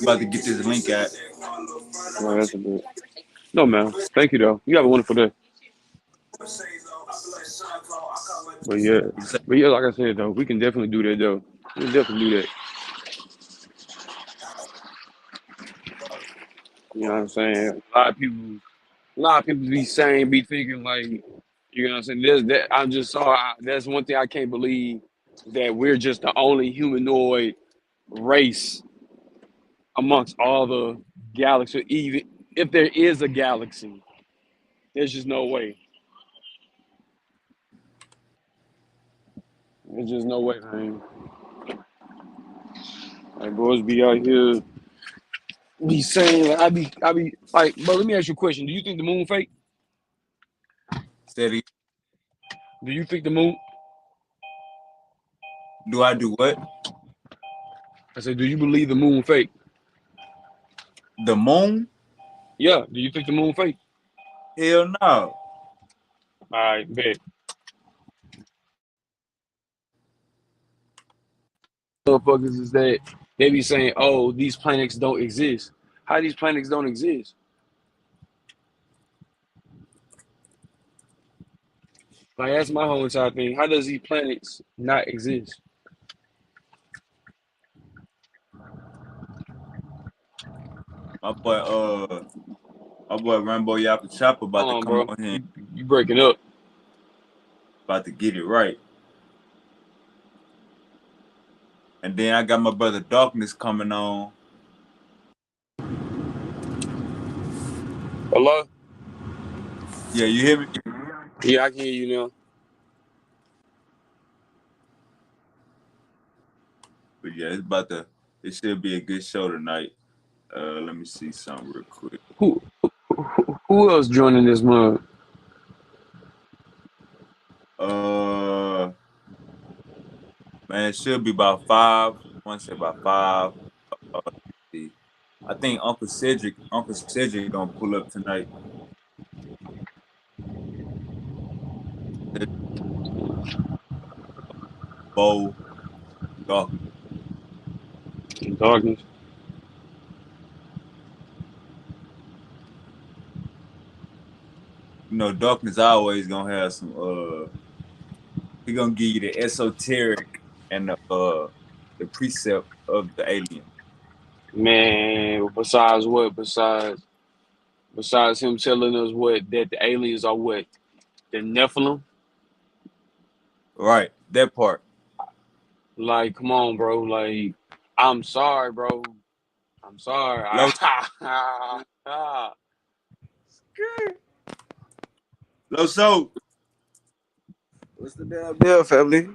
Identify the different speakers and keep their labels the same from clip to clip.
Speaker 1: About to get this link out.
Speaker 2: Well, that's a bit. No, man. Thank you, though. You have a wonderful day. But yeah, like I said, though, we can definitely do that, though. We can definitely do that. You know what I'm saying? A lot of people be thinking like, you know what I'm saying? That's one thing I can't believe that we're just the only humanoid race amongst all the galaxies. Even if there is a galaxy, there's just no way. There's just no way, man. Like boys be out here be saying like I be like, bro, let me ask you a question. Do you think the moon fake?
Speaker 1: Steady.
Speaker 2: Do you think the moon
Speaker 1: Do I do what?
Speaker 2: I said, do you believe the moon fake?
Speaker 1: The moon?
Speaker 2: Yeah, do you think the moon fake?
Speaker 1: Hell no.
Speaker 2: All right, bet. Motherfuckers is that they be saying, oh, these planets don't exist. How these planets don't exist? Like that's my whole entire thing. How does these planets not exist?
Speaker 1: My boy, my boy Rambo Yappa Chopper about to
Speaker 2: Hold on,
Speaker 1: come
Speaker 2: bro.
Speaker 1: on here,
Speaker 2: You breaking up.
Speaker 1: about to get it right. And then I got my brother Darkness coming on.
Speaker 2: Hello?
Speaker 1: Yeah, you hear me?
Speaker 2: Yeah, I can hear you now.
Speaker 1: But yeah, it should be a good show tonight. Let me see something real quick.
Speaker 2: Who who else joining this month?
Speaker 1: Uh, Man, it should be about five. I want to say about five. Let's see. I think Uncle Cedric gonna pull up tonight. Bo, Dark.
Speaker 2: Darkness.
Speaker 1: You know, Darkness always gonna have some. He gonna give you the esoteric and the precept of the alien.
Speaker 2: Man, besides what? Besides him telling us what that the aliens are what? The Nephilim?
Speaker 1: Right, that part.
Speaker 2: Like, come on, bro. Like, I'm sorry, bro. I'm sorry.
Speaker 1: Low, low so.
Speaker 3: What's the damn deal, family?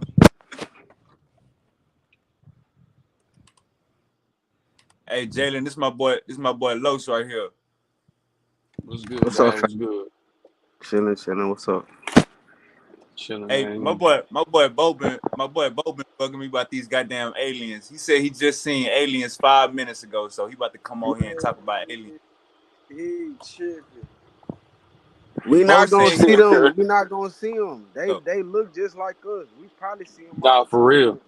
Speaker 1: Hey, Jalen, this my boy. This my boy Los right here.
Speaker 2: What's good,
Speaker 3: What's up,
Speaker 2: dad?
Speaker 3: fam?
Speaker 2: What's good?
Speaker 3: Chilling. What's up?
Speaker 2: Chilling,
Speaker 1: Hey,
Speaker 2: man.
Speaker 1: my boy Bo been bugging me about these goddamn aliens. He said he just seen aliens 5 minutes ago, so he about to come on here and talk about aliens.
Speaker 3: He tripping. We
Speaker 1: Bo
Speaker 3: not gonna
Speaker 1: said
Speaker 3: see them. We not gonna see them.
Speaker 1: go.
Speaker 3: They look just like us. We probably see them all
Speaker 2: Nah,
Speaker 3: the
Speaker 2: for
Speaker 3: time,
Speaker 2: real.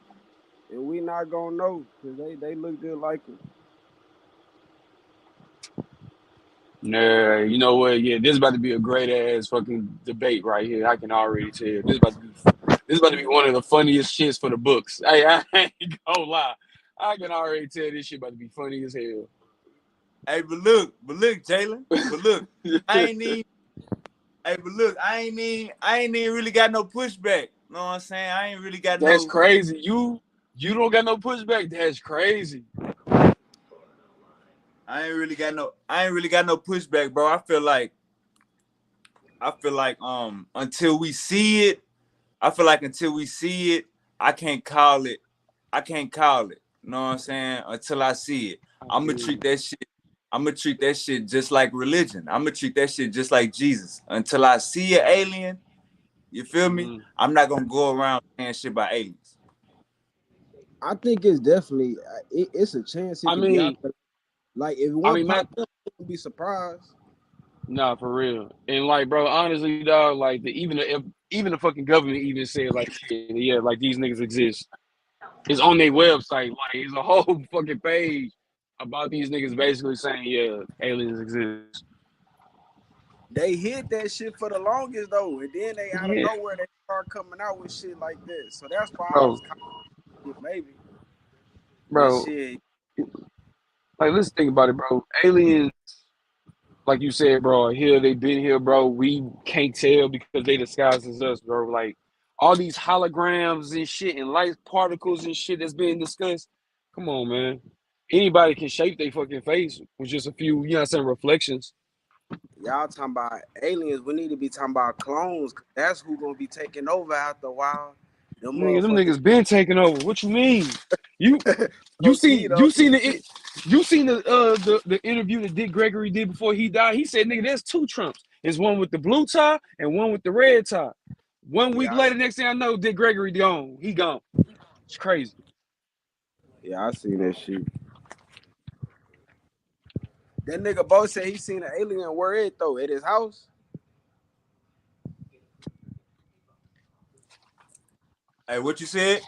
Speaker 3: and we not gonna know because they look just like us.
Speaker 2: Nah, you know what? Yeah, this is about to be a great ass fucking debate right here. I can already tell. This is about to be one of the funniest shits for the books. Hey, I ain't gonna lie. I can already tell this shit about to be funny as hell.
Speaker 1: Hey, but look, Jalen, but look, I ain't even. Hey, but look, I ain't even really got no pushback. You know what I'm saying? I ain't really got
Speaker 2: That's
Speaker 1: no.
Speaker 2: crazy. You don't got no pushback. That's crazy.
Speaker 1: I ain't really got no pushback, bro. I feel like until we see it, I feel like until we see it, I can't call it. I can't call it. You know what I'm saying? Until I see it.
Speaker 2: I
Speaker 1: I'm gonna
Speaker 2: feel
Speaker 1: treat
Speaker 2: you.
Speaker 1: that shit. I'm gonna treat that shit just like religion. I'm gonna treat that shit just like Jesus. Until I see an alien, you feel me?
Speaker 2: Mm-hmm.
Speaker 1: I'm not gonna go around saying shit about aliens.
Speaker 3: I think it's definitely it's a chance it
Speaker 2: I
Speaker 3: could be out
Speaker 2: mean,
Speaker 3: there. Like if
Speaker 2: I
Speaker 3: one
Speaker 2: mean,
Speaker 3: pop
Speaker 2: not
Speaker 3: up, I'll be surprised.
Speaker 2: nah for real. And like, bro, honestly, dog, like even the fucking government even said like, yeah, like these niggas exist. It's on their website. Like, it's a whole fucking page about these niggas basically saying, yeah, aliens exist.
Speaker 3: They hid that shit for the longest though, and then they out of
Speaker 2: Yeah,
Speaker 3: nowhere they start coming out with shit like this. So that's why I
Speaker 2: bro,
Speaker 3: was kind of maybe. But
Speaker 2: bro.
Speaker 3: shit,
Speaker 2: Like, let's think about it, bro. Aliens, like you said, bro, here they been here, bro. We can't tell because they disguise as us, bro. Like all these holograms and shit and light particles and shit that's being discussed. Come on, man. Anybody can shape their fucking face with just a few, you know what I'm saying, reflections.
Speaker 3: y'all talking about aliens. We need to be talking about clones. 'Cause that's who gonna be taking over after a while. Them
Speaker 2: Nigga, them
Speaker 3: motherfuckers.
Speaker 2: niggas been taking over. What you mean? You
Speaker 3: Low key though.
Speaker 2: you seen the interview that Dick Gregory did before he died? He said, nigga, there's two Trumps. There's one with the blue tie and one with the red tie. 1 week
Speaker 3: Yeah,
Speaker 2: later, next thing I know, Dick Gregory gone. He gone. It's crazy.
Speaker 3: yeah, I seen that shit. That nigga Bo said he seen an alien where it though at his house.
Speaker 1: Hey, what you said?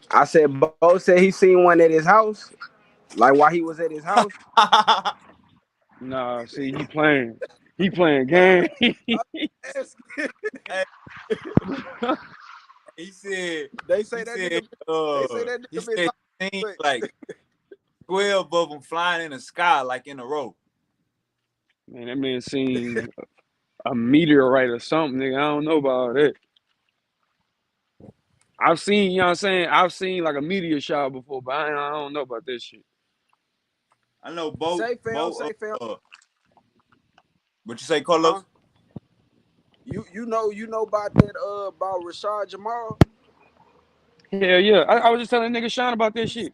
Speaker 3: I said Bo said he seen one at his house, like while he was at his house.
Speaker 2: Nah, see, he playing. He playing game.
Speaker 1: Hey, he said,
Speaker 3: They say
Speaker 1: he
Speaker 3: that
Speaker 1: said,
Speaker 3: nigga. They say that
Speaker 1: he
Speaker 3: nigga been
Speaker 1: said he seen
Speaker 3: talking.
Speaker 1: like 12 of them flying in the sky like in a row.
Speaker 2: Man, that man seen a meteorite or something, nigga. I don't know about that. I've seen, you know what I'm saying? I've seen like a meteor shower before, but I don't know about this shit.
Speaker 1: I know
Speaker 3: Say fam.
Speaker 1: what you say,
Speaker 3: Huh?
Speaker 1: Carlos?
Speaker 3: You know about that about Rashad Jamal.
Speaker 2: Hell yeah. I was just telling nigga Sean about this shit.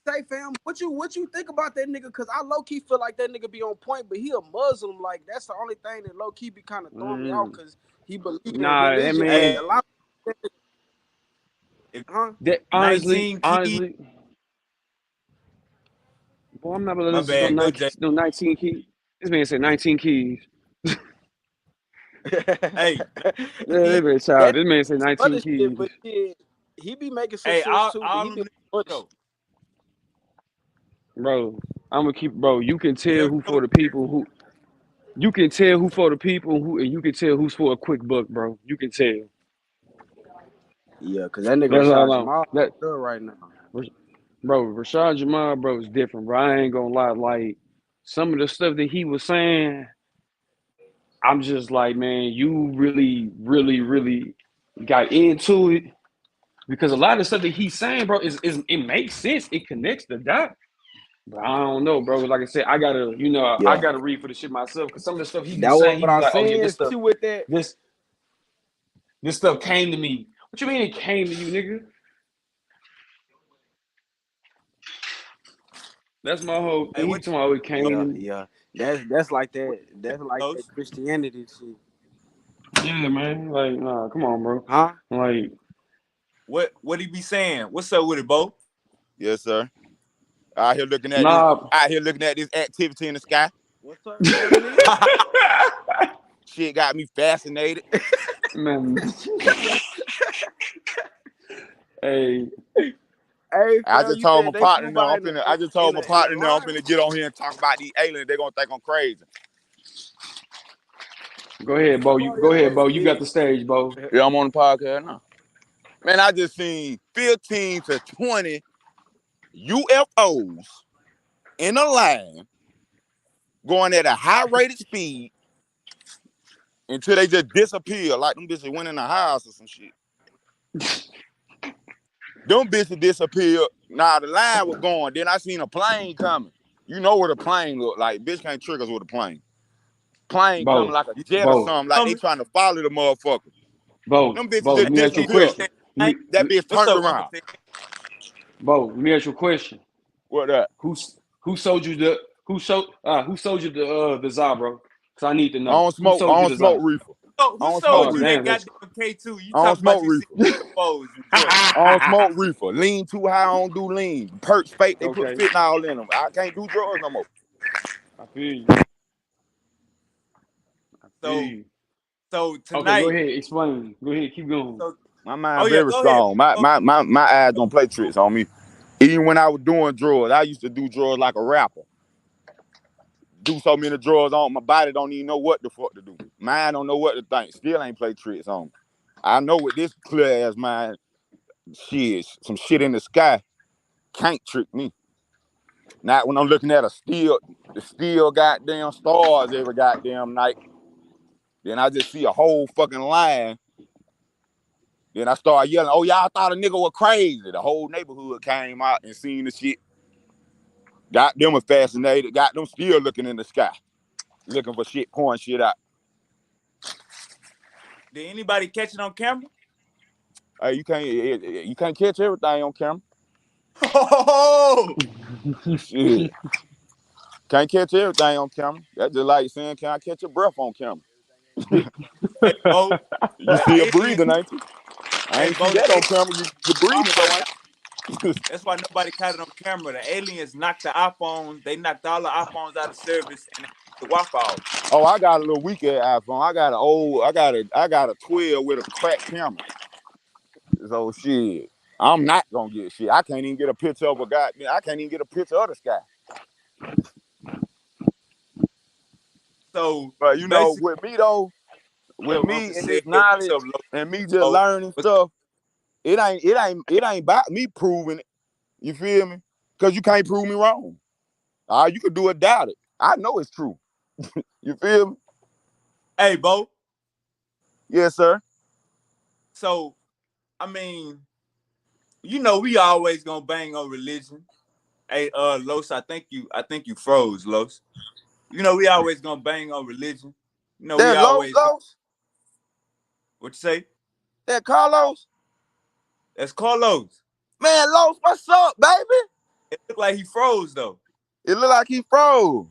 Speaker 3: Say fam, what you think about that nigga? Cause I low key feel like that nigga be on point, but he a Muslim. Like that's the only thing that low key be kind of throwing me off.
Speaker 2: Mm.
Speaker 3: Cause he believe in
Speaker 2: Nah, that
Speaker 3: religion, but
Speaker 2: man,
Speaker 1: Hey,
Speaker 3: a lot of
Speaker 1: if
Speaker 3: huh?
Speaker 2: that
Speaker 1: 19 keys,
Speaker 2: honestly, boy, I'm not gonna
Speaker 1: my
Speaker 2: listen to
Speaker 1: bad, go Jay.
Speaker 2: no 19 keys. This man said 19 keys.
Speaker 1: Hey,
Speaker 2: Yeah,
Speaker 1: 19,
Speaker 2: that man child.
Speaker 3: That
Speaker 2: This man said
Speaker 3: other
Speaker 2: 19
Speaker 3: shit,
Speaker 2: keys.
Speaker 3: but shit, he be making some
Speaker 1: hey,
Speaker 3: sense
Speaker 1: all,
Speaker 3: too. But
Speaker 1: all
Speaker 3: he
Speaker 1: them
Speaker 3: be
Speaker 1: niggas
Speaker 3: much.
Speaker 1: though.
Speaker 2: Bro, I'm gonna keep, bro. You can
Speaker 1: You
Speaker 2: tell
Speaker 1: hear me,
Speaker 2: who
Speaker 1: Coach?
Speaker 2: for the people who, you can tell who for the people who, and you can tell who's for a quick buck, bro. You can tell.
Speaker 3: Yeah, cause that nigga
Speaker 2: That's all
Speaker 3: Rashad
Speaker 2: I know.
Speaker 3: Jamal
Speaker 2: That,
Speaker 3: good right now.
Speaker 2: bro, Rashad Jamal, bro, is different, bro. I ain't gonna lie. Like, some of the stuff that he was saying, I'm just like, man, you really, really, really got into it because a lot of the stuff that he's saying, bro, is it makes sense. It connects the dot. But I don't know, bro. Like I said, I
Speaker 3: Yeah,
Speaker 2: gotta read for the shit myself because some of the stuff he be
Speaker 3: that
Speaker 2: saying, he
Speaker 3: what
Speaker 2: be
Speaker 3: I'm
Speaker 2: like, oh yeah,
Speaker 3: saying. Especially with that.
Speaker 2: this, this stuff came to me. What you mean it came to you, nigga? That's my whole
Speaker 1: Hey,
Speaker 2: thing. He
Speaker 1: what
Speaker 2: talking about it came
Speaker 1: you
Speaker 3: Yeah,
Speaker 2: to me.
Speaker 3: yeah. That's like that.
Speaker 1: what
Speaker 3: That's like that
Speaker 1: Coach?
Speaker 3: Christianity shit.
Speaker 2: Yeah, man. Like, nah, come on, bro.
Speaker 3: Huh?
Speaker 2: Like,
Speaker 1: What he be saying? What's up with it, Bo?
Speaker 4: Yes, sir. Out here looking at this.
Speaker 2: nah,
Speaker 4: Out here looking at this activity in the sky.
Speaker 3: What's up? What it is?
Speaker 4: Shit got me fascinated.
Speaker 2: man. Hey,
Speaker 3: Hey,
Speaker 4: I
Speaker 3: fam,
Speaker 4: just
Speaker 3: you
Speaker 4: told my
Speaker 3: said they
Speaker 4: partner
Speaker 3: flew
Speaker 4: now.
Speaker 3: by
Speaker 4: I'm
Speaker 3: in
Speaker 4: finna. I just told my
Speaker 3: in a
Speaker 4: partner now. I'm
Speaker 3: line.
Speaker 4: finna get on here and talk about these aliens. They're gonna think I'm crazy.
Speaker 2: go ahead, Bo.
Speaker 3: Boy,
Speaker 2: Go
Speaker 3: your
Speaker 2: ahead,
Speaker 3: ass
Speaker 2: Bo. You got
Speaker 3: scared.
Speaker 2: the stage, Bo.
Speaker 4: Yeah, I'm on the podcast now. Man, I just seen 15 to 20 UFOs in a line going at a high rated speed until they just disappear, like them bitches went in the house or some shit. Them bitches disappeared. Now the line was going. Then I seen a plane coming. You know what a plane look like. Bitch can't trick us with a plane. Plane coming
Speaker 2: Bo,
Speaker 4: like a
Speaker 1: You
Speaker 4: jet or
Speaker 2: Bo,
Speaker 4: something, like they
Speaker 1: coming?
Speaker 4: trying to follow the motherfucker.
Speaker 2: Bo,
Speaker 4: Them bitches
Speaker 2: Bo.
Speaker 1: Hey,
Speaker 4: just
Speaker 2: Let me ask you a
Speaker 1: you
Speaker 4: disappeared.
Speaker 2: question.
Speaker 1: understand?
Speaker 2: Let
Speaker 1: Hey,
Speaker 2: me
Speaker 4: That bitch
Speaker 1: what's
Speaker 4: turned
Speaker 1: up, Uncle
Speaker 4: around.
Speaker 1: Sam?
Speaker 2: Bo, let me ask you a question.
Speaker 4: What that?
Speaker 2: Who sold you the who sold you the za, bro? Cause I need to
Speaker 4: I
Speaker 2: know.
Speaker 4: don't
Speaker 2: Who
Speaker 4: smoke. I
Speaker 2: sold you
Speaker 4: don't
Speaker 2: the za?
Speaker 4: smoke reefer.
Speaker 1: Oh,
Speaker 4: I
Speaker 1: who
Speaker 4: don't smoke
Speaker 1: sold
Speaker 2: Oh
Speaker 1: you
Speaker 4: reefer.
Speaker 1: that
Speaker 2: damn, that's
Speaker 1: goddamn K2? You
Speaker 4: I don't
Speaker 1: talking about
Speaker 4: smoke
Speaker 1: you see
Speaker 4: reefer.
Speaker 1: UFOs in Georgia?
Speaker 4: I don't smoke reefer. Lean too high. I don't do lean. Perks fake. They put
Speaker 2: okay.
Speaker 4: fentanyl in them. I can't do drugs no more.
Speaker 2: I feel you. I feel
Speaker 1: So
Speaker 2: you.
Speaker 1: so
Speaker 2: Okay, go
Speaker 1: tonight,
Speaker 2: ahead. Explain. Go ahead. Keep going.
Speaker 1: so
Speaker 4: My
Speaker 1: oh
Speaker 4: mind
Speaker 1: yeah,
Speaker 4: very
Speaker 1: go ahead.
Speaker 4: strong. My eyes don't play tricks on me. Even when I was doing drugs, I used to do drugs like a rapper. Do so many drugs on my body, don't even know what the fuck to do. Mind don't know what to think. Still ain't play tricks on me. I know with this clear ass mind, shit, some shit in the sky can't trick me. Not when I'm looking at the still goddamn stars every goddamn night. Then I just see a whole fucking line. Then I start yelling, "Oh, y'all thought a nigga was crazy." The whole neighborhood came out and seen the shit. Got them fascinated. Got them still looking in the sky, looking for shit, pouring shit out.
Speaker 1: Did anybody catch it on camera?
Speaker 4: Hey, you can't catch everything on camera.
Speaker 1: Oh,
Speaker 4: Shit, can't catch everything on camera. That's just like saying, "Can I catch your breath on camera?"
Speaker 1: hey Bo,
Speaker 4: You
Speaker 1: the
Speaker 4: still
Speaker 1: aliens.
Speaker 4: breathing, ain't you? I
Speaker 1: Hey
Speaker 4: ain't see
Speaker 1: Bo, the
Speaker 4: that on
Speaker 1: aliens
Speaker 4: camera. You breathing
Speaker 1: Wi-Fi.
Speaker 4: though, ain't you?
Speaker 1: That's why nobody caught it on camera. The aliens knocked the iPhones. They knocked all the iPhones out of service and they took the Wi-Fi off.
Speaker 4: Oh, I got a little weak ass iPhone. I got a 12 with a cracked camera. So shit, I'm not gonna get shit. I can't even get a picture of a goddamn. I can't even get a picture of the sky.
Speaker 1: So
Speaker 4: But
Speaker 1: basically,
Speaker 4: with me though, with
Speaker 1: up,
Speaker 4: me
Speaker 1: Uncle
Speaker 4: and
Speaker 1: said,
Speaker 4: this
Speaker 1: what's up,
Speaker 4: knowledge and me just
Speaker 1: Low?
Speaker 4: learning
Speaker 1: What's
Speaker 4: stuff, it ain't about me proving it. You feel me? Cause you can't prove me wrong. You could do it, doubt it. I know it's true. You feel me?
Speaker 1: Hey Bo.
Speaker 4: Yes, sir.
Speaker 1: So I mean, we always gonna bang on religion. Hey, Los, I think you froze, Los. We always gonna bang on religion. We
Speaker 4: That Los
Speaker 1: always gonna,
Speaker 4: Los,
Speaker 1: what you say?
Speaker 4: that Carlos,
Speaker 1: That's Carlos.
Speaker 4: man, Los, what's up, baby?
Speaker 1: It looked like he froze though.
Speaker 4: It look like he froze.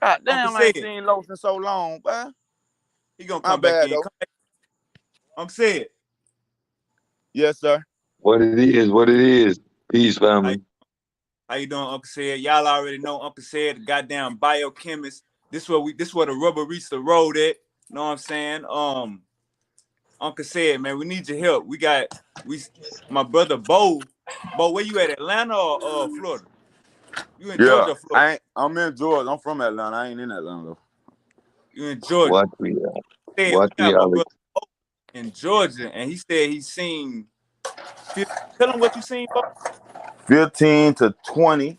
Speaker 4: God
Speaker 1: Uncle
Speaker 4: damn, I ain't
Speaker 1: said
Speaker 4: seen Los in so long, boy.
Speaker 1: he gonna
Speaker 4: My
Speaker 1: come back
Speaker 4: bad
Speaker 1: in.
Speaker 4: though.
Speaker 1: Come back. Uncle said,
Speaker 4: Yes, sir.
Speaker 5: What it is, what it is. Peace,
Speaker 1: how you,
Speaker 5: family.
Speaker 1: how you doing, Uncle said? Y'all already know Uncle said, the goddamn biochemist. This where the rubber meets the road at. Know what I'm saying? Uncle said, man, we need your help. We my brother Bo. Bo, where you at? Atlanta or Florida? You in
Speaker 4: Yeah,
Speaker 1: Georgia or Florida?
Speaker 4: I'm in Georgia. I'm from Atlanta. I ain't in Atlanta though.
Speaker 1: You in Georgia.
Speaker 5: What we are,
Speaker 1: Said we
Speaker 5: what
Speaker 1: got
Speaker 5: we
Speaker 1: my
Speaker 5: are.
Speaker 1: brother Bo in Georgia, and he said he seen. Tell him what you seen, Bo.
Speaker 4: 15 to 20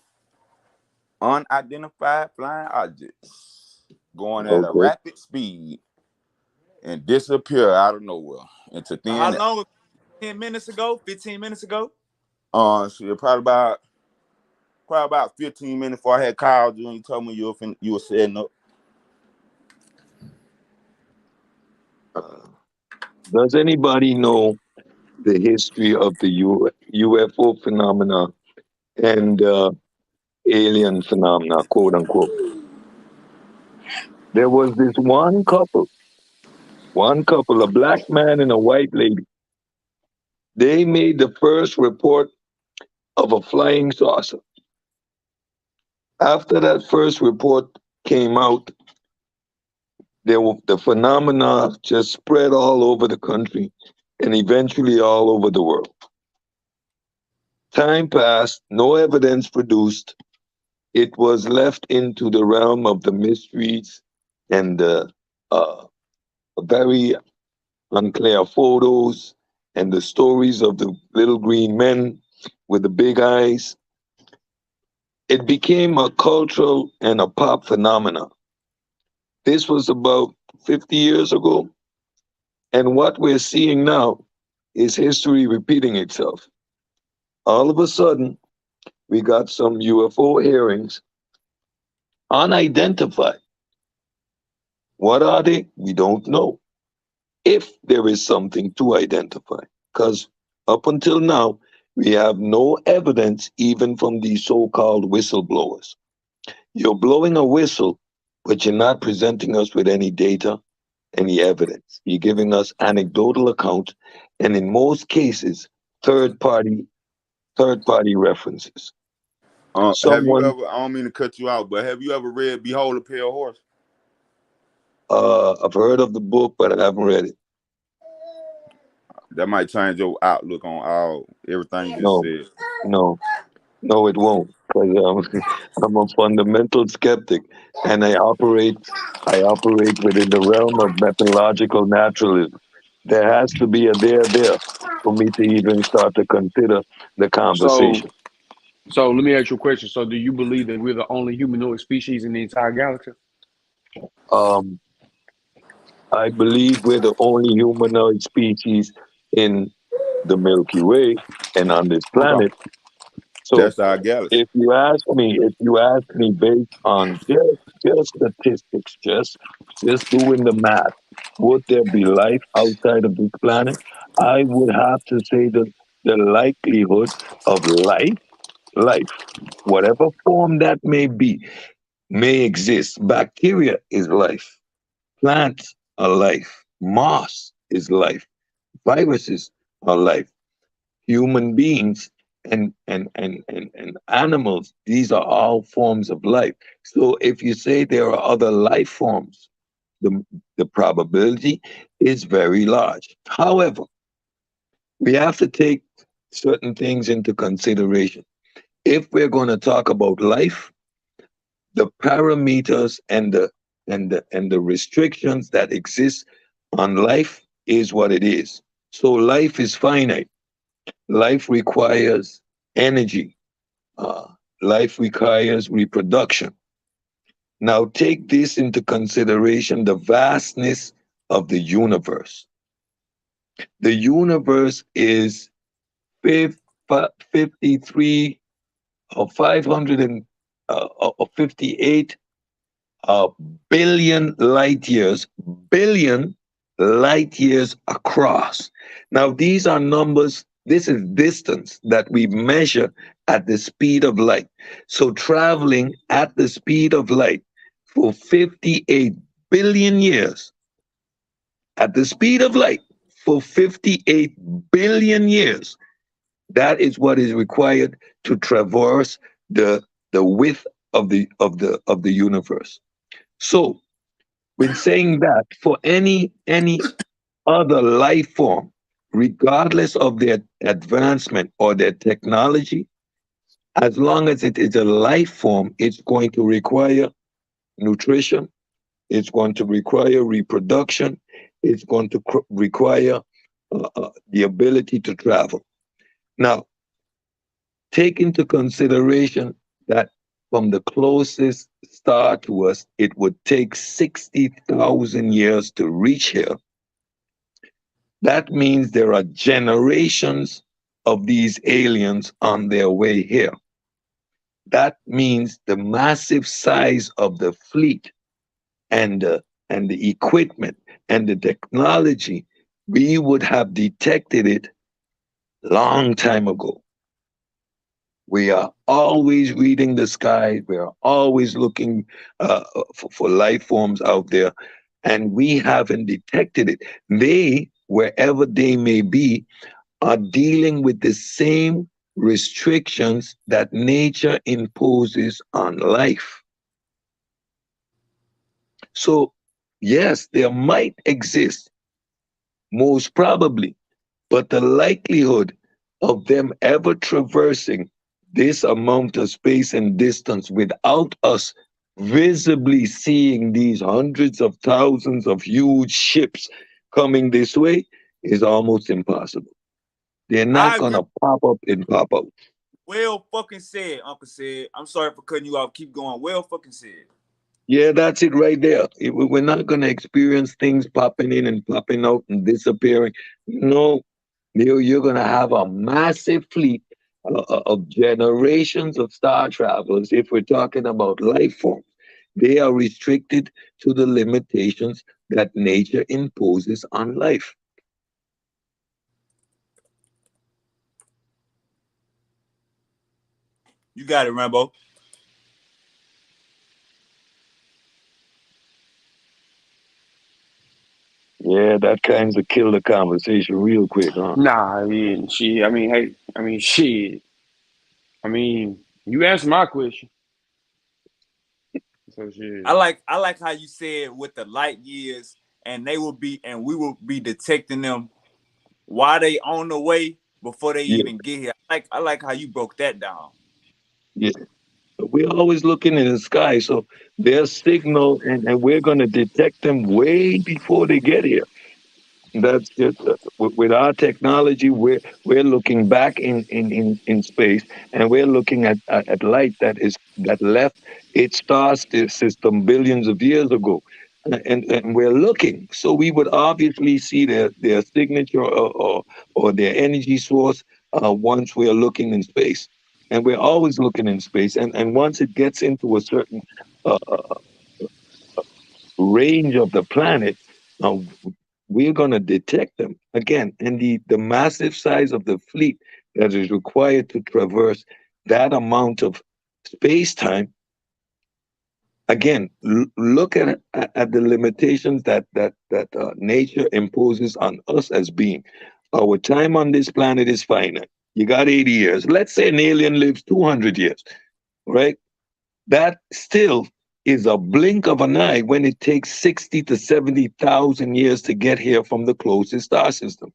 Speaker 4: unidentified flying objects going at a
Speaker 5: Okay.
Speaker 4: rapid speed and disappear out of nowhere into
Speaker 1: How
Speaker 4: thin air.
Speaker 1: long? 10 minutes ago? 15 minutes ago?
Speaker 4: Shit, probably about 15 minutes before I had called you and you told me you were setting up.
Speaker 5: Uh, does anybody know the history of the UFO phenomena and alien phenomena, quote unquote? There was this one couple, a black man and a white lady. They made the first report of a flying saucer. After that first report came out, the phenomena just spread all over the country and eventually all over the world. Time passed, no evidence produced. It was left into the realm of the mysteries and the uh, very unclear photos and the stories of the little green men with the big eyes. It became a cultural and a pop phenomenon. This was about 50 years ago. And what we're seeing now is history repeating itself. All of a sudden, we got some UFO hearings, unidentified. What are they? We don't know. If there is something to identify, because up until now, We have no evidence even from these so-called whistleblowers. You're blowing a whistle, but you're not presenting us with any data, any evidence. You're giving us anecdotal accounts, and in most cases, third party third party references.
Speaker 4: Have you
Speaker 5: Someone,
Speaker 4: ever? I don't mean to cut you out, but have you ever read "Behold a Pale Horse"?
Speaker 5: I've heard of the book, but I haven't read it.
Speaker 4: That might change your outlook on all everything you just
Speaker 5: No,
Speaker 4: said.
Speaker 5: no, no, it won't. Because I'm a fundamental skeptic, and I operate within the realm of methodological naturalism. There has to be a there for me to even start to consider the
Speaker 2: So,
Speaker 5: conversation.
Speaker 2: so let me ask you a question. So, do you believe that we're the only humanoid species in the entire galaxy?
Speaker 5: Um, I believe we're the only humanoid species in the Milky Way and on this
Speaker 2: Okay.
Speaker 5: planet. So
Speaker 4: That's our galaxy.
Speaker 5: if you ask me based on just statistics, just doing the math, would there be life outside of this planet? I would have to say that the likelihood of life, whatever form that may be, may exist. Bacteria is life. Plants are life. Moss is life. Viruses are life. Human beings and animals, these are all forms of life. So if you say there are other life forms, the, the probability is very large. However, we have to take certain things into consideration. If we're going to talk about life, the parameters and the restrictions that exist on life is what it is. So life is finite. Life requires energy. Uh, Life requires reproduction. Now, take this into consideration, the vastness of the universe. The universe is 53 or 558 a billion light years across. Now, these are numbers, this is distance that we measure at the speed of light. So, traveling at the speed of light for 58 billion years, at the speed of light for 58 billion years, that is what is required to traverse the width of the universe. So, when saying that, for any other life form, regardless of their advancement or their technology, as long as it is a life form, it's going to require nutrition, it's going to require reproduction, it's going to require the ability to travel. Now, take into consideration that from the closest star to us, it would take 60,000 years to reach here. That means there are generations of these aliens on their way here. That means the massive size of the fleet and the equipment and the technology, we would have detected it long time ago. We are always reading the sky. We are always looking for life forms out there, and we haven't detected it. They, wherever they may be, are dealing with the same restrictions that nature imposes on life. So, yes, there might exist, most probably, but the likelihood of them ever traversing this amount of space and distance without us visibly seeing these hundreds of thousands of huge ships coming this way is almost impossible. They're not
Speaker 1: I agree.
Speaker 5: gonna pop up and pop out.
Speaker 1: Well fucking said, Uncle said. I'm sorry for cutting you off. Keep going. Well fucking said.
Speaker 5: Yeah, that's it right there. We're not gonna experience things popping in and popping out and disappearing. No, you're gonna have a massive fleet of generations of star travelers. If we're talking about life forms, they are restricted to the limitations that nature imposes on life.
Speaker 1: You got it, Rambo.
Speaker 5: Yeah, that kinds of kill the conversation real quick, huh?
Speaker 2: Nah, I mean, shit. I mean, hey, I mean, shit. I mean, you answer my question. So shit.
Speaker 1: I like how you said with the light years, and they will be, and we will be detecting them while they on the way before they
Speaker 5: Yeah,
Speaker 1: even get here. I like how you broke that down.
Speaker 5: yeah. We're always looking in the sky, so their signal, and we're going to detect them way before they get here. That's just with our technology, we're looking back in space, and we're looking at light that left its system billions of years ago, and we're looking. So we would obviously see their signature, or their energy source, once we're looking in space, and we're always looking in space, and once it gets into a certain uh, range of the planet, uh, we're going to detect them again. And the massive size of the fleet that is required to traverse that amount of space time, again, look at the limitations that nature imposes on us as being. Our time on this planet is finite. You got 80 years. Let's say an alien lives 200 years, right? That still is a blink of an eye when it takes 60 to 70,000 years to get here from the closest star system.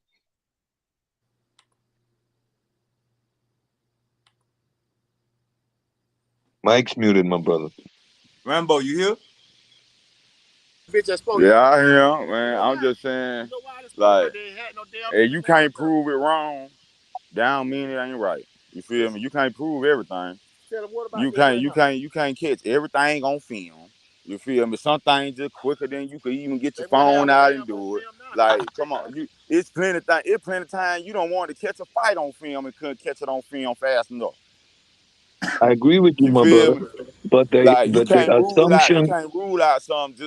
Speaker 5: Mike's muted, my brother.
Speaker 1: Rambo, you here?
Speaker 4: Yeah, I am, man. I'm just saying, like, and you can't prove it wrong. Down mean it ain't right. You feel me? You can't prove everything. You can't catch everything on film. You feel me? Some things just quicker than you could even get your phone out and do it. Like, come on, it's plenty of time you don't want to catch a fight on film and couldn't catch it on film fast enough.
Speaker 5: I agree with you,
Speaker 4: You
Speaker 5: my
Speaker 4: feel
Speaker 5: brother.
Speaker 4: me?
Speaker 5: But
Speaker 4: Like
Speaker 5: the
Speaker 4: you
Speaker 5: assumption,
Speaker 4: can't rule out something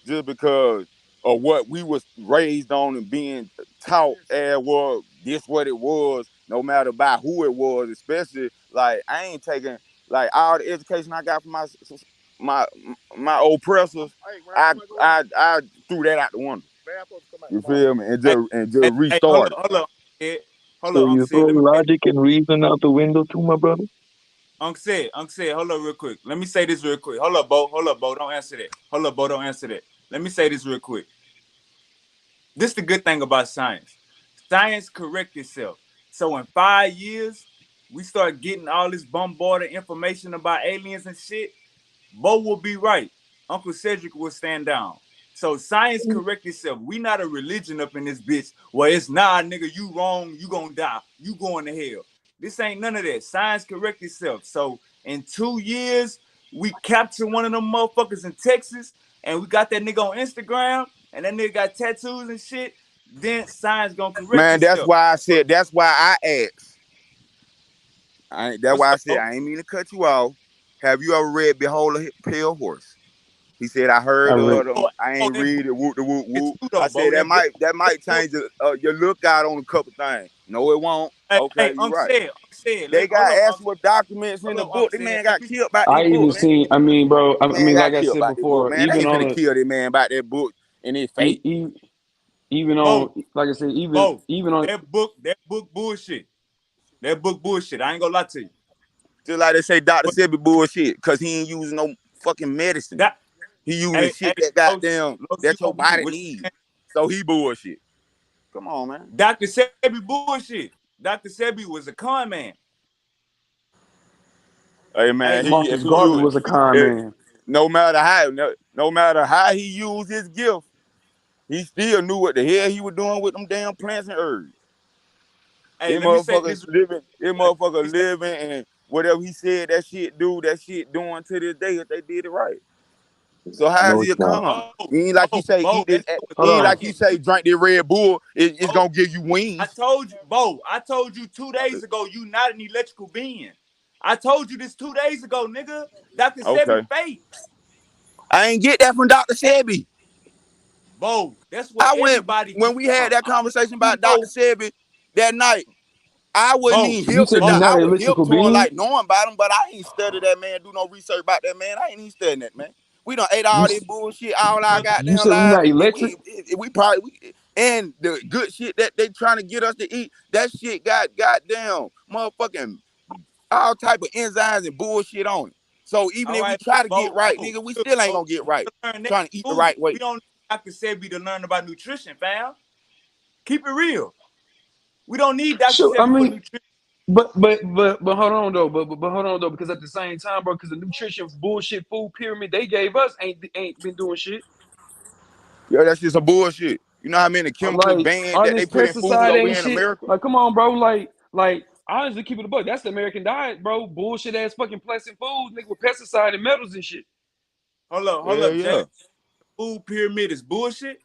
Speaker 4: just because of what we was raised on and being taught as was this what it was, no matter by who it was, especially like I ain't taking like all the education I got from my my oppressors, I threw that out the window. You feel me? And
Speaker 1: Hey,
Speaker 4: just
Speaker 1: hold
Speaker 4: restarted.
Speaker 1: on, hold on. Ed. Hold
Speaker 5: so
Speaker 1: on, Uncle
Speaker 5: you
Speaker 1: said.
Speaker 5: throw
Speaker 1: Let me say,
Speaker 5: logic and reason out the window too, my brother?
Speaker 1: Uncle said, hold up real quick. Let me say this real quick. Hold up, Bo. Don't answer that. Hold up, Bo. Don't answer that. Let me say this real quick. This is the good thing about science. Science correct itself. So in 5 years, we start getting all this bombarded information about aliens and shit. Bo will be right. Uncle Cedric will stand down. So science correct itself. We not a religion up in this bitch where it's nah, nigga, you wrong, you gonna die, you going to hell. This ain't none of that. Science correct itself. So in 2 years, we capture one of them motherfuckers in Texas, and we got that nigga on Instagram, and that nigga got tattoos and shit. Then science gonna correct
Speaker 4: Man, that's
Speaker 1: itself.
Speaker 4: why I
Speaker 1: But
Speaker 4: said that's why I asked. That's
Speaker 1: what's
Speaker 4: why I
Speaker 1: up,
Speaker 4: said
Speaker 1: Bo?
Speaker 4: I ain't mean to cut you off. Have you ever read Behold a Pale Horse? He said I
Speaker 2: I
Speaker 4: heard
Speaker 2: re-
Speaker 4: of them.
Speaker 1: Oh,
Speaker 4: I
Speaker 1: oh,
Speaker 4: ain't
Speaker 1: that book
Speaker 4: read it. Whoop the whoop
Speaker 1: is
Speaker 4: whoop.
Speaker 1: too
Speaker 4: I
Speaker 1: though,
Speaker 4: said
Speaker 1: Bo.
Speaker 4: that
Speaker 1: That
Speaker 4: might
Speaker 1: book.
Speaker 4: change your lookout on a couple things. No, it won't.
Speaker 1: Hey,
Speaker 4: Okay, you right.
Speaker 1: Unc said,
Speaker 4: They
Speaker 1: hold
Speaker 4: got
Speaker 1: up,
Speaker 4: actual documents in
Speaker 1: hold
Speaker 4: the
Speaker 1: up,
Speaker 4: book. The
Speaker 1: said,
Speaker 4: man
Speaker 1: let
Speaker 4: got
Speaker 1: me
Speaker 4: killed by
Speaker 2: I
Speaker 4: that book,
Speaker 2: even
Speaker 4: man.
Speaker 2: seen. I mean, bro. I
Speaker 4: Man
Speaker 2: mean,
Speaker 4: got
Speaker 2: like I
Speaker 4: killed
Speaker 2: said
Speaker 4: by that book,
Speaker 2: before,
Speaker 4: man. They
Speaker 2: even
Speaker 4: ain't
Speaker 2: on
Speaker 4: finna
Speaker 2: a
Speaker 4: kill that man by that book and it's
Speaker 2: e-
Speaker 4: fake.
Speaker 2: e- even on
Speaker 1: Bo,
Speaker 2: like I said,
Speaker 1: Bo,
Speaker 2: even on
Speaker 1: that book bullshit. That book bullshit. I ain't gonna lie to you.
Speaker 4: Just like they say Dr.
Speaker 1: But
Speaker 4: Sebi bullshit, cause he ain't using no fucking medicine.
Speaker 1: that
Speaker 4: He using
Speaker 1: hey,
Speaker 4: shit that goddamn
Speaker 1: low
Speaker 4: that your
Speaker 1: smoke weed.
Speaker 4: body
Speaker 1: What
Speaker 4: needs.
Speaker 1: you
Speaker 4: So he bullshit. Come on, man.
Speaker 1: Dr. Sebi bullshit. Dr. Sebi was a con man.
Speaker 4: Hey
Speaker 1: Hey,
Speaker 4: man, he
Speaker 2: Marcus
Speaker 4: if he
Speaker 2: Garvey
Speaker 4: use
Speaker 2: was a con
Speaker 4: it,
Speaker 2: man.
Speaker 4: no matter how he used his gift, he still knew what the hell he was doing with them damn plants and herbs.
Speaker 1: hey, let me say this.
Speaker 4: It
Speaker 1: Let
Speaker 4: motherfucker
Speaker 1: me say,
Speaker 4: living, and whatever he said that shit doing to this day if they did it right. So how is
Speaker 5: No,
Speaker 4: he
Speaker 5: it's
Speaker 4: a
Speaker 5: not.
Speaker 4: con? You ain't like he say
Speaker 1: Bo,
Speaker 4: eat
Speaker 1: that
Speaker 4: this.
Speaker 1: nigga was
Speaker 2: Hold
Speaker 4: He ain't like
Speaker 2: on.
Speaker 4: he
Speaker 1: talking.
Speaker 4: say drink this Red Bull. It's
Speaker 1: Bo,
Speaker 4: gonna give you wings.
Speaker 1: I told you 2 days ago, you not an electrical being. I told you this 2 days ago, nigga. Dr. Sebi
Speaker 4: Okay,
Speaker 1: fake.
Speaker 4: I ain't get that from Dr. Sebi.
Speaker 1: Bo, that's what
Speaker 4: I went
Speaker 1: everybody get
Speaker 4: when we had
Speaker 1: from.
Speaker 4: that
Speaker 1: I don't know
Speaker 4: conversation
Speaker 1: if you
Speaker 4: about Dr.
Speaker 1: know.
Speaker 4: Sebi that night. I wasn't
Speaker 1: Bo,
Speaker 4: even
Speaker 2: You
Speaker 4: hip to
Speaker 2: said you're
Speaker 4: that.
Speaker 2: not
Speaker 4: I
Speaker 2: an
Speaker 4: was hip
Speaker 2: electrical
Speaker 4: to him,
Speaker 2: being.
Speaker 4: like knowing about him, but I ain't studied that man, do no research about that man. I ain't even studying that man. We done ate
Speaker 2: You
Speaker 4: all this bullshit all our
Speaker 2: you
Speaker 4: goddamn
Speaker 2: said you're
Speaker 4: lives.
Speaker 2: not
Speaker 4: And
Speaker 2: electric.
Speaker 4: we probably and the good shit that they trying to get us to eat, that shit got goddamn motherfucking all type of enzymes and bullshit on it. So even
Speaker 1: all
Speaker 4: if we
Speaker 1: right,
Speaker 4: try to get
Speaker 1: Bo,
Speaker 4: right,
Speaker 1: Bo,
Speaker 4: nigga, we
Speaker 1: look,
Speaker 4: still ain't
Speaker 1: Bo,
Speaker 4: gonna get right.
Speaker 1: to learn that
Speaker 4: Trying to eat the
Speaker 1: food.
Speaker 4: right way.
Speaker 1: We don't need Dr. Sebi to learn about nutrition, fam. Keep it real. We don't need Dr.
Speaker 2: Sure, I
Speaker 1: Sebi for
Speaker 2: mean,
Speaker 1: nutrition.
Speaker 2: but hold on though, but hold on though, because at the same time, bro, because the nutrition bullshit food pyramid they gave us ain't been doing shit.
Speaker 4: Yeah, that's just some bullshit. You know how many chemical
Speaker 2: Like
Speaker 4: bands
Speaker 2: all
Speaker 4: that they
Speaker 2: this
Speaker 4: put in food
Speaker 2: pesticide
Speaker 4: over
Speaker 2: ain't
Speaker 4: here in
Speaker 2: shit.
Speaker 4: America?
Speaker 2: Like, come on, bro. Like honestly, keep it a buck. That's the American diet, bro. Bullshit ass fucking plastic foods, nigga, with pesticide and metals and shit.
Speaker 1: Hold
Speaker 4: Yeah,
Speaker 1: up, Jay.
Speaker 4: yeah.
Speaker 1: Food pyramid is bullshit.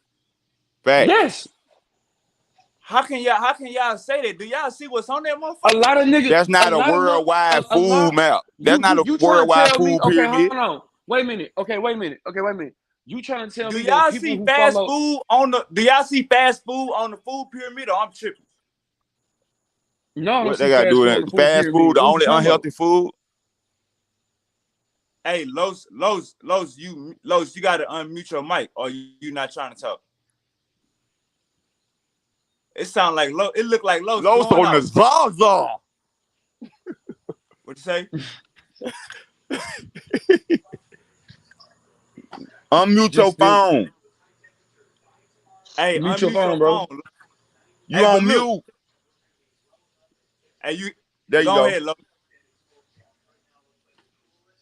Speaker 4: Facts.
Speaker 2: Yes,
Speaker 1: How can y'all say that? Do y'all see what's on that
Speaker 2: a
Speaker 1: motherfucker?
Speaker 2: lot of niggas,
Speaker 4: That's
Speaker 2: a
Speaker 4: not a
Speaker 2: lot of
Speaker 4: worldwide
Speaker 2: a
Speaker 4: food
Speaker 2: lot.
Speaker 4: map. That's
Speaker 2: You
Speaker 4: not
Speaker 2: you
Speaker 4: a
Speaker 2: you trying to
Speaker 4: worldwide
Speaker 2: tell me?
Speaker 4: food
Speaker 2: Okay, hold
Speaker 4: pyramid.
Speaker 2: on. Wait a minute. Okay, wait a minute. Okay, wait a minute. You trying to tell
Speaker 1: Do
Speaker 2: me that
Speaker 1: y'all
Speaker 2: people
Speaker 1: see
Speaker 2: who
Speaker 1: fast
Speaker 2: follow?
Speaker 1: food on the do y'all see fast food on the food pyramid or I'm tripping?
Speaker 2: No, I don't
Speaker 4: What
Speaker 2: see
Speaker 4: they got to
Speaker 2: fast
Speaker 4: do
Speaker 2: food on
Speaker 4: with
Speaker 2: the
Speaker 4: that?
Speaker 2: food
Speaker 4: Fast food,
Speaker 2: pyramid.
Speaker 4: the
Speaker 2: What are you
Speaker 4: only
Speaker 2: talking about?
Speaker 4: unhealthy food?
Speaker 1: Hey, Los, you gotta unmute your mic or you not trying to talk. It sound like Los, it looked like Los
Speaker 4: Los
Speaker 1: going
Speaker 4: on the
Speaker 1: off.
Speaker 4: Zaza.
Speaker 1: What you say?
Speaker 4: Unmute your
Speaker 2: Just still
Speaker 4: phone.
Speaker 1: Hey,
Speaker 2: mute your
Speaker 1: unmute your
Speaker 2: phone, bro.
Speaker 1: phone.
Speaker 4: You
Speaker 1: Hey, but
Speaker 4: on
Speaker 1: look,
Speaker 4: mute.
Speaker 1: hey, you
Speaker 4: There you
Speaker 1: go
Speaker 4: go.
Speaker 1: ahead, Los.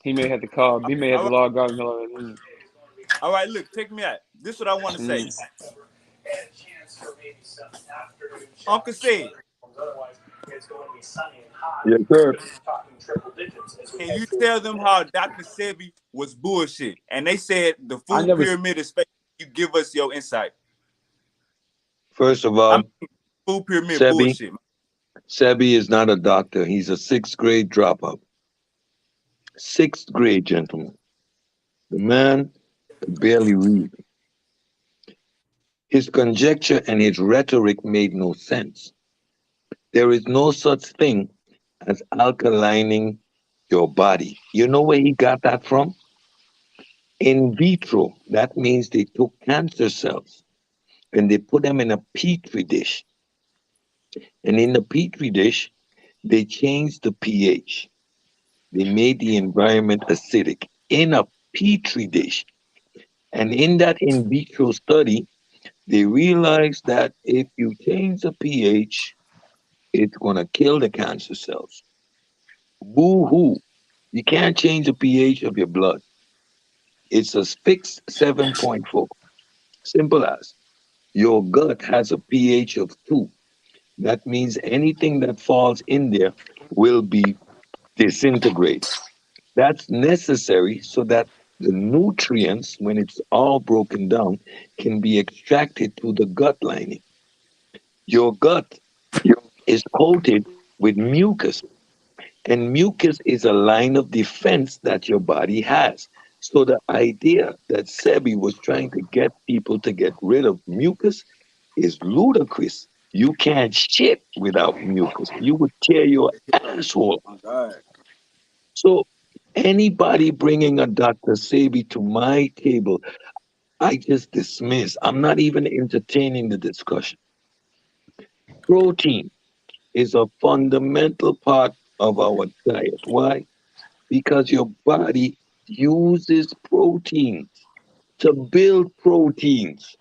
Speaker 2: He may have to call. He may have
Speaker 1: All
Speaker 2: to
Speaker 1: right,
Speaker 2: log out and log in.
Speaker 1: all right, look, take me out. This is what I want to say.
Speaker 2: Mm.
Speaker 1: Uncle said,
Speaker 5: Yes, sir.
Speaker 1: can you tell them how Dr. Sebi was bullshit? And they said the
Speaker 2: I
Speaker 1: food
Speaker 2: never.
Speaker 1: pyramid is fake. You give us your insight.
Speaker 5: First of
Speaker 1: I
Speaker 5: all,
Speaker 1: mean, food pyramid
Speaker 5: Sebi,
Speaker 1: bullshit.
Speaker 5: Sebi is not a doctor. He's a sixth grade dropout. Sixth grade, gentlemen. The man could barely read. His conjecture and his rhetoric made no sense. There is no such thing as alkalining your body. You know where he got that from? In vitro. That means they took cancer cells and they put them in a petri dish. And in the petri dish, they changed the pH. They made the environment acidic in a petri dish. And in that in vitro study, they realized that if you change the pH, it's going to kill the cancer cells. Boo hoo. You can't change the pH of your blood. It's a fixed 7.4. Simple as. Your gut has a pH of 2. That means anything that falls in there will be disintegrated. That's necessary so that the nutrients, when it's all broken down, can be extracted to the gut lining. Your gut is coated with mucus, and mucus is a line of defense that your body has. So the idea that Sebi was trying to get people to get rid of mucus is ludicrous. You can't shit without mucus. You would tear your asshole.
Speaker 1: Oh God.
Speaker 5: So anybody bringing a Dr. Sebi to my table, I just dismiss. I'm not even entertaining the discussion. Protein is a fundamental part of our diet. Why? Because your body uses proteins to build proteins.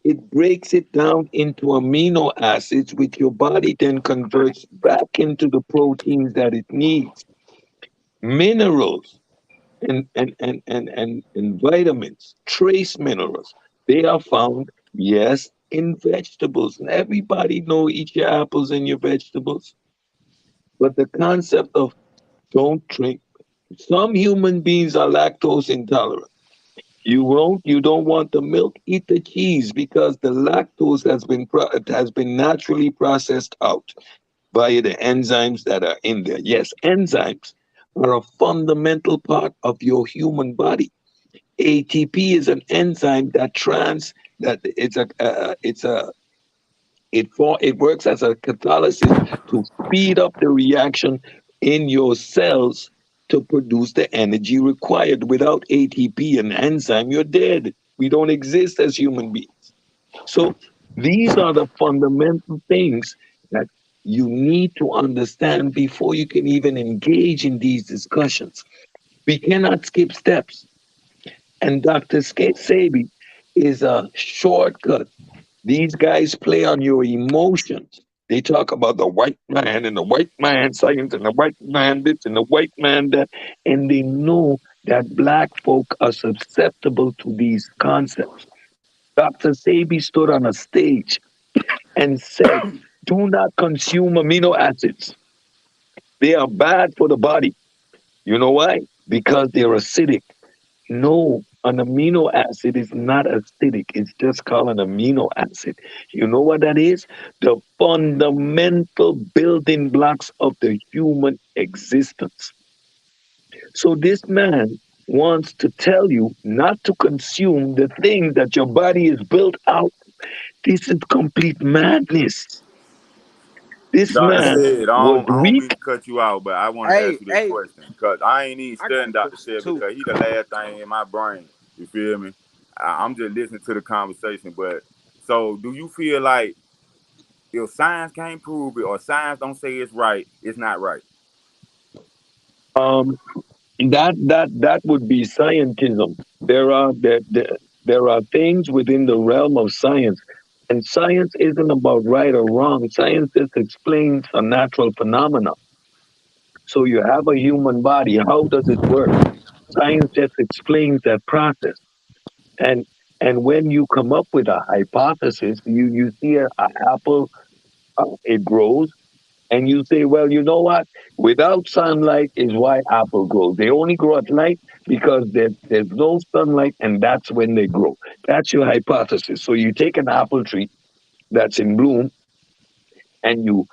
Speaker 5: It breaks it down into amino acids, which your body then converts back into the proteins that it needs. Minerals and vitamins, trace minerals, they are found, yes, in vegetables. And everybody know eat your apples and your vegetables. But the concept of don't drink, some human beings are lactose intolerant. You don't want the milk, eat the cheese because the lactose has been naturally processed out by the enzymes that are in there. Yes, enzymes are a fundamental part of your human body. ATP is an enzyme that it's a It works as a catalyst to speed up the reaction in your cells to produce the energy required. Without ATP and enzyme, you're dead. We don't exist as human beings. So these are the fundamental things that you need to understand before you can even engage in these discussions. We cannot skip steps. And Dr. Sabi is a shortcut. These guys play on your emotions. They talk about the white man and the white man science and the white man this and the white man that. And they know that black folk are susceptible to these concepts. Dr. Sabi stood on a stage and said, do not consume amino acids. They are bad for the body. You know why? Because they're acidic. No, an amino acid is not acidic. It's just called an amino acid. You know what that is? The fundamental building blocks of the human existence. So this man wants to tell you not to consume the things that your body is built out. This is complete madness. This
Speaker 4: Dr.
Speaker 5: man
Speaker 4: Said,
Speaker 5: was
Speaker 4: I don't mean
Speaker 5: weak.
Speaker 4: to cut you out, but I want to
Speaker 3: Hey,
Speaker 4: ask you this
Speaker 3: hey,
Speaker 4: question because I ain't even
Speaker 3: I got
Speaker 4: studying
Speaker 3: a
Speaker 4: Dr.
Speaker 3: question
Speaker 4: Said
Speaker 3: too.
Speaker 4: because he the last thing in my brain. You feel me? I'm just listening to the conversation. But so, do you feel like if science can't prove it or science don't say it's right, it's not right?
Speaker 5: Um, that would be scientism. There are things within the realm of science, and science isn't about right or wrong. Science just explains a natural phenomena. So you have a human body. How does it work? Science just explains that process. And and when you come up with a hypothesis, you see a apple, it grows. And you say, well, you know what? Without sunlight is why apple grows. They only grow at night because there's no sunlight, and that's when they grow. That's your hypothesis. So you take an apple tree that's in bloom, and you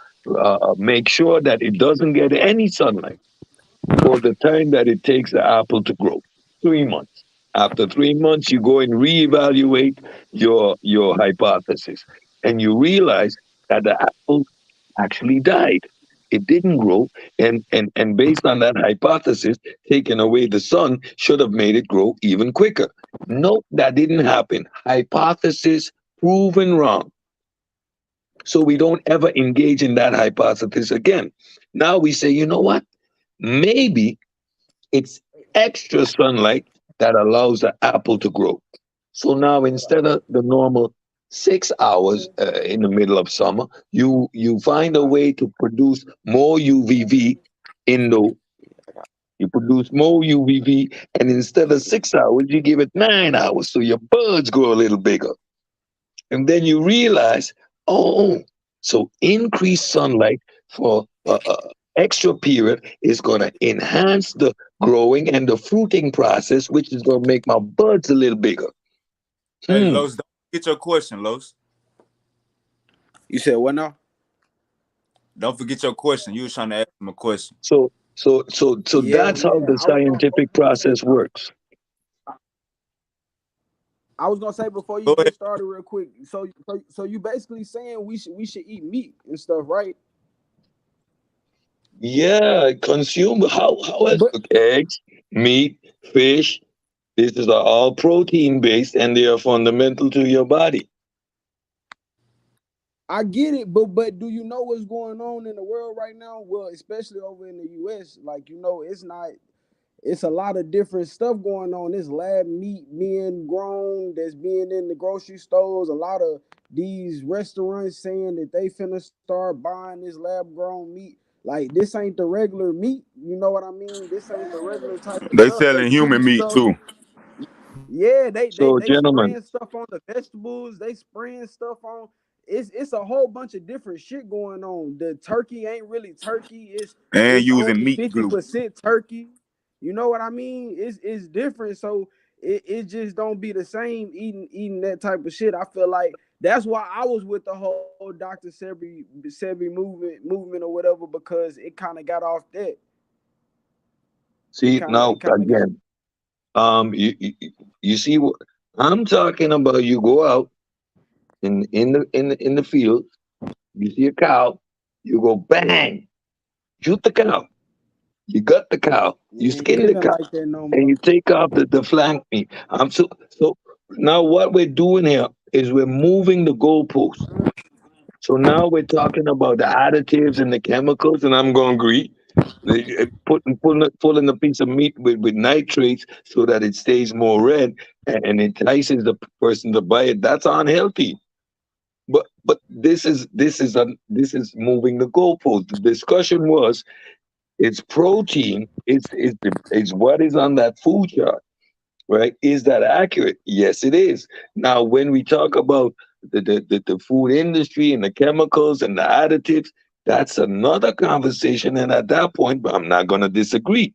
Speaker 5: make sure that it doesn't get any sunlight for the time that it takes the apple to grow. 3 months. After 3 months, you go and reevaluate your hypothesis, and you realize that the apple actually died. It didn't grow, and based on that hypothesis, taking away the sun should have made it grow even quicker. Nope, that didn't happen. Hypothesis proven wrong. So we don't ever engage in that hypothesis again. Now we say, you know what? Maybe it's extra sunlight that allows the apple to grow. So now instead of the normal 6 hours in the middle of summer, you find a way to produce more UVV in the you produce more UVV, and instead of 6 hours, you give it 9 hours, so your buds grow a little bigger. And then you realize, oh, so increased sunlight for extra period is going to enhance the growing and the fruiting process, which is going to make my buds a little bigger.
Speaker 1: Hey,
Speaker 5: Hmm.
Speaker 1: Los, don't forget your question, Los.
Speaker 3: You said what now?
Speaker 1: Don't forget your question. You was trying to ask him a question.
Speaker 5: So
Speaker 3: Yeah,
Speaker 5: that's how
Speaker 3: yeah.
Speaker 5: the scientific process works.
Speaker 3: I was gonna say before you
Speaker 1: Go
Speaker 3: get
Speaker 1: ahead.
Speaker 3: started, real quick. So you basically saying we should eat meat and stuff, right?
Speaker 5: Yeah, consume how else?
Speaker 3: But
Speaker 5: Eggs, meat, fish. This is all protein based, and they are fundamental to your body.
Speaker 3: I get it, but do you know what's going on in the world right now? Well, especially over in the US, like it's not. It's a lot of different stuff going on. This lab meat being grown that's being in the grocery stores. A lot of these restaurants saying that they finna start buying this lab grown meat. Like this ain't the regular meat. You know what I mean? This ain't the regular type of
Speaker 4: They
Speaker 3: stuff. They
Speaker 4: selling
Speaker 3: putting
Speaker 4: human meat
Speaker 3: stuff.
Speaker 4: too.
Speaker 3: Yeah, they they
Speaker 5: So,
Speaker 3: they
Speaker 5: gentlemen,
Speaker 3: spraying stuff on the vegetables. They spraying stuff on. It's a whole bunch of different shit going on. The turkey ain't really turkey.
Speaker 4: And
Speaker 3: It's
Speaker 4: using
Speaker 3: only
Speaker 4: meat
Speaker 3: fifty
Speaker 4: glue.
Speaker 3: percent turkey. You know what I mean? It's different. So it just don't be the same eating that type of shit. I feel like that's why I was with the whole Dr. Sebi movement or whatever because it kind of got off that.
Speaker 5: see
Speaker 3: It
Speaker 5: now
Speaker 3: kind of got.
Speaker 5: again. You see what I'm talking about? You go out in the field. You see a cow, you go bang, shoot the cow. You gut the cow,
Speaker 3: You
Speaker 5: you
Speaker 3: ain't
Speaker 5: skin the
Speaker 3: living
Speaker 5: cow,
Speaker 3: like that no
Speaker 5: and
Speaker 3: more.
Speaker 5: you take off the flank meat. So now what we're doing here is we're moving the goalposts. So now we're talking about the additives and the chemicals, and I'm going to agree. Pulling a piece of meat with nitrates so that it stays more red and entices the person to buy it. That's unhealthy. But this is moving the goalpost. The discussion was it's protein. It's what is on that food chart, right? Is that accurate? Yes, it is. Now, when we talk about the food industry and the chemicals and the additives, that's another conversation. And at that point, I'm not going to disagree.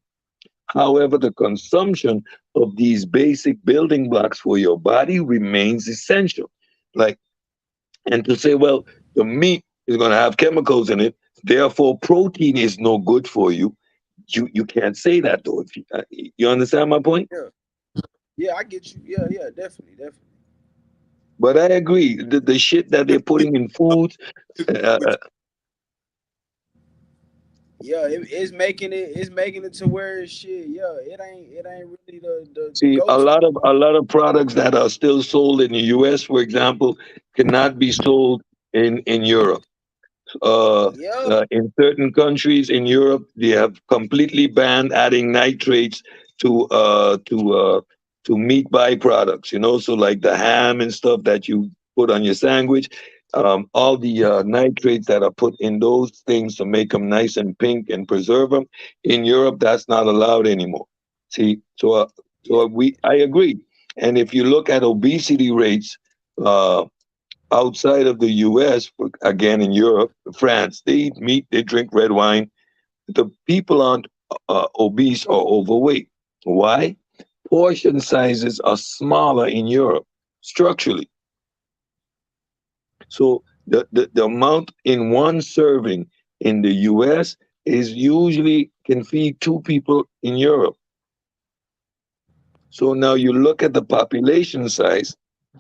Speaker 5: However, the consumption of these basic building blocks for your body remains essential. Like, and to say, well, the meat is going to have chemicals in it, therefore protein is no good for you. You can't say that though. If you understand my point?
Speaker 3: Yeah, yeah, I get you. Yeah, yeah, definitely, definitely.
Speaker 5: But I agree. The shit that they're putting in foods.
Speaker 1: Which
Speaker 3: Yeah, it's making it to where shit. Yeah, it ain't really the
Speaker 5: See,
Speaker 3: go to no more.
Speaker 5: a lot of products that are still sold in the U.S., for example, cannot be sold in Europe. Uh,
Speaker 3: Yeah,
Speaker 5: in certain countries in Europe, they have completely banned adding nitrates to uh, to uh, to meat byproducts. So like the ham and stuff that you put on your sandwich, all the nitrates that are put in those things to make them nice and pink and preserve them. In Europe, that's not allowed anymore. See,
Speaker 3: yeah,
Speaker 5: I agree. And if you look at obesity rates, uh, outside of the US, again in Europe, France, they eat meat, they drink red wine. The people aren't obese or overweight. Why? Portion sizes are smaller in Europe structurally. So the amount in one serving in the US is usually can feed two people in Europe. So now you look at the population size,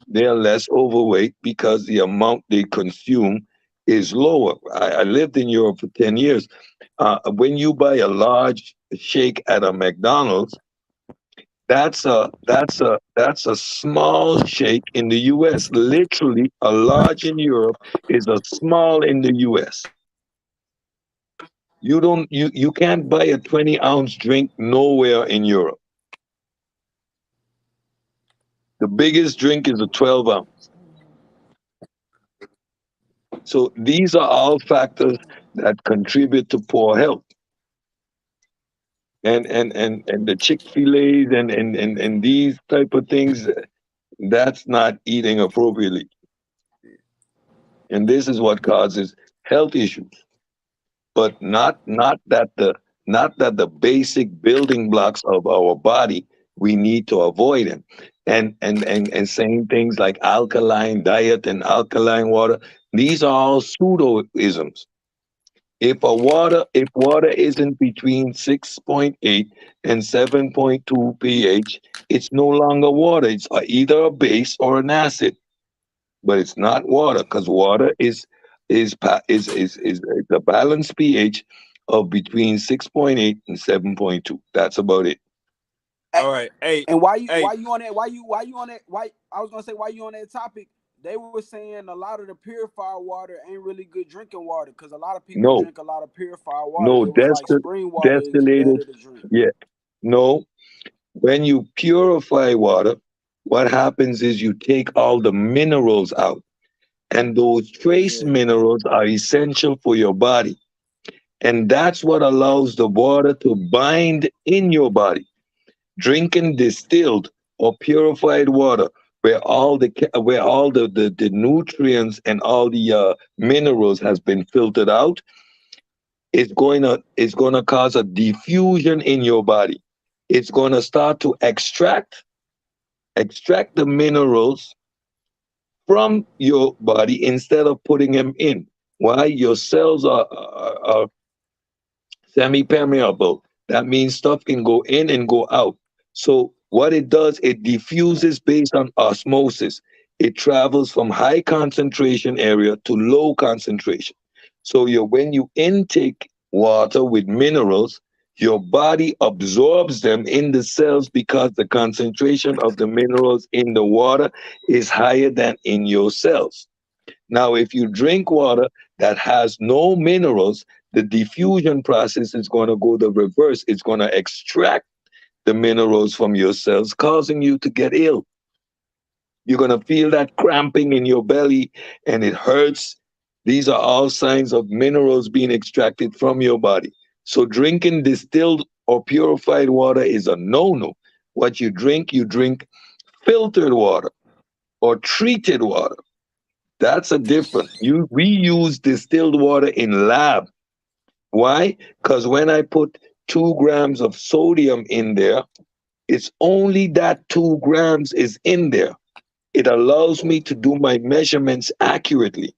Speaker 5: they are less overweight because the amount they consume is lower. I lived in Europe for 10 years. When you buy a large shake at a McDonald's, that's a small shake in the US. Literally, a large in Europe is a small in the US. You can't buy a 20-ounce drink nowhere in Europe. The biggest drink is a 12-ounce. So these are all factors that contribute to poor health. And the Chick-fil-A's and these type of things, that's not eating appropriately. And this is what causes health issues. But not that the basic building blocks of our body we need to avoid them. And saying things like alkaline diet and alkaline water, these are all pseudoisms. If water isn't between 6.8 and 7.2 pH, it's no longer water. It's either a base or an acid, but it's not water because water is the balanced pH of between 6.8 and 7.2. That's about it.
Speaker 3: Hey,
Speaker 1: all right. Hey,
Speaker 3: and
Speaker 1: hey,
Speaker 3: why you on that? Why you on that? Why I was gonna say why you on that topic? They were saying a lot of the purified water ain't really good drinking water because a lot of people
Speaker 5: No,
Speaker 3: drink a lot of purified water.
Speaker 5: no,
Speaker 3: It was like spring water is
Speaker 5: destillated.
Speaker 3: better to drink.
Speaker 5: Yeah, no. When you purify water, what happens is you take all the minerals out, and those trace
Speaker 3: Yeah,
Speaker 5: minerals are essential for your body. And that's what allows the water to bind in your body. Drinking distilled or purified water, where all the nutrients and all the minerals has been filtered out, is going to cause a diffusion in your body. It's going to start to extract the minerals from your body instead of putting them in. Why? Your cells are semi-permeable. That means stuff can go in and go out. So what it does, it diffuses based on osmosis. it travels from high concentration area to low concentration. So when you intake water with minerals, your body absorbs them in the cells because the concentration of the minerals in the water is higher than in your cells. Now, if you drink water that has no minerals, the diffusion process is going to go the reverse. It's going to extract the minerals from your cells, causing you to get ill. You're going to feel that cramping in your belly and it hurts. These are all signs of minerals being extracted from your body. So, drinking distilled or purified water is a no no. What you drink filtered water or treated water. That's a different. We use distilled water in lab. Why? Because when I put 2 grams of sodium in there, it's only that 2 grams is in there. It allows me to do my measurements accurately.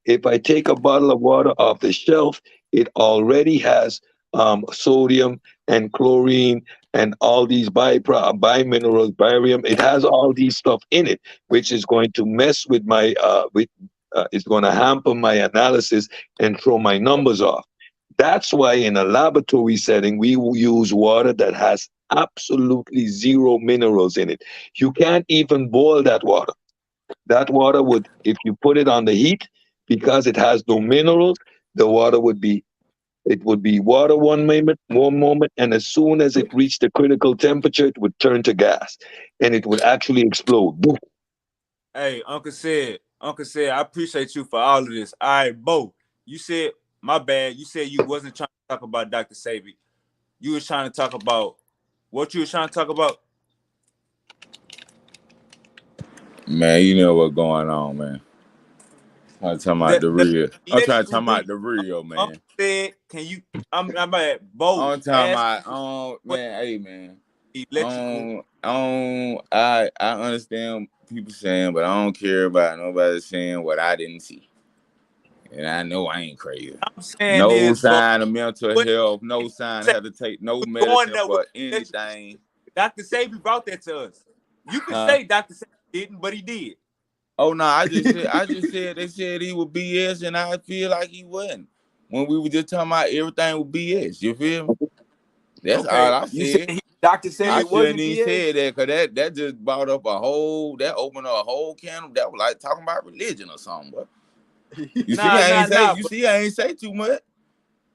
Speaker 5: If I take a bottle of water off the shelf, it already has sodium and chlorine and all these biminerals, barium. It has all these stuff in it, which is going to mess with it's going to hamper my analysis and throw my numbers off. That's why in a laboratory setting, we will use water that has absolutely zero minerals in it. You can't even boil that water. That water would, if you put it on the heat, because it has no minerals, the water would be, it would be water one moment, and as soon as it reached the critical temperature, it would turn to gas, and it would actually explode. Boom.
Speaker 1: Hey, Uncle said, I appreciate you for all of this. All right, Bo, you said, my bad. You said you wasn't trying to talk about Dr. Sabi. You was trying to talk about what you was trying to talk about.
Speaker 2: Man, you know what's going on, man. I'm talking about
Speaker 1: The,
Speaker 2: the
Speaker 1: the
Speaker 2: real. I'm trying to talk
Speaker 1: electrical
Speaker 2: about
Speaker 1: beat.
Speaker 2: the real, man.
Speaker 1: Uncle said, can you? I'm at Bo
Speaker 2: I'm talking
Speaker 1: asking
Speaker 2: about,
Speaker 1: for what
Speaker 2: man, hey, man.
Speaker 1: electrical.
Speaker 2: I understand people saying, but I don't care about nobody saying what I didn't see. And I know I ain't crazy.
Speaker 1: I'm saying
Speaker 2: No
Speaker 1: is, Bo,
Speaker 2: sign of mental
Speaker 1: what
Speaker 2: health, no
Speaker 1: you
Speaker 2: sign
Speaker 1: say
Speaker 2: have to take no
Speaker 1: was going
Speaker 2: medicine
Speaker 1: there with
Speaker 2: for
Speaker 1: the electrical.
Speaker 2: anything.
Speaker 1: Dr. Sabi brought that to us. You could
Speaker 2: Huh?
Speaker 1: say Dr. Sabi didn't, but he did.
Speaker 2: Oh no, I just said they said he was BS and I feel like he wasn't. When we were just talking about everything was BS, you feel me? That's all
Speaker 1: Okay,
Speaker 2: I
Speaker 6: You said
Speaker 2: said.
Speaker 6: Dr. said
Speaker 2: I
Speaker 6: it
Speaker 2: shouldn't
Speaker 6: wasn't
Speaker 2: even
Speaker 6: BS?
Speaker 2: say that because that just brought up that opened up a whole can of that was like talking about religion or something. But
Speaker 1: Nah.
Speaker 2: you
Speaker 1: But
Speaker 2: see I ain't say too much.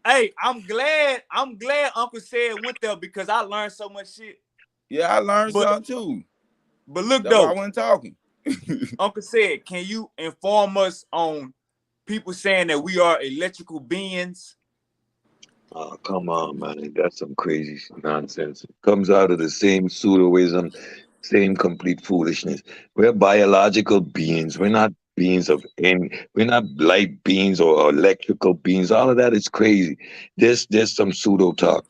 Speaker 1: hey, I'm glad Uncle said went there because I learned so much shit.
Speaker 2: Yeah, I learned
Speaker 1: But
Speaker 2: something too.
Speaker 1: look
Speaker 2: That's why I
Speaker 1: though,
Speaker 2: wasn't talking.
Speaker 1: Uncle said, can you inform us on people saying that we are electrical beings?
Speaker 5: Oh, come on, man. That's some crazy nonsense. It comes out of the same pseudoism, same complete foolishness. We're biological beings. We're not beings of any, we're not light beings or electrical beings. All of that is crazy. There's some pseudo talk.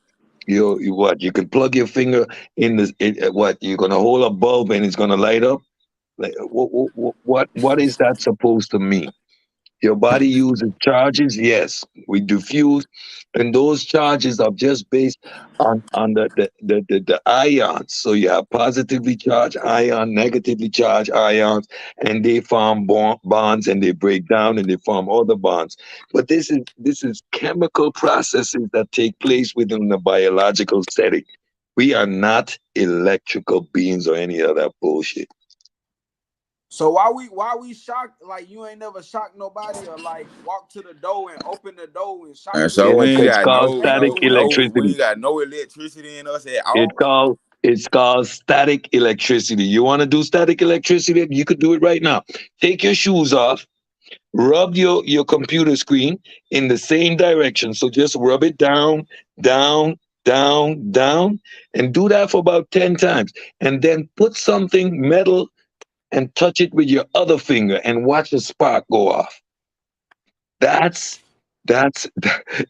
Speaker 5: You what? You can plug your finger what? You're gonna hold a bulb and it's gonna light up? Like what is that supposed to mean? Your body uses charges, yes, we diffuse, and those charges are just based on the ions. So you have positively charged ion, negatively charged ions, and they form bonds and they break down and they form other bonds. But this is chemical processes that take place within the biological setting. We are not electrical beings or any of that bullshit.
Speaker 3: So why we shocked? Like you ain't never shocked nobody or like walk to the door and open the door and shock
Speaker 2: And
Speaker 3: them to
Speaker 2: so
Speaker 5: Yeah,
Speaker 2: we
Speaker 3: death.
Speaker 2: ain't
Speaker 5: it's
Speaker 2: got
Speaker 5: called
Speaker 2: no
Speaker 5: static
Speaker 2: no no we
Speaker 5: electricity.
Speaker 2: ain't got no electricity in us at
Speaker 5: It's
Speaker 2: all.
Speaker 5: called it's called static electricity. You want to do static electricity? You could do it right now. Take your shoes off, rub your computer screen in the same direction. So just rub it down, down, down, down, and do that for about 10 times. And then put something metal and touch it with your other finger and watch a spark go off. That's that's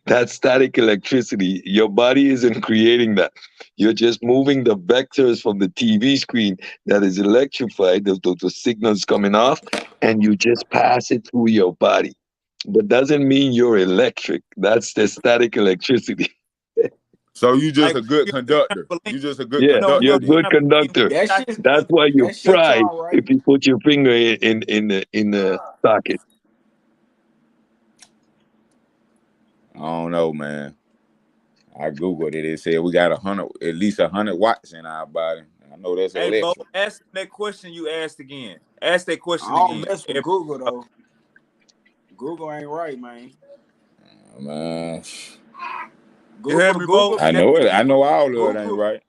Speaker 5: that's static electricity. Your body isn't creating that. You're just moving the vectors from the TV screen that is electrified, the signals coming off, and you just pass it through your body. But doesn't mean you're electric. That's the static electricity.
Speaker 4: So you just
Speaker 1: Like
Speaker 4: a good
Speaker 1: the
Speaker 4: conductor.
Speaker 1: trampoline.
Speaker 4: You just a good
Speaker 5: Yeah,
Speaker 1: No,
Speaker 5: you're
Speaker 1: no,
Speaker 5: a
Speaker 4: conductor
Speaker 1: the
Speaker 4: then.
Speaker 5: good
Speaker 1: trampoline
Speaker 5: conductor.
Speaker 1: with the
Speaker 3: That
Speaker 1: jockey
Speaker 3: shit,
Speaker 5: That's
Speaker 1: on.
Speaker 5: why you
Speaker 3: that shit
Speaker 5: fry
Speaker 3: sound right.
Speaker 5: if you put your finger in the socket.
Speaker 4: I don't know, man. I googled it. It said we got at least 100 watts in our body. I know that's
Speaker 1: Hey, Bo,
Speaker 4: electric.
Speaker 1: ask him that question you asked again. Ask that
Speaker 3: I
Speaker 1: question
Speaker 3: don't
Speaker 1: again.
Speaker 3: mess with Google though. Google ain't right, man.
Speaker 4: Man,
Speaker 1: You heard me, Bo?
Speaker 3: Google
Speaker 4: I
Speaker 1: That's
Speaker 4: know it.
Speaker 1: the
Speaker 4: I know all of it ain't
Speaker 3: Google
Speaker 4: right.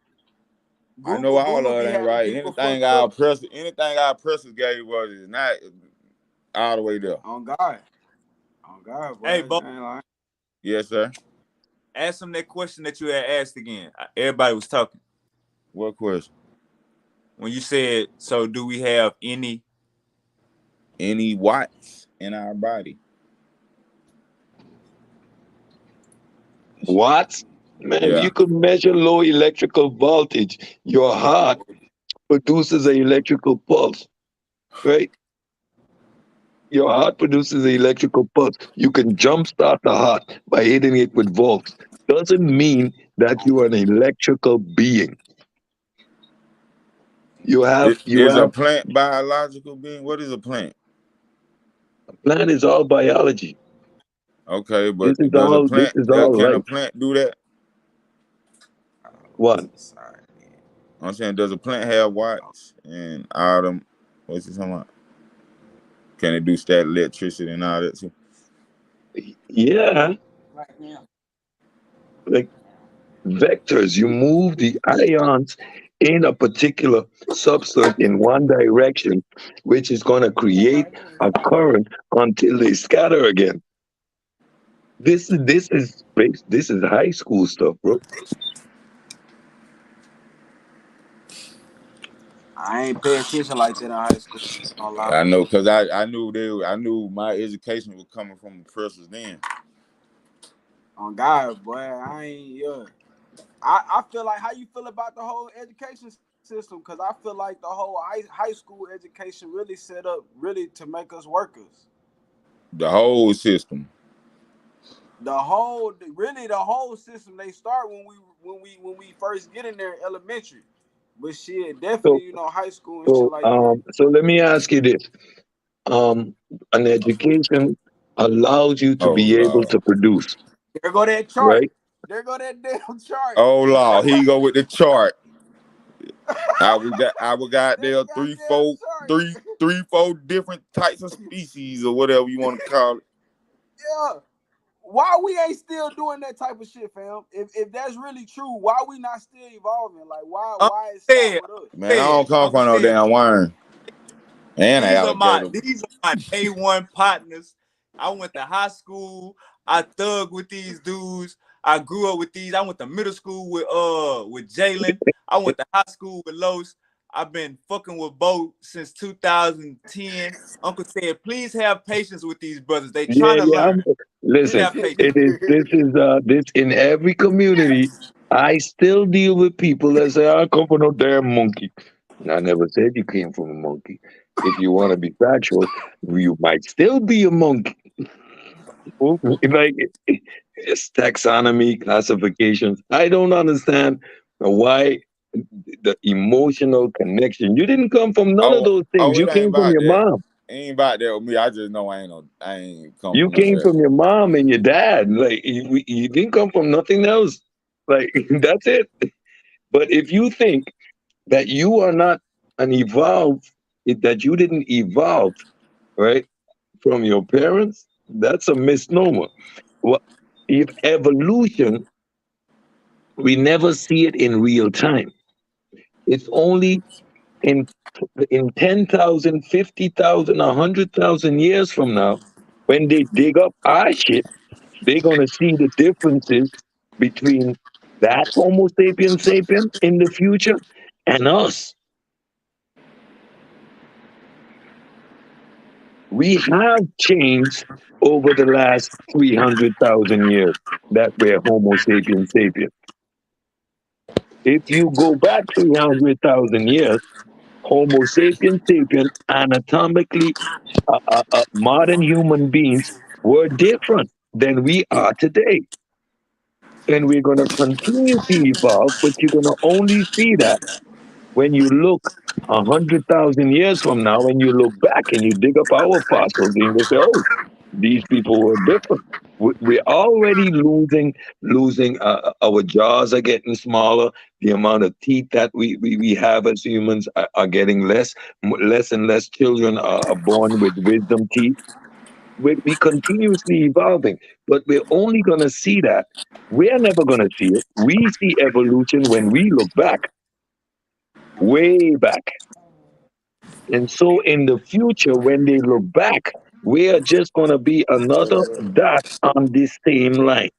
Speaker 4: I know all
Speaker 3: Google
Speaker 4: of
Speaker 3: be
Speaker 4: it ain't
Speaker 3: having
Speaker 4: right.
Speaker 3: people
Speaker 4: Anything
Speaker 3: fucked up.
Speaker 4: our pressers gave us is not all the way there.
Speaker 3: On God. On God,
Speaker 1: hey,
Speaker 3: boy.
Speaker 1: Bo.
Speaker 3: I ain't lying.
Speaker 4: Yes, sir.
Speaker 1: Ask him that question that you had asked again. Everybody was talking
Speaker 4: What question?
Speaker 1: when you said, "So do we have
Speaker 4: Any watts in our body?
Speaker 5: Watts? Man,
Speaker 4: Yeah.
Speaker 5: you could measure low electrical voltage. Your heart produces an electrical pulse, right? Your heart produces an electrical pulse. You can jumpstart the heart by hitting it with volts. Doesn't mean that you are an electrical being. You have you
Speaker 4: Is a
Speaker 5: have
Speaker 4: plant biological being? What is a plant?
Speaker 5: Plant is all biology.
Speaker 4: Okay,
Speaker 5: This
Speaker 4: but
Speaker 5: is
Speaker 4: does a
Speaker 5: all this
Speaker 4: plant
Speaker 5: is all
Speaker 4: can a
Speaker 5: life.
Speaker 4: plant do that?
Speaker 5: What?
Speaker 4: I'm saying, does a plant have watts and all them? What's he talking about? Can it do static electricity and all that too?
Speaker 5: Yeah, like vectors. You move the ions in a particular substance in one direction, which is going to create a current until they scatter again. This is high school stuff, bro.
Speaker 3: I ain't pay attention like that in high school. Don't lie.
Speaker 4: I know, cause I knew my education was coming from the professors then.
Speaker 3: On God, boy. I ain't yeah. I feel like how you feel about the whole education system, because I feel like the whole high school education really set up really to make us workers.
Speaker 4: The whole system.
Speaker 3: The whole system they start when we first get in there in elementary, but shit, definitely
Speaker 5: So,
Speaker 3: high school and shit
Speaker 5: so,
Speaker 3: like that.
Speaker 5: um, so let me ask you this: um, an education allows you to
Speaker 4: Oh
Speaker 5: be able
Speaker 4: Lord.
Speaker 5: to produce,
Speaker 3: There go that chart.
Speaker 5: right?
Speaker 3: There go that damn chart.
Speaker 4: Oh Lord. Here you go with the chart. I would got
Speaker 3: That
Speaker 4: there
Speaker 3: goddamn chart.
Speaker 4: three, four different types of species or whatever you want to call it.
Speaker 3: Yeah. Why we ain't still doing that type of shit, fam? If that's really true, why we not still evolving? Like
Speaker 1: Uncle
Speaker 3: why it stop
Speaker 1: said,
Speaker 3: with us?
Speaker 4: Man, I don't come
Speaker 1: Uncle
Speaker 4: from no
Speaker 1: said,
Speaker 4: damn worm and an
Speaker 1: these are my
Speaker 4: alligator.
Speaker 1: these are my day one partners. I went to high school. I thug with these dudes. I grew up with these. I went to middle school with Jalen. I went to high school with Los. I've been fucking with Bo since 2010. Uncle said, please have patience with these brothers. They trying
Speaker 5: Yeah,
Speaker 1: to
Speaker 5: yeah.
Speaker 1: learn. Please
Speaker 5: Listen,
Speaker 1: have patience.
Speaker 5: this in every community. I still deal with people that say I come from no damn monkey. I never said you came from a monkey. If you want to be factual, you might still be a monkey. Like it's taxonomy classifications. I don't understand why the emotional connection. You didn't come from none of those things.
Speaker 4: Oh,
Speaker 5: You
Speaker 4: it ain't
Speaker 5: came from
Speaker 4: about
Speaker 5: your
Speaker 4: that.
Speaker 5: mom.
Speaker 4: It ain't about that with me. I just know I ain't come
Speaker 5: You
Speaker 4: from none of
Speaker 5: came
Speaker 4: that.
Speaker 5: from your mom and your dad. Like you didn't come from nothing else. Like that's it. But if you think that you are not an evolved, that you didn't evolve, right, from your parents, that's a misnomer. Well, if evolution, we never see it in real time. It's only in in 10,000, 50,000, 100,000 years from now, when they dig up our shit, they're going to see the differences between that Homo sapien sapien in the future and us. We have changed over the last 300,000 years that we're Homo sapien sapien. If you go back 300,000 years, Homo sapien sapien, anatomically, modern human beings were different than we are today. and we're going to continue to evolve, but you're going to only see that when you look 100,000 years from now, and you look back and you dig up our fossils, and you say, "Oh, these people were different." We're already losing. Our jaws are getting smaller. The amount of teeth that we have as humans are getting less. Less and less children are born with wisdom teeth. We continuously evolving, but we're only going to see that. We're never going to see it. We see evolution when we look back, way back. And so in the future, when they look back, we are just going to be another dot on this same line.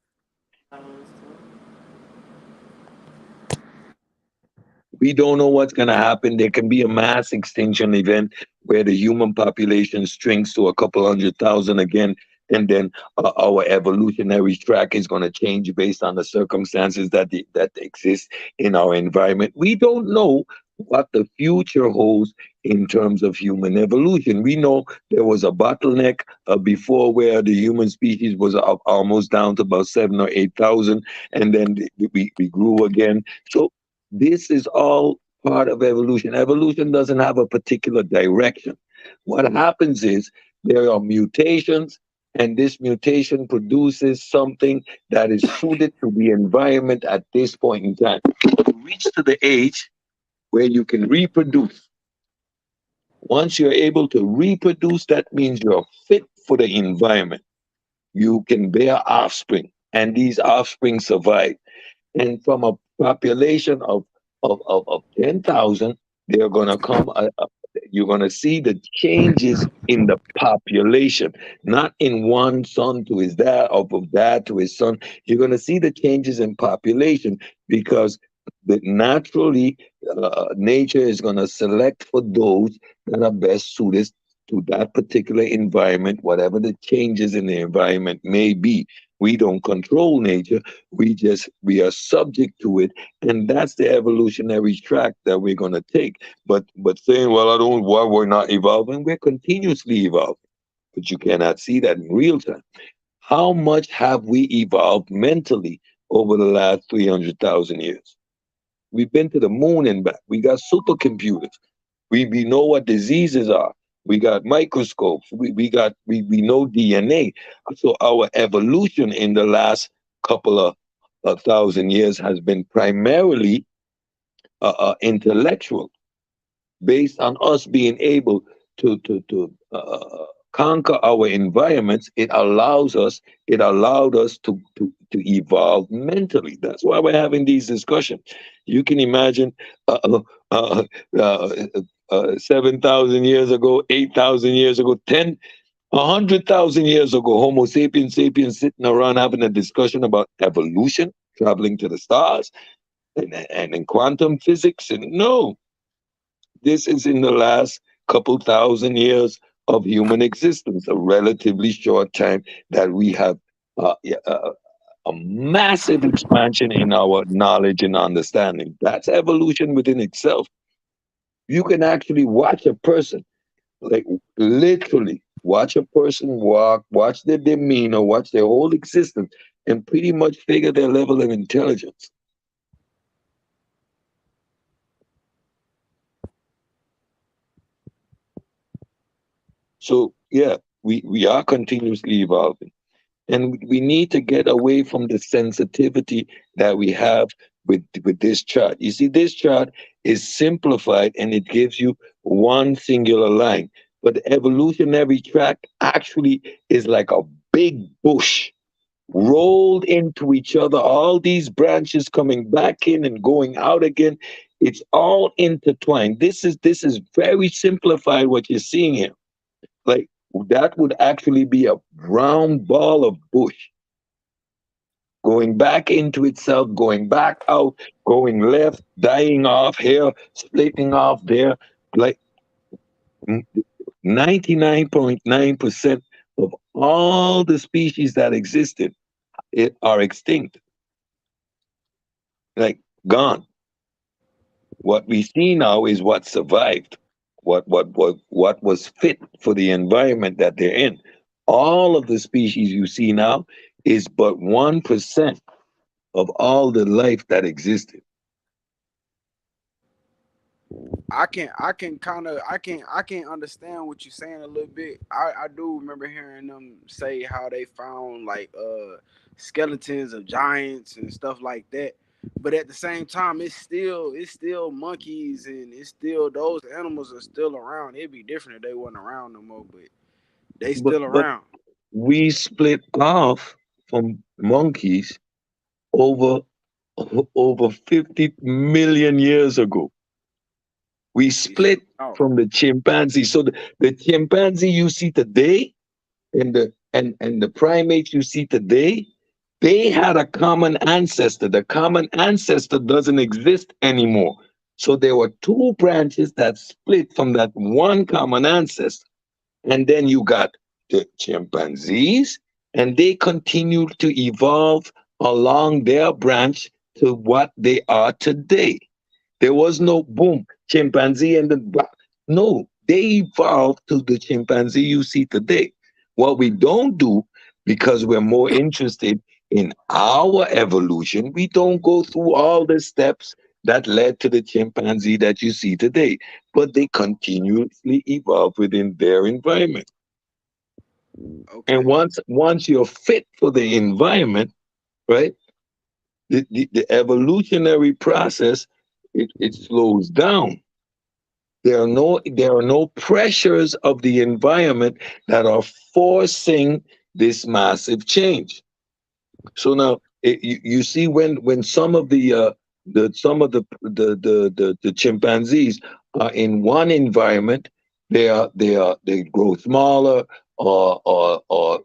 Speaker 5: We don't know what's going to happen. There can be a mass extinction event where the human population shrinks to a couple 100,000 again, and then our evolutionary track is going to change based on the circumstances that exist in our environment. We don't know what the future holds in terms of human evolution. We know there was a bottleneck before where the human species was almost down to about 7 or 8,000, and then we grew again. So this is all part of evolution. Evolution doesn't have a particular direction. What happens is there are mutations, and this mutation produces something that is suited to the environment at this point in time. You reach to the age where you can reproduce. Once you're able to reproduce, that means you're fit for the environment. You can bear offspring, and these offspring survive. And from a population of 10,000, they're going to come, you're going to see the changes in the population, not in one son to his dad, or of dad to his son. You're going to see the changes in population because naturally, nature is going to select for those that are best suited to that particular environment, whatever the changes in the environment may be. We don't control nature. We are subject to it, and that's the evolutionary track that we're going to take. But saying, "Well, I don't, why we're not evolving?" We're continuously evolving, but you cannot see that in real time. How much have we evolved mentally over the last 300,000 years? We've been to the moon and back. We got supercomputers. We know what diseases are. We got microscopes. We know DNA. So our evolution in the last couple of thousand years has been primarily intellectual, based on us being able to conquer our environments. It allowed us to evolve mentally. That's why we're having these discussions. You can imagine uh, uh, uh, 7,000 years ago, 8,000 years ago, 100,000 years ago, Homo sapiens sapiens sitting around having a discussion about evolution, traveling to the stars, and in quantum physics. And no, this is in the last couple thousand years of human existence, a relatively short time that we have a massive expansion in our knowledge and understanding. That's evolution within itself. You can actually watch a person, like literally watch a person walk, watch their demeanor, watch their whole existence, and pretty much figure their level of intelligence. So yeah, we are continuously evolving. And we need to get away from the sensitivity that we have with this chart. You see, this chart is simplified and it gives you one singular line. But the evolutionary track actually is like a big bush rolled into each other, all these branches coming back in and going out again. It's all intertwined. This is very simplified what you're seeing here. Like that would actually be a round ball of bush going back into itself, going back out, going left, dying off here, splitting off there. Like 99.9% of all the species that existed are extinct, like gone. What we see now is what survived, what was fit for the environment that they're in. All of the species you see now is but 1%. of all the life that existed.
Speaker 3: I can understand what you're saying a little bit. I do remember hearing them say how they found like skeletons of giants and stuff like that. But at the same time, it's still monkeys, and it's still those animals are still around. It'd be different if they wasn't around no more, but they still
Speaker 5: But
Speaker 3: around.
Speaker 5: we split off from monkeys over over 50 million years ago. We
Speaker 3: We split
Speaker 5: split
Speaker 3: out.
Speaker 5: from the chimpanzee. So the chimpanzee you see today and the primates you see today, they had a common ancestor. The common ancestor doesn't exist anymore. So there were two branches that split from that one common ancestor. And then you got the chimpanzees, and they continued to evolve along their branch to what they are today. There was no boom, chimpanzee and then no, they evolved to the chimpanzee you see today. What we don't do, because we're more interested in our evolution, we don't go through all the steps that led to the chimpanzee that you see today. But they continuously evolve within their environment. And
Speaker 3: Okay.
Speaker 5: once you're fit for the environment, right? The evolutionary process, it slows down. There are no pressures of the environment that are forcing this massive change. So now you see when some of the chimpanzees are in one environment, they grow smaller, or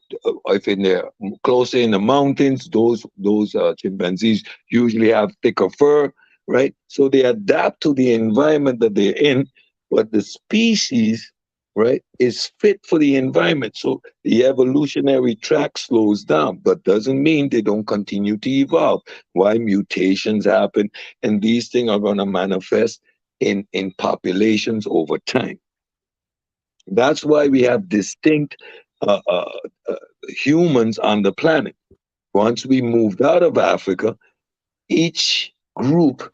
Speaker 5: if in they're closer in the mountains, those chimpanzees usually have thicker fur, right? So they adapt to the environment that they're in, but the species, right, is fit for the environment. So the evolutionary track slows down, but doesn't mean they don't continue to evolve. Why mutations happen, and these things are going to manifest in populations over time. That's why we have distinct uh, uh, uh, humans on the planet. Once we moved out of Africa, each group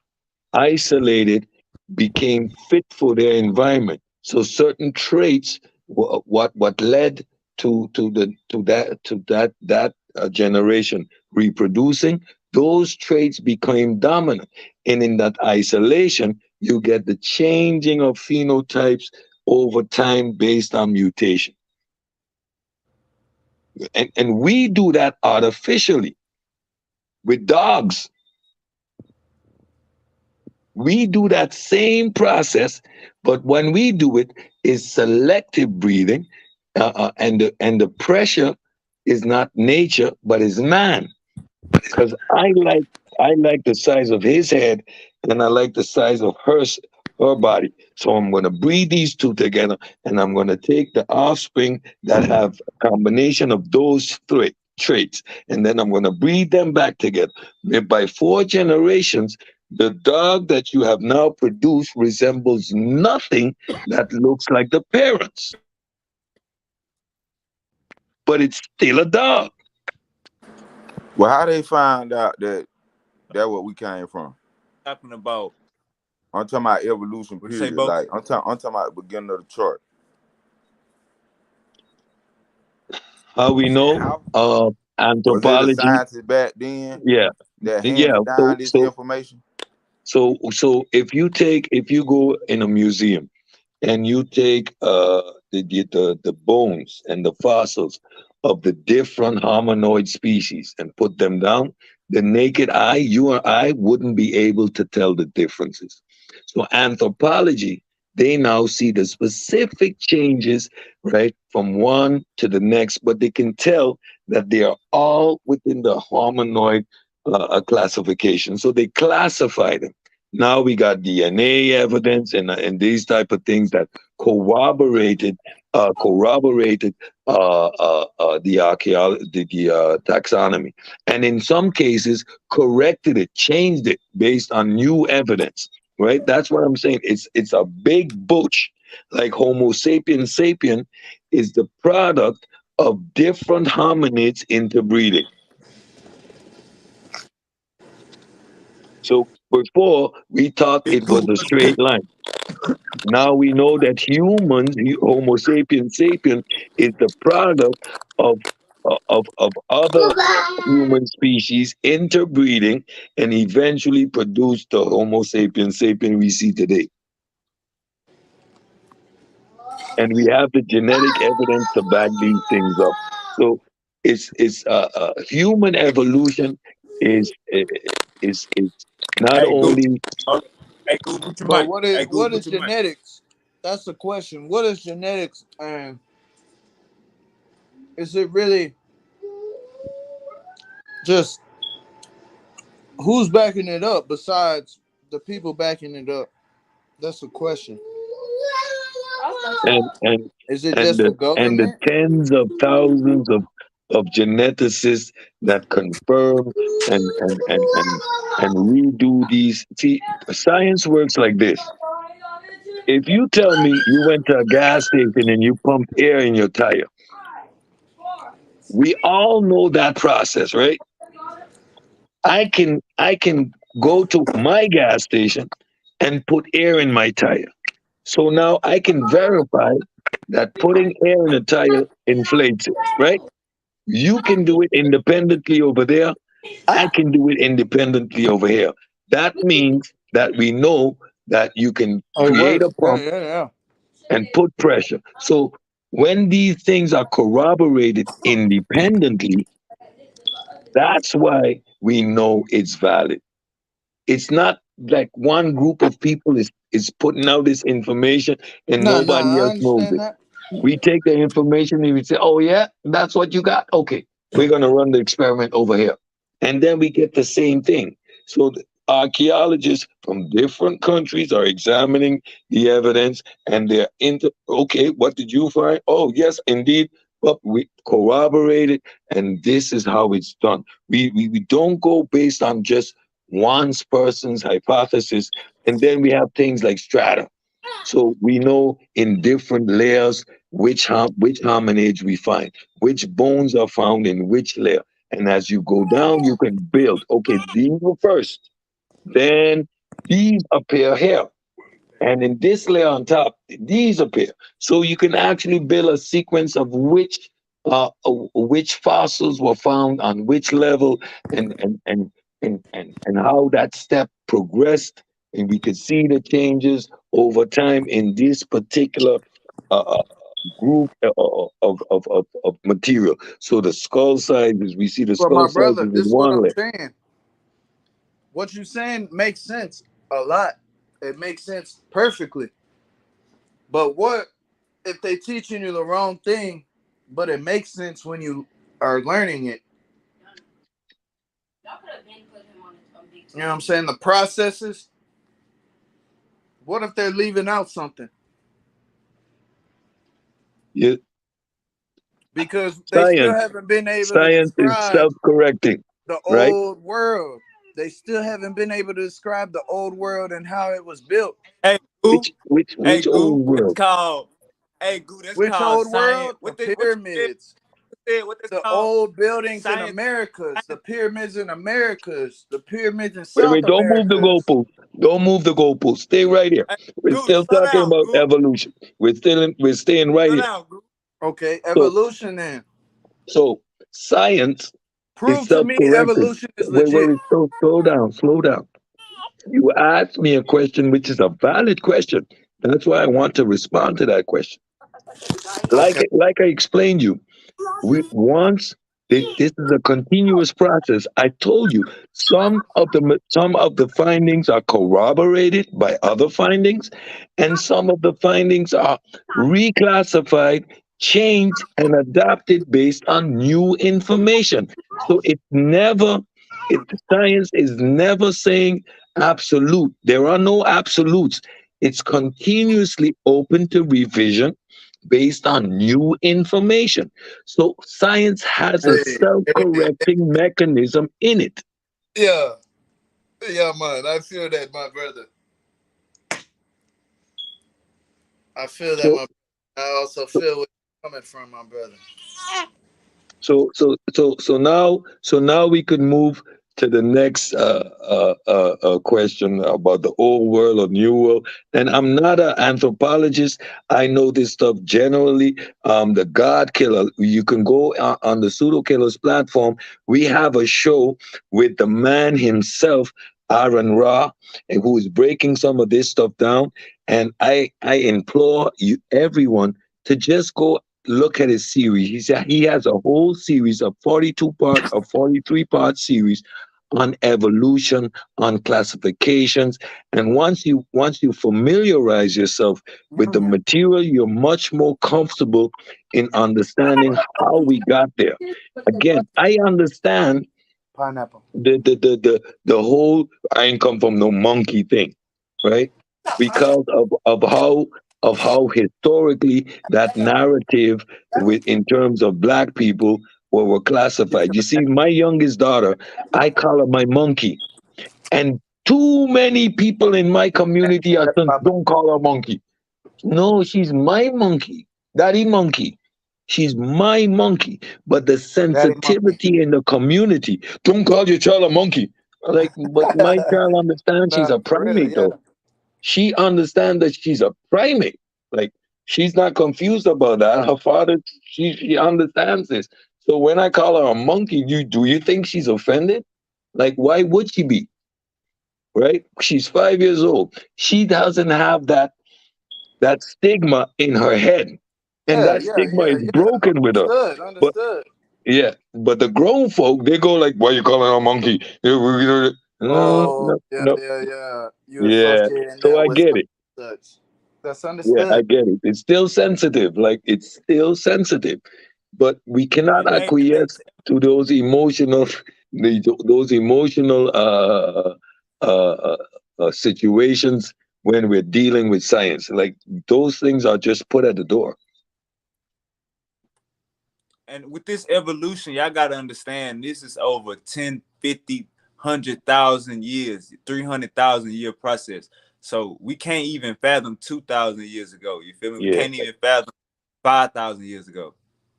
Speaker 5: isolated became fit for their environment. So certain traits, what led to that generation reproducing, those traits became dominant. And in that isolation, you get the changing of phenotypes over time based on mutation. And we do that artificially with dogs. We do that same process, but when we do it, is selective breathing, and the pressure is not nature, but is man. Because I like the size of his head, and I like the size of her body. So I'm going to breed these two together, and I'm going to take the offspring that have a combination of those three traits, and then I'm going to breed them back together. By four generations, the dog that you have now produced resembles nothing that looks like the parents, but it's still a dog.
Speaker 4: Well, how they find out that what we came from?
Speaker 1: Talking about
Speaker 4: I'm talking about evolution
Speaker 1: what you say,
Speaker 4: period.
Speaker 1: Bo?
Speaker 4: Like I'm talking about the beginning of the chart.
Speaker 5: How
Speaker 3: You
Speaker 5: we
Speaker 3: said
Speaker 5: know?
Speaker 3: how?
Speaker 4: Was it the
Speaker 5: Anthropology.
Speaker 4: scientists back then
Speaker 5: Yeah,
Speaker 4: that
Speaker 5: yeah.
Speaker 4: handed
Speaker 5: So
Speaker 4: down this
Speaker 5: so
Speaker 4: information?
Speaker 5: so if you go in a museum and you take the bones and the fossils of the different hominoid species and put them down, the naked eye, you or I, wouldn't be able to tell the differences. So anthropology, they now see the specific changes, right, from one to the next, but they can tell that they are all within the hominoid classification. So they classify them. Now we got DNA evidence and these type of things that corroborated the archaeology, the taxonomy, and in some cases corrected it, changed it based on new evidence. Right? That's what I'm saying. It's a big bush. Like Homo sapiens sapien is the product of different hominids interbreeding. So before we thought
Speaker 1: Hey,
Speaker 5: it was
Speaker 1: Google,
Speaker 5: a straight line. Now we know that humans, Homo sapiens sapiens, is the product of of other human species interbreeding and eventually produced the Homo sapiens sapien we see today. And we have the genetic evidence to back these things up. So it's human evolution is is not
Speaker 1: hey, Google,
Speaker 5: only
Speaker 1: hey, Google, put your
Speaker 3: But
Speaker 1: mic. Hey, Google,
Speaker 3: what is
Speaker 1: put your mic.
Speaker 3: genetics? That's the question. What is genetics, and is it really just who's backing it up besides the people backing it up? That's the question.
Speaker 5: and
Speaker 3: Is it
Speaker 5: and
Speaker 3: just the
Speaker 5: the
Speaker 3: government?
Speaker 5: tens of thousands of geneticists that confirm and redo these. See, science works like this. If you tell me you went to a gas station and you pumped air in your tire, we all know that process, right? I can go to my gas station and put air in my tire. So now I can verify that putting air in a tire inflates it, right? You can do it independently over there. I can do it independently over here. That means that we know that you can
Speaker 3: Oh, it
Speaker 5: create a
Speaker 3: works. Yeah,
Speaker 5: pump
Speaker 3: yeah, yeah.
Speaker 5: and put pressure. So when these things are corroborated independently, that's why we know it's valid. It's not like one group of people is putting out this information and
Speaker 3: No, no,
Speaker 5: nobody
Speaker 3: I
Speaker 5: else knows
Speaker 3: understand
Speaker 5: it.
Speaker 3: that.
Speaker 5: We take the information and we say, oh, yeah, that's what you got. Okay, we're going to run the experiment over here. And then we get the same thing. So the archaeologists from different countries are examining the evidence and they're into, okay, what did you find? Oh, yes, indeed. But we corroborated, and this is how it's done. We don't go based on just one person's hypothesis, and then we have things like strata. So we know in different layers which hominids we find, which bones are found in which layer. And as you go down, you can build. Okay, these were first. Then these appear here. And in this layer on top, these appear. So you can actually build a sequence of which fossils were found on which level and how that step progressed. And we could see the changes over time in this particular uh, group of material. So the skull sizes, we see the
Speaker 3: But
Speaker 5: skull
Speaker 3: my
Speaker 5: sizes
Speaker 3: brother,
Speaker 5: in
Speaker 3: this is what
Speaker 5: one
Speaker 3: I'm
Speaker 5: layer.
Speaker 3: saying. What you saying makes sense a lot. It makes sense perfectly. But what if they teaching you the wrong thing, but it makes sense when you are learning it? You know what I'm saying? The processes. What if they're leaving out something
Speaker 5: Yeah,
Speaker 3: because they still
Speaker 5: science.
Speaker 3: haven't been able to
Speaker 5: Science is
Speaker 3: describe
Speaker 5: self-correcting,
Speaker 3: the
Speaker 5: right?
Speaker 3: old world? They still haven't been able to describe the old world and how it was built.
Speaker 1: Hey, Google, hey,
Speaker 5: Which
Speaker 1: Google,
Speaker 5: old
Speaker 1: that's
Speaker 5: world?
Speaker 1: called. Hey, Google, that's
Speaker 3: Which
Speaker 1: called
Speaker 3: old
Speaker 1: science.
Speaker 3: world? The
Speaker 1: What you said?
Speaker 3: pyramids,
Speaker 1: What that's
Speaker 3: the
Speaker 1: called?
Speaker 3: old buildings in
Speaker 1: Science.
Speaker 3: Americas, the pyramids in Americas, the pyramids in
Speaker 5: Wait,
Speaker 3: South
Speaker 5: wait, don't move the
Speaker 3: Americas.
Speaker 5: goalpost. Don't move the goalpost. Stay right here.
Speaker 1: Hey,
Speaker 5: We're
Speaker 1: Google,
Speaker 5: still
Speaker 1: slow
Speaker 5: talking
Speaker 1: down,
Speaker 5: about
Speaker 1: Google.
Speaker 5: evolution. We're staying right
Speaker 1: Slow
Speaker 5: here.
Speaker 1: down, Google.
Speaker 3: Okay,
Speaker 5: So
Speaker 3: evolution then.
Speaker 5: so science is
Speaker 3: Prove to me
Speaker 5: self-correcting.
Speaker 3: evolution is
Speaker 5: Wait,
Speaker 3: legit.
Speaker 5: wait, slow down, slow down. You asked me a question which is a valid question. That's why I want to respond to that question.
Speaker 3: Okay.
Speaker 5: Like I explained you, we once this is a continuous process. I told you some of the findings are corroborated by other findings, and some of the findings are reclassified, changed, and adapted based on new information. So science is never saying absolute. There are no absolutes. It's continuously open to revision based on new information. So science has a
Speaker 3: Hey, hey,
Speaker 5: self-correcting mechanism in it.
Speaker 3: yeah, yeah, man. I feel that, my brother. I feel that,
Speaker 5: So
Speaker 3: my. I also feel where you're coming from, my brother.
Speaker 5: so now we could move to the next question about the old world or new world. And I'm not an anthropologist. I know this stuff generally. The God Killer. You can go on the Pseudo Killers platform. We have a show with the man himself, Aaron Ra, and who is breaking some of this stuff down. And I implore you, everyone, to just go look at his series. He has a whole series, a 42 part, a 43-part series on evolution, on classifications. And once you familiarize yourself with the material, you're much more comfortable in understanding how we got there. Again, I understand
Speaker 3: Pineapple.
Speaker 5: the whole I ain't come from no monkey thing, right? Because of how historically that narrative with in terms of black people were classified. You see, my youngest daughter, I call her my monkey. And too many people in my community are saying, don't call her monkey. No, she's my monkey. Daddy monkey. She's my monkey. But the
Speaker 3: Daddy monkey.
Speaker 5: sensitivity in the community, don't call your child a monkey. Like, but my child understands she's
Speaker 3: Nah,
Speaker 5: a
Speaker 3: for real,
Speaker 5: primate
Speaker 3: yeah.
Speaker 5: though. She understands that she's a primate. Like, she's not confused about that. Her father, she understands this. So when I call her a monkey, do you think she's offended? Like, why would she be? Right? She's 5 years old. She doesn't have that stigma in her head. And
Speaker 3: Yeah,
Speaker 5: that
Speaker 3: yeah,
Speaker 5: stigma
Speaker 3: yeah,
Speaker 5: is
Speaker 3: yeah.
Speaker 5: broken with her.
Speaker 3: Understood,
Speaker 5: But
Speaker 3: understood.
Speaker 5: yeah, but the grown folk, they go like, why you calling her a monkey? No,
Speaker 3: Oh,
Speaker 5: no,
Speaker 3: yeah,
Speaker 5: no.
Speaker 3: yeah, yeah. You
Speaker 5: Yeah.
Speaker 3: associating
Speaker 5: So
Speaker 3: that
Speaker 5: I
Speaker 3: with
Speaker 5: get it.
Speaker 3: such. That's
Speaker 5: Yeah, I
Speaker 3: understood.
Speaker 5: get it. It's still sensitive. Like, it's still sensitive. But we cannot
Speaker 1: Hey,
Speaker 5: acquiesce to those emotional uh, situations when we're dealing with science. Like, those things are just put at the door.
Speaker 1: and with this evolution, y'all got to understand this is over 10, 50, 100,000 years, 300,000 year process. So we can't even fathom 2,000 years ago. You feel me? We
Speaker 5: Yeah.
Speaker 1: can't even fathom 5,000 years ago.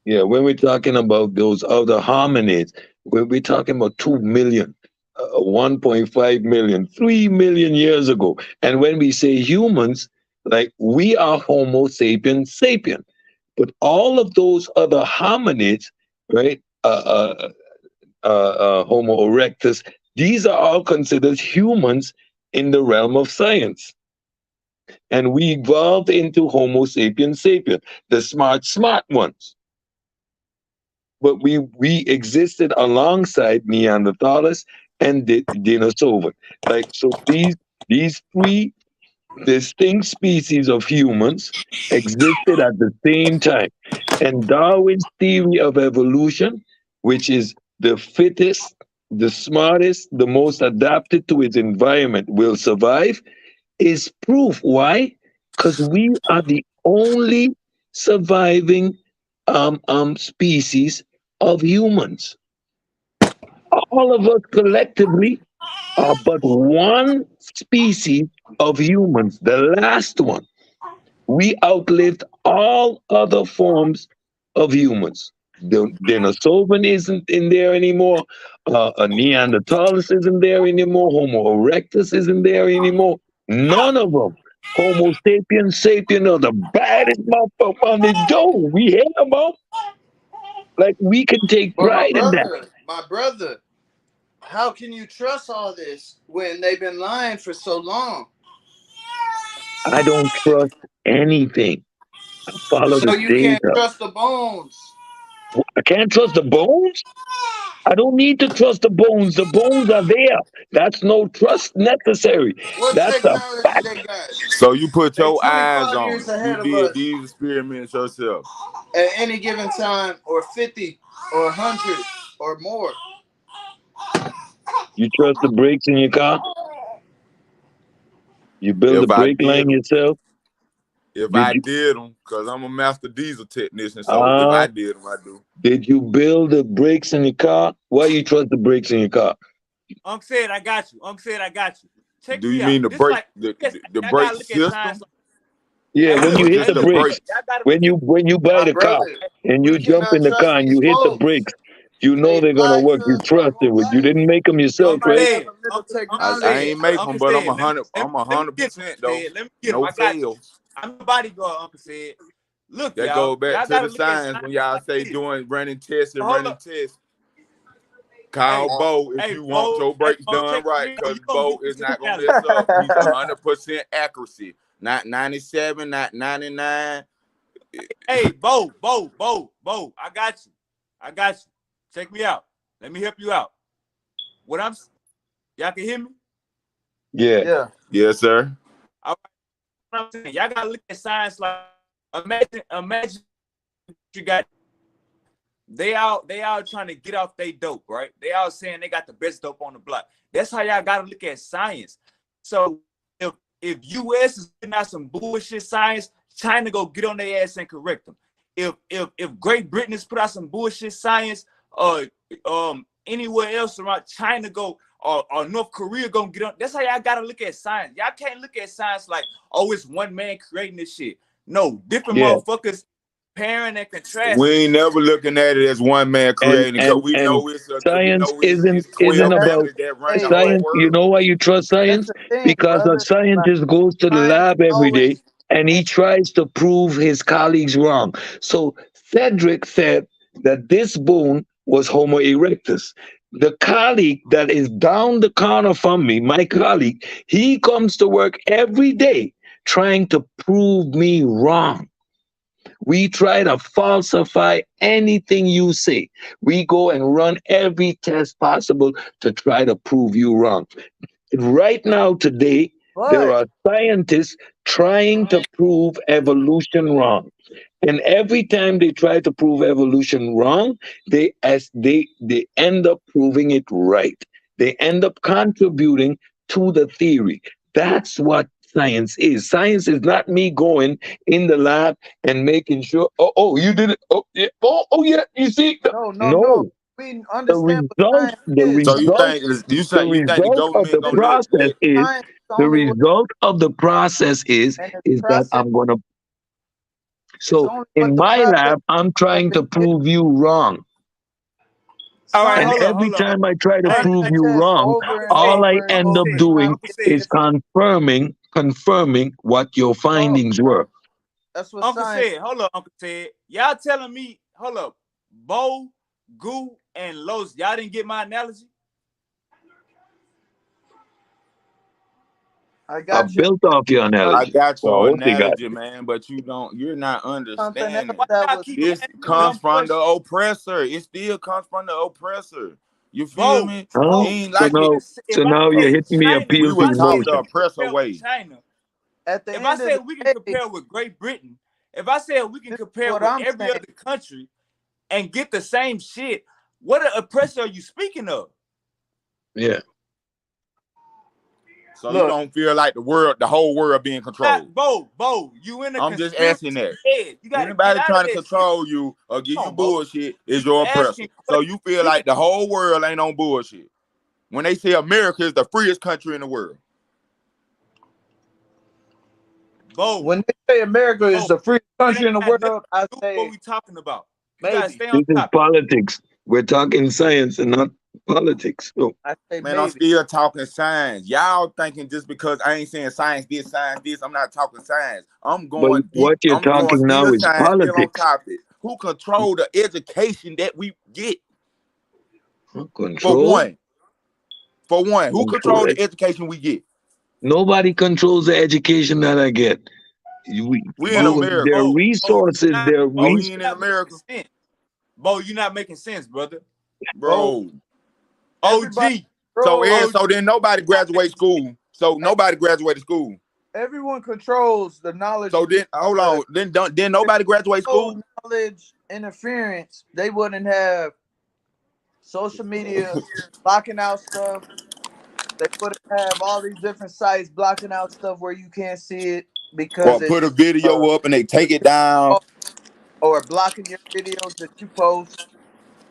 Speaker 5: Yeah, when we're talking about those other hominids, when we're talking about 2 million, 1.5 million, 3 million years ago. And when we say humans, like, we are Homo sapiens sapien. But all of those other hominids, right, Homo erectus, these are all considered humans in the realm of science. And we evolved into Homo sapiens sapien, the smart ones, but we existed alongside Neanderthals and Denisovan. Like, so, these three distinct species of humans existed at the same time. And Darwin's theory of evolution, which is the fittest, the smartest, the most adapted to its environment will survive, is proof. Why? Because we are the only surviving species of humans. All of us collectively are but one species of humans, the last one. We outlived all other forms of humans. The Denisovan isn't in there anymore. A Neanderthals isn't there anymore. Homo erectus isn't there anymore. None of them. Homo sapiens sapien are the baddest motherfucker on the dough. We hear about, like, we can take
Speaker 3: But
Speaker 5: pride in that.
Speaker 3: my brother, how can you trust all this when they've been lying for so long?
Speaker 5: I don't trust anything. I follow
Speaker 3: So
Speaker 5: the
Speaker 3: you can't
Speaker 5: data.
Speaker 3: trust the bones.
Speaker 5: I can't trust the bones. I don't need to trust the bones. The bones are there. That's no trust necessary.
Speaker 3: What
Speaker 5: That's a
Speaker 3: technology
Speaker 5: fact.
Speaker 3: they got?
Speaker 4: So you put
Speaker 3: They
Speaker 4: your eyes
Speaker 3: 25
Speaker 4: on
Speaker 3: years
Speaker 4: it. You
Speaker 3: ahead of
Speaker 4: did
Speaker 3: us
Speaker 4: these experiments yourself.
Speaker 3: at any given time, or 50, or 100, or more.
Speaker 5: You trust the brakes in your car? You build the
Speaker 4: If I
Speaker 5: brake
Speaker 4: did
Speaker 5: line
Speaker 4: them,
Speaker 5: yourself?
Speaker 4: if
Speaker 5: Did
Speaker 4: I
Speaker 5: you
Speaker 4: did them, cause I'm a master diesel technician. So if
Speaker 5: uh
Speaker 4: I did them, I do.
Speaker 5: did you build the brakes in your car? Why you trust the brakes in your car?
Speaker 1: Unc said, I got you. Unc said, I got you. Check
Speaker 4: Do
Speaker 1: me
Speaker 4: you
Speaker 1: out.
Speaker 4: mean the
Speaker 1: This
Speaker 4: brake,
Speaker 1: like,
Speaker 4: the,
Speaker 1: yes,
Speaker 4: the
Speaker 1: y'all
Speaker 4: brake
Speaker 1: gotta look at science.
Speaker 4: system,
Speaker 5: Yeah,
Speaker 1: Hey,
Speaker 5: when
Speaker 1: look,
Speaker 5: you
Speaker 4: or
Speaker 5: hit
Speaker 1: hey,
Speaker 4: just
Speaker 5: the
Speaker 4: the
Speaker 1: look.
Speaker 5: brakes.
Speaker 4: brakes?
Speaker 1: Y'all gotta
Speaker 5: When
Speaker 1: look at.
Speaker 5: you buy
Speaker 3: My
Speaker 5: the car
Speaker 3: brother,
Speaker 5: and
Speaker 3: we
Speaker 5: you jump
Speaker 3: cannot
Speaker 5: in the
Speaker 3: trust
Speaker 5: car and
Speaker 3: these
Speaker 5: you hit the
Speaker 3: folks.
Speaker 5: brakes. You know
Speaker 3: They
Speaker 5: they're gonna
Speaker 3: lie
Speaker 5: work.
Speaker 3: to
Speaker 5: You
Speaker 3: us our
Speaker 5: trust it
Speaker 3: whole
Speaker 5: with. You
Speaker 3: life.
Speaker 5: didn't make them
Speaker 3: They
Speaker 5: yourself,
Speaker 1: Uncle
Speaker 3: might
Speaker 5: right?
Speaker 3: have
Speaker 1: said,
Speaker 3: a little
Speaker 1: Uncle
Speaker 4: I
Speaker 1: said,
Speaker 3: technology.
Speaker 4: ain't make them,
Speaker 1: Uncle
Speaker 4: but I'm
Speaker 1: said,
Speaker 4: a hundred. I'm a
Speaker 1: let me
Speaker 4: hundred
Speaker 1: get him.
Speaker 4: percent
Speaker 1: Uncle
Speaker 4: though.
Speaker 1: said, let me get him.
Speaker 4: No
Speaker 1: I got you.
Speaker 4: fails.
Speaker 1: I'm the bodyguard. Uncle said, look,
Speaker 4: That go back
Speaker 1: y'all
Speaker 4: to
Speaker 1: gotta
Speaker 4: the
Speaker 1: look at
Speaker 4: signs
Speaker 1: science
Speaker 4: when y'all
Speaker 1: like
Speaker 4: say
Speaker 1: this.
Speaker 4: doing running tests and
Speaker 1: Hold
Speaker 4: running
Speaker 1: up,
Speaker 4: tests. Call
Speaker 1: hey,
Speaker 4: Bo if
Speaker 1: hey,
Speaker 4: you want
Speaker 1: Bo,
Speaker 4: your
Speaker 1: hey,
Speaker 4: brakes
Speaker 1: Bo,
Speaker 4: done
Speaker 1: check
Speaker 4: right,
Speaker 1: me out.
Speaker 4: because
Speaker 1: You gonna
Speaker 4: Bo
Speaker 1: get
Speaker 4: is
Speaker 1: this
Speaker 4: not gonna
Speaker 1: analogy.
Speaker 4: mess up. He's 100% accuracy, not 97, not 99.
Speaker 1: Hey, Bo, I got you. I got you. Check me out. Let me help you out. What y'all can hear me?
Speaker 5: Yeah.
Speaker 3: Yeah.
Speaker 4: Yes, sir.
Speaker 1: All right, what I'm saying, y'all gotta look at science like imagine you got they all trying to get off they dope, right? They all saying they got the best dope on the block. That's how y'all gotta look at science. So if US is putting out some bullshit science, China go get on their ass and correct them. If Great Britain has put out some bullshit science, anywhere else around China go or North Korea gonna get on. That's how y'all gotta look at science. Y'all can't look at science like, oh, it's one man creating this shit. No, different
Speaker 5: Yeah.
Speaker 1: motherfuckers pairing and
Speaker 4: We
Speaker 1: contrasting.
Speaker 4: ain't never looking at it as one man
Speaker 5: And
Speaker 4: creating, because
Speaker 5: and
Speaker 4: we
Speaker 5: and
Speaker 4: know
Speaker 5: science isn't
Speaker 4: it's
Speaker 5: isn't
Speaker 4: 12
Speaker 3: That's
Speaker 5: about
Speaker 4: families that run the whole
Speaker 3: but
Speaker 5: science. You
Speaker 4: world.
Speaker 5: know why you trust
Speaker 3: that's
Speaker 5: science?
Speaker 3: the thing,
Speaker 5: Because a
Speaker 3: brother. Like
Speaker 5: scientist goes to the
Speaker 3: science
Speaker 5: lab every day
Speaker 3: always
Speaker 5: and he
Speaker 3: and
Speaker 5: tries to prove his colleagues wrong. So Cedric said that this bone was Homo erectus. The colleague that is down the corner from me, my colleague, he comes to work every day trying to prove me wrong. We try to falsify anything you say. We go and run every test possible to try to prove you wrong. Right now, today, there
Speaker 3: but
Speaker 5: are scientists trying to prove evolution wrong. And every time they try to prove evolution wrong, they end up proving it right. They end up contributing to the theory. That's what science is. Science is not me going in the lab and making sure, oh, you did it. Oh, yeah. Oh, yeah. You see?
Speaker 3: no.
Speaker 5: No.
Speaker 3: We
Speaker 5: The
Speaker 3: understand what
Speaker 5: result,
Speaker 3: science
Speaker 5: the
Speaker 3: is.
Speaker 4: So you
Speaker 5: result
Speaker 4: think
Speaker 5: the
Speaker 4: you think the
Speaker 5: result of
Speaker 4: government
Speaker 5: the
Speaker 4: gonna
Speaker 5: process
Speaker 4: let
Speaker 5: is
Speaker 3: Science is the
Speaker 5: the
Speaker 3: only way,
Speaker 5: result of the process
Speaker 3: and the
Speaker 5: is that
Speaker 3: process
Speaker 5: I'm gonna.
Speaker 3: it's
Speaker 5: So
Speaker 3: only
Speaker 5: in
Speaker 3: what the
Speaker 5: my
Speaker 3: process
Speaker 5: lab, I'm trying to
Speaker 3: is.
Speaker 5: prove you wrong,
Speaker 1: All right,
Speaker 5: and
Speaker 3: Science
Speaker 5: every
Speaker 1: hold on.
Speaker 5: time I try to
Speaker 3: run
Speaker 1: Hey,
Speaker 5: prove
Speaker 1: hey,
Speaker 3: the
Speaker 5: you
Speaker 3: test
Speaker 5: wrong,
Speaker 3: over
Speaker 1: Uncle
Speaker 3: and
Speaker 5: all
Speaker 1: said,
Speaker 5: I
Speaker 3: over and
Speaker 5: end
Speaker 1: Uncle
Speaker 5: up
Speaker 3: over
Speaker 1: said,
Speaker 3: trying
Speaker 5: doing
Speaker 3: to
Speaker 1: Uncle
Speaker 3: get
Speaker 1: said,
Speaker 5: is confirming what your
Speaker 3: no,
Speaker 5: findings were.
Speaker 3: that's what
Speaker 1: Uncle
Speaker 3: science
Speaker 1: said, hold up, Uncle said, y'all telling me, hold up, Bo, Goo, and Los, y'all didn't get my analogy?
Speaker 3: I
Speaker 5: I
Speaker 3: got you
Speaker 5: built off your
Speaker 4: I
Speaker 5: analogy.
Speaker 4: got
Speaker 5: Well, I
Speaker 4: your
Speaker 5: hope you got
Speaker 4: analogy,
Speaker 5: it.
Speaker 4: man, but you're not
Speaker 3: something else
Speaker 4: understanding.
Speaker 1: Why
Speaker 3: that
Speaker 1: y'all
Speaker 3: was
Speaker 1: keep
Speaker 4: This
Speaker 1: asking me
Speaker 4: comes
Speaker 1: dumb
Speaker 4: from the
Speaker 1: questions?
Speaker 4: oppressor. It still comes from the oppressor. You feel
Speaker 1: Bo,
Speaker 4: me? He
Speaker 5: Huh?
Speaker 1: Bo,
Speaker 4: ain't
Speaker 5: So
Speaker 4: like it.
Speaker 5: now,
Speaker 1: if
Speaker 5: so
Speaker 1: I
Speaker 5: now you're
Speaker 1: said
Speaker 5: hitting me
Speaker 1: China,
Speaker 4: We
Speaker 5: appeal
Speaker 1: if
Speaker 5: to
Speaker 4: was
Speaker 1: I said
Speaker 4: taught the
Speaker 1: we
Speaker 5: emotion.
Speaker 1: can
Speaker 4: oppressor
Speaker 1: compare with
Speaker 4: way.
Speaker 1: China,
Speaker 3: at the
Speaker 1: if I
Speaker 3: end of
Speaker 1: said
Speaker 3: the
Speaker 1: we can
Speaker 3: day,
Speaker 1: compare with Great Britain, if I said we can
Speaker 3: this is
Speaker 1: compare
Speaker 3: what
Speaker 1: with
Speaker 3: I'm
Speaker 1: every
Speaker 3: saying.
Speaker 1: other country and get the same shit, what oppressor are you speaking of?
Speaker 5: Yeah.
Speaker 4: So you
Speaker 3: Look,
Speaker 4: don't feel like the whole world being controlled.
Speaker 1: Bo, you in a
Speaker 4: I'm just asking
Speaker 1: conspiracy
Speaker 4: that.
Speaker 1: head. You got to get
Speaker 4: Anybody
Speaker 1: out of
Speaker 4: trying to
Speaker 1: that shit.
Speaker 4: control you or give
Speaker 1: Come
Speaker 4: you
Speaker 1: on, Bo.
Speaker 4: bullshit is
Speaker 1: You
Speaker 4: your oppressor.
Speaker 1: asking
Speaker 4: So
Speaker 1: questions.
Speaker 4: you feel
Speaker 1: You
Speaker 4: like the whole world ain't on bullshit. When they say America is the freest country in the world.
Speaker 1: Bo,
Speaker 3: when they say America is
Speaker 1: Bo,
Speaker 3: the freest
Speaker 1: it
Speaker 3: country
Speaker 1: ain't
Speaker 3: in the
Speaker 1: got nothing
Speaker 3: world, I
Speaker 1: to do with what
Speaker 3: say
Speaker 1: we talking about. You gotta
Speaker 3: maybe.
Speaker 1: stay on
Speaker 5: This is
Speaker 1: topic.
Speaker 5: politics. We're talking science and not politics. So,
Speaker 3: I say
Speaker 4: Man, I'm
Speaker 3: maybe.
Speaker 4: still talking science. Y'all thinking just because I ain't saying science this, I'm not talking science. I'm
Speaker 5: but
Speaker 4: going deep.
Speaker 5: what you're
Speaker 4: I'm going
Speaker 5: talking now
Speaker 4: still
Speaker 5: is
Speaker 4: science, still on
Speaker 5: politics.
Speaker 4: topic. Who control the education that we get? For
Speaker 5: Control,
Speaker 4: one, for one, who
Speaker 5: control
Speaker 4: control
Speaker 5: it.
Speaker 4: the education we get?
Speaker 5: Nobody controls the education that I get.
Speaker 4: We in
Speaker 1: Bo,
Speaker 4: America.
Speaker 5: Their
Speaker 1: Bo,
Speaker 5: resources, their
Speaker 4: Oh,
Speaker 1: Bo,
Speaker 4: he
Speaker 5: res-
Speaker 4: ain't
Speaker 1: you're
Speaker 4: in
Speaker 1: not making
Speaker 4: America,
Speaker 1: sense. Bo, you're not making sense, brother.
Speaker 3: Bo,
Speaker 4: bro.
Speaker 3: everybody
Speaker 1: OG,
Speaker 3: controls,
Speaker 4: So then nobody
Speaker 1: not
Speaker 4: graduates
Speaker 1: making sense.
Speaker 4: school. So nobody graduated school.
Speaker 3: everyone controls the knowledge
Speaker 4: So
Speaker 3: you get
Speaker 4: then hold
Speaker 3: from the
Speaker 4: on. Then
Speaker 3: if
Speaker 4: nobody graduates
Speaker 3: no
Speaker 4: school.
Speaker 3: knowledge interference, they wouldn't have social media blocking out stuff. They wouldn't have all these different sites blocking out stuff where you can't see it because
Speaker 4: Or
Speaker 3: it's
Speaker 4: put a video up and they take it down.
Speaker 3: or blocking your videos that you post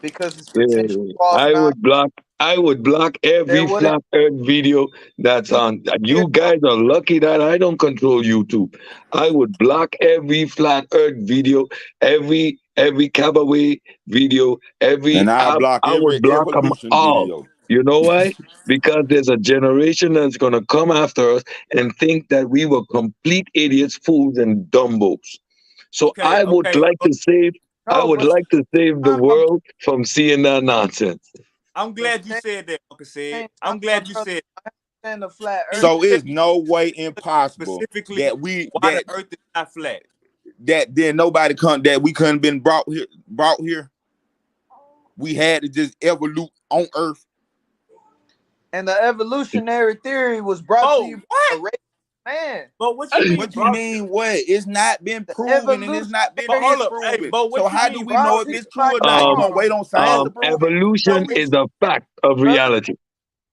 Speaker 3: because it's potential
Speaker 5: Yeah,
Speaker 3: false
Speaker 5: I
Speaker 3: knowledge.
Speaker 5: would block. I would block
Speaker 3: There
Speaker 5: every
Speaker 3: wouldn't
Speaker 5: flat Earth video that's
Speaker 3: be
Speaker 5: on.
Speaker 3: a
Speaker 5: You guys are lucky that I don't control YouTube. I would block every flat Earth video, every cabaret video,
Speaker 4: And I block
Speaker 5: I would
Speaker 4: every
Speaker 5: block them
Speaker 4: evolution
Speaker 5: all.
Speaker 4: video.
Speaker 5: You know why? Because there's a generation that's gonna come after us and think that we were complete idiots, fools, and dumbos. So
Speaker 1: Okay, okay.
Speaker 5: I
Speaker 3: No,
Speaker 5: would
Speaker 3: but
Speaker 5: like to save the
Speaker 3: I'm
Speaker 5: world from seeing that nonsense.
Speaker 1: I'm
Speaker 3: the
Speaker 1: glad you said that, Uncle Said.
Speaker 3: same time,
Speaker 1: I'm
Speaker 3: my
Speaker 1: glad you
Speaker 3: brother,
Speaker 1: said.
Speaker 3: I understand the flat
Speaker 1: Can you
Speaker 3: earth.
Speaker 4: So
Speaker 1: tell
Speaker 4: it's no way
Speaker 1: me
Speaker 4: impossible
Speaker 1: specifically
Speaker 4: that we
Speaker 1: why the Earth is not flat?
Speaker 4: that then nobody that we couldn't been brought here. We had to just evolve on Earth.
Speaker 3: And the evolutionary theory was brought to
Speaker 1: Oh,
Speaker 3: you by a
Speaker 1: what?
Speaker 3: race man.
Speaker 1: But what you mean
Speaker 4: What you
Speaker 1: brought
Speaker 4: mean? What? It's not been
Speaker 3: The
Speaker 4: proven and it's not been
Speaker 1: but
Speaker 3: evolutionary
Speaker 1: hold up, hey,
Speaker 4: disproven.
Speaker 1: but
Speaker 4: So
Speaker 1: what you
Speaker 4: how do
Speaker 1: mean
Speaker 4: we
Speaker 1: brought
Speaker 4: know
Speaker 3: brought
Speaker 4: if
Speaker 3: to
Speaker 1: to
Speaker 3: you
Speaker 4: it's
Speaker 3: by
Speaker 4: true or not? You
Speaker 5: Um,
Speaker 4: gonna wait on science to prove it?
Speaker 1: so
Speaker 5: Evolution
Speaker 1: what
Speaker 5: is a fact of
Speaker 3: brother?
Speaker 5: reality.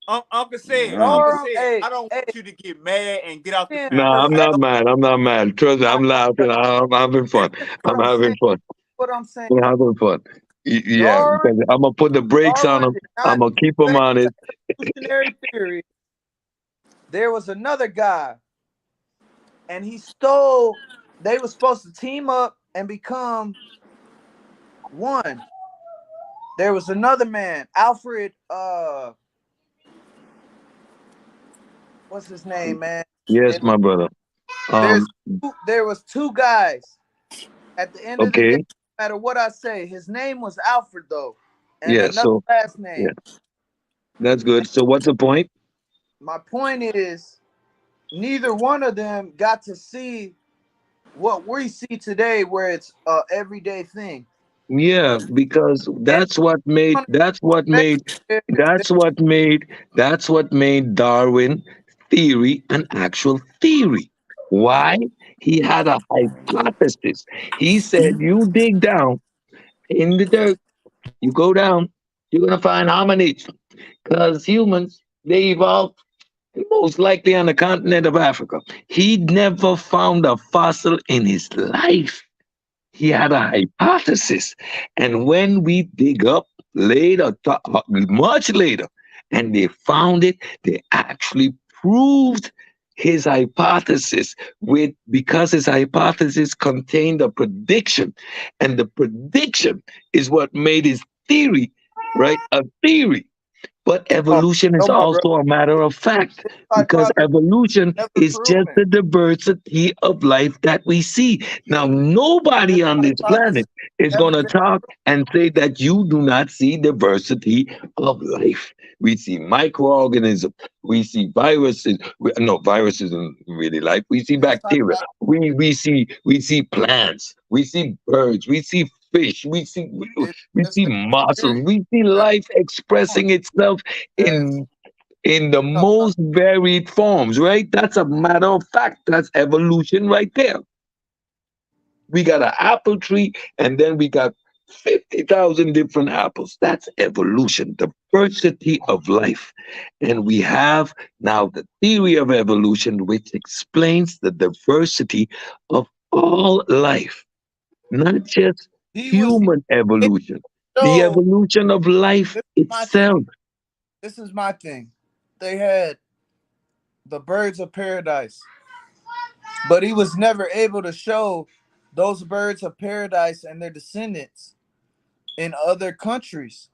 Speaker 1: Uncle
Speaker 4: Mm.
Speaker 1: said,
Speaker 3: Hey,
Speaker 1: I don't
Speaker 3: hey,
Speaker 1: want you to get mad and get out the
Speaker 3: man,
Speaker 5: No,
Speaker 1: panel.
Speaker 5: I'm
Speaker 1: I
Speaker 5: not
Speaker 1: don't
Speaker 5: mad. I'm not mad. Trust me, I'm laughing. I'm having fun.
Speaker 3: listen to what
Speaker 5: I'm
Speaker 3: I'm
Speaker 5: having
Speaker 3: saying.
Speaker 5: fun.
Speaker 3: What I'm saying.
Speaker 5: I'm having fun. Yeah,
Speaker 3: Darwin,
Speaker 5: because I'm gonna put the brakes on
Speaker 3: Darwin
Speaker 5: them.
Speaker 3: did
Speaker 5: I'm
Speaker 3: not
Speaker 5: gonna keep them
Speaker 3: invent
Speaker 5: on
Speaker 3: the
Speaker 5: it.
Speaker 3: evolutionary theory. There was another guy, and he stole. They were supposed to team up and become one. There was another man, Alfred. What's his name, man?
Speaker 5: Yes,
Speaker 3: It,
Speaker 5: my brother.
Speaker 3: there's
Speaker 5: Um,
Speaker 3: there was two guys. At the end of the day,
Speaker 5: okay.
Speaker 3: no matter what I say, his name was Alfred though, and
Speaker 5: Yeah,
Speaker 3: another
Speaker 5: so
Speaker 3: last
Speaker 5: yeah,
Speaker 3: name.
Speaker 5: that's good. So what's the point?
Speaker 3: My point is, neither one of them got to see what we see today, where it's a everyday thing.
Speaker 5: Yeah, because
Speaker 3: And
Speaker 5: that's what made that's what made Darwin theory an actual theory. Why? He had a hypothesis. He said, you dig down in the dirt, you go down, you're gonna find hominids. Because humans, they evolved most likely on the continent of Africa. He never found a fossil in his life. He had a hypothesis. And when we dig up later, much later, and they found it, they actually proved his hypothesis with because his hypothesis contained a prediction. And the prediction is what made his theory, right? A theory. But
Speaker 3: no,
Speaker 5: evolution is
Speaker 3: no, my brother,
Speaker 5: also a matter of fact
Speaker 3: this
Speaker 5: because
Speaker 3: hypothesis
Speaker 5: evolution
Speaker 3: never
Speaker 5: is just
Speaker 3: proven.
Speaker 5: the diversity of life that we see. Now,
Speaker 3: This
Speaker 5: nobody on this
Speaker 3: hypothesis
Speaker 5: planet is
Speaker 3: never
Speaker 5: going to
Speaker 3: been.
Speaker 5: talk and say that you do not see diversity of life. We see microorganisms, we see viruses. No, viruses isn't really life. We see
Speaker 3: This
Speaker 5: bacteria.
Speaker 3: hypothesis,
Speaker 5: We see plants. We see birds. We see fish. We
Speaker 3: this
Speaker 5: see
Speaker 3: thing
Speaker 5: muscles.
Speaker 3: theory
Speaker 5: We see
Speaker 3: that
Speaker 5: life expressing itself
Speaker 3: has
Speaker 5: in the
Speaker 3: no,
Speaker 5: most varied forms, right? That's a matter of fact. That's evolution right there. We got an apple tree, and then we got 50,000 different apples. That's evolution, diversity of life. And we have now the theory of evolution, which explains the diversity of all life, not just
Speaker 3: he was
Speaker 5: human
Speaker 3: able
Speaker 5: evolution,
Speaker 3: to
Speaker 5: the
Speaker 3: show.
Speaker 5: evolution of life
Speaker 3: This is my
Speaker 5: itself.
Speaker 3: thing. This is my thing. They had the birds of paradise, but he was never able to show those birds of paradise and their descendants in other countries.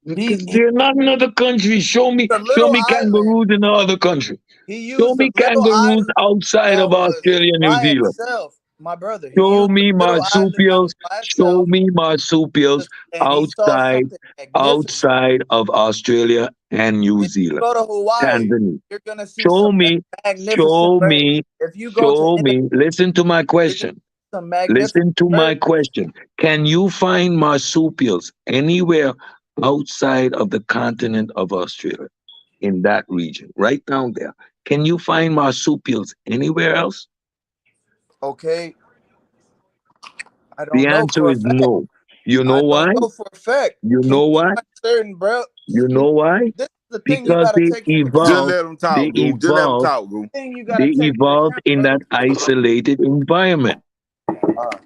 Speaker 5: Because
Speaker 3: He
Speaker 5: they're not in other countries.
Speaker 3: used a
Speaker 5: Show
Speaker 3: little
Speaker 5: me
Speaker 3: island.
Speaker 5: kangaroos in other country.
Speaker 3: He
Speaker 5: Show
Speaker 3: used a
Speaker 5: me
Speaker 3: little
Speaker 5: kangaroos
Speaker 3: island
Speaker 5: outside
Speaker 3: that
Speaker 5: of
Speaker 3: was
Speaker 5: Australia and New
Speaker 3: by
Speaker 5: Zealand.
Speaker 3: itself, my brother. He
Speaker 5: Show
Speaker 3: used a
Speaker 5: me
Speaker 3: little island that
Speaker 5: marsupials.
Speaker 3: was by
Speaker 5: Show
Speaker 3: itself,
Speaker 5: me marsupials
Speaker 3: and he saw
Speaker 5: outside
Speaker 3: something magnificent.
Speaker 5: outside of Australia and New
Speaker 3: If you
Speaker 5: Zealand.
Speaker 3: go to Hawaii,
Speaker 5: Tanzania.
Speaker 3: you're gonna see some
Speaker 5: Show me,
Speaker 3: magnificent
Speaker 5: show
Speaker 3: birds.
Speaker 5: me,
Speaker 3: If you go to
Speaker 5: show
Speaker 3: Antarctica,
Speaker 5: me. Listen to my
Speaker 3: you're gonna
Speaker 5: question.
Speaker 3: see some magnificent
Speaker 5: Listen to my
Speaker 3: birds.
Speaker 5: question. Can you find marsupials anywhere outside of the continent of Australia, in that region, right down there? Can you find marsupials anywhere else?
Speaker 3: Okay, I
Speaker 5: The
Speaker 3: don't know
Speaker 5: answer
Speaker 3: for a
Speaker 5: is
Speaker 3: fact.
Speaker 5: no. You
Speaker 3: I
Speaker 5: know
Speaker 3: don't
Speaker 5: why?
Speaker 3: know for a fact.
Speaker 5: You
Speaker 3: Can
Speaker 5: know
Speaker 3: you
Speaker 5: why?
Speaker 3: find certain bro?
Speaker 5: You
Speaker 3: See,
Speaker 5: know why?
Speaker 3: this is the thing you
Speaker 5: Because
Speaker 3: got to take into
Speaker 4: Just
Speaker 3: account.
Speaker 5: evolved,
Speaker 4: let them
Speaker 5: they
Speaker 4: talk, Goo. Just let them
Speaker 5: evolved,
Speaker 4: talk, Goo.
Speaker 3: Thing you got to
Speaker 5: they
Speaker 3: take into
Speaker 5: evolved
Speaker 3: account,
Speaker 5: in
Speaker 3: brother.
Speaker 5: that isolated environment.
Speaker 3: Uh,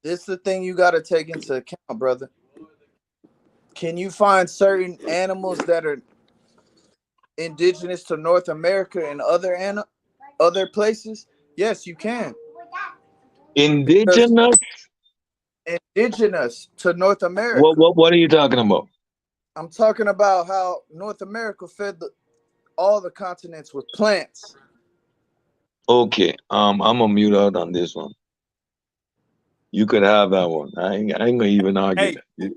Speaker 3: this is the thing you got to take into account, brother. Can you find certain animals that are indigenous to North America and other places? Yes, you can. because
Speaker 6: Indigenous?
Speaker 3: indigenous to North
Speaker 6: What
Speaker 3: America.
Speaker 6: what what are you talking about?
Speaker 3: I'm talking about how North America fed all the continents with plants.
Speaker 6: Okay, I'm gonna mute out on this one. You could have that one. I ain't gonna even argue
Speaker 1: Hey,
Speaker 6: that.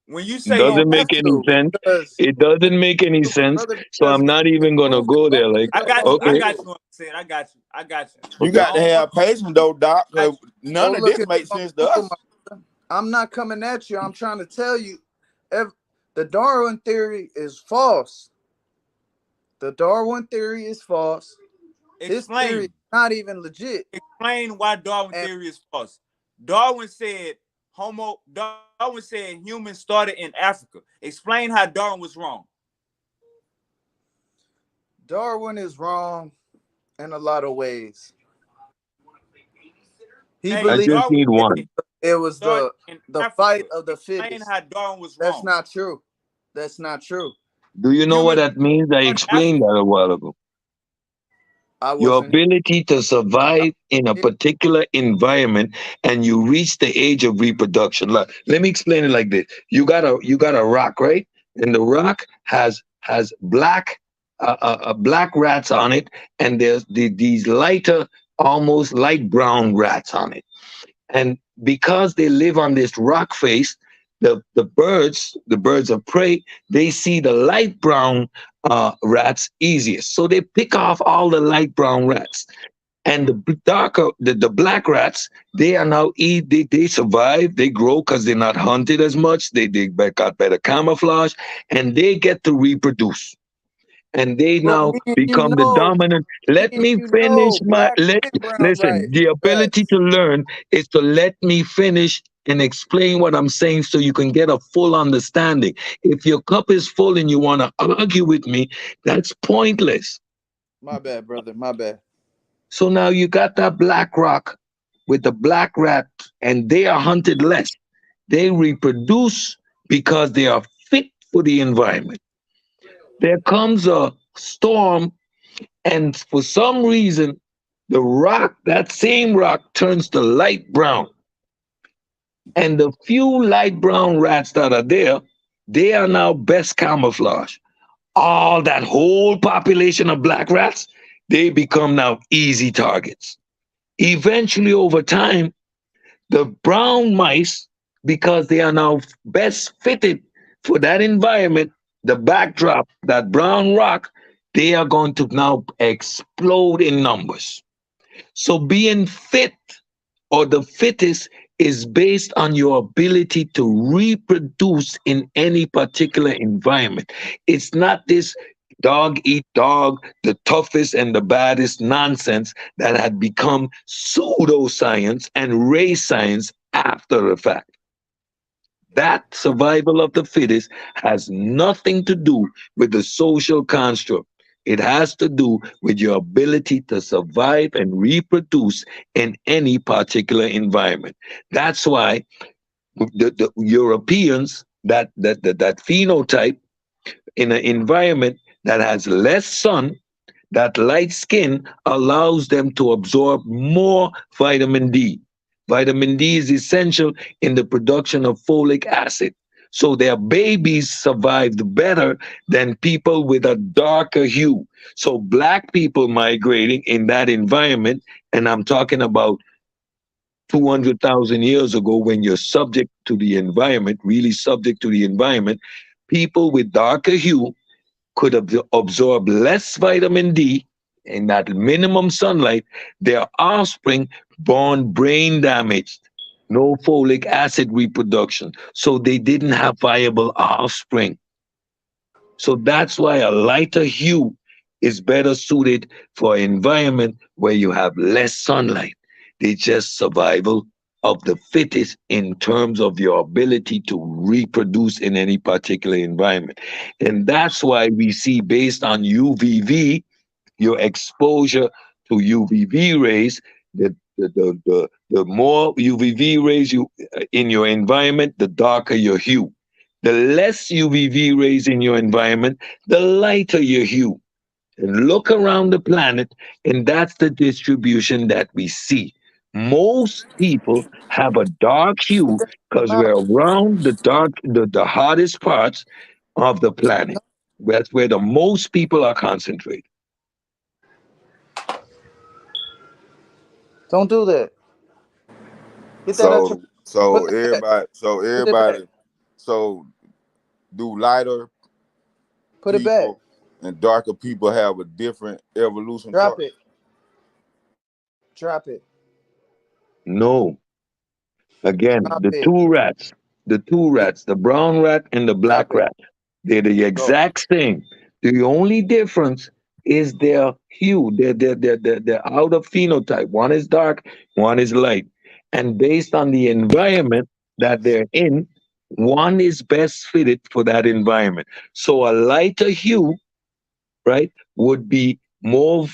Speaker 1: when you
Speaker 6: It
Speaker 1: say
Speaker 3: You don't
Speaker 6: doesn't
Speaker 1: indigenous,
Speaker 6: make
Speaker 3: have
Speaker 6: any
Speaker 3: to
Speaker 6: sense.
Speaker 3: because
Speaker 6: It doesn't make any sense.
Speaker 3: brother,
Speaker 6: So
Speaker 3: because
Speaker 6: I'm not
Speaker 3: they
Speaker 6: even gonna
Speaker 3: proved it.
Speaker 6: go
Speaker 3: Let
Speaker 6: there.
Speaker 3: me
Speaker 6: Like,
Speaker 1: I
Speaker 3: hold
Speaker 1: got you.
Speaker 3: on,
Speaker 1: I
Speaker 6: okay,
Speaker 1: got
Speaker 3: brother.
Speaker 1: you. What I'm saying. I got you. I got you.
Speaker 4: You
Speaker 6: okay.
Speaker 4: got
Speaker 1: I
Speaker 4: to
Speaker 1: don't want.
Speaker 4: have patience though, Doc,
Speaker 1: I
Speaker 4: because
Speaker 1: got you.
Speaker 4: none
Speaker 3: Go
Speaker 4: of
Speaker 3: look
Speaker 4: this
Speaker 3: it up
Speaker 4: makes
Speaker 3: on
Speaker 4: sense to
Speaker 3: Google,
Speaker 4: us.
Speaker 3: my brother. I'm not coming at you. I'm trying to tell you, ev- the Darwin theory is false. The Darwin theory is false. His theory is
Speaker 1: Explain.
Speaker 3: not even legit.
Speaker 1: Explain why Darwin
Speaker 3: And
Speaker 1: theory is false. Darwin said Darwin said humans started in Africa. Explain how Darwin was wrong.
Speaker 3: Darwin is wrong in a lot of ways. He
Speaker 1: Hey,
Speaker 6: I
Speaker 3: believes
Speaker 6: just
Speaker 1: Darwin
Speaker 6: need
Speaker 1: said
Speaker 6: one.
Speaker 3: it was
Speaker 1: started in
Speaker 3: the fight
Speaker 1: Africa.
Speaker 3: of the
Speaker 1: Explain
Speaker 3: fittest.
Speaker 1: how Darwin was
Speaker 3: That's
Speaker 1: wrong.
Speaker 3: not true. That's not true.
Speaker 6: Do you know what
Speaker 1: Humans
Speaker 6: that means? I
Speaker 1: started in
Speaker 6: explained
Speaker 1: Africa.
Speaker 6: that a while ago.
Speaker 3: I
Speaker 6: Your
Speaker 3: wasn't.
Speaker 6: ability to
Speaker 3: I,
Speaker 6: survive in a particular environment and you reach the age of reproduction. Let me explain it like this. You got a rock, right? And the rock has black rats on it, and there's these lighter, almost light brown rats on it. And because they live on this rock face, the birds of prey, they see the light brown rats easiest. So they pick off all the light brown rats. And the black rats, they are now they survive, they grow because they're not hunted as much. Got better camouflage, and they get to reproduce, and they
Speaker 3: but
Speaker 6: now become the dominant. Let me finish my
Speaker 3: black
Speaker 6: let
Speaker 3: and brown
Speaker 6: listen. The ability to
Speaker 3: rats.
Speaker 6: learn is to let me finish and explain what I'm saying so you can get a full understanding. If your cup is full and you want to argue with me, that's pointless.
Speaker 3: My bad, brother. My bad.
Speaker 6: So now you got that black rock with the black rat, and they are hunted less. They reproduce because they are fit for the environment. There comes a storm, and for some reason, that same rock turns to light brown. And the few light brown rats that are there, they are now best camouflage. All that whole population of black rats, they become now easy targets. Eventually, over time, the brown mice, because they are now best fitted for that environment, the backdrop, that brown rock, they are going to now explode in numbers. So being fit or the fittest is based on your ability to reproduce in any particular environment. It's not this dog eat dog, the toughest and the baddest nonsense that had become pseudoscience and race science after the fact. That survival of the fittest has nothing to do with the social construct. It has to do with your ability to survive and reproduce in any particular environment. That's why the Europeans, that phenotype in an environment that has less sun, that light skin allows them to absorb more vitamin D. Vitamin D is essential in the production of folic acid. So their babies survived better than people with a darker hue. So black people migrating in that environment, and I'm talking about 200,000 years ago when you're subject to the environment, really subject to the environment, people with darker hue could absorb less vitamin D in that minimum sunlight, their offspring born brain damaged, no folic acid reproduction. So they didn't have viable offspring. So that's why a lighter hue is better suited for an environment where you have less sunlight. It's just survival of the fittest in terms of your ability to reproduce in any particular environment. And that's why we see, based on UVV, your exposure to UVV rays, the more UVV rays you in your environment, the darker your hue. The less UVV rays in your environment, the lighter your hue. And look around the planet, and that's the distribution that we see. Most people have a dark hue because we're around the hottest parts of the planet. That's where the most people are concentrated.
Speaker 7: Don't do that. Get that out your.
Speaker 4: So
Speaker 7: Put
Speaker 4: so
Speaker 7: it back.
Speaker 4: everybody so
Speaker 7: Put it back.
Speaker 4: everybody so do lighter
Speaker 7: Put it back.
Speaker 4: people and darker people have a different evolution
Speaker 7: Drop
Speaker 4: chart?
Speaker 7: it. Drop it.
Speaker 6: No, again,
Speaker 7: Drop it.
Speaker 6: the two rats, the brown rat and the
Speaker 7: Drop
Speaker 6: black
Speaker 7: it.
Speaker 6: rat, they're the
Speaker 7: Go.
Speaker 6: exact same. The only difference is their hue, their outer phenotype. One is dark, one is light. And based on the environment that they're in, one is best fitted for that environment. So a lighter hue, right, would be more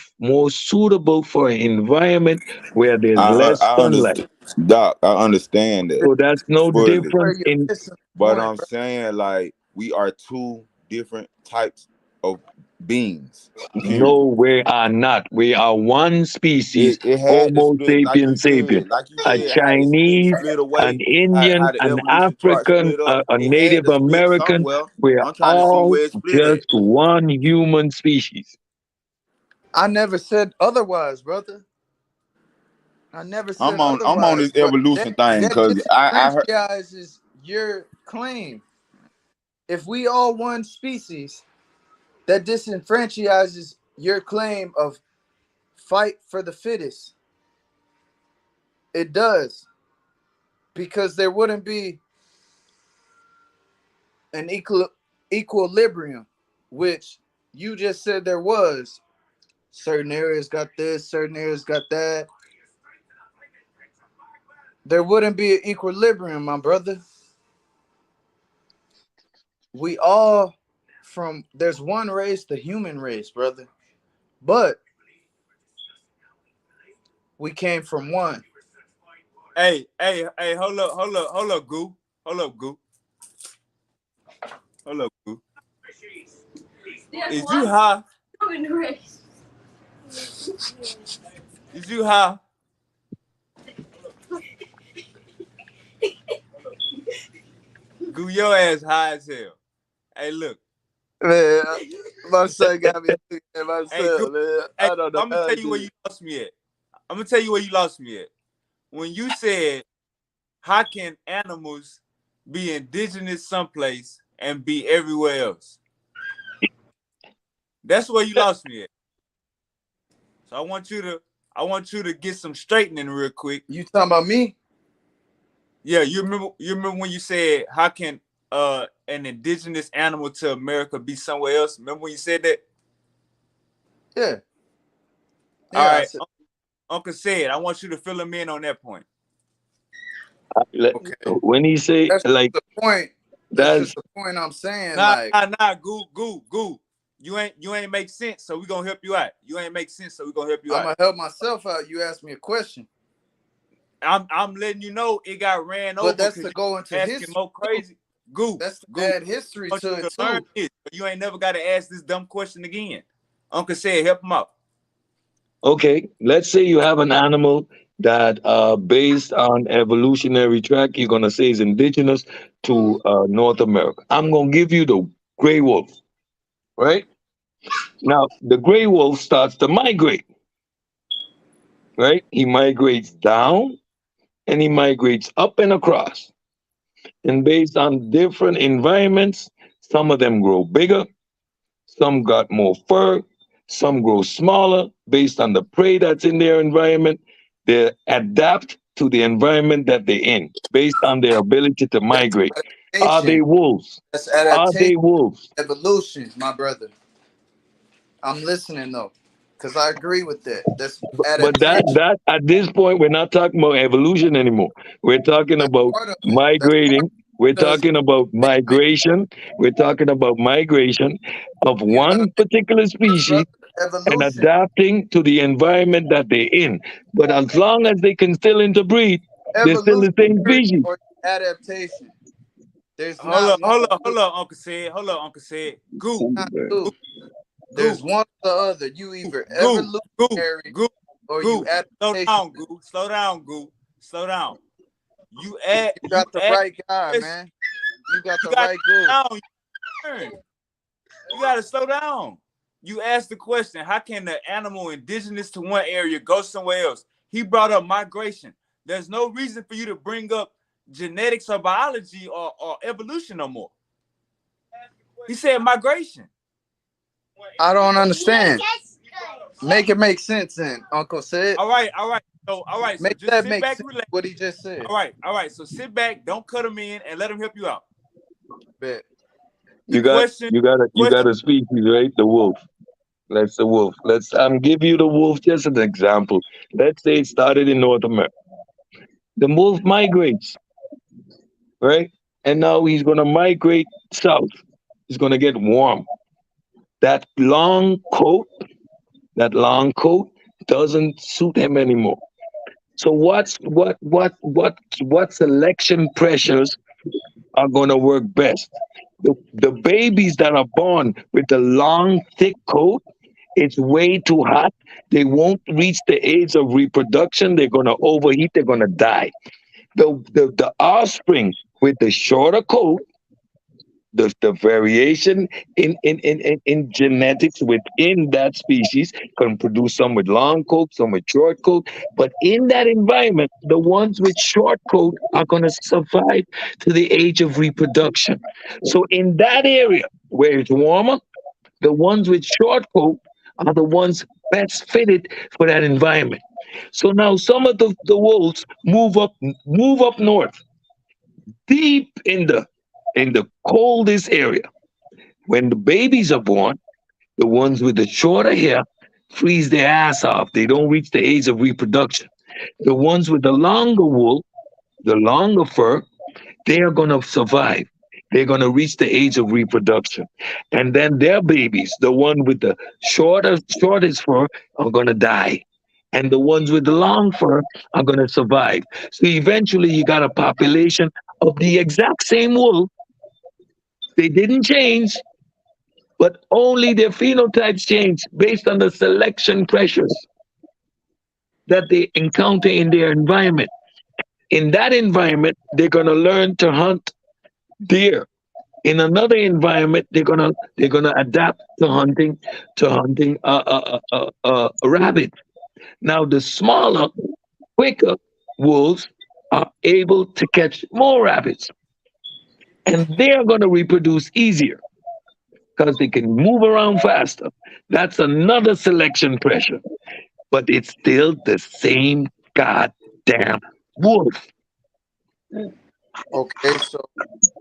Speaker 6: suitable for an environment where there's less
Speaker 4: I
Speaker 6: sunlight.
Speaker 4: understand, Doc. I understand that
Speaker 6: So that's no
Speaker 4: fully,
Speaker 7: Where
Speaker 6: difference
Speaker 7: you're
Speaker 6: in.
Speaker 7: missing the
Speaker 4: but
Speaker 7: point,
Speaker 4: I'm
Speaker 7: bro.
Speaker 4: saying like we are two different types of beings. Period.
Speaker 6: No, we are not. We are one species,
Speaker 4: It had to
Speaker 6: Homo
Speaker 4: split
Speaker 6: sapien sapien.
Speaker 4: like you
Speaker 6: A
Speaker 4: said, how it
Speaker 6: Chinese,
Speaker 4: split
Speaker 6: an
Speaker 4: away,
Speaker 6: Indian,
Speaker 4: how the
Speaker 6: an
Speaker 4: evolution chart
Speaker 6: African,
Speaker 4: split up.
Speaker 6: a
Speaker 4: It had
Speaker 6: Native
Speaker 4: to split
Speaker 6: American.
Speaker 4: somewhere.
Speaker 6: We're
Speaker 4: I'm trying to see
Speaker 6: all
Speaker 4: where it split at.
Speaker 6: just one human species.
Speaker 7: I never said otherwise, brother. I never said
Speaker 4: I'm on
Speaker 7: otherwise.
Speaker 4: this
Speaker 7: But
Speaker 4: evolution thing
Speaker 7: that
Speaker 4: because I heard.
Speaker 7: disenfranchises your claim. If we all one species, that disenfranchises your claim of fight for the fittest. It does. Because there wouldn't be an equilibrium, which you just said there was. Certain areas got this, certain areas got that. There wouldn't be an equilibrium, my brother. We all there's one race, the human race, brother. But we came from one.
Speaker 1: Hey, hold up, Goo. Hold up, Goo. Hold up, Goo. Is you high? Is you high? Goo, your ass high as hell. Hey, look.
Speaker 7: Man, my son got me looking at
Speaker 1: Hey,
Speaker 7: myself,
Speaker 1: Goo.
Speaker 7: man.
Speaker 1: Hey,
Speaker 7: I don't know
Speaker 1: I'm gonna
Speaker 7: how
Speaker 1: tell
Speaker 7: to
Speaker 1: you where
Speaker 7: do
Speaker 1: you lost me at. I'm gonna tell you where you lost me at. When you said, "How can animals be indigenous someplace and be everywhere else?" That's where you lost me at. So I want you to get some straightening real quick.
Speaker 7: You talking about me?
Speaker 1: Yeah, you remember when you said, "How can an indigenous animal to America be somewhere else?" Remember when you said that?
Speaker 7: Yeah.
Speaker 1: All
Speaker 7: Yeah, I
Speaker 1: right,
Speaker 7: said
Speaker 1: Uncle said, I want you to fill him in on that point.
Speaker 6: Let-
Speaker 7: okay.
Speaker 6: When he say
Speaker 7: That's
Speaker 6: like
Speaker 7: the point. That's
Speaker 6: that's
Speaker 7: just the point I'm saying.
Speaker 1: Nah,
Speaker 7: Like,
Speaker 1: Goo. You ain't make sense, so we gonna help you out. You ain't make sense, so we gonna help you
Speaker 7: I'm
Speaker 1: out.
Speaker 7: gonna help myself out. You asked me a question.
Speaker 1: I'm letting you know it got ran
Speaker 7: But
Speaker 1: over
Speaker 7: that's
Speaker 1: because
Speaker 7: to
Speaker 1: you
Speaker 7: go into
Speaker 1: asking
Speaker 7: history
Speaker 1: more
Speaker 7: too.
Speaker 1: crazy. Goo,
Speaker 7: That's to
Speaker 1: Goo.
Speaker 7: add history
Speaker 1: I want
Speaker 7: to
Speaker 1: you
Speaker 7: it
Speaker 1: to learn
Speaker 7: too.
Speaker 1: this, but you ain't never got to ask this dumb question again. Uncle said, help him out.
Speaker 6: okay. Let's say you have an animal that, based on evolutionary track, you're gonna say is indigenous to North America. I'm gonna give you the gray wolf, right? Now, the gray wolf starts to migrate, right? He migrates down and he migrates up and across. And based on different environments, some of them grow bigger, some got more fur, some grow smaller based on the prey that's in their environment. They adapt to the environment that they're in based on their ability to
Speaker 7: That's
Speaker 6: migrate. Are they
Speaker 7: adaptation.
Speaker 6: wolves?
Speaker 7: That's
Speaker 6: Are
Speaker 7: adaptation.
Speaker 6: they wolves?
Speaker 7: Evolution, my brother. I'm listening though, because I agree with that. That's
Speaker 6: But that
Speaker 7: adaptation.
Speaker 6: that at this point we're not talking about evolution anymore. We're talking
Speaker 7: That's
Speaker 6: about
Speaker 7: part of it. That's part of
Speaker 6: migrating. We're
Speaker 7: it because
Speaker 6: talking about
Speaker 7: man,
Speaker 6: migration. We're talking about migration of
Speaker 7: you gotta
Speaker 6: one
Speaker 7: make
Speaker 6: particular
Speaker 7: sense,
Speaker 6: species
Speaker 7: brother.
Speaker 6: and
Speaker 7: Evolution.
Speaker 6: adapting to the environment that they're in. But as long as they can still interbreed, they're still the same
Speaker 7: Evolutionary
Speaker 6: species.
Speaker 7: or adaptation. There's not one or two.
Speaker 1: Hold up, Uncle said. Goo,
Speaker 7: Not
Speaker 1: Goo,
Speaker 7: two.
Speaker 1: Goo,
Speaker 7: There's one or the other. You either
Speaker 1: Goo, Goo,
Speaker 7: evolutionary
Speaker 1: Goo.
Speaker 7: or you
Speaker 1: Goo, slow
Speaker 7: adaptation.
Speaker 1: down, Goo. Slow down, Goo. Slow down. You add.
Speaker 7: You
Speaker 1: You
Speaker 7: got the
Speaker 1: add.
Speaker 7: right guy, man. You got
Speaker 1: You
Speaker 7: the
Speaker 1: got
Speaker 7: right good.
Speaker 1: down. You got to slow down. You asked the question: how can the animal indigenous to one area go somewhere else? He brought up migration. There's no reason for you to bring up genetics or biology or evolution no more. He said migration.
Speaker 7: I don't understand. Make it make sense then, Uncle Sid.
Speaker 1: All right, all right. So, all right. So
Speaker 7: Make
Speaker 1: just
Speaker 7: that
Speaker 1: sit
Speaker 7: make
Speaker 1: back,
Speaker 7: sense
Speaker 1: relax.
Speaker 7: what he just said.
Speaker 1: All right, all right. So sit back, don't cut him in, and let him help you out.
Speaker 7: Bet.
Speaker 1: The
Speaker 5: You got
Speaker 1: question,
Speaker 5: you got a species, right? The wolf. Let's the wolf. Let's give you the wolf just an example. Let's say it started in North America. The wolf migrates, right? And now he's gonna migrate south. He's gonna get warm. That long coat, that long coat doesn't suit him anymore. So what selection pressures are gonna work best? The babies that are born with the long, thick coat, it's way too hot. They won't reach the age of reproduction. They're gonna overheat. They're gonna die. The offspring with the shorter coat, the variation in genetics within that species can produce some with long coat, some with short coat. But in that environment, the ones with short coat are going to survive to the age of reproduction. So in that area where it's warmer, the ones with short coat are the ones best fitted for that environment. So now some of the wolves move up north, deep in the coldest area. When the babies are born, the ones with the shorter hair freeze their ass off. They don't reach the age of reproduction. The ones with the longer wool, the longer fur, they are going to survive. They're going to reach the age of reproduction. And then their babies, the one with the shortest fur, are going to die. And the ones with the long fur are going to survive. So eventually, you got a population of the exact same wool. They didn't change, but only their phenotypes change based on the selection pressures that they encounter in their environment. In that environment, they're going to learn to hunt deer. In another environment, they're gonna adapt to hunting rabbit. Now, the smaller, quicker wolves are able to catch more rabbits, and they are going to reproduce easier because they can move around faster. That's another selection pressure, but it's still the same goddamn wolf.
Speaker 7: Okay, so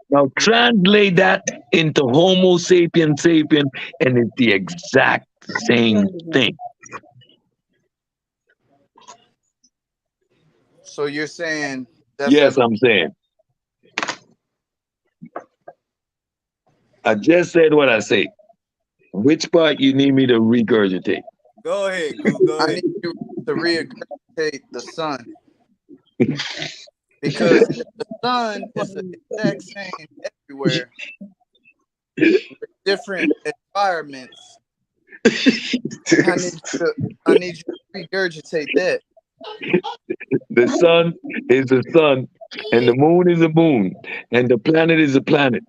Speaker 5: Now translate that into Homo sapien sapien, and it's the exact same thing.
Speaker 7: you're saying that's
Speaker 5: Yes,
Speaker 7: evolution.
Speaker 5: I'm saying. I just said what I say. Which part you need me to regurgitate?
Speaker 1: go ahead, Goo. Go
Speaker 7: I
Speaker 1: ahead.
Speaker 7: need you to regurgitate the sun because if the sun is the exact same everywhere with different environments, I need you to regurgitate that.
Speaker 5: The sun is the sun, and the moon is the moon, and the planet is a planet,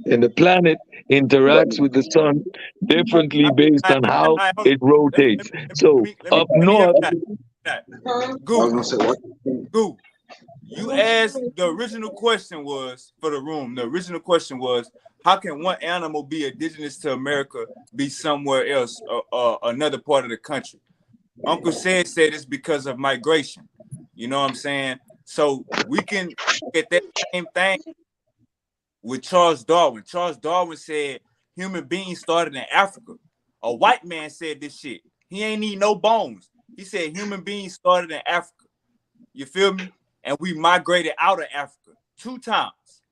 Speaker 5: and the planet interacts with the sun differently based on how
Speaker 1: Hold
Speaker 5: it
Speaker 1: on.
Speaker 5: rotates. So up
Speaker 1: Let me help
Speaker 5: north,
Speaker 1: you out. Goo, Goo. You asked the original question was for the room. The original question was, how can one animal be indigenous to America be somewhere else, another part of the country? Uncle said it's because of migration. You know what I'm saying? So we can get that same thing with Charles Darwin. Charles Darwin said human beings started in Africa. A white man said this shit. He ain't need no bones. He said human beings started in Africa. You feel me? And we migrated out of Africa 2 times.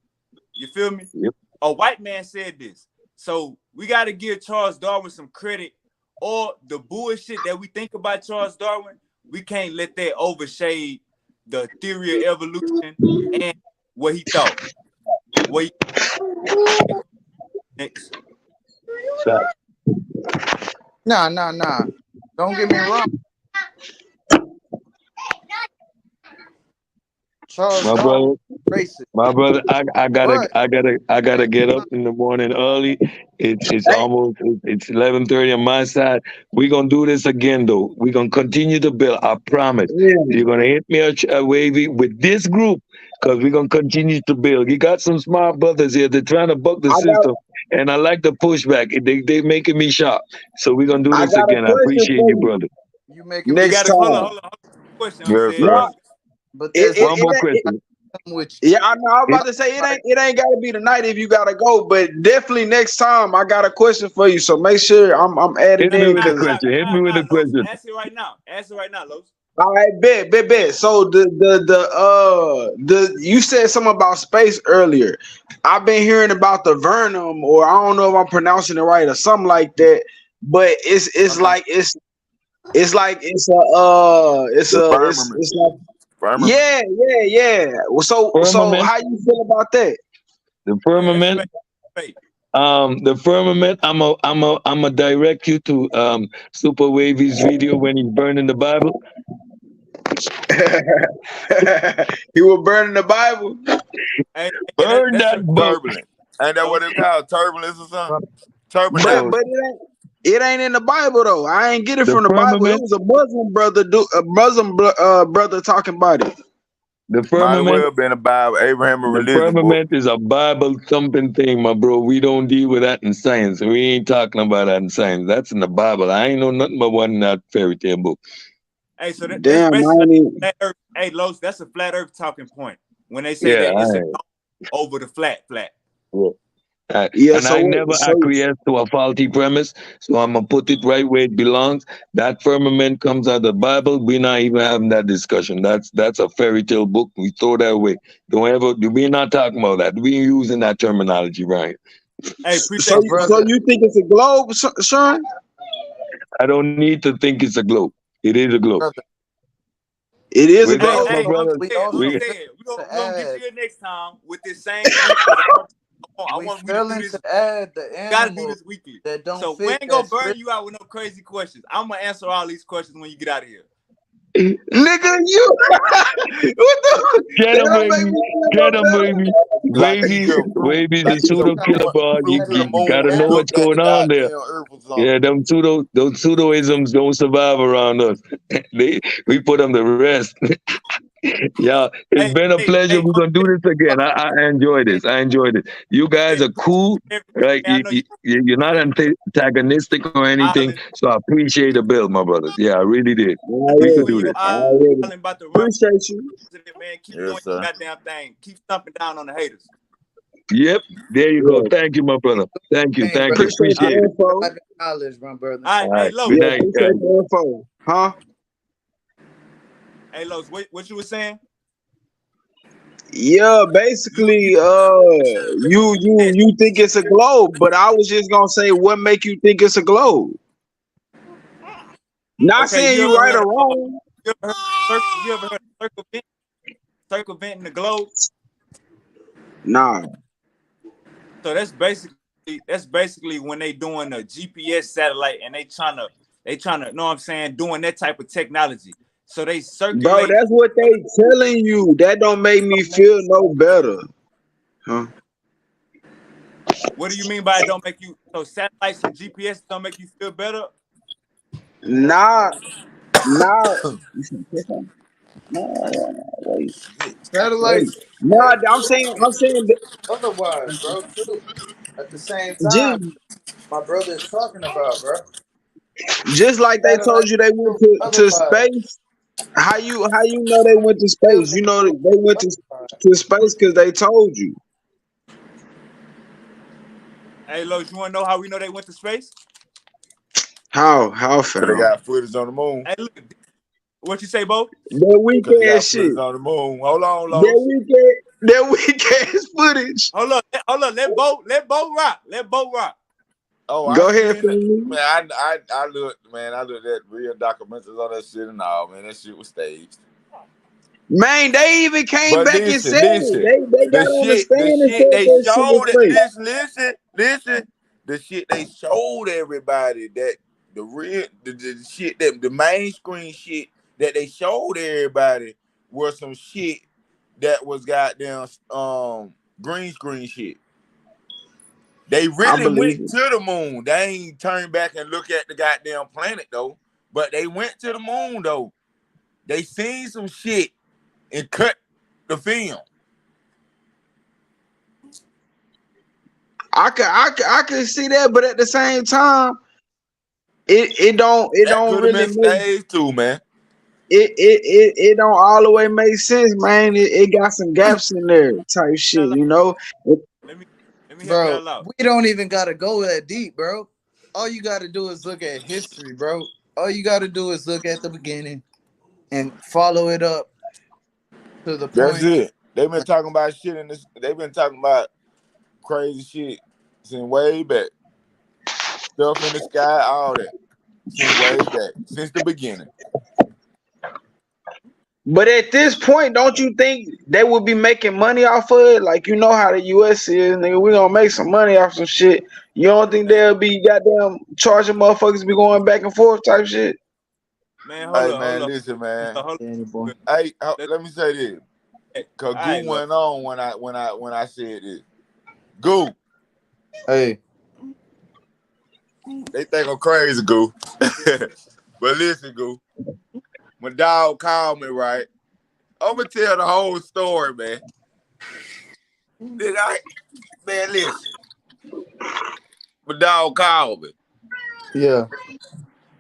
Speaker 1: You feel me?
Speaker 5: yep.
Speaker 1: A white man said this. So we got to give Charles Darwin some credit, or the bullshit that we think about Charles Darwin, we can't let that overshade the theory of evolution and what he thought. What he next.
Speaker 7: Nah. Don't get me wrong. Charles
Speaker 6: My
Speaker 7: Darwin
Speaker 6: brother,
Speaker 7: racist.
Speaker 6: my brother, I gotta,
Speaker 7: But
Speaker 6: I gotta
Speaker 7: at
Speaker 6: get
Speaker 7: the
Speaker 6: up in the morning early. It's
Speaker 5: Hey,
Speaker 6: almost, it's 11:30 on my side. We're gonna do this again, though. We're gonna continue to build. I promise.
Speaker 5: yeah,
Speaker 6: You're gonna hit me a wavy with this group, because we're gonna continue to build. You got some smart brothers here. They're trying to buck the
Speaker 5: I got
Speaker 6: system, and I like the pushback. They making me sharp. So we're gonna do
Speaker 5: I
Speaker 6: this
Speaker 5: got a
Speaker 6: again. I
Speaker 5: question
Speaker 6: appreciate
Speaker 5: for
Speaker 6: you,
Speaker 5: you
Speaker 6: brother.
Speaker 7: you making
Speaker 1: You
Speaker 7: me
Speaker 5: next
Speaker 1: got to hold on,
Speaker 5: time.
Speaker 1: hold on. Hold on. Question I'm
Speaker 4: Yes,
Speaker 1: saying,
Speaker 5: No,
Speaker 4: sir.
Speaker 1: brother.
Speaker 7: but
Speaker 5: it
Speaker 7: there's
Speaker 5: it,
Speaker 7: one
Speaker 6: One
Speaker 5: it,
Speaker 6: more
Speaker 5: ain't- it
Speaker 6: question.
Speaker 7: I'm with
Speaker 5: yeah, I know. I was
Speaker 6: It,
Speaker 5: about to say
Speaker 7: you. Like,
Speaker 5: it ain't gotta be tonight if you gotta go, but definitely next time I got a question for you. So make sure I'm adding
Speaker 6: hit me
Speaker 5: in
Speaker 6: with the
Speaker 5: because
Speaker 6: question. Hit me with the
Speaker 1: Los.
Speaker 6: question.
Speaker 1: Ask it right now. Ask it right now, Los.
Speaker 5: all right, bet. So the you said something about space earlier. I've been hearing about the Vernum, or I don't know if I'm pronouncing it right or something like that. But it's
Speaker 1: Something.
Speaker 5: like it's a
Speaker 4: The firmament.
Speaker 5: it's like
Speaker 4: Firmament.
Speaker 5: yeah. Well, so
Speaker 6: Firmament,
Speaker 5: how you feel about that?
Speaker 6: the
Speaker 1: Yeah, it's
Speaker 6: firmament.
Speaker 1: fake. Fake.
Speaker 6: The firmament. I'm a direct you to Super Wavy's video when he's burning the Bible.
Speaker 5: He was burning the Bible,
Speaker 6: Burn
Speaker 1: That's
Speaker 6: that
Speaker 1: your
Speaker 6: book.
Speaker 4: Turbulent. Ain't that what
Speaker 1: Los.
Speaker 4: it's called? Turbulence or something?
Speaker 5: but
Speaker 6: Bro,
Speaker 4: Turbulence.
Speaker 5: it ain't in the Bible though. I ain't get it
Speaker 6: the
Speaker 5: from the Bible. It
Speaker 6: firmament,
Speaker 5: was a Muslim brother, brother talking about it.
Speaker 6: the
Speaker 4: Might as
Speaker 6: firmament,
Speaker 4: well been about Abraham a
Speaker 6: the
Speaker 4: religion book.
Speaker 6: firmament is a Bible thumping thing, my bro. We don't deal with that in science. We ain't talking about that in science. That's in the Bible. I ain't know nothing about one in that fairy tale book.
Speaker 1: Hey, so that's
Speaker 5: Damn, I
Speaker 1: basically
Speaker 5: ain't even,
Speaker 1: flat Earth. Hey, Los, that's a flat Earth talking point when they say
Speaker 6: Yeah,
Speaker 1: that it's a dome over the flat.
Speaker 6: yeah.
Speaker 5: yeah.
Speaker 6: And I
Speaker 5: So
Speaker 6: never
Speaker 5: so
Speaker 6: acquiesce to a faulty premise, so I'm gonna put it right where it belongs. That firmament comes out of the Bible. We're not even having that discussion. That's a fairy tale book. We throw that away. Don't ever. We're not talking about that. We ain't using that terminology, right?
Speaker 1: Hey,
Speaker 5: so
Speaker 1: appreciate
Speaker 7: but
Speaker 1: you, brother.
Speaker 5: so
Speaker 7: brother,
Speaker 5: you think it's a globe, Sean?
Speaker 6: I don't need to think it's a globe. It is a globe.
Speaker 7: brother,
Speaker 5: It is a
Speaker 6: With
Speaker 7: we
Speaker 6: that,
Speaker 5: globe.
Speaker 6: my
Speaker 1: Hey,
Speaker 7: also
Speaker 6: brother,
Speaker 7: we
Speaker 1: Uncle
Speaker 7: also
Speaker 6: we
Speaker 1: said,
Speaker 7: to
Speaker 1: we're gonna get you
Speaker 7: add
Speaker 1: here next time with this same group because I
Speaker 7: we
Speaker 1: want we to do
Speaker 7: failing to
Speaker 1: this.
Speaker 7: add the
Speaker 1: Gotta do
Speaker 7: animals
Speaker 1: this weekly.
Speaker 7: that don't
Speaker 1: So we
Speaker 7: fit
Speaker 1: ain't
Speaker 7: that
Speaker 1: gonna burn
Speaker 7: script.
Speaker 1: you out with no crazy questions. I'm gonna answer all these questions when you get out of here.
Speaker 5: Nigga, you what the
Speaker 6: get
Speaker 5: that
Speaker 6: him,
Speaker 5: don't make
Speaker 6: baby.
Speaker 5: me feel
Speaker 6: Get
Speaker 5: no
Speaker 6: him, baby.
Speaker 5: better.
Speaker 4: Like he
Speaker 6: Wavy,
Speaker 4: just flew,
Speaker 6: Wavy's a
Speaker 4: like he just
Speaker 6: pseudo killer, boy.
Speaker 4: flew
Speaker 6: You,
Speaker 4: to the
Speaker 6: you, you
Speaker 4: moon
Speaker 6: gotta
Speaker 4: and
Speaker 6: know what's
Speaker 4: looked at the
Speaker 6: going on there.
Speaker 4: goddamn earth or something.
Speaker 6: Yeah, those pseudoisms don't survive around us. We put them to rest. Yeah, it's
Speaker 1: Hey,
Speaker 6: been a
Speaker 1: hey,
Speaker 6: pleasure.
Speaker 1: hey,
Speaker 6: We're gonna do this again. I enjoy
Speaker 1: hey,
Speaker 6: this. I enjoy this. You guys
Speaker 1: hey,
Speaker 6: are cool, right?
Speaker 1: I know you.
Speaker 6: You're not antagonistic or anything,
Speaker 1: Island.
Speaker 6: so I appreciate the build, my brothers. Yeah, I really did. We could
Speaker 1: You and
Speaker 6: do
Speaker 5: Already,
Speaker 1: your
Speaker 6: this.
Speaker 5: already.
Speaker 1: island about to run
Speaker 5: Appreciate you.
Speaker 1: it, man. Keep doing
Speaker 4: Yes, sir.
Speaker 1: your goddamn thing. Keep stomping down on the haters.
Speaker 6: Yep, there you go.
Speaker 5: Yeah.
Speaker 6: Thank you, my brother. Thank you,
Speaker 7: Hey,
Speaker 6: thank
Speaker 7: brother,
Speaker 6: you.
Speaker 5: Appreciate
Speaker 1: All
Speaker 6: Appreciate
Speaker 5: the
Speaker 6: it.
Speaker 5: info.
Speaker 7: God knowledge, my brother.
Speaker 1: right,
Speaker 6: All
Speaker 1: hey,
Speaker 6: right,
Speaker 1: Los.
Speaker 6: good
Speaker 5: Yeah,
Speaker 6: night,
Speaker 5: appreciate
Speaker 6: guys.
Speaker 5: the info. Huh?
Speaker 1: Hey, Los. What you were saying?
Speaker 5: Yeah,
Speaker 1: You
Speaker 5: basically, you you
Speaker 1: yes.
Speaker 5: you think it's a globe, but I was just gonna say, what make you think it's a globe? Not
Speaker 1: Okay.
Speaker 5: saying
Speaker 1: You
Speaker 5: you
Speaker 1: ever
Speaker 5: right
Speaker 1: heard
Speaker 5: or
Speaker 1: of
Speaker 5: wrong.
Speaker 1: you ever heard of you ever heard of circumventing the globe?
Speaker 5: Nah,
Speaker 1: So that's basically when they doing a GPS satellite and they trying to know what I'm saying, doing that type of technology. So they
Speaker 5: bro,
Speaker 1: circulate.
Speaker 5: that's what they telling you. That don't make me feel no better, huh?
Speaker 1: What do you mean by it don't make you so satellites and GPS don't make you feel better?
Speaker 5: Nah, nah, nah. Wait, wait.
Speaker 7: Satellites
Speaker 5: Nah,
Speaker 7: have
Speaker 5: I'm saying that
Speaker 7: otherwise, bro. Too. At the same
Speaker 5: just
Speaker 7: time, my brother is talking about, bro.
Speaker 5: just like they told
Speaker 7: Satellites
Speaker 5: you they went
Speaker 7: prove
Speaker 5: to
Speaker 7: otherwise.
Speaker 5: space. How you know they went to
Speaker 7: Still
Speaker 5: space?
Speaker 7: can
Speaker 5: You know
Speaker 7: prove
Speaker 5: they went
Speaker 7: otherwise.
Speaker 5: to space because they told you.
Speaker 1: Hey, Los, you want to know how we know they went to space?
Speaker 5: How
Speaker 4: Cause they
Speaker 5: fam?
Speaker 4: got footage on the moon.
Speaker 1: Hey, look, what you say, Bo?
Speaker 5: That weak
Speaker 4: Cause they
Speaker 5: ass
Speaker 4: got
Speaker 5: shit.
Speaker 4: footage on the moon. Hold on,
Speaker 5: That
Speaker 4: Los.
Speaker 5: weak ass, that weak ass footage.
Speaker 1: Hold on, let Bo rock. Let Bo rock.
Speaker 4: Oh, I
Speaker 5: Go ahead,
Speaker 4: seen it.
Speaker 5: family.
Speaker 4: Man, I looked, man, I looked at real documentaries on that shit and all, man. That shit was staged.
Speaker 5: Man, they even came
Speaker 4: But
Speaker 5: back and
Speaker 4: listen,
Speaker 5: said it.
Speaker 4: listen.
Speaker 5: They got on the
Speaker 4: The
Speaker 5: stand and
Speaker 4: shit
Speaker 5: said
Speaker 4: they
Speaker 5: that shit was
Speaker 4: showed it.
Speaker 5: fake.
Speaker 4: Listen. The shit they showed everybody that the real the shit that the main screen shit that they showed everybody was some shit that was goddamn green screen shit. They
Speaker 6: I
Speaker 4: really
Speaker 6: believe
Speaker 4: went
Speaker 6: it.
Speaker 4: to the moon. They ain't turned back and look at the goddamn planet though. But they went to the moon though. They seen some shit and cut the film.
Speaker 6: I could see that, but at the same time, it
Speaker 4: That
Speaker 6: don't
Speaker 4: could have
Speaker 6: really
Speaker 4: been
Speaker 6: make
Speaker 4: staged too, man.
Speaker 6: it don't all the way make sense, man. It got some gaps in there, type shit. You know.
Speaker 1: Let me help
Speaker 7: Bro,
Speaker 1: y'all out.
Speaker 7: we don't even gotta go that deep, bro. All you gotta do is look at history, bro. All you gotta do is look at the beginning and follow it up to the
Speaker 4: That's
Speaker 7: point.
Speaker 4: it. They've been talking about shit in this. They've been talking about crazy shit since way back. Stuff in the sky, all that. Since way back. Since the beginning.
Speaker 6: But at this point, don't you think they would be making money off of it? Like you know how the US is, nigga. We gonna make some money off some shit. You don't think
Speaker 1: Man,
Speaker 6: they'll be goddamn charging motherfuckers to be going back and forth type shit?
Speaker 1: man,
Speaker 4: Hey
Speaker 1: hold
Speaker 4: man,
Speaker 1: up.
Speaker 4: listen, man.
Speaker 1: Hold
Speaker 3: Danny boy.
Speaker 1: up.
Speaker 4: Hey,
Speaker 1: Let,
Speaker 4: let me say this. Cause
Speaker 1: all
Speaker 4: Goo
Speaker 1: right, look.
Speaker 4: went on when I said this. Goo,
Speaker 7: Hey,
Speaker 4: they think I'm crazy, Goo. But listen, Goo. My dog called me, right? I'm gonna tell the whole story, man. Man, listen. My dog called me.
Speaker 7: yeah,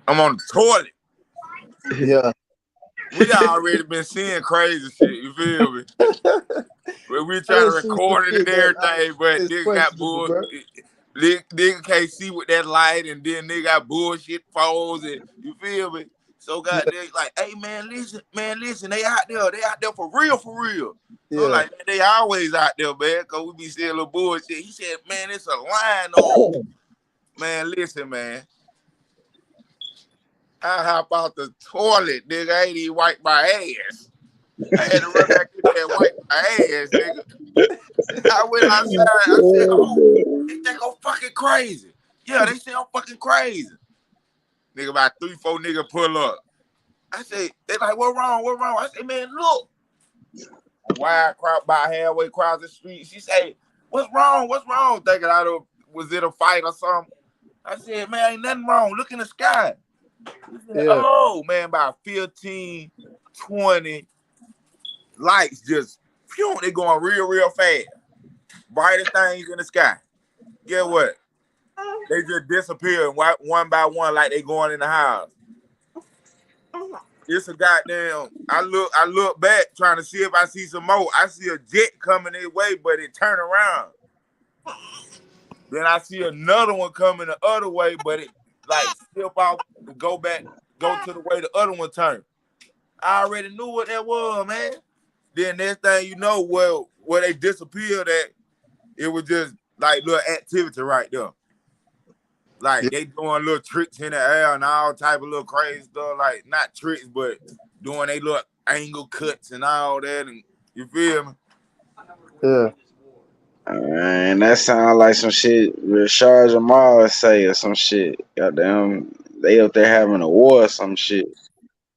Speaker 4: I'm on the toilet.
Speaker 7: yeah.
Speaker 4: We already been seeing crazy shit, you feel me? We
Speaker 7: I
Speaker 4: trying to
Speaker 7: done seen some
Speaker 4: record it and
Speaker 7: shit that
Speaker 4: everything, but
Speaker 7: is
Speaker 4: nigga got
Speaker 7: questionable,
Speaker 4: bull.
Speaker 7: bro.
Speaker 4: Nigga can't see with that light, and then nigga got bullshit phones, and you feel me? So
Speaker 7: Yeah,
Speaker 4: goddamn, like, hey man, listen, they out there for real, for real. So
Speaker 7: yeah,
Speaker 4: like, they always out there, man, cause we be seeing little bullshit. He said, man, it's a line on. Man, listen, man. I hop out the toilet, nigga. I ain't even wipe my ass. I had to run back in there and wipe my ass, nigga. I went outside. I said, "Oh, they think I'm fucking crazy." Yeah, they say I'm fucking crazy. Nigga, about 3, 4 nigga pull up. I say, they like, "What wrong? What wrong?" I say, "Man, look." A wide crowd by halfway across the street. She say, "What's wrong? What's wrong?" Thinking was it a fight or something. I said, "Man, ain't nothing wrong. Look in the sky." He said,
Speaker 7: yeah,
Speaker 4: "Oh man, about 15, 20 lights just phew, they going real, real fast. Brightest things in the sky. Get what? They just disappear one by one like they going in the house. It's a goddamn. I look back trying to see if I see some more. I see a jet coming this way, but it turn around. Then I see another one coming the other way, but it like flip off and go back, go to the way the other one turned. I already knew what that was, man. Then next thing you know, well, where they disappeared at, it was just like little activity right there. Like
Speaker 7: yeah.
Speaker 4: they doing little tricks in the air and all type of little crazy stuff. Like not tricks, but doing they little angle cuts and all that. And you feel me?
Speaker 7: Yeah.
Speaker 6: Man, that sound like some shit Rashad Jamal say or some shit. Goddamn, they up there having a war or some shit.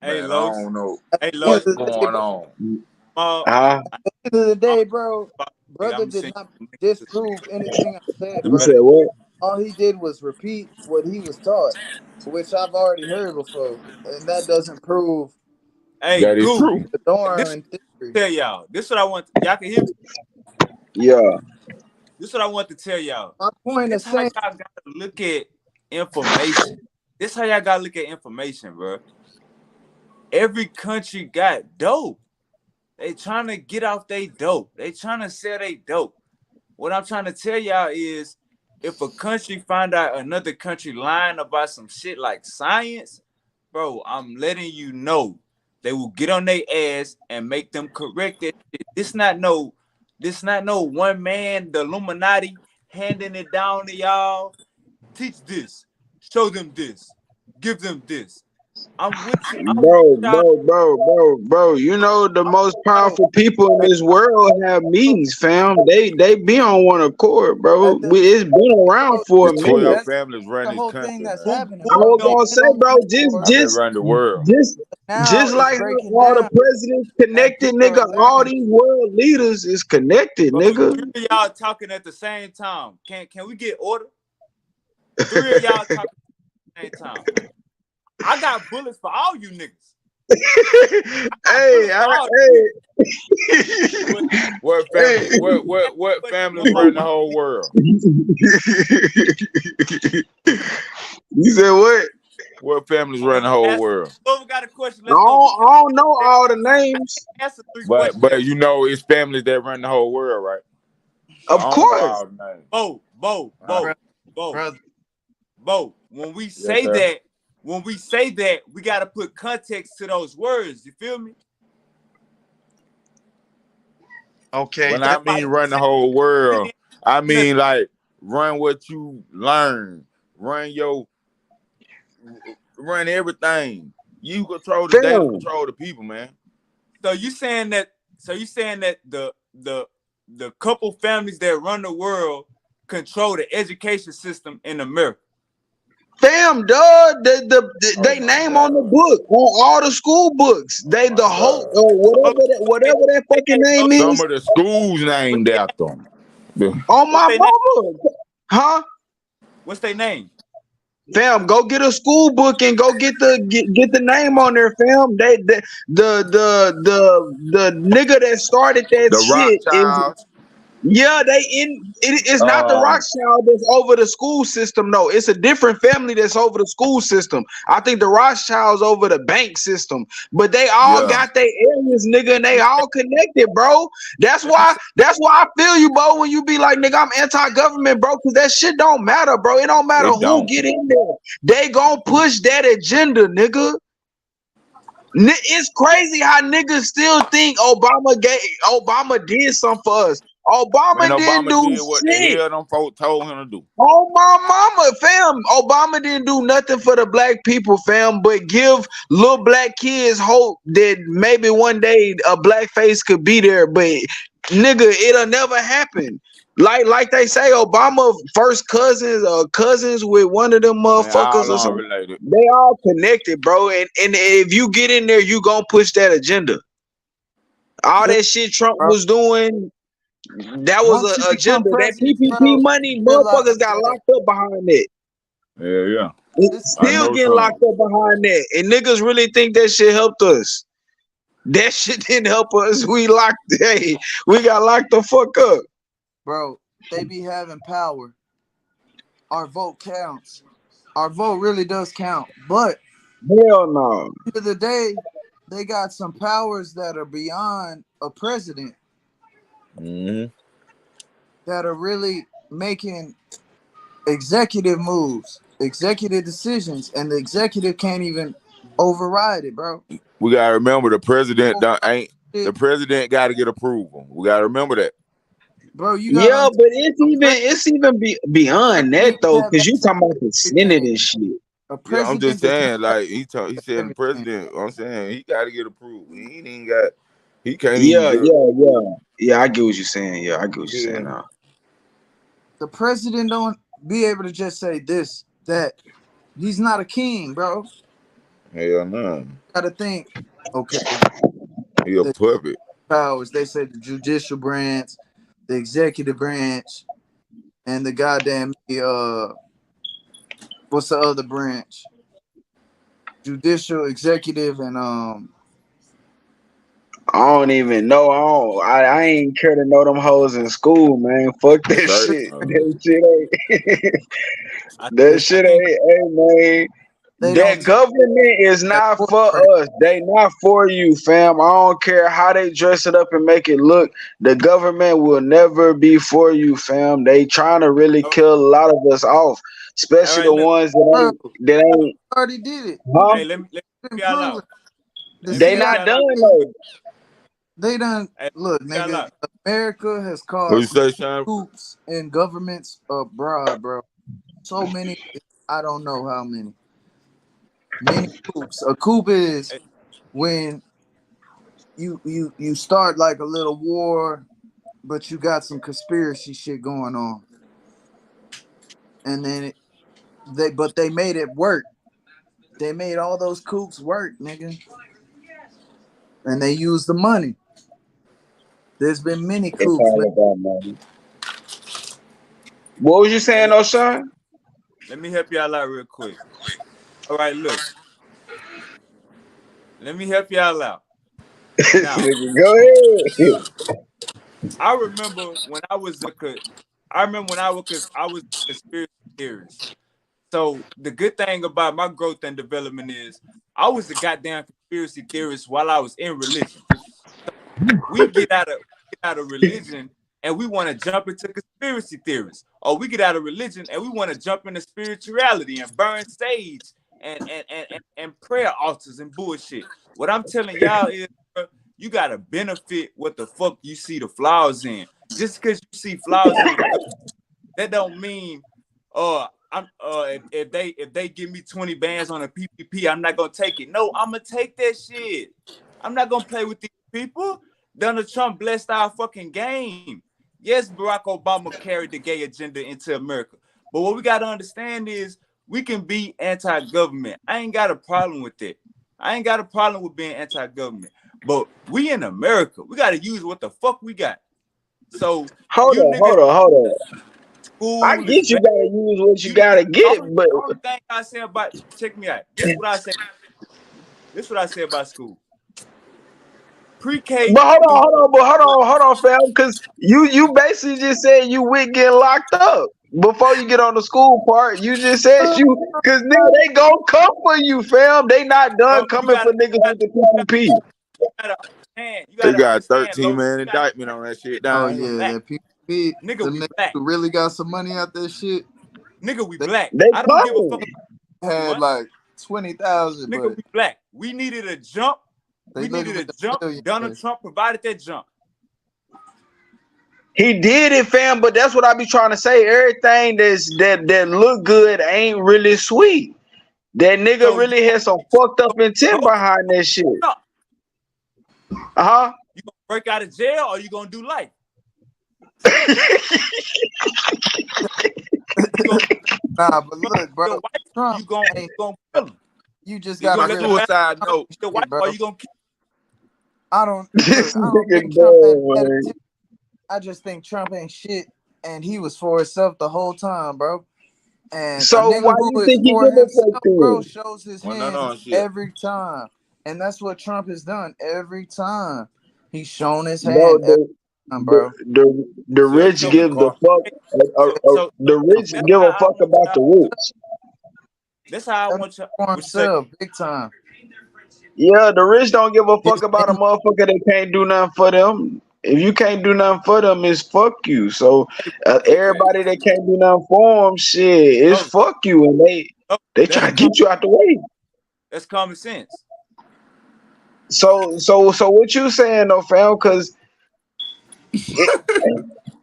Speaker 1: Hey,
Speaker 4: Man, I
Speaker 1: Los.
Speaker 4: don't know
Speaker 7: At
Speaker 1: Hey,
Speaker 7: the end
Speaker 1: Los.
Speaker 4: what's
Speaker 7: of the day,
Speaker 4: going
Speaker 7: bro,
Speaker 4: on.
Speaker 1: Small.
Speaker 6: Huh?
Speaker 7: end of the day,
Speaker 1: Small.
Speaker 7: bro,
Speaker 1: Nigga,
Speaker 7: brother
Speaker 1: I'm
Speaker 7: did
Speaker 1: saying
Speaker 7: not disprove anything I said,
Speaker 6: You
Speaker 7: bro.
Speaker 6: said what?
Speaker 7: All he did was repeat what he was taught, which I've already heard before, and that doesn't prove
Speaker 1: Hey,
Speaker 4: That is
Speaker 1: Goo.
Speaker 4: true.
Speaker 7: the
Speaker 1: This
Speaker 7: Doran theory.
Speaker 1: tell y'all. This what I want. Y'all can hear me.
Speaker 6: Yeah.
Speaker 1: This what I want to tell y'all.
Speaker 7: My point of
Speaker 1: This how
Speaker 7: saying,
Speaker 1: y'all gotta look at information. This how y'all gotta look at information, bro. Every country got dope. They trying to get off they dope. They trying to sell they dope. What I'm trying to tell y'all is, if a country find out another country lying about some shit like science, bro, I'm letting you know they will get on their ass and make them correct that shit. This not no one man, the Illuminati handing it down to y'all. Teach this, show them this, give them this. I'm with you. I'm with
Speaker 3: Bro,
Speaker 1: y'all.
Speaker 3: bro, bro, bro, bro. You know the
Speaker 1: I'm
Speaker 3: most
Speaker 1: with y'all.
Speaker 3: powerful people in
Speaker 1: Hey,
Speaker 3: this world have
Speaker 7: So
Speaker 3: meetings, fam. They be on one accord, bro.
Speaker 7: at the
Speaker 3: It's been around
Speaker 7: so
Speaker 3: for
Speaker 4: The
Speaker 3: a minute.
Speaker 4: 12
Speaker 7: that's
Speaker 4: families run
Speaker 7: the
Speaker 4: this
Speaker 7: whole thing
Speaker 4: country,
Speaker 7: that's
Speaker 4: man.
Speaker 7: happening,
Speaker 3: I
Speaker 1: who
Speaker 7: bro.
Speaker 3: was
Speaker 7: They've
Speaker 1: don't
Speaker 3: gonna
Speaker 7: been
Speaker 3: say,
Speaker 7: on
Speaker 3: bro,
Speaker 7: one
Speaker 4: I
Speaker 7: accord.
Speaker 4: mean, run the world.
Speaker 7: Now
Speaker 3: just
Speaker 7: it's
Speaker 3: like
Speaker 7: breaking
Speaker 3: how all the
Speaker 7: down,
Speaker 3: presidents
Speaker 7: and
Speaker 3: connected,
Speaker 7: people are
Speaker 3: nigga. All
Speaker 7: learning.
Speaker 3: these world leaders is connected,
Speaker 1: bro,
Speaker 3: nigga.
Speaker 1: three of y'all talking at the same time. Can we get order? Three of y'all talking at the same time. I got bullets for all you niggas. I got
Speaker 3: Hey,
Speaker 1: bullets for all three of
Speaker 3: hey.
Speaker 1: you. But
Speaker 4: What
Speaker 3: Hey.
Speaker 4: families? What
Speaker 1: but
Speaker 4: families
Speaker 1: hold on,
Speaker 4: run the whole world?
Speaker 3: You said what?
Speaker 4: What families
Speaker 1: hold
Speaker 4: run
Speaker 1: on.
Speaker 4: the whole
Speaker 1: Ask
Speaker 4: world?
Speaker 1: whoever got a question.
Speaker 3: I
Speaker 1: Let's go. But
Speaker 3: don't, I don't know all the names.
Speaker 1: answer three
Speaker 4: But
Speaker 1: questions at
Speaker 4: but
Speaker 1: once.
Speaker 4: you know it's families that run the whole world, right? So
Speaker 3: Of
Speaker 4: I don't know
Speaker 3: course.
Speaker 4: all the names.
Speaker 1: Bo,
Speaker 7: Brother,
Speaker 1: Bo,
Speaker 7: brother.
Speaker 1: Bo. When we
Speaker 4: Yes,
Speaker 1: say
Speaker 4: sir.
Speaker 1: that, we gotta put context to those words. You feel me?
Speaker 7: Okay,
Speaker 4: When I
Speaker 1: That's
Speaker 7: that
Speaker 1: why
Speaker 4: mean
Speaker 1: you
Speaker 4: run the
Speaker 1: say
Speaker 4: whole world,
Speaker 1: really
Speaker 4: I
Speaker 1: ain't
Speaker 4: mean like run what you learn, run your run everything. You control the data,
Speaker 3: Fam,
Speaker 4: control the people, man.
Speaker 1: so you saying that the couple families that run the world control the education system in America.
Speaker 3: fam, dog.
Speaker 4: Oh
Speaker 3: They
Speaker 4: my
Speaker 3: name on the
Speaker 4: God.
Speaker 3: book, on all the school books.
Speaker 4: Oh
Speaker 3: They
Speaker 4: my
Speaker 3: the whole
Speaker 4: God.
Speaker 1: Hold on,
Speaker 3: whatever that
Speaker 1: say
Speaker 3: fucking
Speaker 1: that, bro.
Speaker 3: name
Speaker 4: Some
Speaker 3: is.
Speaker 4: of the schools
Speaker 1: What's
Speaker 4: named
Speaker 1: their
Speaker 4: after
Speaker 1: name?
Speaker 4: them.
Speaker 3: On
Speaker 1: What's
Speaker 3: my
Speaker 1: their name?
Speaker 3: mama, huh?
Speaker 1: What's their name?
Speaker 3: Fam, go get a school book and go get the name on there, fam. The nigga that started that
Speaker 4: The
Speaker 3: shit is.
Speaker 4: Rothschilds.
Speaker 3: Yeah, it's not the
Speaker 4: Um,
Speaker 3: Rothschild that's over the school system. No, it's a different family that's over the school system. I think the Rothschilds over the bank system, but they all
Speaker 4: yeah.
Speaker 3: got their areas, nigga, and
Speaker 1: Let
Speaker 3: they
Speaker 1: me say.
Speaker 3: all connected, bro. That's
Speaker 1: Let me
Speaker 3: why.
Speaker 1: say.
Speaker 3: That's why I feel you, bro. When you be like, nigga, I'm anti-government, bro, because that shit don't matter, bro. It don't matter
Speaker 4: It
Speaker 3: who
Speaker 4: don't.
Speaker 3: get in there. They gon' push that agenda, nigga. It's crazy how niggas still think Obama did something for us.
Speaker 4: Man,
Speaker 3: Obama didn't
Speaker 4: Obama
Speaker 3: do
Speaker 4: did what the
Speaker 3: shit.
Speaker 4: hell them folks told him to do.
Speaker 3: Oh my mama, fam. Obama didn't do nothing for the black people, fam, but give little black kids hope that maybe one day a black face could be there. But nigga, it'll never happen. Like they say, Obama first cousins or cousins with one of them
Speaker 4: Man,
Speaker 3: motherfuckers
Speaker 4: all
Speaker 3: or something.
Speaker 4: unrelated.
Speaker 3: They all connected, bro. And if you get in there, you gonna push that agenda. All
Speaker 7: listen,
Speaker 3: that shit Trump
Speaker 7: bro.
Speaker 3: was doing, that was
Speaker 7: Once you
Speaker 3: a
Speaker 7: become
Speaker 3: agenda. That
Speaker 7: president,
Speaker 3: PPP
Speaker 7: bro,
Speaker 3: money,
Speaker 7: you realize
Speaker 3: motherfuckers got
Speaker 7: that
Speaker 3: locked up behind it.
Speaker 4: Yeah, yeah.
Speaker 3: It's
Speaker 7: this
Speaker 4: I
Speaker 3: still
Speaker 4: know
Speaker 3: getting
Speaker 4: some.
Speaker 3: locked up behind that. And niggas really think that shit helped us. That shit didn't help us. We got locked the fuck up.
Speaker 7: bro, they be having power. Our vote counts. Our vote really does count. But
Speaker 3: Hell no.
Speaker 7: at the end of the day, they got some powers that are beyond a president
Speaker 4: Hmm.
Speaker 7: that are really making executive moves, executive decisions, and the executive can't even override it, bro.
Speaker 4: We gotta remember the president don't,
Speaker 7: Override
Speaker 4: ain't the
Speaker 7: it,
Speaker 4: president got to get approval. We gotta remember that.
Speaker 7: bro. You gotta
Speaker 3: Yeah,
Speaker 7: understand
Speaker 3: but
Speaker 7: a
Speaker 3: it's even
Speaker 7: president
Speaker 3: beyond
Speaker 7: doesn't
Speaker 3: that
Speaker 7: even
Speaker 3: though,
Speaker 7: have
Speaker 3: because you
Speaker 7: access
Speaker 3: talking about
Speaker 7: to
Speaker 3: the Senate
Speaker 7: everything.
Speaker 3: and shit.
Speaker 7: A
Speaker 4: Yeah, I'm just
Speaker 7: president does not
Speaker 4: saying,
Speaker 7: have
Speaker 4: like
Speaker 7: access
Speaker 4: he
Speaker 7: to
Speaker 4: said the
Speaker 7: everything.
Speaker 4: president. I'm saying he got to get approved. He ain't even got. He can't even
Speaker 3: Yeah,
Speaker 4: get.
Speaker 3: yeah, yeah. Yeah, I get what you're saying. Yeah, I get what you're saying
Speaker 4: Yeah.
Speaker 3: now.
Speaker 7: The president don't be able to just say this, that. He's not a king, bro. You
Speaker 4: Hell no.
Speaker 7: gotta think, okay,
Speaker 4: He a
Speaker 7: the
Speaker 4: puppet.
Speaker 7: powers, they say the judicial branch, the executive branch, and the goddamn what's the other branch? Judicial, executive, and
Speaker 3: I don't even know. I ain't care to know them hoes in school, man. Fuck that
Speaker 4: Straight.
Speaker 3: shit. That shit ain't.
Speaker 1: I
Speaker 3: That
Speaker 7: they
Speaker 1: I
Speaker 3: shit
Speaker 1: think
Speaker 3: ain't. Hey, man.
Speaker 7: don't
Speaker 3: That
Speaker 7: teach
Speaker 3: government is
Speaker 7: at
Speaker 3: not
Speaker 7: board
Speaker 3: for
Speaker 7: branch,
Speaker 3: us. They not for you, fam. I don't care how they dress it up and make it look. The government will never be for you, fam. They trying to really
Speaker 1: all
Speaker 3: kill a lot of us off, especially
Speaker 1: right.
Speaker 3: the
Speaker 1: Look,
Speaker 3: ones
Speaker 7: bro.
Speaker 3: that ain't.
Speaker 7: Already did it.
Speaker 3: Huh?
Speaker 1: hey, let me
Speaker 7: Been
Speaker 1: help y'all
Speaker 7: proven.
Speaker 1: out.
Speaker 7: The
Speaker 1: Let me
Speaker 3: They
Speaker 1: help
Speaker 7: CIA
Speaker 3: not
Speaker 1: y'all
Speaker 3: done
Speaker 1: out.
Speaker 3: though.
Speaker 7: they done
Speaker 1: Hey,
Speaker 7: look,
Speaker 1: help y'all
Speaker 7: nigga.
Speaker 1: out.
Speaker 7: America has
Speaker 4: What you
Speaker 7: caused
Speaker 4: say, Sean?
Speaker 7: coups in governments abroad, bro. So many, I don't know how many. Many coups. A coup is
Speaker 1: Hey,
Speaker 7: when you start like a little war, but you got some conspiracy shit going on, and then they made it work. They made all those coups work, nigga, and they used the money. There's been many
Speaker 6: It's
Speaker 7: coups, man.
Speaker 6: all about money. What was you
Speaker 1: hey,
Speaker 6: saying, O'Shawn?
Speaker 1: let me help y'all out real quick. All right, look. Let me help y'all out. Now,
Speaker 6: Go ahead.
Speaker 1: I remember when I was I remember when I was a conspiracy theorist. So the good thing about my growth and development is I was a goddamn conspiracy theorist while I was in religion. We get out of religion and we want to jump into conspiracy theories, or we get out of religion and we want to jump into spirituality and burn sage and prayer altars and bullshit. What I'm telling y'all is, bro, you gotta benefit what the fuck you see the flaws in. Just because you see flaws in the that don't mean if they give me 20 bands on a PPP, I'm not gonna take it. No, I'm gonna take that shit. I'm not gonna play with these people. Donald Trump blessed our fucking game. Yes, Barack Obama carried the gay agenda into America. But what we gotta understand is we can be anti-government. I ain't got a problem with that. I ain't got a problem with being anti-government. But we in America, we gotta use what the fuck we got. So
Speaker 6: Hold
Speaker 1: you
Speaker 6: on,
Speaker 1: niggas,
Speaker 6: hold on, hold on. I
Speaker 1: school is
Speaker 6: get you
Speaker 1: bad.
Speaker 6: gotta use what you
Speaker 1: You niggas,
Speaker 6: gotta get, but
Speaker 1: the only thing I say about check me out. This is what I say. This is what I say about school. Pre-K through
Speaker 6: hold on, fam. Because you basically just said you with getting locked up before you get on the school part. You just said you because nigga they gonna come for you, fam. They not done
Speaker 1: bro,
Speaker 6: coming for niggas with the PPP.
Speaker 1: gotta understand. You
Speaker 4: They
Speaker 1: gotta
Speaker 4: got
Speaker 1: understand,
Speaker 4: 13
Speaker 1: Los.
Speaker 4: man indictment on that shit
Speaker 7: Oh
Speaker 4: down here.
Speaker 7: yeah,
Speaker 1: Black
Speaker 7: that PPP,
Speaker 1: nigga,
Speaker 7: the
Speaker 1: we
Speaker 7: niggas
Speaker 1: black.
Speaker 7: who really got some money out that shit.
Speaker 1: Nigga, we
Speaker 7: They
Speaker 1: black.
Speaker 6: They
Speaker 1: I don't give a fuck
Speaker 6: coming.
Speaker 1: about
Speaker 7: had
Speaker 1: one.
Speaker 7: like 20,000,
Speaker 1: Nigga,
Speaker 7: but
Speaker 1: we black. We needed a jump.
Speaker 7: they
Speaker 1: We needed
Speaker 7: literally
Speaker 1: a jump.
Speaker 7: a
Speaker 1: Donald
Speaker 7: millionaires.
Speaker 1: Trump provided that jump.
Speaker 6: He did it, fam. But that's what I be trying to say. Everything that look good ain't really sweet. That nigga
Speaker 1: So you
Speaker 6: really had some fucked up intent
Speaker 1: go
Speaker 6: behind that shit.
Speaker 1: jump.
Speaker 6: Uh
Speaker 1: You gonna break out of jail or you gonna do life?
Speaker 6: huh.
Speaker 1: You gonna
Speaker 7: Nah, but look,
Speaker 1: your
Speaker 7: bro,
Speaker 1: wife?
Speaker 7: Trump
Speaker 1: You gonna
Speaker 7: ain't.
Speaker 1: kill him?
Speaker 7: You just
Speaker 1: You
Speaker 7: gotta
Speaker 1: gonna let the
Speaker 7: realize
Speaker 1: family
Speaker 4: Suicide
Speaker 7: Trump
Speaker 4: note.
Speaker 7: ain't
Speaker 1: your wife
Speaker 7: shit, bro.
Speaker 1: or you gonna kill
Speaker 7: I don't
Speaker 6: This
Speaker 7: look. I don't
Speaker 6: nigga
Speaker 7: think Trump ain't
Speaker 6: dumb,
Speaker 7: mad
Speaker 6: man.
Speaker 7: at. I just think Trump ain't shit, and he was for himself the whole time, bro. And a
Speaker 6: So why
Speaker 7: nigga who
Speaker 6: you
Speaker 7: is
Speaker 6: think he
Speaker 7: for
Speaker 6: give a fuck
Speaker 7: himself, bro,
Speaker 6: to
Speaker 7: shows his
Speaker 4: Well, none
Speaker 7: hand
Speaker 4: on shit.
Speaker 7: every time, and that's what Trump has done every time. He's shown his
Speaker 6: him? Bro,
Speaker 7: hand every time, bro.
Speaker 6: the
Speaker 4: Sell
Speaker 6: rich
Speaker 1: so
Speaker 4: you a
Speaker 6: give the
Speaker 4: car.
Speaker 6: fuck.
Speaker 1: so
Speaker 6: The rich
Speaker 1: that's
Speaker 6: give
Speaker 1: how
Speaker 6: a
Speaker 1: I
Speaker 6: fuck
Speaker 1: want
Speaker 6: about
Speaker 1: y'all.
Speaker 6: the rich.
Speaker 1: That's how I
Speaker 7: That nigga
Speaker 1: want you.
Speaker 7: for
Speaker 1: What you say?
Speaker 7: himself, big time.
Speaker 6: Yeah, the rich don't give a fuck
Speaker 7: His
Speaker 6: about a
Speaker 7: thing,
Speaker 6: motherfucker that can't do nothing for them. If you can't do nothing for them, it's fuck you. So everybody that can't do nothing for them, shit, it's
Speaker 1: No,
Speaker 6: fuck you, and they
Speaker 1: that's
Speaker 6: try to get you out the way.
Speaker 1: that's common sense.
Speaker 6: So what you saying though, fam? Because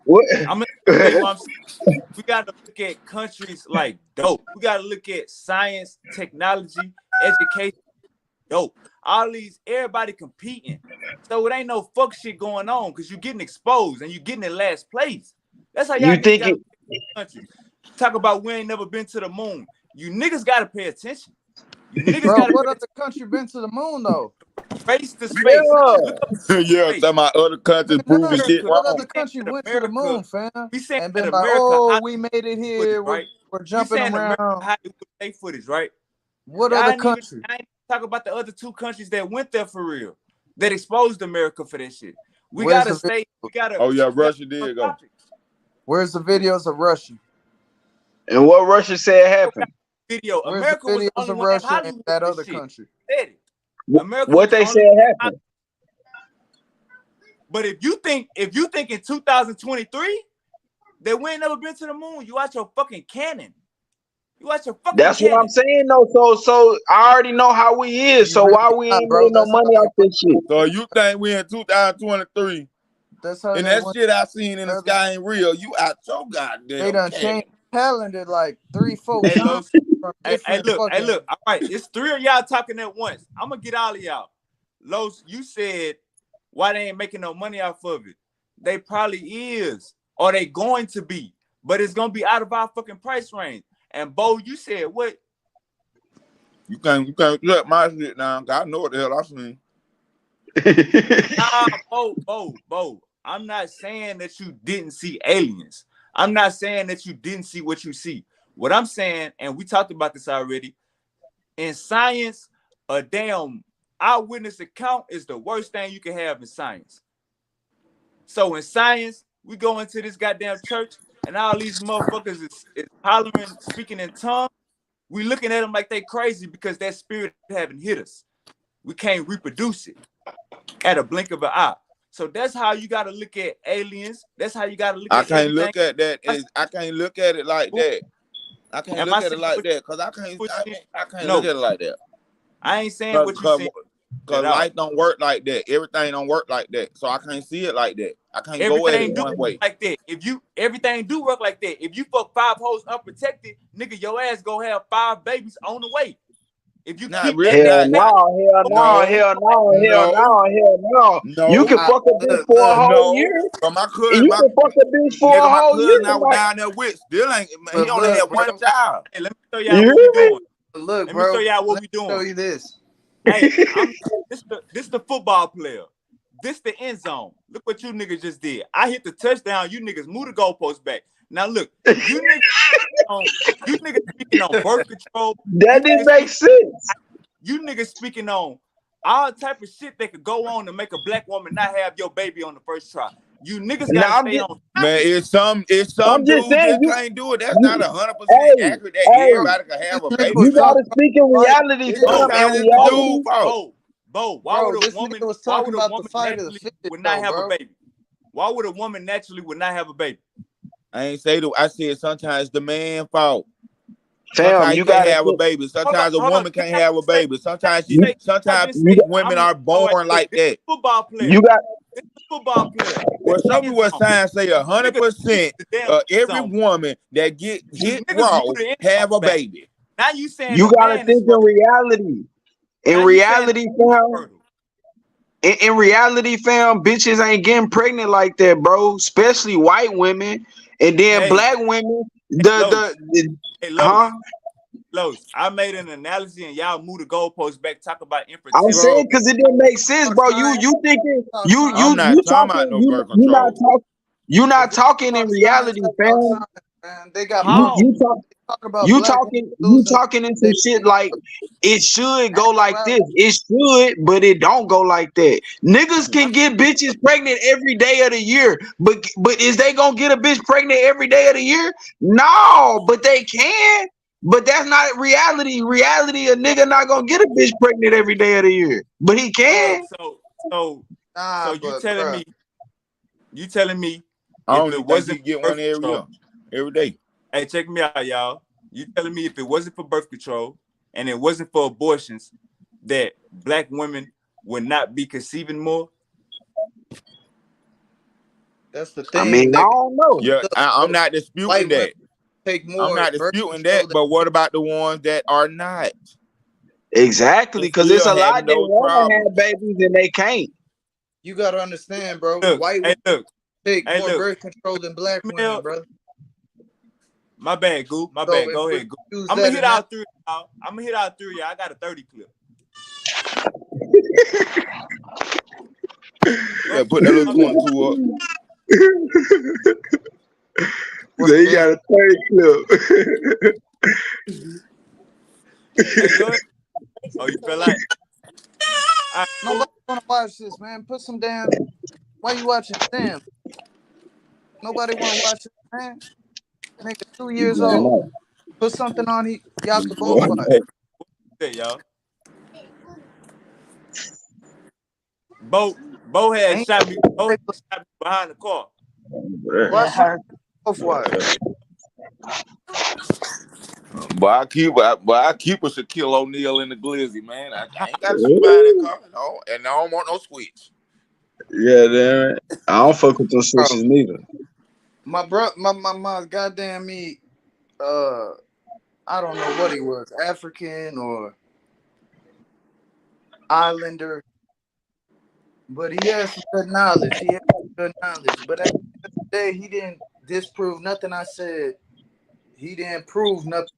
Speaker 6: what?
Speaker 1: I'm gonna tell you what I'm saying. We got to look at countries like dope. We got to look at science, technology, education, dope. All these, everybody competing. So it ain't no fuck shit going on because you're getting exposed and you're getting in last place. That's how y'all
Speaker 6: You
Speaker 1: niggas
Speaker 6: think
Speaker 1: got to
Speaker 6: it?
Speaker 1: look at countries. Talk about we ain't never been to the moon. You niggas got to pay attention. You niggas
Speaker 7: bro.
Speaker 1: got to
Speaker 7: What
Speaker 1: pay
Speaker 7: other
Speaker 1: attention.
Speaker 7: country been to the moon though?
Speaker 1: Race to space. Look
Speaker 6: Yeah.
Speaker 1: up
Speaker 4: Yeah,
Speaker 1: space.
Speaker 4: some of my other countries
Speaker 7: Man,
Speaker 4: proving
Speaker 7: none.
Speaker 4: shit
Speaker 1: America,
Speaker 7: What
Speaker 4: wrong.
Speaker 7: other
Speaker 1: saying
Speaker 7: country
Speaker 1: that
Speaker 7: went to the
Speaker 1: America,
Speaker 7: moon, fam?
Speaker 1: we saying
Speaker 7: And
Speaker 1: that
Speaker 7: been like,
Speaker 1: America
Speaker 7: oh,
Speaker 1: Hollywood
Speaker 7: we made it
Speaker 1: footage,
Speaker 7: here.
Speaker 1: right?
Speaker 7: We're
Speaker 1: We
Speaker 7: jumping
Speaker 1: saying America
Speaker 7: around.
Speaker 1: Hollywood fake footage, right?
Speaker 7: What
Speaker 1: Y'all
Speaker 7: other
Speaker 1: ain't
Speaker 7: country?
Speaker 1: even talk about the other two countries that went there for real, that exposed America for that shit. We
Speaker 7: Where's
Speaker 1: gotta
Speaker 7: the
Speaker 1: stay.
Speaker 7: video?
Speaker 4: Oh yeah,
Speaker 1: We gotta
Speaker 4: Russia
Speaker 1: stay on
Speaker 4: did go.
Speaker 1: topic.
Speaker 7: Where's the videos of Russia?
Speaker 6: And what Russia said
Speaker 1: We got
Speaker 6: happened?
Speaker 1: video.
Speaker 7: Where's the
Speaker 1: America was the
Speaker 7: videos
Speaker 1: only
Speaker 7: of
Speaker 1: one that
Speaker 7: Russia and
Speaker 1: Hollywood
Speaker 7: that
Speaker 1: this
Speaker 7: other
Speaker 1: shit.
Speaker 7: country?
Speaker 1: Said it. America
Speaker 6: What
Speaker 1: was the
Speaker 6: they
Speaker 1: only
Speaker 6: said
Speaker 1: one that
Speaker 6: happened?
Speaker 1: Hollywood. But if you think in 2023 that we ain't never been to the moon, you out your fucking cannon. You out your fucking
Speaker 6: That's what I'm
Speaker 1: cannon.
Speaker 6: saying though. So I already know how we is.
Speaker 7: You
Speaker 6: So
Speaker 7: really
Speaker 6: why we
Speaker 7: not,
Speaker 6: ain't
Speaker 7: bro.
Speaker 6: made no
Speaker 7: That's how
Speaker 6: money
Speaker 7: they
Speaker 6: off
Speaker 7: run.
Speaker 6: this shit?
Speaker 4: So you think we in 2023
Speaker 7: That's how
Speaker 4: and
Speaker 7: they
Speaker 4: that
Speaker 7: went.
Speaker 4: shit I seen in the
Speaker 7: Other,
Speaker 4: sky ain't real? You out your
Speaker 7: they
Speaker 4: goddamn
Speaker 7: done
Speaker 4: cannon.
Speaker 7: changed calendar like three, four
Speaker 1: Hey,
Speaker 7: times,
Speaker 1: Los,
Speaker 7: from
Speaker 1: Hey,
Speaker 7: different
Speaker 1: look.
Speaker 7: fucking.
Speaker 1: All right, it's 3 of y'all talking at once. I'm gonna get all of y'all. Los, you said why they ain't making no money off of it. They probably is, or they going to be, but it's gonna be out of our fucking price range. And Bo, you said what?
Speaker 4: You can't let my shit down. I know what the hell I seen.
Speaker 1: Bo. I'm not saying that you didn't see aliens. I'm not saying that you didn't see what you see. What I'm saying, and we talked about this already, in science, a damn eyewitness account is the worst thing you can have in science. So in science, we go into this goddamn church, and all these motherfuckers is hollering, speaking in tongues. We looking at them like they crazy because that spirit haven't hit us. We can't reproduce it at a blink of an eye. So that's how you got to look at aliens. That's how you got to look
Speaker 4: I
Speaker 1: at
Speaker 4: can't
Speaker 1: everything.
Speaker 4: look at that. I can't look at it like that. I can't
Speaker 1: Am
Speaker 4: look
Speaker 1: I
Speaker 4: at it
Speaker 1: saying
Speaker 4: like
Speaker 1: what
Speaker 4: that because I can't
Speaker 1: No,
Speaker 4: look at it like that.
Speaker 1: I ain't saying what you saying
Speaker 4: because
Speaker 1: at all.
Speaker 4: life don't work like that. Everything don't work like that. So I can't see it like that. I can't go at
Speaker 1: Everything
Speaker 4: it
Speaker 1: do
Speaker 4: one way.
Speaker 1: like that. Everything do work like that. If you fuck 5 hoes unprotected, nigga, your ass go have 5 babies on the way. If you
Speaker 4: Not
Speaker 1: keep
Speaker 4: really.
Speaker 1: that,
Speaker 6: Hell no. You
Speaker 4: No.
Speaker 6: can fuck a bitch for a whole
Speaker 4: No.
Speaker 6: year.
Speaker 4: But my cousin,
Speaker 6: And you can fuck a bitch for a
Speaker 4: my
Speaker 6: whole year.
Speaker 4: cousin I was down there with still ain't. He
Speaker 7: But
Speaker 4: only
Speaker 7: look,
Speaker 4: had one
Speaker 7: bro.
Speaker 4: child.
Speaker 1: hey, let me show
Speaker 6: You
Speaker 1: y'all
Speaker 6: hear
Speaker 1: what we
Speaker 6: me?
Speaker 1: doing.
Speaker 7: Look,
Speaker 1: Let me show
Speaker 7: bro.
Speaker 1: y'all what
Speaker 7: Let
Speaker 1: we
Speaker 7: me show
Speaker 1: doing.
Speaker 7: you this.
Speaker 1: Hey, this the football player. This the end zone. Look what you niggas just did. I hit the touchdown. You niggas move the goalpost back. Now look, you niggas speaking on birth control.
Speaker 6: That didn't make sense.
Speaker 1: You niggas speaking on all type of shit that could go on to make a black woman not have your baby on the first try. You niggas gotta
Speaker 6: Now
Speaker 1: stay on
Speaker 4: Man,
Speaker 1: topic.
Speaker 4: it's some
Speaker 6: I'm just
Speaker 4: dudes
Speaker 6: saying
Speaker 4: that can't do it. That's not
Speaker 6: you
Speaker 4: 100%
Speaker 6: hey,
Speaker 4: accurate that
Speaker 6: hey,
Speaker 7: Bro,
Speaker 4: everybody can
Speaker 7: this
Speaker 4: have a
Speaker 7: nigga
Speaker 4: baby.
Speaker 6: you
Speaker 7: was talking
Speaker 6: gotta
Speaker 4: So
Speaker 7: about
Speaker 6: speak in
Speaker 7: the fight.
Speaker 6: reality,
Speaker 7: This
Speaker 6: fam.
Speaker 7: nigga,
Speaker 6: In
Speaker 4: sometimes it's the
Speaker 6: reality,
Speaker 4: dude fault.
Speaker 1: Bo,
Speaker 7: bro, this nigga was
Speaker 1: why
Speaker 7: talking
Speaker 1: would a
Speaker 7: about the
Speaker 1: woman
Speaker 7: fight of the
Speaker 1: naturally
Speaker 7: fittest,
Speaker 1: would not
Speaker 7: though,
Speaker 1: have a
Speaker 7: bro.
Speaker 1: baby? Why would a woman naturally would not have a baby?
Speaker 4: I ain't say that. I said sometimes the man fault.
Speaker 6: fam,
Speaker 4: Sometimes he
Speaker 6: you
Speaker 4: can't
Speaker 6: gotta
Speaker 4: have a
Speaker 6: think.
Speaker 4: baby. Sometimes a
Speaker 1: Hold on.
Speaker 4: woman can't have a baby.
Speaker 6: You,
Speaker 1: I've been
Speaker 6: you,
Speaker 1: saying,
Speaker 4: Women are
Speaker 1: all right,
Speaker 4: born
Speaker 1: look,
Speaker 4: like
Speaker 1: this is
Speaker 4: that.
Speaker 1: a football player.
Speaker 6: you got
Speaker 1: This is a football player.
Speaker 4: Well,
Speaker 1: This is
Speaker 4: show
Speaker 1: the
Speaker 4: me
Speaker 1: end
Speaker 4: what
Speaker 1: zone.
Speaker 4: signs say
Speaker 1: Niggas use
Speaker 4: 100%
Speaker 1: the damn
Speaker 4: of
Speaker 1: end
Speaker 4: every
Speaker 1: zone.
Speaker 4: woman that get
Speaker 1: You
Speaker 4: hit
Speaker 1: niggas
Speaker 4: raw
Speaker 1: move the end zone
Speaker 4: have a
Speaker 1: back.
Speaker 4: baby.
Speaker 1: Now you saying
Speaker 6: you
Speaker 1: the
Speaker 6: gotta
Speaker 1: man is
Speaker 6: think in
Speaker 1: wrong.
Speaker 6: reality. In
Speaker 1: Now you saying
Speaker 6: reality, fam.
Speaker 1: fertile.
Speaker 6: In reality, fam, bitches ain't getting pregnant like that, bro. Especially white women, and then
Speaker 1: Hey,
Speaker 6: black women.
Speaker 1: Los. Hey,
Speaker 6: Huh?
Speaker 1: Los. I made an analogy and y'all move the goalposts back. Talk about
Speaker 6: I'm
Speaker 1: infertility.
Speaker 6: saying
Speaker 7: Bro,
Speaker 6: because it didn't make sense,
Speaker 7: talk
Speaker 6: bro.
Speaker 7: science,
Speaker 6: You thinking
Speaker 7: talk science,
Speaker 4: I'm not
Speaker 6: you
Speaker 4: talking about
Speaker 6: talking
Speaker 4: no birth
Speaker 6: you not
Speaker 4: control.
Speaker 6: talk you
Speaker 7: if
Speaker 6: not
Speaker 7: we
Speaker 6: talking in
Speaker 7: talk science,
Speaker 6: reality,
Speaker 7: let's talk
Speaker 6: fam.
Speaker 7: science, man. They got
Speaker 6: You
Speaker 7: polls.
Speaker 1: How?
Speaker 6: you talk
Speaker 7: Talk about black women
Speaker 6: you
Speaker 7: losing
Speaker 6: talking in some
Speaker 7: their
Speaker 6: shit
Speaker 7: baby
Speaker 6: like it should go like this.
Speaker 7: naturality.
Speaker 6: It should, but it don't go like that. Niggas can get bitches pregnant every day of the year, but is they gonna get a bitch pregnant every day of the year? No, but they can. But that's not reality. Reality, a nigga not gonna get a bitch pregnant every day of the year, but he can.
Speaker 1: So
Speaker 7: Nah,
Speaker 1: you
Speaker 7: but
Speaker 1: telling
Speaker 7: bruh,
Speaker 1: me
Speaker 4: I
Speaker 1: if
Speaker 4: don't
Speaker 1: it
Speaker 4: even think
Speaker 1: wasn't
Speaker 4: he get
Speaker 1: for
Speaker 4: one
Speaker 1: birth
Speaker 4: every
Speaker 1: control,
Speaker 4: year, every day.
Speaker 1: hey, check me out, y'all. You telling me if it wasn't for birth control and it wasn't for abortions, that black women would not be conceiving more?
Speaker 7: that's the
Speaker 6: I
Speaker 7: thing.
Speaker 6: mean, I
Speaker 7: They
Speaker 6: don't know.
Speaker 4: Yeah, I'm
Speaker 7: look,
Speaker 4: not disputing
Speaker 7: white women
Speaker 4: that.
Speaker 7: take
Speaker 4: I'm
Speaker 7: more
Speaker 4: not
Speaker 7: birth
Speaker 4: disputing
Speaker 7: control
Speaker 4: that.
Speaker 7: than
Speaker 4: But what about the ones that are not
Speaker 6: Exactly,
Speaker 4: and
Speaker 6: because it's
Speaker 4: still
Speaker 6: a lot
Speaker 4: having
Speaker 6: they
Speaker 4: those
Speaker 6: want to have
Speaker 4: problems?
Speaker 6: babies and they can't.
Speaker 7: you gotta understand, bro.
Speaker 1: Look,
Speaker 7: White
Speaker 1: hey,
Speaker 7: women
Speaker 1: look,
Speaker 7: take
Speaker 1: hey,
Speaker 7: more
Speaker 1: look.
Speaker 7: birth control than black women,
Speaker 1: Male,
Speaker 7: brother.
Speaker 1: my bad, Goo. My
Speaker 7: So
Speaker 1: bad.
Speaker 7: if
Speaker 1: Go
Speaker 7: we
Speaker 1: ahead, Goo.
Speaker 7: use
Speaker 1: I'm gonna
Speaker 7: that
Speaker 1: hit
Speaker 7: analogy,
Speaker 1: out through y'all. I'm gonna hit out through y'all. I got a 30 clip. Go
Speaker 4: Yeah, put that little
Speaker 1: my bad.
Speaker 4: 22 up.
Speaker 6: So
Speaker 7: what
Speaker 6: you
Speaker 7: they
Speaker 6: got a third clip.
Speaker 1: Hey, go ahead. Oh, you fell out. All right, cool.
Speaker 7: nobody wanna watch this, man. Put some damn. Why you watching? Damn, nobody wanna watch it, man. Nigga, 2 years
Speaker 6: Yeah, I
Speaker 7: old.
Speaker 6: know.
Speaker 7: Put something on. Y'all could both
Speaker 6: Boy.
Speaker 7: watch.
Speaker 1: Hey, what's that, y'all? Bo had
Speaker 7: Ain't
Speaker 1: shot me. Bo had
Speaker 7: nobody
Speaker 1: shot me behind the car.
Speaker 7: watch something both watch.
Speaker 4: But I keep a Shaquille O'Neal in the glizzy, man. I ain't got to shoot behind that car, no, and I don't want no switch.
Speaker 6: Yeah, damn it. I don't fuck with those
Speaker 7: Bro,
Speaker 6: switches neither.
Speaker 7: my bro, my goddamn me. Uh, I don't know what he was, African or Islander, but he had some good knowledge. He had good knowledge, but at the end of the day, he didn't disprove nothing I said. He didn't prove nothing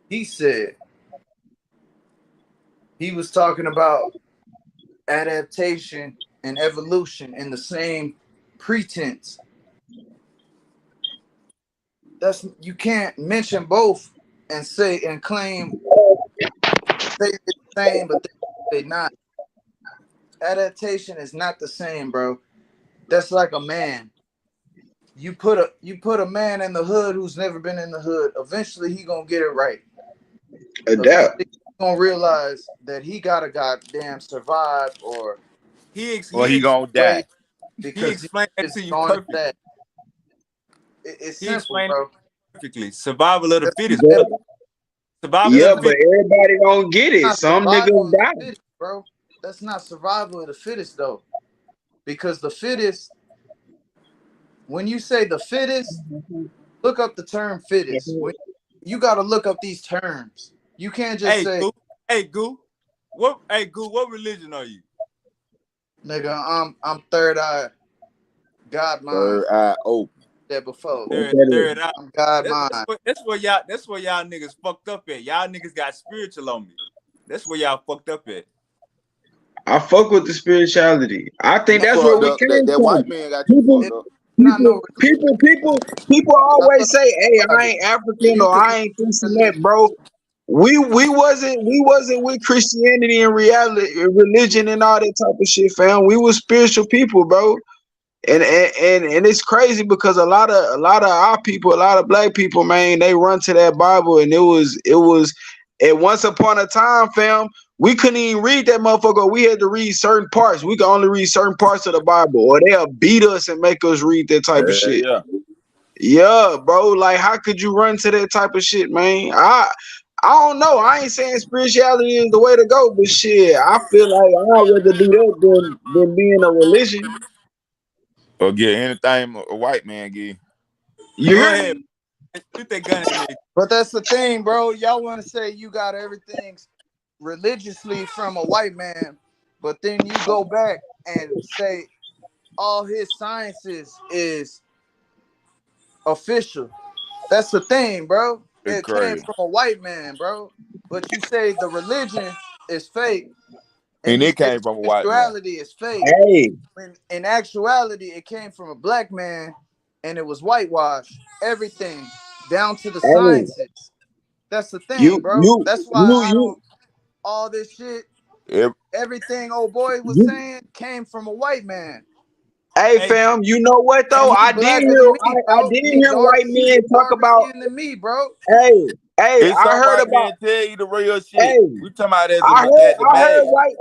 Speaker 7: he said. He was talking about adaptation and evolution in the same pretense. That's you can't mention both and say and claim they the same, but they not. Adaptation is not the same, bro. That's like a man. You put a man in the hood who's never been in the hood. Eventually, he gonna get it right.
Speaker 8: Adapt.
Speaker 7: Eventually, he gonna realize that he gotta goddamn survive, or
Speaker 4: Or
Speaker 1: he
Speaker 4: he gonna
Speaker 7: way
Speaker 4: die.
Speaker 1: he
Speaker 7: because he
Speaker 1: explained that
Speaker 7: is
Speaker 1: to you
Speaker 7: on his
Speaker 1: perfectly.
Speaker 7: that. It's
Speaker 1: He
Speaker 7: simple,
Speaker 1: explained
Speaker 7: bro.
Speaker 1: it perfectly. Survival of the
Speaker 7: That's
Speaker 1: fittest,
Speaker 8: But,
Speaker 1: brother. Survival of
Speaker 8: yeah,
Speaker 1: the
Speaker 8: but
Speaker 1: fittest.
Speaker 8: everybody don't get it.
Speaker 7: not
Speaker 8: Some
Speaker 7: survival
Speaker 8: niggas
Speaker 7: of the
Speaker 8: die.
Speaker 7: fittest, bro. That's not survival of the fittest, though, because the fittest. When you say the fittest, look up the term fittest. You got to look up these terms. You can't just
Speaker 1: Hey,
Speaker 7: say,
Speaker 1: Goo. Hey, Goo. What? Hey, Goo. What religion are you?
Speaker 7: nigga, I'm third eye, God mind,
Speaker 4: Third eye open.
Speaker 7: that before.
Speaker 1: Third eye.
Speaker 7: I'm God
Speaker 1: That's,
Speaker 7: mind.
Speaker 1: that's where y'all niggas fucked up at. Y'all niggas got spiritual on me. That's where y'all fucked up at.
Speaker 8: I fuck with the spirituality. I think
Speaker 7: No,
Speaker 8: that's where
Speaker 4: Fucked
Speaker 8: we
Speaker 4: up. That,
Speaker 8: came
Speaker 4: that
Speaker 8: from.
Speaker 4: white man got you
Speaker 8: People,
Speaker 4: fucked
Speaker 7: it's
Speaker 4: up.
Speaker 7: not no religion.
Speaker 8: people
Speaker 7: I
Speaker 8: always
Speaker 7: look
Speaker 8: say, "Hey, I
Speaker 7: private.
Speaker 8: ain't African
Speaker 7: You
Speaker 8: or
Speaker 7: could
Speaker 8: I
Speaker 7: be
Speaker 8: ain't this and that,
Speaker 7: religion.
Speaker 8: bro." We wasn't with Christianity and reality, religion and all that type of shit, fam. We was spiritual people, bro. And it's crazy because a lot of our people, a lot of black people, man, they run to that Bible and it was at once upon a time, fam. We couldn't even read that motherfucker. We had to read certain parts. We could only read certain parts of the Bible, or they'll beat us and make us read that type of shit.
Speaker 4: Yeah.
Speaker 8: Yeah, bro. Like, how could you run to that type of shit, man? I don't know. I ain't saying spirituality is the way to go, but shit, I feel like I'd rather do that than being a religion.
Speaker 4: Or get anything a white man give.
Speaker 8: You
Speaker 1: Go
Speaker 8: hear
Speaker 1: ahead.
Speaker 8: me?
Speaker 1: Shoot that gun at me.
Speaker 7: But that's the thing, bro. Y'all want to say you got everything religiously from a white man, but then you go back and say all his sciences is official. That's the thing, bro.
Speaker 4: It's
Speaker 7: It came
Speaker 4: crazy.
Speaker 7: from a white man, bro. But you say the religion is fake, and
Speaker 4: And
Speaker 7: you
Speaker 4: it
Speaker 7: say
Speaker 4: came
Speaker 7: the
Speaker 4: from a white man.
Speaker 7: spirituality is fake.
Speaker 8: Hey,
Speaker 7: When in actuality, it came from a black man, and it was whitewashed. Everything down to the
Speaker 8: hey,
Speaker 7: sciences. That's the thing,
Speaker 8: you,
Speaker 7: bro.
Speaker 8: you,
Speaker 7: That's why
Speaker 8: you,
Speaker 7: I
Speaker 8: you,
Speaker 7: don't. All this shit,
Speaker 4: Ev-
Speaker 7: everything old boy was
Speaker 8: you.
Speaker 7: saying came from a white man.
Speaker 8: Hey,
Speaker 1: Hey,
Speaker 8: fam. You know what
Speaker 1: hey,
Speaker 8: though?
Speaker 7: And he
Speaker 8: I did
Speaker 7: blacker
Speaker 8: hear,
Speaker 7: than me,
Speaker 8: I
Speaker 7: bro.
Speaker 8: did
Speaker 7: He
Speaker 8: hear
Speaker 7: dark.
Speaker 8: white
Speaker 7: He
Speaker 8: men
Speaker 7: get
Speaker 8: talk
Speaker 7: darker
Speaker 8: about.
Speaker 7: skin than me, bro.
Speaker 8: Hey, hey.
Speaker 4: it's
Speaker 8: I
Speaker 4: some
Speaker 8: heard
Speaker 4: white
Speaker 8: about.
Speaker 4: man tell you the real shit.
Speaker 8: Hey,
Speaker 4: We talking about
Speaker 8: I heard,
Speaker 4: at the
Speaker 8: I heard
Speaker 4: mag.
Speaker 8: white.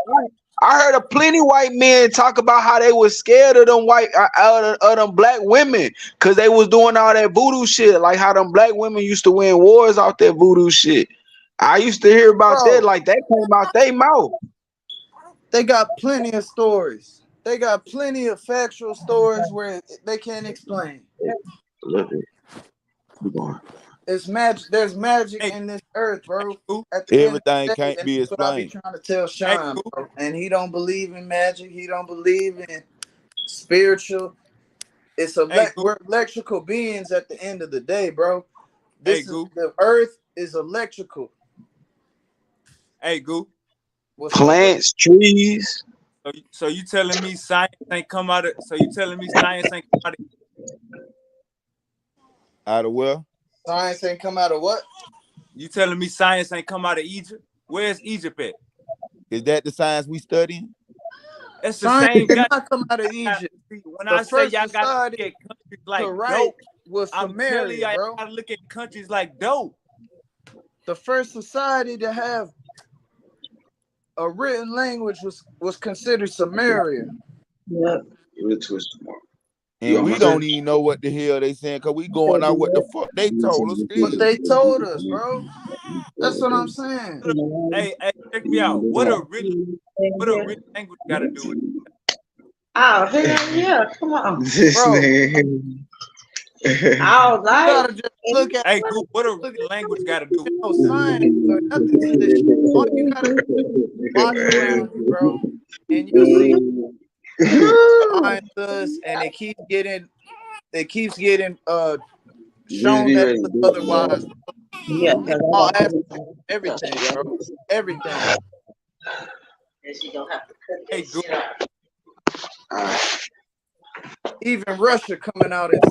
Speaker 8: I heard a plenty white men talk about how they was scared of them of them black women because they was doing all that voodoo shit, like how them black women used to win wars off that voodoo shit. I used to hear about that,
Speaker 7: Bro,
Speaker 8: like that came out they mouth.
Speaker 7: they got plenty of stories. They got plenty of factual stories where they can't explain.
Speaker 8: Look, keep going.
Speaker 7: It's magic. There's magic
Speaker 1: hey,
Speaker 7: in this earth, bro.
Speaker 1: Goo.
Speaker 7: At the end of
Speaker 4: Everything
Speaker 7: the day,
Speaker 4: can't
Speaker 7: and
Speaker 4: be
Speaker 7: that's what I be
Speaker 4: explained.
Speaker 7: trying to tell
Speaker 1: Hey,
Speaker 7: Sean,
Speaker 1: Goo.
Speaker 7: bro. And he don't believe in magic. He don't believe in spiritual.
Speaker 1: Hey, Goo.
Speaker 7: We're electrical beings at the end of the day, bro.
Speaker 1: Hey,
Speaker 7: This is
Speaker 1: Goo.
Speaker 7: the earth is electrical.
Speaker 1: Hey, Goo.
Speaker 7: What's up, bro?
Speaker 8: Plants, trees.
Speaker 1: So you telling me science ain't come out of? So you telling me science ain't come out of?
Speaker 4: Out of well,
Speaker 7: Science ain't come out of what?
Speaker 1: You telling me science ain't come out of Egypt? Where's Egypt at?
Speaker 4: is that the science we studying?
Speaker 1: It's the
Speaker 7: Science
Speaker 1: same
Speaker 7: did
Speaker 1: guy.
Speaker 7: not come out of Egypt.
Speaker 1: When
Speaker 7: The
Speaker 1: I say
Speaker 7: first
Speaker 1: y'all got to look
Speaker 7: society
Speaker 1: at countries
Speaker 7: to
Speaker 1: like
Speaker 7: write
Speaker 1: dope,
Speaker 7: was
Speaker 1: I'm telling
Speaker 7: Samaria,
Speaker 1: y'all
Speaker 7: bro.
Speaker 1: got to look at countries like dope.
Speaker 7: The first society to have a written language was considered Samaria.
Speaker 8: Yeah. Give it to us tomorrow. You
Speaker 4: And we
Speaker 8: almost there?
Speaker 4: don't even know what the hell they saying because we going out what the fuck they told us
Speaker 7: But
Speaker 4: still.
Speaker 7: they told us, bro. That's what I'm saying.
Speaker 1: Hey, check me out. What a written language got to do with it?
Speaker 9: Oh, hell yeah. Come on.
Speaker 8: This
Speaker 7: Bro,
Speaker 8: nigga.
Speaker 9: All
Speaker 7: You
Speaker 9: right.
Speaker 7: gotta just look at
Speaker 1: Hey, Goop, what a
Speaker 7: look at
Speaker 1: language got to do?
Speaker 7: no sign or nothing to this shit. All you gotta do is watch around you, bro, and you'll see behind us, and it keeps getting shown that otherwise.
Speaker 9: Yeah,
Speaker 7: In
Speaker 9: because I
Speaker 7: all
Speaker 9: got
Speaker 7: aspects,
Speaker 9: touch
Speaker 7: everything,
Speaker 9: it.
Speaker 7: bro, everything.
Speaker 9: And she don't have to cut
Speaker 1: Hey,
Speaker 9: that
Speaker 1: Goop,
Speaker 9: shit out.
Speaker 7: Even Russia coming out and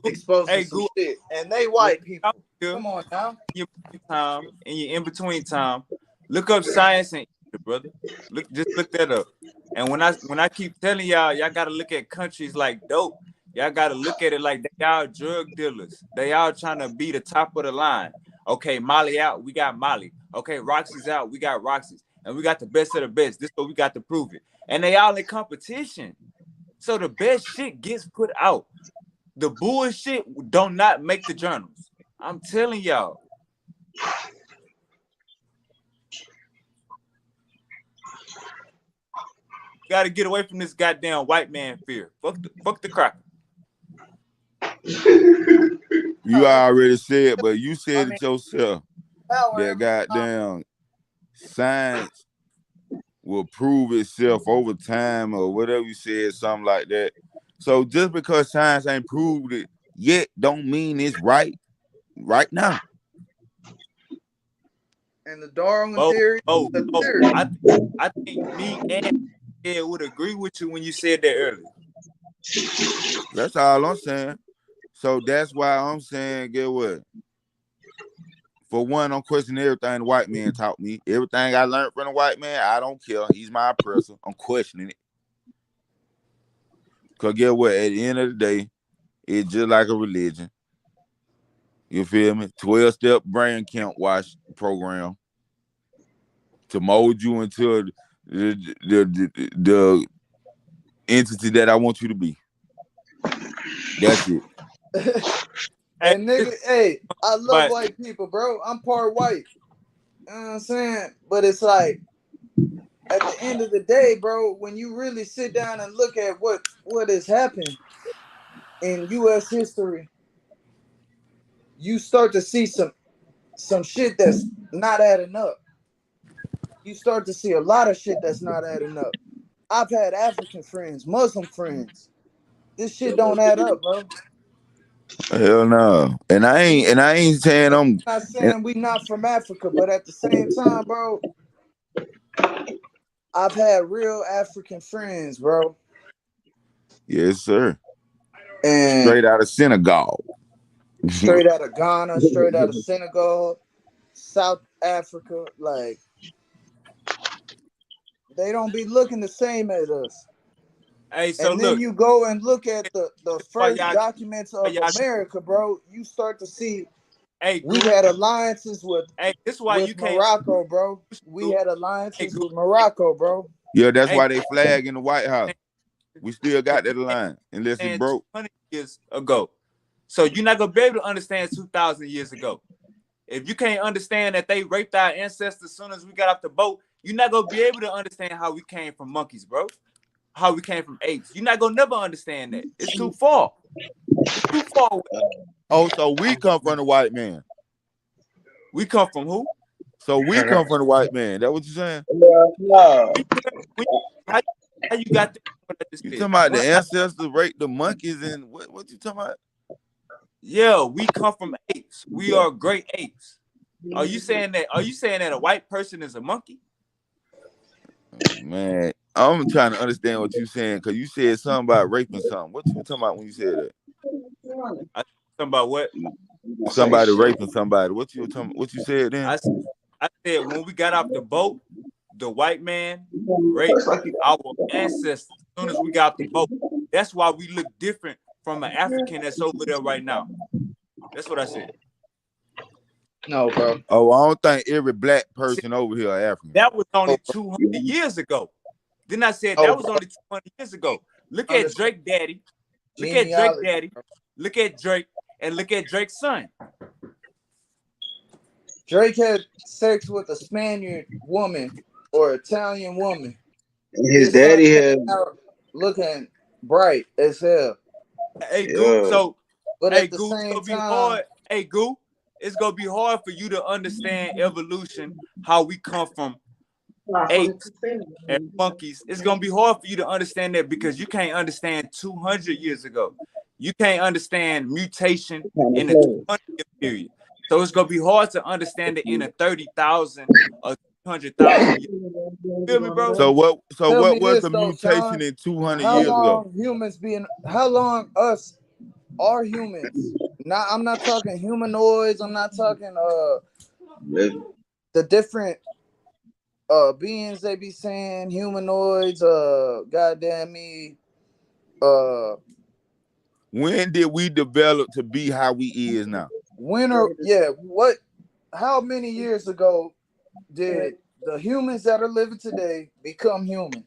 Speaker 7: exposing
Speaker 1: hey,
Speaker 7: some
Speaker 1: Goop,
Speaker 7: shit, and they
Speaker 1: when
Speaker 7: white
Speaker 1: you
Speaker 7: people.
Speaker 1: out here,
Speaker 7: Come on now.
Speaker 1: your time and your in between time, look up science and Egypt, brother. Just look that up. And when I keep telling y'all gotta look at countries like dope. Y'all gotta look at it like they all drug dealers. They all trying to be the top of the line. Okay, Molly out, we got Molly. Okay, Roxy's out, we got Roxy's, and we got the best of the best. This is what we got to prove it. And they all in competition. So the best shit gets put out. The bullshit don't not make the journals. I'm telling y'all. Got to get away from this goddamn white man fear. Fuck the cracker.
Speaker 4: You already said, but you
Speaker 7: I
Speaker 4: said
Speaker 7: mean,
Speaker 4: it yourself
Speaker 7: power
Speaker 4: that
Speaker 7: every time.
Speaker 4: goddamn science will prove itself over time or whatever you said, something like that. So just because science ain't proved it yet, don't mean it's right now.
Speaker 7: And the Darwin
Speaker 1: Oh,
Speaker 7: theory,
Speaker 1: oh,
Speaker 7: the
Speaker 1: oh.
Speaker 7: theory.
Speaker 1: I think me and Ed would agree with you when you said that earlier.
Speaker 4: That's all I'm saying. So that's why I'm saying, get what? For one, I'm questioning everything the white man taught me. Everything I learned from the white man, I don't care. He's my oppressor. I'm questioning it. Because get what? At the end of the day, it's just like a religion. You feel me? 12-step brain count wash program to mold you into the entity that I want you to be. That's it.
Speaker 1: Hey,
Speaker 7: And nigga, hey, I love
Speaker 1: but
Speaker 7: white people, bro. I'm part white. You know what I'm saying? But it's like at the end of the day, bro, when you really sit down and look at what has happened in US history, you start to see some shit that's not adding up. You start to see a lot of shit that's not adding up. I've had African friends, Muslim friends. This shit don't add up, bro.
Speaker 4: Hell no. And I ain't saying
Speaker 7: And
Speaker 4: I'm
Speaker 7: I'm not saying we not from Africa, but at the same time, bro, I've had real African friends, bro.
Speaker 4: yes, sir.
Speaker 7: And
Speaker 4: Straight out of Senegal.
Speaker 7: straight out of Ghana, straight out of Senegal, South Africa, like they don't be looking the same as us.
Speaker 1: hey, so
Speaker 7: And then
Speaker 1: look,
Speaker 7: you go and look at the
Speaker 1: why
Speaker 7: first
Speaker 1: y'all,
Speaker 7: documents
Speaker 1: why
Speaker 7: of
Speaker 1: y'all,
Speaker 7: America, bro. You start to see
Speaker 1: hey,
Speaker 7: we
Speaker 1: Goop,
Speaker 7: had alliances
Speaker 1: hey, this is why you
Speaker 7: with
Speaker 1: can't,
Speaker 7: Morocco, bro. We
Speaker 1: Goop.
Speaker 7: had
Speaker 1: Hey,
Speaker 7: alliances
Speaker 1: Goop,
Speaker 7: with Morocco, bro.
Speaker 4: Yeah, that's
Speaker 1: hey,
Speaker 4: why they flag in the White House. We still got that line, unless it
Speaker 1: and
Speaker 4: broke.
Speaker 1: 200 years ago. So you're not gonna be able to understand 2,000 years ago. If you can't understand that they raped our ancestors as soon as we got off the boat, you're not gonna be able to understand how we came from monkeys, bro. How we came from apes. You're not gonna never understand that. It's too far. It's too far away.
Speaker 4: Oh, so we come from the white man.
Speaker 1: We come from who?
Speaker 4: So we come from the white man. That what you saying?
Speaker 8: No.
Speaker 1: We, how, how you got this? What I just
Speaker 4: You
Speaker 1: said?
Speaker 4: talking about the
Speaker 1: What?
Speaker 4: ancestors raped the monkeys and what you talking about?
Speaker 1: Yeah, we come from apes. We are great apes. Are you saying that? Are you saying that a white person is a monkey?
Speaker 4: Man, I'm trying to understand what you saying because you said something about raping something. What you talking about when you said that?
Speaker 1: I talking about what?
Speaker 4: Somebody raping somebody. What you talking? What you said then?
Speaker 1: I said when we got off the boat, the white man raped our ancestors as soon as we got off the boat. That's why we look different from an African that's over there right now. That's what I said.
Speaker 7: No, bro.
Speaker 4: Oh, I don't think every black
Speaker 1: I said
Speaker 4: person over here are African.
Speaker 1: that was only
Speaker 7: No,
Speaker 1: 200 years ago. Then I said
Speaker 7: no,
Speaker 1: that was
Speaker 7: bro.
Speaker 1: only 200 years ago. Look at
Speaker 7: Understand
Speaker 1: Drake Daddy. Look at Drake
Speaker 7: genealogy,
Speaker 1: Daddy.
Speaker 7: bro.
Speaker 1: Look at Drake and look at Drake's son.
Speaker 7: Drake had sex with a Spaniard woman or Italian woman.
Speaker 8: And his
Speaker 7: His son
Speaker 8: daddy
Speaker 7: came
Speaker 8: had
Speaker 7: out looking bright as hell.
Speaker 1: Hey, Goop.
Speaker 8: yeah.
Speaker 1: So
Speaker 7: But
Speaker 1: Hey,
Speaker 7: at the
Speaker 1: Goo, it's
Speaker 7: same
Speaker 1: gonna be
Speaker 7: time,
Speaker 1: hard. Hey, Goo, it's gonna be hard for you to understand evolution, how we come from apes and monkeys. It's gonna be hard for you to understand that because you can't understand 200 years ago. You can't understand mutation
Speaker 8: Kind of
Speaker 1: in a
Speaker 8: play.
Speaker 1: 200-year period. So it's gonna be hard to understand it in a 30,000 or 200,000 years. Feel me, bro?
Speaker 4: So what? So
Speaker 7: tell me
Speaker 4: what was
Speaker 7: this
Speaker 4: the
Speaker 7: though,
Speaker 4: mutation
Speaker 7: Sean.
Speaker 4: in 200
Speaker 7: How
Speaker 4: years ago?
Speaker 7: long humans being? How long us are humans? Not. I'm not talking humanoids. I'm not talking the different beings they be saying humanoids. Goddamn me. Uh,
Speaker 4: When did we develop to be how we is now?
Speaker 7: when or yeah, what? How many years ago did the humans that are living today become human,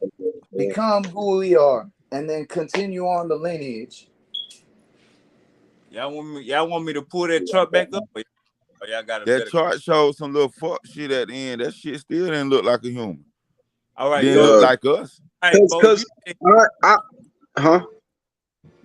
Speaker 7: become who we are, and then continue on the lineage?
Speaker 1: Y'all want me to pull that chart back up? Or y'all got a
Speaker 4: That
Speaker 1: better question?
Speaker 4: chart showed some little fuck shit at the end. That shit still didn't look like a human.
Speaker 1: All right,
Speaker 4: Didn't
Speaker 1: look.
Speaker 4: look
Speaker 8: Uh,
Speaker 4: like us.
Speaker 1: All right, Bo, you
Speaker 8: cause huh?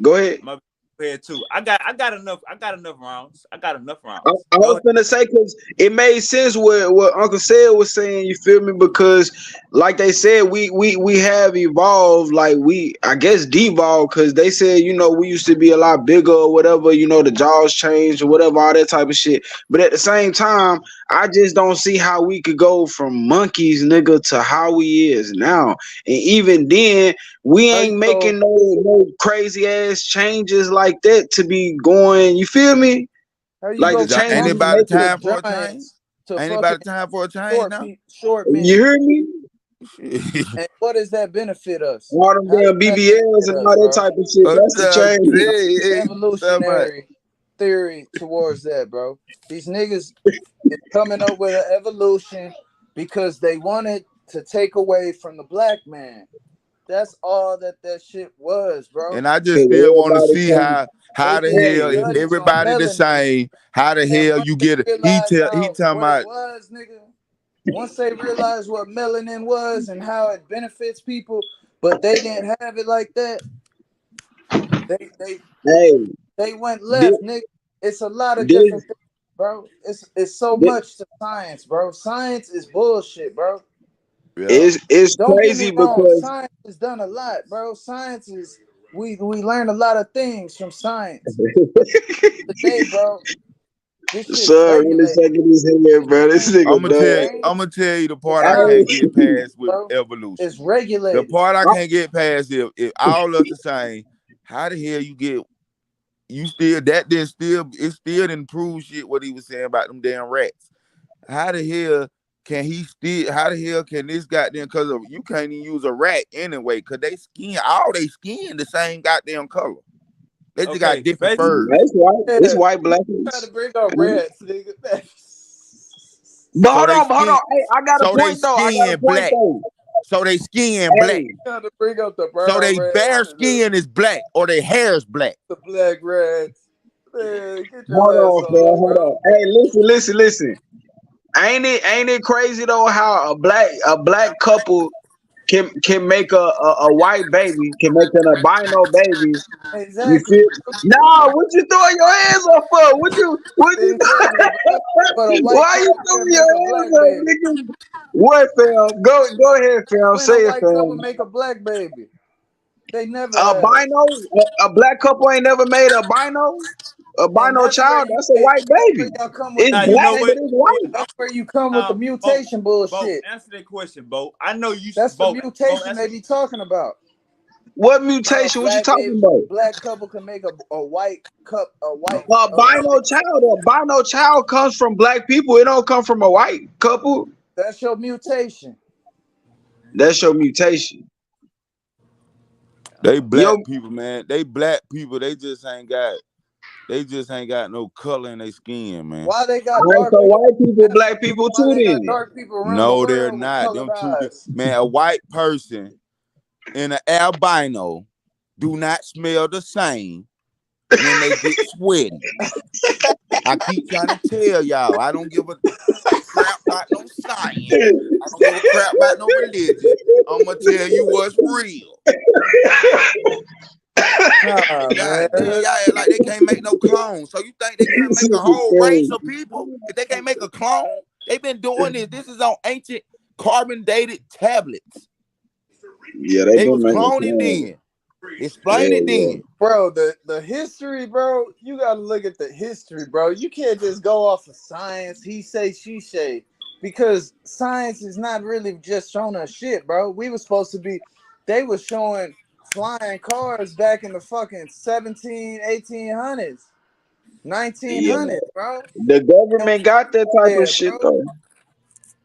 Speaker 8: Go ahead.
Speaker 1: my head too. I got enough. I got enough rounds. I got enough
Speaker 8: I,
Speaker 1: rounds.
Speaker 8: I
Speaker 1: Go
Speaker 8: was
Speaker 1: ahead.
Speaker 8: gonna say because it made sense what Uncle said was saying. You feel me? Because like they said, we have evolved. Like we, I guess, devolved. Because they said, we used to be a lot bigger or whatever. The jaws changed or whatever, all that type of shit. But at the same time, I just don't see how we could go from monkeys, nigga, to how we is now. And even then, we
Speaker 7: How you
Speaker 8: ain't
Speaker 7: go?
Speaker 8: making no crazy ass changes like that to be going. You feel me?
Speaker 7: How you
Speaker 8: Like
Speaker 7: go
Speaker 8: the
Speaker 7: from
Speaker 8: change we
Speaker 4: Anybody
Speaker 7: monkeys
Speaker 8: making.
Speaker 7: to
Speaker 4: time for a change?
Speaker 7: giants to
Speaker 4: Anybody
Speaker 7: fucking
Speaker 4: time for a change now?
Speaker 7: short
Speaker 8: You
Speaker 7: men?
Speaker 8: hear me?
Speaker 4: Shit.
Speaker 7: And what does that benefit us?
Speaker 8: All them
Speaker 7: How does
Speaker 8: damn
Speaker 7: that
Speaker 8: BBLs
Speaker 7: benefit
Speaker 8: and
Speaker 7: us,
Speaker 8: all that
Speaker 7: bro?
Speaker 8: type of shit.
Speaker 4: I'm
Speaker 8: That's the
Speaker 4: trying to
Speaker 8: change.
Speaker 4: tell you, hey, somebody.
Speaker 7: Evolutionary theory towards that, bro. These niggas is coming up with an evolution because they wanted to take away from the black man. That's all that shit was, bro.
Speaker 4: And I just
Speaker 8: Cause
Speaker 4: still want to
Speaker 8: everybody
Speaker 4: see
Speaker 8: saying,
Speaker 7: They
Speaker 4: how the
Speaker 7: did
Speaker 4: hell,
Speaker 8: hey,
Speaker 4: if
Speaker 7: studies on
Speaker 4: everybody the
Speaker 7: melanin,
Speaker 4: same, how the
Speaker 7: and
Speaker 4: hell
Speaker 7: once
Speaker 4: you
Speaker 7: they
Speaker 4: get it?
Speaker 7: realized
Speaker 4: He
Speaker 7: how
Speaker 4: talking
Speaker 7: what it
Speaker 4: about,
Speaker 7: was, nigga, once they realized what melanin was and how it benefits people, but they didn't have it like that, they they
Speaker 8: hey,
Speaker 7: they went
Speaker 8: this,
Speaker 7: left, nigga. It's a lot of
Speaker 8: this,
Speaker 7: different things, bro. It's so
Speaker 8: this
Speaker 7: much to science, bro. Science is bullshit, bro.
Speaker 4: yeah.
Speaker 8: is
Speaker 7: Don't get me
Speaker 8: crazy
Speaker 7: wrong.
Speaker 8: because
Speaker 7: Science has done a lot, bro. Science is we learn a lot of things from science. But today, bro, this shit's
Speaker 8: sir really
Speaker 7: regulated.
Speaker 8: shaking his head, bro. This
Speaker 7: Change,
Speaker 8: nigga done.
Speaker 4: I'm gonna tell you the
Speaker 7: the
Speaker 4: part I can't
Speaker 7: science,
Speaker 8: Hey,
Speaker 4: get past with
Speaker 7: bro,
Speaker 4: evolution.
Speaker 7: is
Speaker 4: The
Speaker 7: regulated.
Speaker 4: part I can't get past if all us the same, how the hell you still that didn't still it still didn't prove shit what he was saying about them damn rats. How the hell can he still? How the hell can this goddamn? Because you can't even use a rat anyway. Cause they skin the same goddamn color. They just got
Speaker 1: Okay,
Speaker 4: different
Speaker 1: basically,
Speaker 4: furs.
Speaker 8: it's white.
Speaker 7: Yeah,
Speaker 8: It's white black.
Speaker 7: try to bring up rats, nigga.
Speaker 8: But
Speaker 4: So they
Speaker 8: hold
Speaker 4: skin,
Speaker 8: on. Hey, I got a
Speaker 4: so they
Speaker 8: point though. I got a
Speaker 4: skin
Speaker 8: point
Speaker 4: black.
Speaker 8: though.
Speaker 4: So they skin black.
Speaker 8: Hey,
Speaker 7: Trying to bring up the
Speaker 4: So
Speaker 7: brown
Speaker 4: they
Speaker 7: rats
Speaker 4: bare
Speaker 7: and
Speaker 4: skin is black or their hair is black.
Speaker 7: the black rats. Man, get
Speaker 8: hold
Speaker 7: your ass
Speaker 8: on,
Speaker 7: on,
Speaker 8: fam. Hold
Speaker 7: bro.
Speaker 8: on. Hey, listen. Ain't it crazy though how a black couple can make a white baby, can make an albino baby. You
Speaker 7: Exactly,
Speaker 8: feel?
Speaker 7: bro.
Speaker 8: Nah, what you throwing your hands up for? What you
Speaker 7: Exactly, bro. But a white
Speaker 8: why you
Speaker 7: couple can
Speaker 8: throwing
Speaker 7: make
Speaker 8: your
Speaker 7: a
Speaker 8: hands
Speaker 7: black
Speaker 8: up,
Speaker 7: baby.
Speaker 8: nigga? What, fam? Go ahead, fam.
Speaker 7: When a
Speaker 8: Say it,
Speaker 7: white couple
Speaker 8: fam.
Speaker 7: make a black baby, they never have.
Speaker 8: Albino, a black couple ain't never made a
Speaker 7: And
Speaker 8: albino
Speaker 7: that's where
Speaker 8: child.
Speaker 7: you
Speaker 8: That's a
Speaker 7: get.
Speaker 8: white
Speaker 7: That's where
Speaker 8: baby.
Speaker 7: y'all come with the
Speaker 8: It's
Speaker 1: now you
Speaker 8: black,
Speaker 1: know
Speaker 8: but
Speaker 1: what?
Speaker 7: mutation.
Speaker 8: it's
Speaker 1: What?
Speaker 8: white.
Speaker 7: That's where you come with the
Speaker 1: Bo,
Speaker 7: mutation
Speaker 1: Bo,
Speaker 7: bullshit.
Speaker 1: answer that question, Bo. I know you,
Speaker 7: That's the
Speaker 1: Bo,
Speaker 7: mutation
Speaker 1: answer.
Speaker 7: they be talking about.
Speaker 8: What
Speaker 7: How a
Speaker 8: mutation? What you
Speaker 7: black baby,
Speaker 8: talking about?
Speaker 7: black couple can make a white
Speaker 8: Albino child. A albino child comes from black people. It don't come from a white couple.
Speaker 7: that's your mutation.
Speaker 8: That's your mutation.
Speaker 4: They
Speaker 8: Yo,
Speaker 4: black people, man. They black people. They just ain't got no color in their skin, man.
Speaker 7: Why they got
Speaker 8: alright,
Speaker 7: dark
Speaker 8: so
Speaker 7: people?
Speaker 8: white people,
Speaker 7: That's the
Speaker 8: black
Speaker 7: reason
Speaker 8: people
Speaker 7: why
Speaker 8: too.
Speaker 7: they got
Speaker 8: Then
Speaker 7: dark people around the
Speaker 4: No, they're
Speaker 7: world with
Speaker 4: not. Them
Speaker 7: colored
Speaker 4: two,
Speaker 7: eyes.
Speaker 4: man. A white person and an albino do not smell the same when they get sweaty. I keep trying to tell y'all. I don't give a crap about no science. I don't give a crap about no religion. I'm gonna tell you what's real.
Speaker 7: Nah, man.
Speaker 4: Then y'all act like they can't make no clones. So you think they can't make a whole race of people? If they can't make a clone, they've been doing this. This is on ancient carbon dated tablets.
Speaker 8: Yeah, they
Speaker 4: They
Speaker 8: been
Speaker 4: was
Speaker 8: making
Speaker 4: cloning
Speaker 8: plans.
Speaker 4: then. Explain it
Speaker 8: Yeah.
Speaker 4: then.
Speaker 7: Bro, the history, bro, you gotta look at the history, bro. You can't just go off of science, he say, she say, because science is not really just showing us shit, bro. We were supposed to be, they were showing flying cars back in the fucking 1800s,
Speaker 8: Yeah.
Speaker 7: 1900s, bro.
Speaker 8: The
Speaker 7: And
Speaker 8: government got that type of
Speaker 7: there,
Speaker 8: shit
Speaker 7: bro.
Speaker 8: though.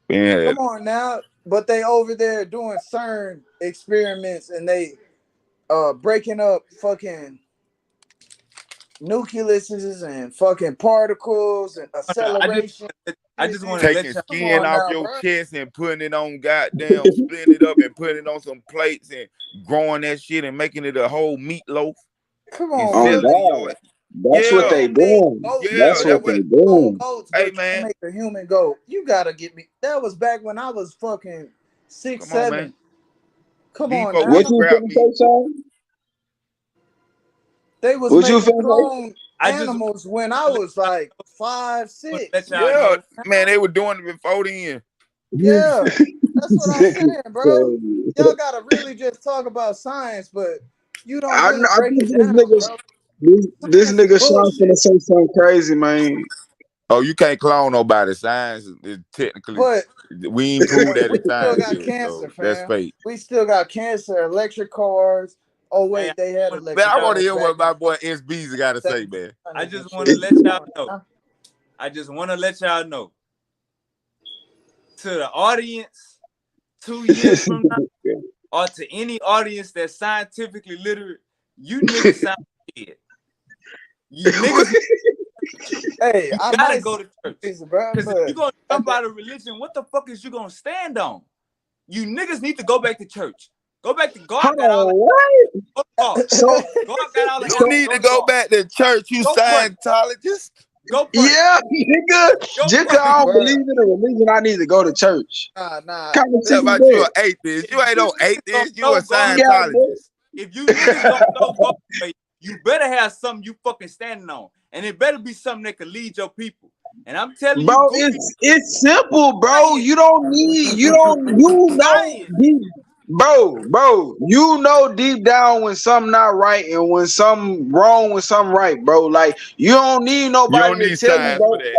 Speaker 4: Yeah.
Speaker 7: Come on now. But they over there doing CERN experiments and they breaking up fucking nucleuses and fucking particles and
Speaker 1: I just
Speaker 7: acceleration.
Speaker 1: I just want to let
Speaker 4: Taking
Speaker 1: y'all
Speaker 7: Come
Speaker 4: skin
Speaker 7: on
Speaker 4: off
Speaker 7: now,
Speaker 4: your
Speaker 7: bro.
Speaker 4: chest and putting it on goddamn, splitting it up and putting it on some plates and growing that shit and making it a whole meatloaf
Speaker 7: Come
Speaker 4: and
Speaker 7: on,
Speaker 8: Oh
Speaker 7: bro.
Speaker 4: selling it
Speaker 8: God.
Speaker 4: your
Speaker 8: That's what
Speaker 4: yeah,
Speaker 8: they
Speaker 7: Man made
Speaker 8: doing.
Speaker 7: goats,
Speaker 8: That's
Speaker 4: yeah.
Speaker 7: bro.
Speaker 8: what
Speaker 4: That
Speaker 8: they
Speaker 4: what
Speaker 7: Clone
Speaker 8: doing.
Speaker 7: goats,
Speaker 4: hey
Speaker 7: but can't
Speaker 4: man,
Speaker 7: make a human goat. You gotta get me. That was back when I was fucking six,
Speaker 4: come on, man.
Speaker 7: 7. Come
Speaker 4: These
Speaker 7: on
Speaker 4: folks
Speaker 7: now.
Speaker 8: What
Speaker 4: eat
Speaker 8: you
Speaker 4: scrap
Speaker 8: finna
Speaker 4: meat.
Speaker 8: say, son?
Speaker 7: They was
Speaker 8: What you
Speaker 7: making
Speaker 8: finna say?
Speaker 7: clone
Speaker 1: I just want
Speaker 7: animals when I
Speaker 1: to let
Speaker 7: was like 5,
Speaker 1: want to let
Speaker 7: 6.
Speaker 1: y'all
Speaker 4: Yeah,
Speaker 1: know.
Speaker 4: man, they were doing it before then.
Speaker 7: Yeah, that's what I'm
Speaker 8: Nigga
Speaker 7: saying, bro.
Speaker 8: crazy.
Speaker 7: Y'all gotta really just talk about science, but you don't really
Speaker 8: I
Speaker 7: break
Speaker 8: think
Speaker 7: it down, bro.
Speaker 8: this
Speaker 7: Science is
Speaker 8: nigga Sean finna
Speaker 7: bullshit.
Speaker 8: say something crazy, man.
Speaker 4: Oh, you can't clone nobody. Science is technically
Speaker 7: But
Speaker 4: we ain't proved that
Speaker 7: we
Speaker 4: in
Speaker 7: still
Speaker 4: science
Speaker 7: got
Speaker 4: yet,
Speaker 7: cancer,
Speaker 4: so that's
Speaker 7: fam.
Speaker 4: fake.
Speaker 7: We still got cancer, electric cars. Oh
Speaker 1: Hey, I
Speaker 7: wait, they had
Speaker 1: want
Speaker 4: Man,
Speaker 1: to
Speaker 7: electric
Speaker 4: I
Speaker 1: let y'all
Speaker 4: want to
Speaker 7: cars
Speaker 4: hear
Speaker 7: back
Speaker 4: what
Speaker 7: in
Speaker 4: my
Speaker 7: the
Speaker 4: boy
Speaker 7: fucking
Speaker 4: SB's got to say, man.
Speaker 1: I
Speaker 7: 1700s and
Speaker 1: just want to
Speaker 7: shit.
Speaker 1: let
Speaker 7: Come
Speaker 1: y'all
Speaker 7: on
Speaker 1: know.
Speaker 7: now.
Speaker 1: I just want to let y'all know to the audience 2 years from now, or to any audience that's scientifically literate, you niggas sound dead. You niggas,
Speaker 7: Hey,
Speaker 1: you
Speaker 7: I
Speaker 1: gotta
Speaker 7: might
Speaker 1: go
Speaker 7: say
Speaker 1: to church.
Speaker 7: this, bro,
Speaker 1: Because if
Speaker 7: but
Speaker 1: you're gonna
Speaker 7: at
Speaker 1: jump
Speaker 7: the
Speaker 1: out of religion, what the fuck is you gonna stand on? You niggas need to go back to church. Go back to God
Speaker 8: Hold
Speaker 1: got all the
Speaker 8: on, what?
Speaker 1: go to God.
Speaker 8: So
Speaker 1: God got all the
Speaker 4: You
Speaker 1: answers.
Speaker 4: need
Speaker 1: Go
Speaker 4: to
Speaker 1: to
Speaker 4: go
Speaker 1: God.
Speaker 4: back to church, you
Speaker 1: Go pray.
Speaker 4: Scientologist.
Speaker 1: Go pray.
Speaker 8: yeah, nigga,
Speaker 1: Go
Speaker 8: just 'cause
Speaker 1: pray.
Speaker 8: I don't
Speaker 7: bro,
Speaker 8: believe in a religion, I need to go to church.
Speaker 7: nah.
Speaker 8: Kind of
Speaker 4: Yeah,
Speaker 8: shit is
Speaker 4: about you an
Speaker 8: that?
Speaker 4: atheist.
Speaker 1: If
Speaker 4: You ain't
Speaker 1: you
Speaker 4: no
Speaker 1: niggas gonna
Speaker 4: atheist, you a
Speaker 1: know God,
Speaker 8: Goddamn.
Speaker 4: Scientologist.
Speaker 1: if you niggas gonna know God, you better have something you fucking standing on. And it better be something that can lead your people. And I'm telling you,
Speaker 8: Bro,
Speaker 1: goofy
Speaker 8: it's simple, bro.
Speaker 1: science.
Speaker 8: You don't need you know
Speaker 1: Science.
Speaker 8: deep, bro, you know deep down when something not right and when something wrong when something right, bro. Like you don't need
Speaker 4: You
Speaker 8: nobody
Speaker 4: don't
Speaker 8: to
Speaker 4: need
Speaker 8: tell you,
Speaker 4: science for
Speaker 8: bro.
Speaker 4: that.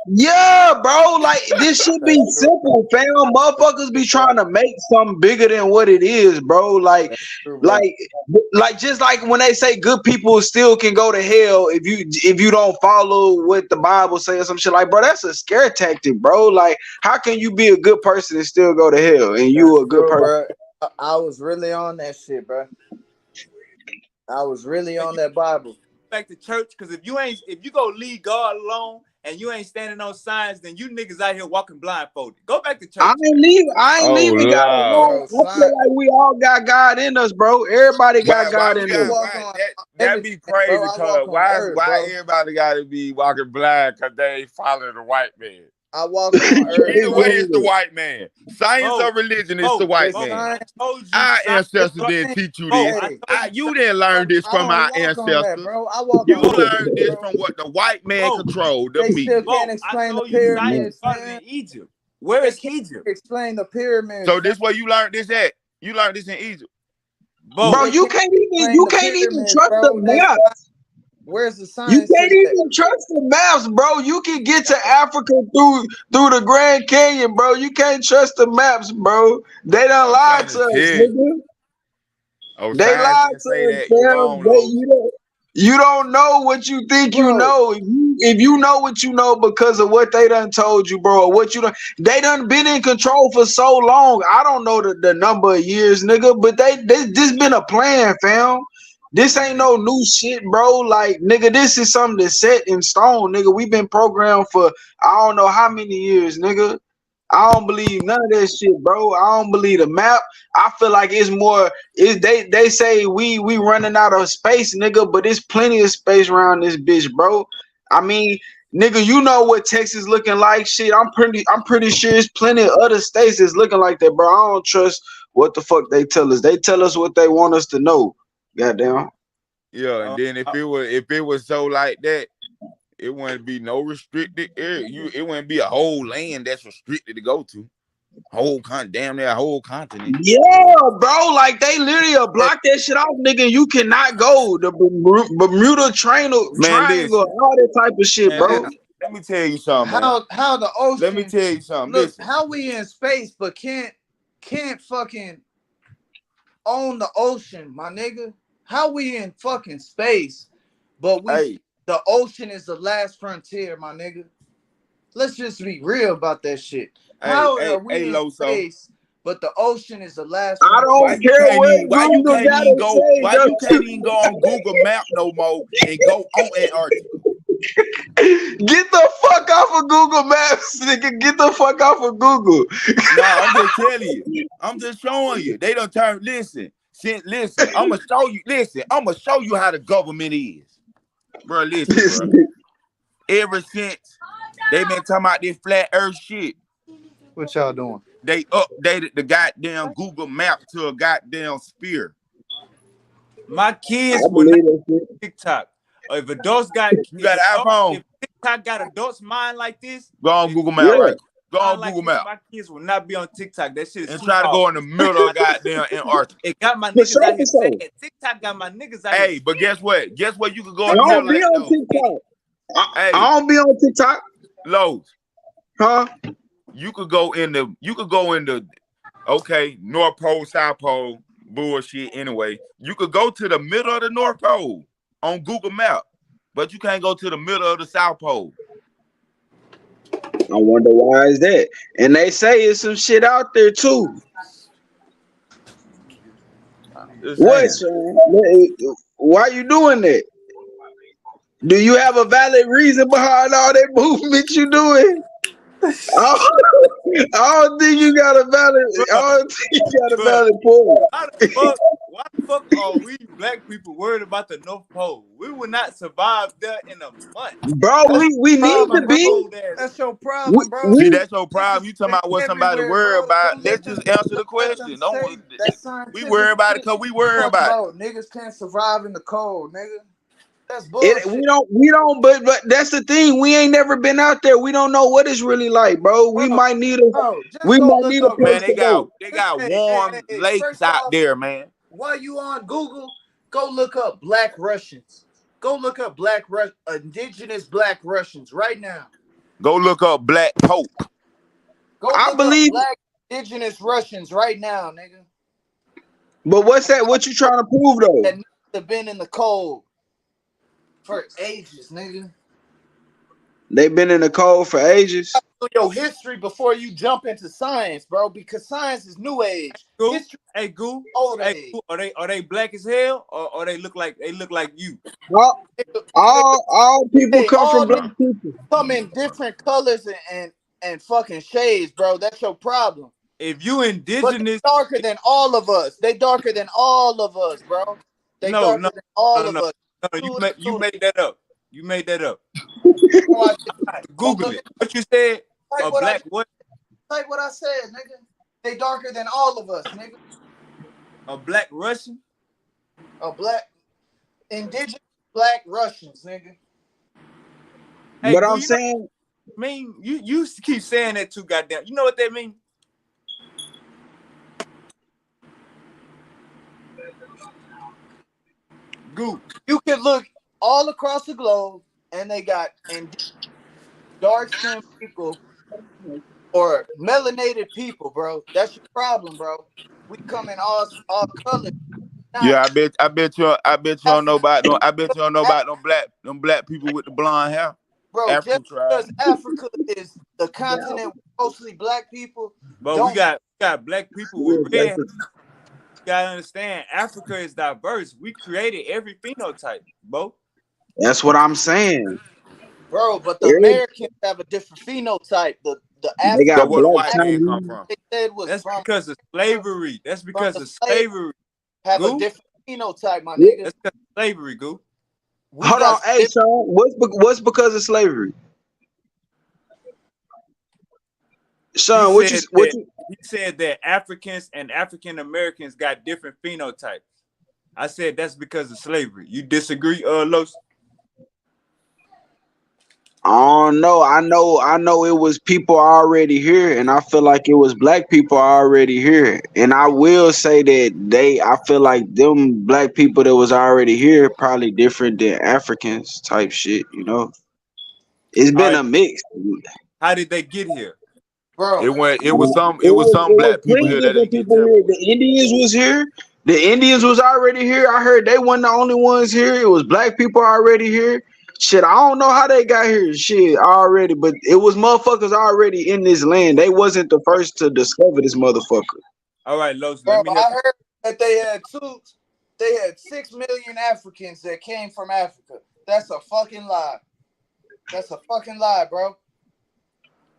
Speaker 8: Yeah, bro. Like this should be
Speaker 7: That's true.
Speaker 8: simple, fam. Motherfuckers be
Speaker 7: True, bro.
Speaker 8: trying to make something bigger than what it is, bro.
Speaker 7: That's true, bro.
Speaker 8: Like, like just like when they say good people still can go to hell if you don't follow what the Bible says or some shit. Like, bro, that's a scare tactic, bro. Like, how can you be a good person and still go to hell and you
Speaker 7: That's
Speaker 8: a good
Speaker 7: true,
Speaker 8: person?
Speaker 7: bro. I was really on that shit, bro. I was really
Speaker 1: And
Speaker 7: on
Speaker 1: you
Speaker 7: that Bible.
Speaker 1: back to church, because if you go leave God alone and you ain't standing on signs, then you niggas out here walking blindfolded. Go back to church.
Speaker 8: I ain't
Speaker 4: Oh
Speaker 8: leaving God
Speaker 4: Lord.
Speaker 8: alone.
Speaker 7: Bro,
Speaker 8: I feel
Speaker 7: sign.
Speaker 8: like we all got God in us, bro. Everybody got
Speaker 4: Why
Speaker 8: God
Speaker 4: we
Speaker 8: in
Speaker 7: I
Speaker 8: us.
Speaker 4: got
Speaker 7: walk
Speaker 4: why
Speaker 7: on
Speaker 4: that
Speaker 7: everything,
Speaker 4: be
Speaker 7: bro.
Speaker 4: crazy?
Speaker 7: I
Speaker 4: Cause
Speaker 7: walk on earth,
Speaker 4: why
Speaker 7: bro.
Speaker 4: everybody gotta be walking blind? Cause they ain't following the white man.
Speaker 7: I walk on earth,
Speaker 4: Either way,
Speaker 7: bro.
Speaker 4: it's the white man. Science
Speaker 1: Bo,
Speaker 4: or religion, it's the
Speaker 1: Bo,
Speaker 4: white
Speaker 7: The
Speaker 1: Bo,
Speaker 4: man.
Speaker 1: I
Speaker 7: sign,
Speaker 1: told you
Speaker 4: Our
Speaker 1: science
Speaker 7: the
Speaker 4: ancestors
Speaker 1: brother.
Speaker 4: didn't
Speaker 7: sign.
Speaker 4: teach you
Speaker 1: Bo,
Speaker 4: this.
Speaker 1: I
Speaker 7: Hey,
Speaker 1: told you
Speaker 4: You
Speaker 1: science
Speaker 4: didn't learn
Speaker 1: brother.
Speaker 4: this
Speaker 7: I
Speaker 4: from
Speaker 7: don't
Speaker 4: our
Speaker 7: walk on that,
Speaker 4: ancestors.
Speaker 7: bro. I walk
Speaker 4: You
Speaker 7: on
Speaker 1: Bo,
Speaker 7: earth,
Speaker 4: learned this
Speaker 7: bro.
Speaker 4: from what the white man
Speaker 1: Bo,
Speaker 4: controlled, the
Speaker 7: They
Speaker 4: meat.
Speaker 7: still can't
Speaker 1: Bo, I
Speaker 7: explain the
Speaker 1: told you science
Speaker 7: pyramids,
Speaker 1: started in
Speaker 7: man.
Speaker 1: Egypt. Where
Speaker 7: They
Speaker 1: is
Speaker 7: can't
Speaker 1: Egypt?
Speaker 7: explain the pyramids,
Speaker 4: So
Speaker 7: fam.
Speaker 4: this where you learned this at. You learned this in Egypt.
Speaker 8: Bro,
Speaker 1: Bo,
Speaker 7: They can't explain
Speaker 8: you
Speaker 7: the
Speaker 8: can't even
Speaker 7: pyramids,
Speaker 8: trust the
Speaker 7: bro.
Speaker 8: map.
Speaker 7: Where's the
Speaker 8: You
Speaker 7: science to
Speaker 8: can't
Speaker 7: that?
Speaker 8: even trust the maps, bro. You can get to Africa through the Grand Canyon, bro. You can't trust the maps, bro. They done
Speaker 4: I'm
Speaker 8: lied
Speaker 4: trying
Speaker 8: to
Speaker 4: to
Speaker 8: us,
Speaker 4: tell you.
Speaker 8: nigga.
Speaker 4: Oh,
Speaker 8: They
Speaker 4: science
Speaker 8: lied
Speaker 4: didn't
Speaker 8: to
Speaker 4: say
Speaker 8: us,
Speaker 4: that. You
Speaker 8: fam.
Speaker 4: wrong, Lowe's.
Speaker 8: You don't know what you think you
Speaker 7: Bro,
Speaker 8: know. If you know what you know because of what they done told you, bro, or what you done, they done been in control for so long. I don't know the number of years, nigga, but this been a plan, fam. This ain't no new shit, bro. Like, nigga, this is something that's set in stone, nigga. We been programmed for I don't know how many years, nigga. I don't believe none of that shit, bro. I don't believe the map. I feel like it's more. They say we running out of space, nigga, but it's plenty of space around this bitch, bro. I mean, nigga, you know what Texas looking like? Shit, I'm pretty sure it's plenty of other states that's looking like that, bro. I don't trust what the fuck they tell us. They tell us what they want us to know. Goddamn.
Speaker 4: Yeah, and
Speaker 1: Uh,
Speaker 4: then if it was so like that, it wouldn't be no restricted area. It wouldn't be a whole land that's restricted to go to. Damn near a whole continent.
Speaker 8: Yeah, bro. Like they literally block that shit off, nigga. You cannot go the Bermuda
Speaker 4: Man,
Speaker 8: Triangle,
Speaker 4: listen,
Speaker 8: all that type of shit,
Speaker 1: man,
Speaker 8: bro.
Speaker 1: listen.
Speaker 4: let me tell you something, man.
Speaker 7: How the
Speaker 4: Let me
Speaker 7: ocean
Speaker 4: tell you something.
Speaker 7: look?
Speaker 4: Listen,
Speaker 7: How we in space but can't fucking own the ocean, my nigga? How we in fucking space, but
Speaker 4: hey,
Speaker 7: the ocean is the last frontier, my nigga? Let's just be real about that shit. How are
Speaker 4: hey,
Speaker 7: we in
Speaker 4: Loso.
Speaker 7: space, but the ocean is the last
Speaker 8: I
Speaker 7: frontier?
Speaker 8: don't care what Google gotta say.
Speaker 4: Why you can't even go on Google Map no more and go on Antarctica?
Speaker 8: Get the fuck off of Google Maps, nigga. Get the fuck off of Google.
Speaker 4: No, I'm just telling you. I'm just showing you. They don't turn. Listen. I'm gonna show you. Listen, I'm gonna show you how the government is, bro. Listen, bro. Ever since they been talking about this flat Earth shit,
Speaker 7: What y'all doing?
Speaker 4: they updated the goddamn Google Map to a goddamn sphere.
Speaker 1: My
Speaker 8: I
Speaker 1: kids will not
Speaker 8: believe that shit.
Speaker 1: TikTok. If adults got
Speaker 4: You got an iPhone?
Speaker 1: if TikTok got adults mind like this,
Speaker 4: Go on
Speaker 1: if
Speaker 4: Google
Speaker 8: Yeah.
Speaker 4: Map right quick. Go
Speaker 1: mind
Speaker 4: on
Speaker 1: like
Speaker 4: Google
Speaker 1: this,
Speaker 4: Map
Speaker 1: my kids will not be on TikTok. That shit is
Speaker 4: and
Speaker 1: too
Speaker 4: try to
Speaker 1: hard.
Speaker 4: go in the middle of goddamn Antarctica.
Speaker 1: It got my
Speaker 8: For
Speaker 1: niggas
Speaker 8: sure,
Speaker 1: out
Speaker 8: for
Speaker 1: here
Speaker 8: sure.
Speaker 1: sad. TikTok got my niggas out here.
Speaker 4: Hey, but guess what? Guess what? You could go
Speaker 8: I
Speaker 4: in the
Speaker 8: don't
Speaker 4: middle
Speaker 8: be
Speaker 4: of that
Speaker 8: on
Speaker 4: though.
Speaker 8: TikTok. I
Speaker 4: Hey,
Speaker 8: don't be on TikTok.
Speaker 4: Lowe's.
Speaker 8: Huh?
Speaker 4: You could go in the okay, North Pole, South Pole, bullshit anyway. You could go to the middle of the North Pole on Google Map, but you can't go to the middle of the South Pole.
Speaker 8: I wonder why is that? And they say it's some shit out there too.
Speaker 4: Just
Speaker 8: What,
Speaker 4: saying.
Speaker 8: son? Why you doing that? Do you have a valid reason behind all that movement you doing? I don't think you got a valid.
Speaker 1: Bro,
Speaker 8: I don't think you got a
Speaker 1: bro,
Speaker 8: valid point.
Speaker 1: why the fuck are we black people worried about the North Pole? We will not survive there in a month.
Speaker 8: Bro,
Speaker 7: That's
Speaker 8: we
Speaker 7: your
Speaker 8: need to
Speaker 7: problem, bro.
Speaker 8: be.
Speaker 1: Cold ass.
Speaker 7: That's your
Speaker 8: We,
Speaker 7: problem, bro.
Speaker 4: See,
Speaker 8: we
Speaker 4: that's your problem.
Speaker 7: Niggas
Speaker 4: You talking
Speaker 7: they
Speaker 4: about what somebody
Speaker 7: everywhere,
Speaker 4: worry
Speaker 7: bro. Go
Speaker 4: about.
Speaker 7: let
Speaker 4: Let's
Speaker 7: them
Speaker 4: just answer the
Speaker 7: let them
Speaker 4: question.
Speaker 7: say
Speaker 4: Don't
Speaker 7: that
Speaker 4: we
Speaker 7: scientific
Speaker 4: worry about it
Speaker 7: shit.
Speaker 4: because we worry
Speaker 7: Talking
Speaker 4: about it.
Speaker 7: about niggas can't survive in the cold, nigga. That's bullshit,
Speaker 8: we don't. But that's the thing. We ain't never been out there. We don't know what it's really like, bro. We
Speaker 7: bro.
Speaker 8: might need a.
Speaker 7: Bro, just
Speaker 8: We
Speaker 7: go
Speaker 8: might
Speaker 7: look
Speaker 8: need a
Speaker 7: up.
Speaker 4: Man,
Speaker 8: place
Speaker 4: they
Speaker 8: to go.
Speaker 4: got
Speaker 7: Hey,
Speaker 4: warm lakes
Speaker 7: first
Speaker 4: out
Speaker 7: off,
Speaker 4: there, man.
Speaker 7: while you on Google, go look up Black Russians. Go look up indigenous Black Russians right now.
Speaker 4: Go look up Black Pope.
Speaker 7: Go
Speaker 8: I
Speaker 7: look up
Speaker 8: believe.
Speaker 7: Black indigenous Russians right now, nigga.
Speaker 8: But what's that? What you trying to prove though?
Speaker 7: That niggas have been in the cold for ages, nigga.
Speaker 8: They've been in the cold for ages.
Speaker 7: Do your history before you jump into science, bro, because science is new age.
Speaker 1: Goo,
Speaker 7: History
Speaker 1: hey Goo,
Speaker 7: old
Speaker 1: hey
Speaker 7: age.
Speaker 1: Goo, are they black as hell or they look like you?
Speaker 8: All, all people
Speaker 7: Hey,
Speaker 8: come
Speaker 7: all
Speaker 8: from black
Speaker 7: niggas
Speaker 8: people.
Speaker 7: come in different colors and fucking shades, bro. That's your problem.
Speaker 1: If you
Speaker 7: But they
Speaker 1: indigenous,
Speaker 7: darker than all of us. They darker than all of us, bro. They
Speaker 1: no,
Speaker 7: darker
Speaker 1: no,
Speaker 7: than all
Speaker 1: no,
Speaker 7: of
Speaker 1: no,
Speaker 7: us.
Speaker 1: no.
Speaker 7: Do
Speaker 1: You made that up. You made that up.
Speaker 7: No, I did not. Go
Speaker 1: Google
Speaker 7: look
Speaker 1: it.
Speaker 7: at
Speaker 1: What you said?
Speaker 7: type
Speaker 1: A
Speaker 7: what I
Speaker 1: black what?
Speaker 7: type what I said, nigga. They darker than all of us, nigga.
Speaker 1: A black Russian?
Speaker 7: A black indigenous Black Russians, nigga.
Speaker 1: Hey,
Speaker 8: But
Speaker 1: Goo,
Speaker 8: I'm
Speaker 1: you know
Speaker 8: saying,
Speaker 1: what I mean? You keep saying that too, goddamn. You know what that mean? Goo.
Speaker 7: You can look all across the globe, and they got dark skinned people or melanated people, bro. That's your problem, bro. We come in all colors. Not
Speaker 4: Yeah, I bet you don't know
Speaker 7: Africa,
Speaker 4: about no. I bet you don't know about them black people with the blonde hair.
Speaker 7: bro. Just
Speaker 4: African tribe.
Speaker 7: because Africa is the continent with mostly black people,
Speaker 1: But we
Speaker 7: don't
Speaker 1: got black people with red hair. You gotta understand, Africa is diverse. We created every phenotype, bro.
Speaker 8: that's what I'm saying.
Speaker 7: bro. But the
Speaker 8: Every-
Speaker 7: Americans have a different phenotype. The
Speaker 8: They
Speaker 4: So
Speaker 8: got
Speaker 7: African
Speaker 4: where the
Speaker 8: black
Speaker 4: white man come
Speaker 8: Chinese.
Speaker 4: from?
Speaker 7: they said was
Speaker 1: That's
Speaker 7: from
Speaker 1: because of slavery. That's
Speaker 7: from
Speaker 1: because
Speaker 7: the
Speaker 1: of
Speaker 7: slave
Speaker 1: slavery.
Speaker 7: have a
Speaker 1: Goo.
Speaker 7: different phenotype, my nigga.
Speaker 1: That's because of slavery, Goo.
Speaker 7: We
Speaker 8: Hold on,
Speaker 7: got
Speaker 8: hey, son. What's because of slavery,
Speaker 1: He
Speaker 8: son?
Speaker 1: said
Speaker 8: What
Speaker 1: that
Speaker 8: you?
Speaker 1: he said that Africans and African Americans got different phenotypes. I said that's because of slavery. You disagree, Los?
Speaker 8: I don't know. I know it was people already here, and I feel like it was black people already here. And I will say that I feel like them black people that was already here probably different than Africans type shit. You know, it's
Speaker 1: All
Speaker 8: been
Speaker 1: right.
Speaker 8: a mix.
Speaker 1: How did they get here?
Speaker 4: It
Speaker 7: bro.
Speaker 4: went. It was some. It was some
Speaker 8: It was
Speaker 4: black people
Speaker 8: plenty
Speaker 4: here that
Speaker 8: different
Speaker 4: didn't get
Speaker 8: people here.
Speaker 4: separated.
Speaker 8: The Indians was here. The Indians was already here. I heard they weren't the only ones here. It was black people already here. Shit, I don't know how they got here. Shit, already, but it was motherfuckers already in this land. They wasn't the first to discover this motherfucker.
Speaker 1: All right, Los, let
Speaker 7: Bro,
Speaker 1: me help
Speaker 7: I
Speaker 1: you.
Speaker 7: heard that they had 6 million Africans that came from Africa. That's a fucking lie. That's a fucking lie, bro.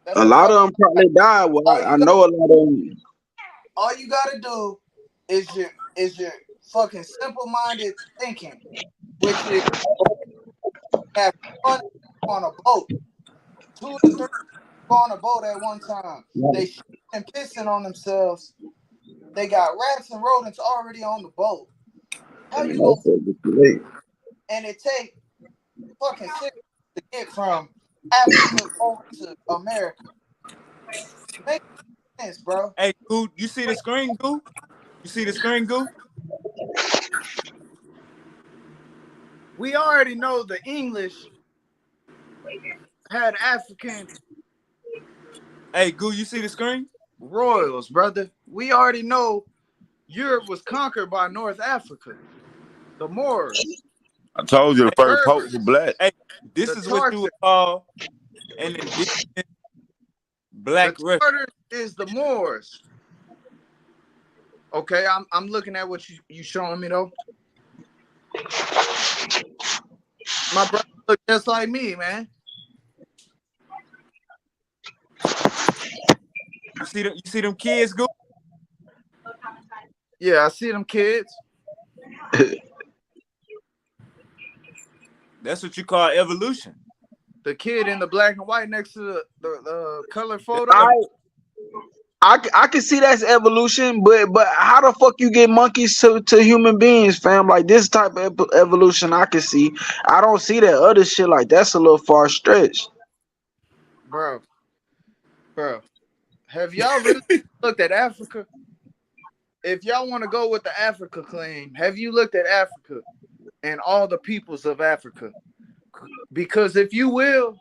Speaker 7: That's
Speaker 8: A
Speaker 7: a
Speaker 8: lot of
Speaker 7: fucking
Speaker 8: them
Speaker 7: lie.
Speaker 8: probably died. Well,
Speaker 7: All
Speaker 8: I
Speaker 7: you got,
Speaker 8: know a lot of them.
Speaker 7: all you gotta do is your fucking simple-minded thinking, which is have fun on a boat, 2 to 3 go on a boat at one time. They shit and pissing on themselves. They got rats and rodents already on the boat. How you gonna? And it take fucking 6 to get from Africa over to America. Make sense, bro.
Speaker 1: Hey, Goo, you see the screen, Goo? You see the screen, Goo?
Speaker 7: We already know the English had African
Speaker 1: Hey, Goo, you see the screen?
Speaker 7: royals, brother. We already know Europe was conquered by North Africa, the Moors,
Speaker 4: I told you the
Speaker 1: Hey,
Speaker 4: first pope was
Speaker 7: Berbers,
Speaker 4: black.
Speaker 1: hey, this
Speaker 7: the
Speaker 1: is what you would
Speaker 7: Tartars.
Speaker 1: call an indigenous black
Speaker 7: The
Speaker 1: Russian.
Speaker 7: Tartars is the Moors. Okay, I'm looking at what you showing me though. My brother look just like me, man.
Speaker 1: You see them kids, Goo?
Speaker 7: Yeah, I see them kids.
Speaker 1: That's what you call evolution.
Speaker 7: The kid in the black and white next to the color
Speaker 1: That's
Speaker 7: photo.
Speaker 8: I can see that's evolution, but how the fuck you get monkeys to human beings, fam? Like this type of evolution, I can see. I don't see that other shit. Like that's a little far stretch.
Speaker 7: Bro, have y'all really looked at Africa? If y'all want to go with the Africa claim, have you looked at Africa and all the peoples of Africa? Because if you will,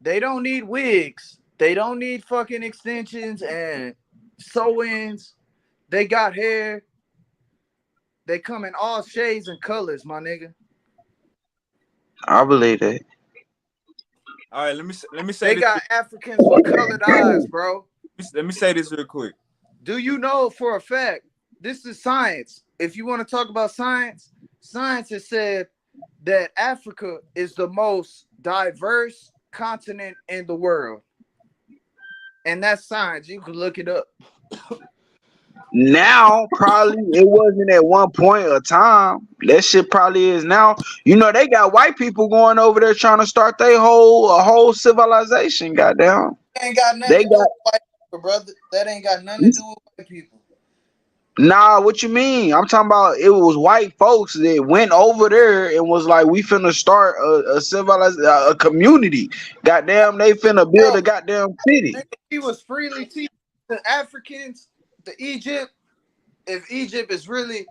Speaker 7: they don't need wigs. They don't need fucking extensions and sew-ins. They got hair. They come in all shades and colors, my nigga.
Speaker 8: I believe that.
Speaker 1: All right, let me say
Speaker 7: They
Speaker 1: this.
Speaker 7: got Africans with colored eyes, bro.
Speaker 1: Let me say this real quick.
Speaker 7: Do you know for a fact, this is science. If you want to talk about science, science has said that Africa is the most diverse continent in the world. And that's science. You can look it up.
Speaker 8: Now, probably it wasn't at one point of time. That shit probably is now. You know, they got white people going over there trying to start a whole civilization. Goddamn,
Speaker 7: Ain't got nothing
Speaker 8: they
Speaker 7: to do
Speaker 8: got.
Speaker 7: with white people, brother. That ain't got nothing to do with white people.
Speaker 8: Nah, what you mean? I'm talking about it was white folks that went over there and was like, we finna start a civilized a community. Goddamn, they finna build
Speaker 7: Bro,
Speaker 8: a goddamn city.
Speaker 7: he was freely teaching the Africans, the Egypt, if Egypt is really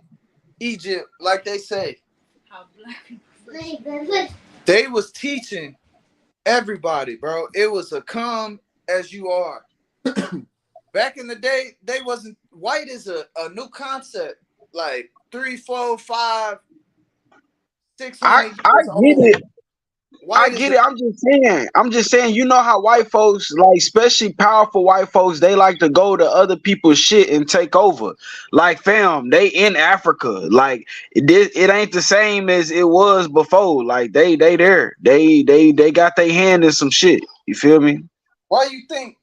Speaker 7: Egypt, like they say. They was teaching everybody, bro. It was a come as you are. Back in the day, they wasn't white is a new concept. Like 3, 4, 5, 600
Speaker 8: I
Speaker 7: years
Speaker 8: get
Speaker 7: old.
Speaker 8: it. I
Speaker 7: White is
Speaker 8: get
Speaker 7: a
Speaker 8: it. I'm just saying, you know how white folks, like especially powerful white folks, they like to go to other people's shit and take over. Like fam, they in Africa. Like it ain't the same as it was before. Like they there. They got their hand in some shit. You feel me?
Speaker 7: why you think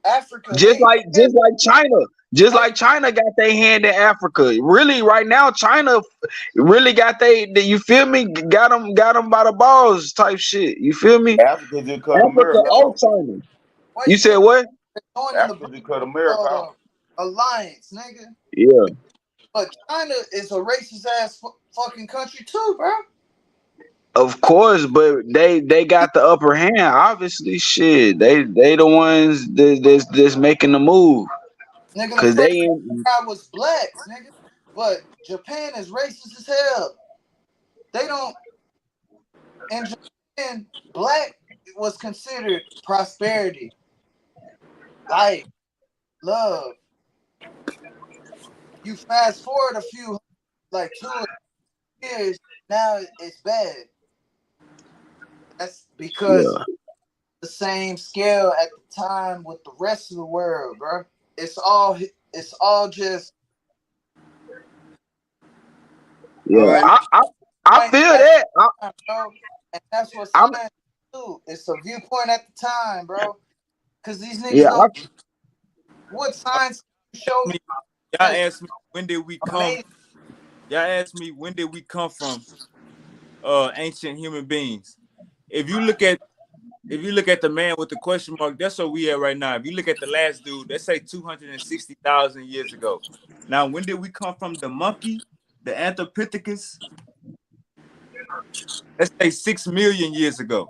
Speaker 7: Africa
Speaker 8: Just
Speaker 7: ain't
Speaker 8: like China. Just like China got their hand in Africa. Really, right now, China really got you feel me? Got them by the balls type shit. You feel me?
Speaker 4: Africa just cut
Speaker 8: Africa
Speaker 4: America
Speaker 8: or
Speaker 4: off.
Speaker 8: China.
Speaker 7: why
Speaker 8: You
Speaker 7: you
Speaker 8: said
Speaker 7: think
Speaker 8: what?
Speaker 7: they're joining
Speaker 4: Africa just cut America
Speaker 7: the
Speaker 4: off.
Speaker 7: alliance, nigga?
Speaker 8: Yeah.
Speaker 7: But China is a racist ass fucking country too, bro.
Speaker 8: Of course, but they got the upper hand. Obviously, shit. They the ones that's making the move.
Speaker 7: Nigga, the
Speaker 8: Cause
Speaker 7: first
Speaker 8: they
Speaker 7: guy was blacks, nigga. But Japan is racist as hell. They don't. In Japan, black was considered prosperity, life, love. You fast forward a few, like 2 years, now it's bad. That's because
Speaker 8: yeah
Speaker 7: the same scale at the time with the rest of the world, bro. It's all just
Speaker 1: All
Speaker 8: yeah.
Speaker 1: right.
Speaker 8: I
Speaker 7: point
Speaker 8: feel
Speaker 7: at
Speaker 8: that.
Speaker 7: the time, bro. And that's what
Speaker 8: I'm
Speaker 7: science do. It's a viewpoint at the time, bro. Cause these niggas
Speaker 8: yeah.
Speaker 7: don't what science show me
Speaker 1: Me, y'all
Speaker 7: that's
Speaker 1: asked me when did we come?
Speaker 7: amazing.
Speaker 1: Y'all asked me when did we come from? Ancient human beings. If you look at the man with the question mark, that's where we at right now. If you look at the last dude, let's say 260,000 years ago. Now, when did we come from? The monkey, the Anthropithecus. Let's say 6 million years ago.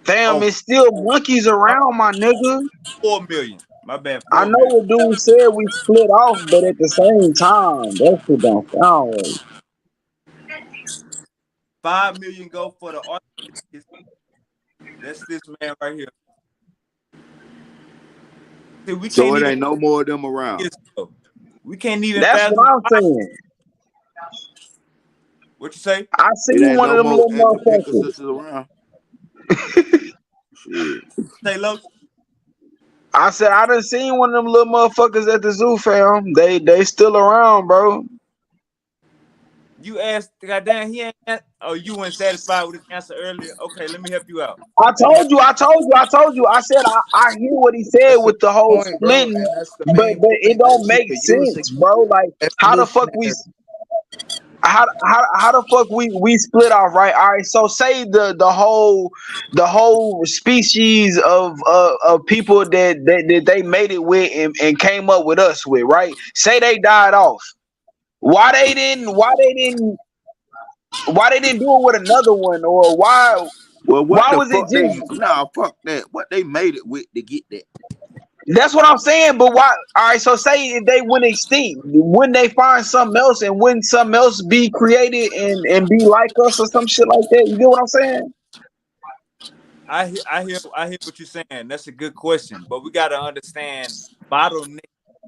Speaker 8: Fam,
Speaker 1: Oh,
Speaker 8: it's still monkeys
Speaker 1: I'm
Speaker 8: around, my nigga.
Speaker 1: 4 million. My bad,
Speaker 8: I
Speaker 1: 4
Speaker 8: know
Speaker 1: million.
Speaker 8: what dude said we split off, but at the same time, that shit don't sound right.
Speaker 1: 5 million go for the Arthropithecus. That's this man right here. See, we
Speaker 4: So
Speaker 1: can't
Speaker 4: it
Speaker 1: even
Speaker 4: ain't no more of them around.
Speaker 1: years ago. We can't even
Speaker 8: That's
Speaker 1: fathom
Speaker 8: what I'm saying.
Speaker 1: what you say.
Speaker 8: I
Speaker 4: It
Speaker 8: seen
Speaker 4: ain't
Speaker 8: one of
Speaker 4: no
Speaker 8: them
Speaker 4: more
Speaker 8: little motherfuckers.
Speaker 4: Anthropithecus around. Shit.
Speaker 1: Say, Los,
Speaker 8: I said I done seen one of them little motherfuckers at the zoo, fam. They still around, bro.
Speaker 1: you asked, goddamn, he ain't. Oh, you weren't satisfied with his answer earlier. Okay, let me help you out. Let me help.
Speaker 8: I told you. I said I hear what he said
Speaker 7: That's the
Speaker 8: with the whole
Speaker 7: point, bro,
Speaker 8: splitting,
Speaker 7: and that's the
Speaker 8: but
Speaker 7: main
Speaker 8: it
Speaker 7: point
Speaker 8: don't
Speaker 7: that you
Speaker 8: make
Speaker 7: could use
Speaker 8: sense, bro. Like how the fuck we
Speaker 7: evolutionary.
Speaker 8: how the fuck we split off, right? All right, so say the whole species of people that they made it with and came up with us with, right? Say they died off. Why they didn't do it with another one, or
Speaker 4: Well, what
Speaker 8: why
Speaker 4: the
Speaker 8: was it
Speaker 4: fuck they?
Speaker 8: just?
Speaker 4: Nah, fuck that. What they made it with to get that?
Speaker 8: That's what I'm saying. But why? All right. So say if they went extinct, wouldn't they find something else, and wouldn't something else be created and be like us or some shit like that? You get what I'm saying?
Speaker 1: I hear what you're saying. That's a good question, but we got to understand bottleneck,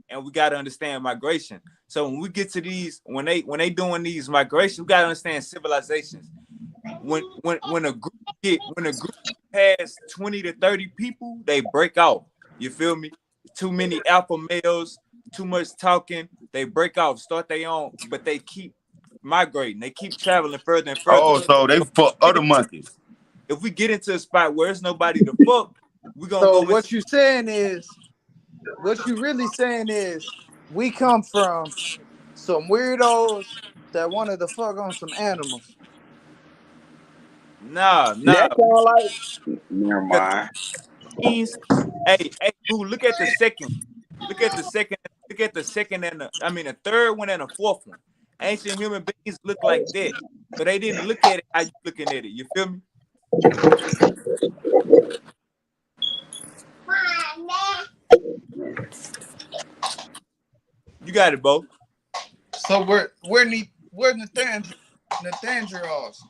Speaker 1: and we got to understand migration. So when we get to these, when they doing these migrations, we got to understand civilizations. When a group has 20 to 30 people, they break off. You feel me? Too many alpha males, too much talking, they break off, start their own, but they keep migrating. They keep traveling further and further.
Speaker 4: Oh, so they fuck other monkeys.
Speaker 1: If we get into a spot where there's nobody to fuck, we're gonna
Speaker 7: So
Speaker 1: go into.
Speaker 7: what you really saying is, we come from some weirdos that wanted to fuck on some animals.
Speaker 8: That
Speaker 1: Nah,
Speaker 8: sound like. Never
Speaker 1: because
Speaker 8: mind.
Speaker 1: genes. Hey, who look at the second, look at the second, look at the second and the third one and the fourth one. Ancient human beings look like that, so they didn't look at it how you looking at it. You feel me? You got it, Bo.
Speaker 7: So we're Nathaniels.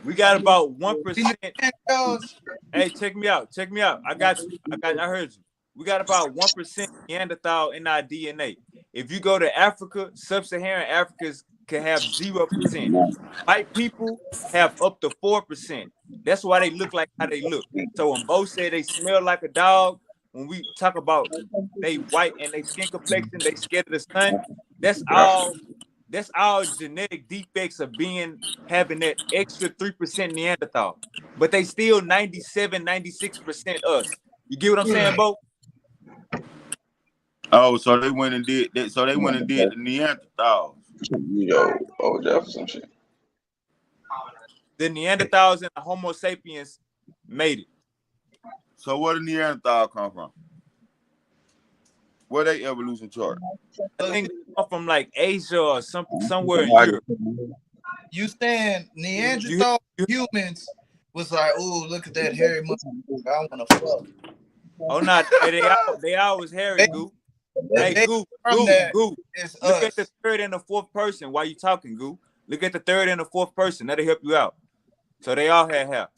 Speaker 1: We got about 1%.
Speaker 7: Nathaniels.
Speaker 1: Hey, check me out. Check me out. I got you. I heard you. We got about 1% Neanderthal in our DNA. If you go to Africa, sub-Saharan Africans can have 0%. White people have up to 4%. That's why they look like how they look. So when Bo said they smell like a dog, when we talk about they white and they skin complexion, they scared of the sun. That's all. That's all genetic defects of having that extra 3% Neanderthal, but they still 97, 96% us. You get what I'm saying, Bo?
Speaker 4: Oh, so they went and did that. So they went and did the Neanderthals.
Speaker 8: Yo, oh, Jefferson shit.
Speaker 1: The Neanderthals and the Homo sapiens made it.
Speaker 4: So where did Neanderthal come from? Where they evolution chart?
Speaker 1: I
Speaker 7: So
Speaker 1: think they come from like Asia or somewhere in
Speaker 8: Like,
Speaker 1: Europe.
Speaker 7: you saying
Speaker 1: You
Speaker 7: Neanderthal
Speaker 1: you
Speaker 7: humans was like, oh, look at that hairy motherfucker, I want to fuck.
Speaker 1: oh not they always hairy
Speaker 7: They,
Speaker 1: goo.
Speaker 7: the
Speaker 1: Hey
Speaker 7: baby
Speaker 1: goo
Speaker 7: from
Speaker 1: goo
Speaker 7: that
Speaker 1: goo.
Speaker 7: is
Speaker 1: Look at the
Speaker 7: us.
Speaker 1: third and the fourth person while you talking goo. Look at the third and the fourth person. That'll help you out. So they all had hair.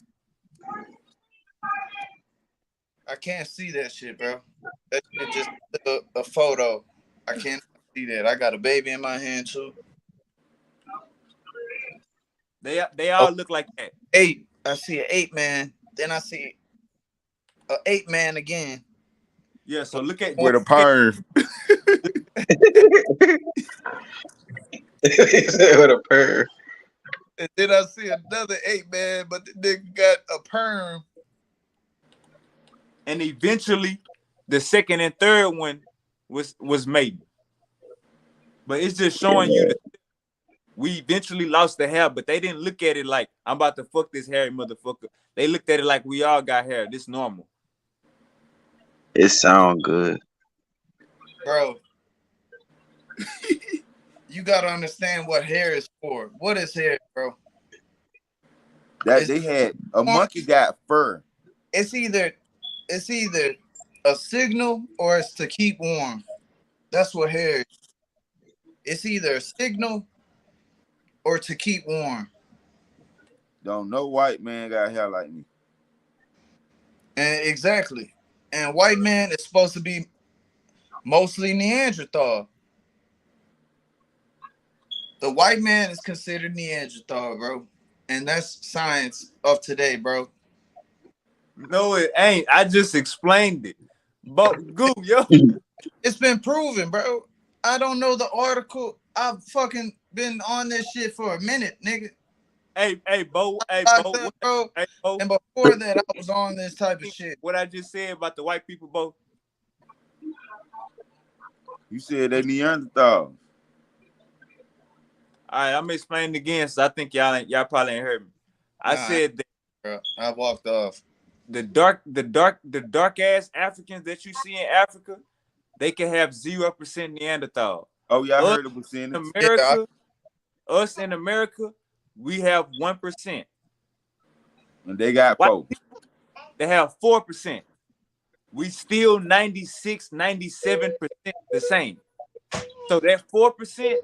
Speaker 7: I can't see that shit, bro. That shit just a photo. I can't see that. I got a baby in my hand too.
Speaker 1: They
Speaker 7: Oh,
Speaker 1: all look like that.
Speaker 7: 8. I see an 8-man. Then I see a 8-man again.
Speaker 1: Yeah. So look at
Speaker 4: With a
Speaker 1: look at
Speaker 4: perm.
Speaker 8: with a pair.
Speaker 7: And then I see another 8-man, but the nigga got a perm.
Speaker 1: and eventually the second and third one was made. But it's just showing you that we eventually lost the hair, but they didn't look at it like I'm about to fuck this hairy motherfucker. They looked at it like we all got hair. This normal.
Speaker 8: It sound good.
Speaker 7: Bro, you gotta understand what hair is for. What is hair, bro?
Speaker 4: That
Speaker 7: It's
Speaker 4: they had a monkey got fur.
Speaker 7: it's either a signal or it's to keep warm. That's what hair is. It's either a signal or to keep warm.
Speaker 4: Don't no white man got hair like me.
Speaker 7: And exactly. And white man is supposed to be mostly Neanderthal. The white man is considered Neanderthal, bro. And that's science of today, bro.
Speaker 1: No, it ain't. I just explained it. But goo, yo.
Speaker 7: It's been proven, bro. I don't know the article. I've fucking been on this shit for a minute, nigga.
Speaker 1: Hey, Bo,
Speaker 7: Locked up, bro.
Speaker 1: Hey, Bo.
Speaker 7: And before that, I was on this type of shit.
Speaker 1: What I just said about the white people, Bo.
Speaker 4: You said they Neanderthals.
Speaker 1: All right, I'm gonna explain it again, so I think y'all probably ain't heard me. I said that
Speaker 7: Bro, I walked off.
Speaker 1: the dark ass Africans that you see in Africa, they can have 0% Neanderthal.
Speaker 4: Oh yeah, I
Speaker 1: Us
Speaker 4: heard the percentage.
Speaker 1: in America, us in America, we have 1%.
Speaker 4: And they got
Speaker 1: White
Speaker 4: 4.
Speaker 1: people, they have 4%. We still 96, 97% the same. So that 4%,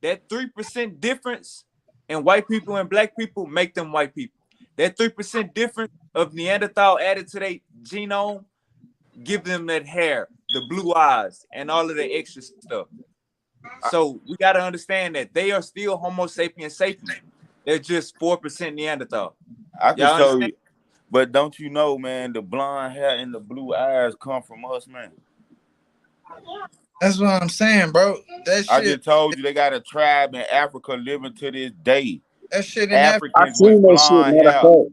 Speaker 1: that 3% difference in white people and black people make them white people. That 3% difference of Neanderthal added to their genome give them that hair, the blue eyes, and all of the extra stuff. So we got to understand that they are still Homo sapiens sapiens. They're just 4% Neanderthal.
Speaker 4: I can
Speaker 1: Y'all
Speaker 4: show
Speaker 1: understand?
Speaker 4: you. But don't you know, man, the blonde hair and the blue eyes come from us, man.
Speaker 7: That's what I'm saying, bro. That
Speaker 4: I
Speaker 7: shit,
Speaker 4: just told you they got a tribe in Africa living to this day.
Speaker 7: that shit in Africa.
Speaker 8: I
Speaker 4: Africans
Speaker 8: seen
Speaker 4: with
Speaker 8: that shit,
Speaker 4: blonde
Speaker 8: matter of
Speaker 4: hair.
Speaker 8: fact.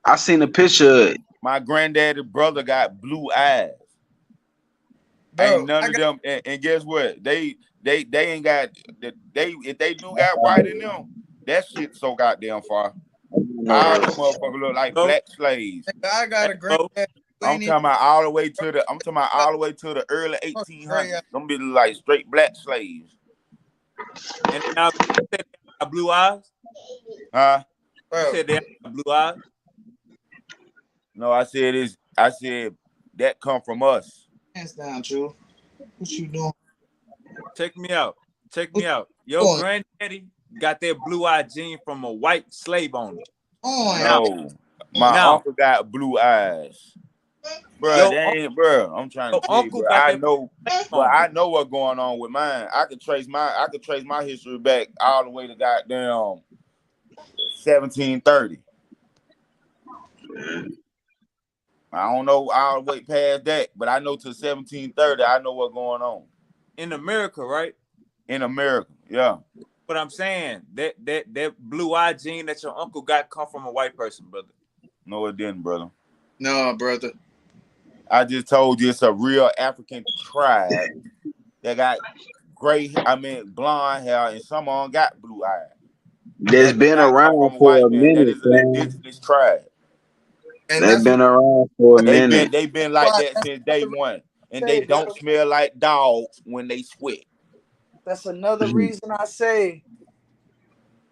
Speaker 8: I seen a picture of it.
Speaker 4: My granddaddy brother got blue eyes.
Speaker 7: Bro,
Speaker 4: Ain't none of them. And guess what? They ain't got they if they do got white in them, that shit so goddamn far. All them motherfuckers look like
Speaker 1: Bo,
Speaker 4: black slaves.
Speaker 7: I got a
Speaker 1: Bo,
Speaker 7: granddad.
Speaker 4: I'm talking about all the way to the early 1800s. Them be like straight black slaves.
Speaker 1: and now you said they got blue eyes.
Speaker 4: Huh?
Speaker 1: You said they have blue eyes.
Speaker 4: No, I said that come from us.
Speaker 7: Hands down, Drew. What you doing?
Speaker 1: Check me out. Your granddaddy got that blue eye gene from a white slave owner.
Speaker 4: No, my uncle got blue eyes. Bro, I'm trying to tell you, bro. I know what's going on with mine. I could trace my history back all the way to goddamn 1730. I don't know all the way past that, but I know to 1730. I know what's going on
Speaker 1: in America, right?
Speaker 4: In America, yeah.
Speaker 1: But I'm saying that blue eye gene that your uncle got come from a white person, brother.
Speaker 4: No, it didn't, brother.
Speaker 7: No, brother.
Speaker 4: I just told you it's a real African tribe that got blonde hair, and some of them got blue eyes.
Speaker 8: That's been around for a minute.
Speaker 4: That is an indigenous tribe.
Speaker 8: And they've been around for a minute.
Speaker 4: They've been like that since day one. and they don't smell like dogs when they sweat.
Speaker 7: That's another reason I say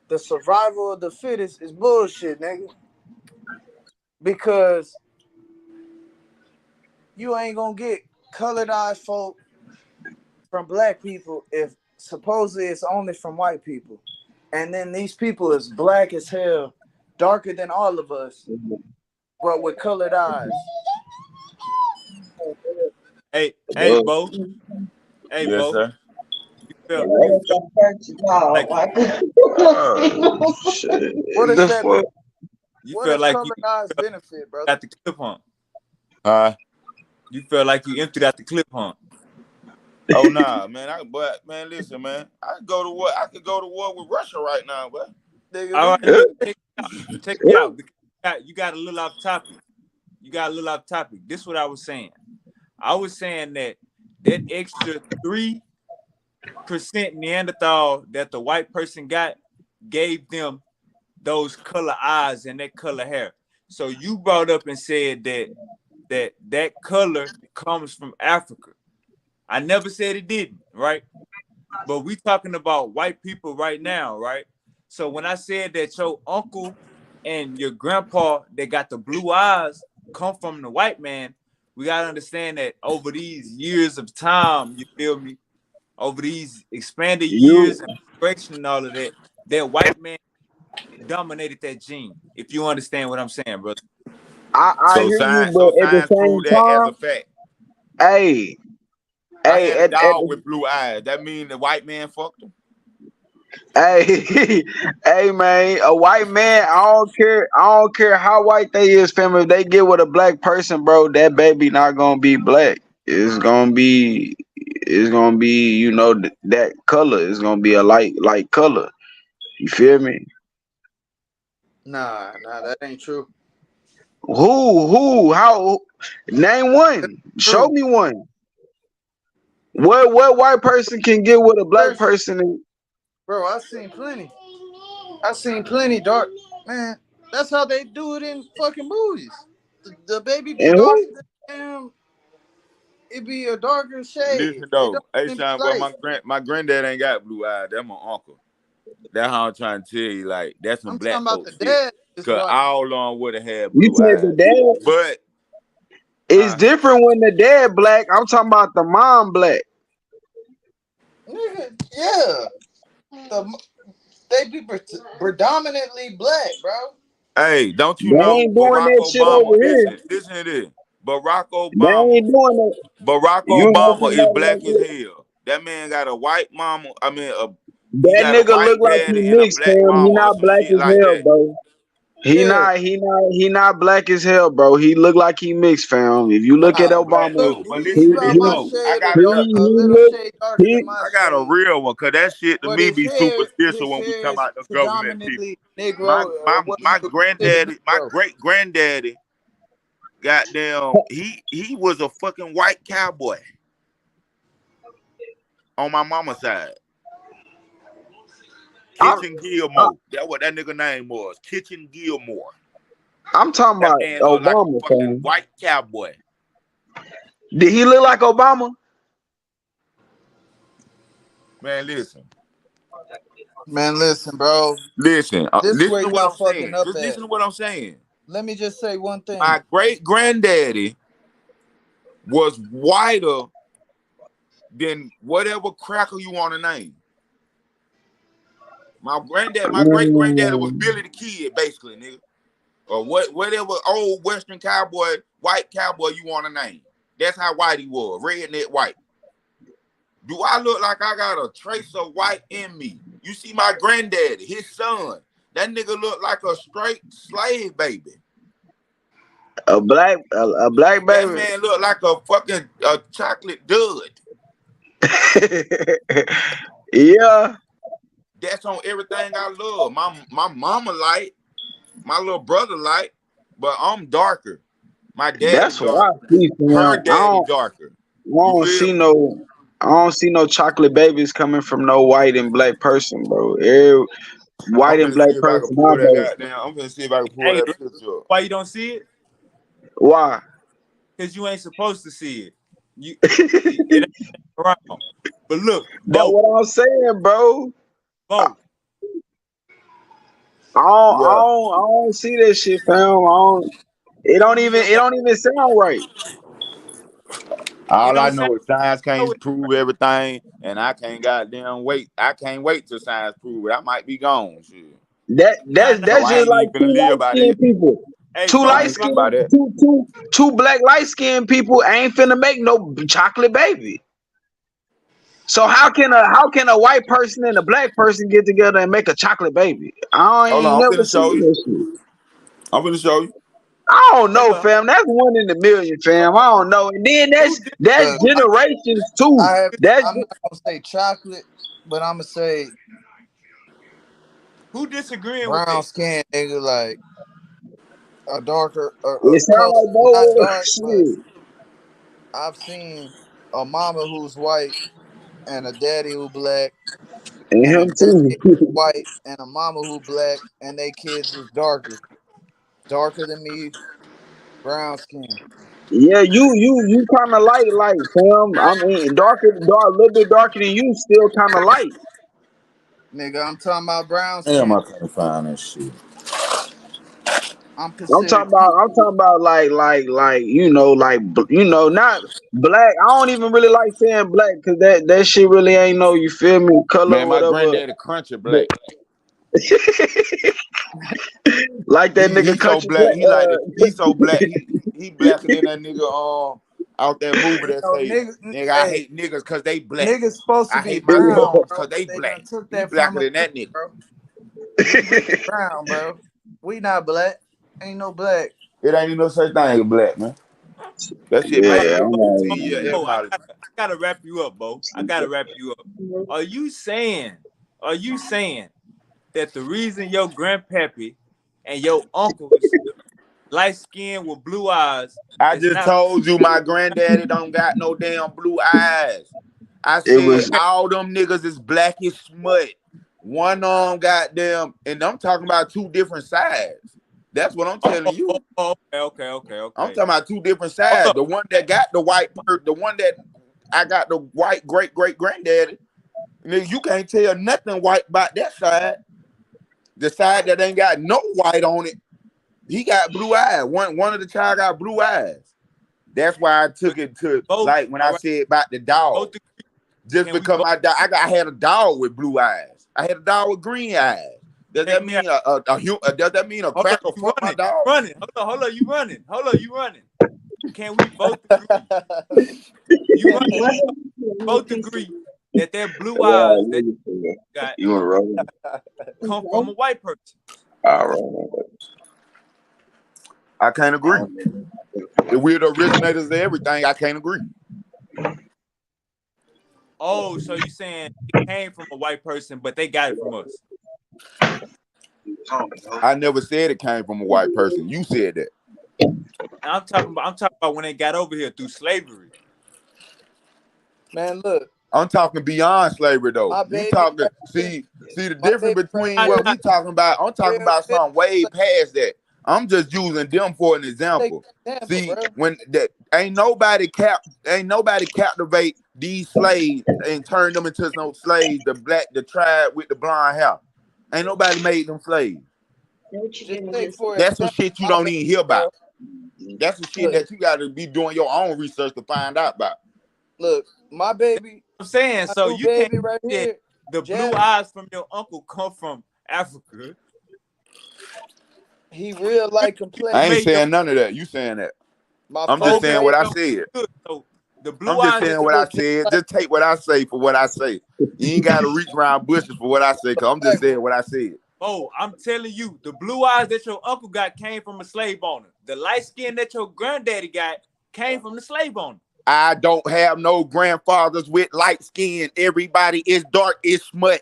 Speaker 7: the survival of the fittest is bullshit, nigga. Because you ain't gonna get colored eyes folk from black people if supposedly it's only from white people. And then these people is black as hell, darker than all of us, but with colored eyes.
Speaker 1: Hey,
Speaker 8: Well,
Speaker 1: Bo. Hey,
Speaker 4: Yes,
Speaker 1: Bo.
Speaker 4: sir.
Speaker 1: You feel like
Speaker 8: shit.
Speaker 7: What is
Speaker 8: The
Speaker 7: that?
Speaker 8: fuck?
Speaker 1: you
Speaker 7: What
Speaker 1: feel
Speaker 7: does
Speaker 1: like you
Speaker 7: colored eyes benefit, brother?
Speaker 1: got the clip on.
Speaker 4: Huh?
Speaker 1: You feel like you emptied out the clip on.
Speaker 4: Oh nah, man. But man, listen, man. I could go to war. I could go to war with Russia right now, but
Speaker 7: Nigga,
Speaker 1: All
Speaker 7: we
Speaker 1: right, look, check me out. Because you got a little off topic. This is what I was saying. I was saying that extra 3% Neanderthal that the white person got gave them those color eyes and that color hair. So you brought up and said that color comes from Africa. I never said it didn't, right? But we talking about white people right now, right? So when I said that your uncle and your grandpa that got the blue eyes come from the white man, we gotta understand that over these years of time, you feel me? Over these expanded
Speaker 8: You,
Speaker 1: years and migration and all of that, that white man dominated that gene. If you understand what I'm saying, brother.
Speaker 8: I
Speaker 4: so
Speaker 8: hear you,
Speaker 4: science,
Speaker 8: but
Speaker 4: so
Speaker 8: at the
Speaker 4: science proved
Speaker 8: same
Speaker 4: that as a
Speaker 8: time,
Speaker 4: fact.
Speaker 8: hey,
Speaker 4: I
Speaker 8: hey,
Speaker 4: had a dog with blue eyes. That mean the white man fucked him.
Speaker 8: hey, hey, man, a white man, I don't care how white they is, fam. If they get with a black person, bro, that baby not gonna be black. It's gonna be, that color. It's gonna be a light color. You feel me?
Speaker 7: nah, that ain't true.
Speaker 8: How? Name one. Show
Speaker 7: True.
Speaker 8: me one. What white person can get with a black
Speaker 7: There's,
Speaker 8: person?
Speaker 7: bro, I seen plenty dark man. That's how they do it in fucking movies. The baby be
Speaker 8: And
Speaker 7: dark.
Speaker 8: who?
Speaker 7: Damn, it be a darker shade.
Speaker 4: Listen
Speaker 7: It don't
Speaker 4: though, hey
Speaker 7: even be
Speaker 4: son, but
Speaker 7: light.
Speaker 4: my granddad ain't got blue eyes. That's my uncle. That's how I'm trying to tell you. Like that's some
Speaker 7: I'm
Speaker 4: black
Speaker 7: talking about the
Speaker 4: folks shit.
Speaker 7: dad is
Speaker 4: Cause
Speaker 7: white.
Speaker 4: all along would have had
Speaker 8: You
Speaker 4: blue
Speaker 8: said the
Speaker 4: eyes.
Speaker 8: dad.
Speaker 4: But
Speaker 8: It's different when the dad black. I'm talking about the mom black.
Speaker 7: Nigga, yeah. They be predominantly black, bro.
Speaker 4: hey, don't you
Speaker 8: They
Speaker 4: know
Speaker 8: ain't doing
Speaker 4: Barack
Speaker 8: that shit
Speaker 4: Obama?
Speaker 8: over here.
Speaker 4: Listen to this. Barack
Speaker 8: They
Speaker 4: Obama.
Speaker 8: ain't doing that.
Speaker 4: Barack
Speaker 8: You know
Speaker 4: Obama is
Speaker 8: somebody
Speaker 4: black
Speaker 8: like
Speaker 4: as
Speaker 8: that?
Speaker 4: hell. That man got a white mama. He
Speaker 8: That
Speaker 4: got a
Speaker 8: nigga look
Speaker 4: white
Speaker 8: like he
Speaker 4: daddy and a
Speaker 8: mixed,
Speaker 4: black
Speaker 8: fam. He
Speaker 4: mama or
Speaker 8: not
Speaker 4: some
Speaker 8: black
Speaker 4: shit
Speaker 8: as
Speaker 4: like
Speaker 8: hell,
Speaker 4: that.
Speaker 8: bro.
Speaker 7: Yeah.
Speaker 8: He not black as hell, bro. He look like he mixed, fam. If you look at
Speaker 7: Nah,
Speaker 4: Man,
Speaker 8: Obama,
Speaker 4: look, but
Speaker 7: he
Speaker 4: listen to
Speaker 8: he
Speaker 7: about
Speaker 4: this
Speaker 7: my
Speaker 4: though. I
Speaker 7: shade or
Speaker 4: got
Speaker 8: he
Speaker 7: dark, a
Speaker 4: another.
Speaker 7: little
Speaker 8: look
Speaker 7: shade darker
Speaker 8: he
Speaker 7: than my
Speaker 4: I got a
Speaker 7: shade.
Speaker 4: real one, cause that shit to
Speaker 7: But
Speaker 4: me be superficial
Speaker 7: his
Speaker 4: when we
Speaker 7: hair
Speaker 4: talk
Speaker 7: is
Speaker 4: about the government people.
Speaker 7: predominantly
Speaker 4: My
Speaker 7: Negro, or
Speaker 4: my
Speaker 7: what you
Speaker 4: my
Speaker 7: would consider
Speaker 4: granddaddy, my
Speaker 7: Negro.
Speaker 4: great granddaddy, goddamn, he was a fucking white cowboy on my mama's side.
Speaker 8: I'm
Speaker 4: Kitchen
Speaker 8: I,
Speaker 4: Gilmore. That's what that nigga name was. Kitchen Gilmore.
Speaker 8: I'm talking
Speaker 4: That
Speaker 8: about
Speaker 4: man looked like a
Speaker 8: Obama,
Speaker 4: fucking
Speaker 8: fam.
Speaker 4: white cowboy.
Speaker 8: Did he look like Obama?
Speaker 4: Man, listen.
Speaker 7: Man, listen, bro.
Speaker 4: Listen.
Speaker 7: This
Speaker 4: Listen
Speaker 7: where
Speaker 4: to what
Speaker 7: y'all
Speaker 4: I'm
Speaker 7: fucking
Speaker 4: saying.
Speaker 7: up
Speaker 4: Just
Speaker 7: at.
Speaker 4: listen to what I'm saying.
Speaker 7: Let me just say one thing.
Speaker 4: My great granddaddy was whiter than whatever cracker you want to name. My great granddaddy was
Speaker 8: Mm,
Speaker 4: Billy the Kid, basically, nigga. Or whatever old Western cowboy, white cowboy you want to name. That's how white he was, redneck white. Do I look like I got a trace of white in me? You see my granddaddy, his son. That nigga look like a straight slave baby.
Speaker 8: a black
Speaker 4: That
Speaker 8: baby.
Speaker 4: man look like a fucking chocolate dud.
Speaker 8: Yeah,
Speaker 4: That's on everything I love. My mama light, my little brother light, but I'm darker. My daddy
Speaker 8: that's what I
Speaker 4: darker.
Speaker 8: see,
Speaker 4: Her
Speaker 8: fam.
Speaker 4: daddy darker. You feel me?
Speaker 8: I don't see no chocolate babies coming from no white and black person, bro.
Speaker 4: I'm
Speaker 8: White and
Speaker 4: finna see
Speaker 8: black
Speaker 4: if I can
Speaker 8: person,
Speaker 4: pull
Speaker 8: I
Speaker 4: that
Speaker 8: know.
Speaker 4: goddamn. I'm finna see if I can pull
Speaker 1: Hey,
Speaker 4: that picture up.
Speaker 1: why you don't see it?
Speaker 8: Why?
Speaker 1: Because you ain't supposed to see it. It ain't brown. But look,
Speaker 8: That's
Speaker 1: Bo,
Speaker 8: what I'm saying, bro.
Speaker 1: Bo,
Speaker 4: Yeah.
Speaker 8: I don't see that shit, fam.
Speaker 1: give me your
Speaker 8: It don't even sound right.
Speaker 1: it
Speaker 4: All I
Speaker 1: don't sound
Speaker 4: know is science
Speaker 1: know
Speaker 4: can't
Speaker 1: it.
Speaker 4: prove everything, and I can't goddamn wait. I can't wait till science prove it. I might be gone. Shit.
Speaker 1: Nah, nah,
Speaker 4: So
Speaker 8: That's
Speaker 4: I
Speaker 8: just
Speaker 4: ain't
Speaker 8: like
Speaker 4: even finna
Speaker 8: two
Speaker 4: live
Speaker 8: light
Speaker 4: by that.
Speaker 8: skinned people.
Speaker 1: hey
Speaker 8: Two
Speaker 1: Bo,
Speaker 4: I
Speaker 8: light
Speaker 4: ain't
Speaker 1: right,
Speaker 4: finna
Speaker 8: skinned
Speaker 4: by that.
Speaker 8: two black light skinned people ain't finna make no chocolate baby. So how can a white person and a black person get together and make a chocolate baby? I
Speaker 4: Hold
Speaker 8: ain't
Speaker 4: on, I'm
Speaker 8: never
Speaker 4: finna show
Speaker 8: seen
Speaker 4: you.
Speaker 8: that shit.
Speaker 4: I'm finna show you.
Speaker 8: I don't
Speaker 1: hold
Speaker 8: know,
Speaker 1: up.
Speaker 8: fam. That's one in a million, fam. I don't know. And then
Speaker 1: Who did
Speaker 8: that's
Speaker 7: Look,
Speaker 1: who
Speaker 8: generations too. That's
Speaker 7: I'm not gonna say chocolate, but I'm gonna say
Speaker 1: who disagreeing with
Speaker 7: brown
Speaker 1: that?
Speaker 7: skin nigga, like a darker,
Speaker 8: it
Speaker 7: a
Speaker 8: sound
Speaker 7: color,
Speaker 8: like
Speaker 7: not
Speaker 8: both
Speaker 7: dark, but
Speaker 8: shit.
Speaker 7: I've seen a mama who's white and a daddy who black,
Speaker 8: And
Speaker 7: and a
Speaker 8: him
Speaker 7: daddy
Speaker 8: too.
Speaker 7: white and a mama who black, and they kids is darker than me, brown skin.
Speaker 8: Yeah, you kind of light, fam. I mean, a little bit darker than you, still kind of light.
Speaker 7: Nigga, I'm talking about brown
Speaker 4: Damn,
Speaker 7: skin.
Speaker 4: I can't find that shit.
Speaker 7: I'm considered
Speaker 8: I'm talking about like not black. I don't even really like saying black because that shit really ain't no, you feel me, color
Speaker 4: Man,
Speaker 8: or
Speaker 4: my
Speaker 8: whatever.
Speaker 4: granddaddy Cruncher
Speaker 8: But
Speaker 4: black.
Speaker 8: like that
Speaker 4: He
Speaker 8: nigga
Speaker 4: so
Speaker 8: country.
Speaker 4: black. He like that. He so black. He blacker than that nigga out that movie
Speaker 7: you
Speaker 4: that
Speaker 7: know,
Speaker 4: say, "Nigga, I
Speaker 7: hey,
Speaker 4: hate niggas cause they black.
Speaker 7: niggas supposed to
Speaker 4: I
Speaker 7: be
Speaker 4: hate my
Speaker 7: brown,
Speaker 4: cousins
Speaker 7: bro,
Speaker 4: cause they
Speaker 7: but they
Speaker 4: black."
Speaker 7: done took
Speaker 4: He
Speaker 7: that from
Speaker 4: blacker
Speaker 7: us,
Speaker 4: than that nigga.
Speaker 7: bro. We really brown, bro. We not black. Ain't no black.
Speaker 4: It ain't even no such thing as black, man. That shit
Speaker 1: Hey,
Speaker 4: might be
Speaker 8: Yeah,
Speaker 4: a
Speaker 8: I'm
Speaker 1: Bo,
Speaker 4: 15-year
Speaker 1: I
Speaker 4: etymology.
Speaker 1: gotta wrap you up, Bo. I gotta wrap you up. Are you saying, are you saying that the reason your grandpappy and your uncles light skin with blue eyes
Speaker 4: I
Speaker 1: is
Speaker 4: just
Speaker 1: not
Speaker 4: told you my granddaddy don't got no damn blue eyes. I
Speaker 8: it
Speaker 4: said
Speaker 8: was
Speaker 1: okay?
Speaker 4: all them niggas is black as smut. One goddamn, and I'm talking about two different sides. That's what I'm telling you. I'm
Speaker 1: Okay.
Speaker 4: talking about two different
Speaker 1: Hold
Speaker 4: sides.
Speaker 1: up.
Speaker 4: The one that got the the one that I got the white great granddaddy. Nigga, you can't tell nothing white about that side. The side that ain't got no white on it, he got blue eyes. One of the child got blue eyes. That's why I took it to
Speaker 1: Both,
Speaker 4: like when
Speaker 1: all
Speaker 4: I
Speaker 1: right.
Speaker 4: said about the dog.
Speaker 1: Both agree.
Speaker 4: Just
Speaker 1: Can we
Speaker 4: because
Speaker 1: both
Speaker 4: my dog, I had a dog with blue eyes. I had a dog with green eyes. Does
Speaker 1: check
Speaker 4: that
Speaker 1: me out?
Speaker 4: mean does that mean a
Speaker 1: Hold up,
Speaker 4: cracker
Speaker 1: you
Speaker 4: fuck my
Speaker 1: running.
Speaker 4: dog?
Speaker 1: Running. Hold up, you running. Hold up, you running. Can we both agree? You run both agree that that blue eyes that you got
Speaker 8: you were rolling.
Speaker 1: come from a white person.
Speaker 8: All right.
Speaker 4: I can't agree. If we're the originators of everything, I can't agree.
Speaker 1: Oh, so you saying it came from a white person, but they got it from us.
Speaker 4: I never said it came from a white person. You said that.
Speaker 1: And I'm talking about when they got over here through slavery.
Speaker 7: Man, look,
Speaker 4: I'm talking beyond slavery though.
Speaker 7: my
Speaker 4: You
Speaker 7: baby
Speaker 4: talking
Speaker 7: right here,
Speaker 4: see the
Speaker 7: my
Speaker 4: difference
Speaker 7: baby right
Speaker 4: between
Speaker 1: Nah,
Speaker 7: here,
Speaker 4: what
Speaker 1: nah,
Speaker 4: we talking about. I'm talking
Speaker 7: real
Speaker 4: about
Speaker 7: nigga.
Speaker 4: something way past that. I'm just using them for an
Speaker 7: Take
Speaker 4: example.
Speaker 7: an example,
Speaker 4: See,
Speaker 7: bro.
Speaker 4: when that ain't nobody captivate these slaves and turn them into some slaves, the tribe with the blonde hair. Ain't nobody made them slaves.
Speaker 7: Just take for
Speaker 4: That's some
Speaker 7: example,
Speaker 4: shit you
Speaker 7: my
Speaker 4: don't
Speaker 7: baby,
Speaker 4: even hear about.
Speaker 7: bro.
Speaker 4: That's some shit
Speaker 7: Look,
Speaker 4: that you gotta be doing your own research to find out about.
Speaker 7: look, my
Speaker 1: that's
Speaker 7: baby,
Speaker 1: what I'm saying.
Speaker 7: my
Speaker 1: So
Speaker 7: new
Speaker 1: you can't
Speaker 7: baby right
Speaker 1: say that
Speaker 7: here,
Speaker 1: the blue
Speaker 7: Jasmine.
Speaker 1: eyes from your uncle come from Africa.
Speaker 7: He real
Speaker 1: You
Speaker 7: light
Speaker 4: I ain't
Speaker 7: complexion.
Speaker 1: made your
Speaker 4: saying none of that. You saying that.
Speaker 7: My
Speaker 4: I'm just
Speaker 7: first
Speaker 1: okay,
Speaker 4: saying what I
Speaker 7: baby,
Speaker 1: okay,
Speaker 4: said.
Speaker 1: good. So the blue
Speaker 4: I'm just
Speaker 1: eyes
Speaker 4: saying
Speaker 1: that
Speaker 7: he
Speaker 1: your
Speaker 4: what I
Speaker 7: look just
Speaker 4: said.
Speaker 7: like
Speaker 4: Just take what I say for what I say. You ain't gotta reach around bushes for what I say, cause I'm just
Speaker 7: black
Speaker 4: saying what I said.
Speaker 1: oh, I'm telling you, the blue eyes that your uncle got came from a slave owner. The light skin that your granddaddy got came from the slave owner.
Speaker 4: I don't have no grandfathers with light skin. Everybody is dark as smut.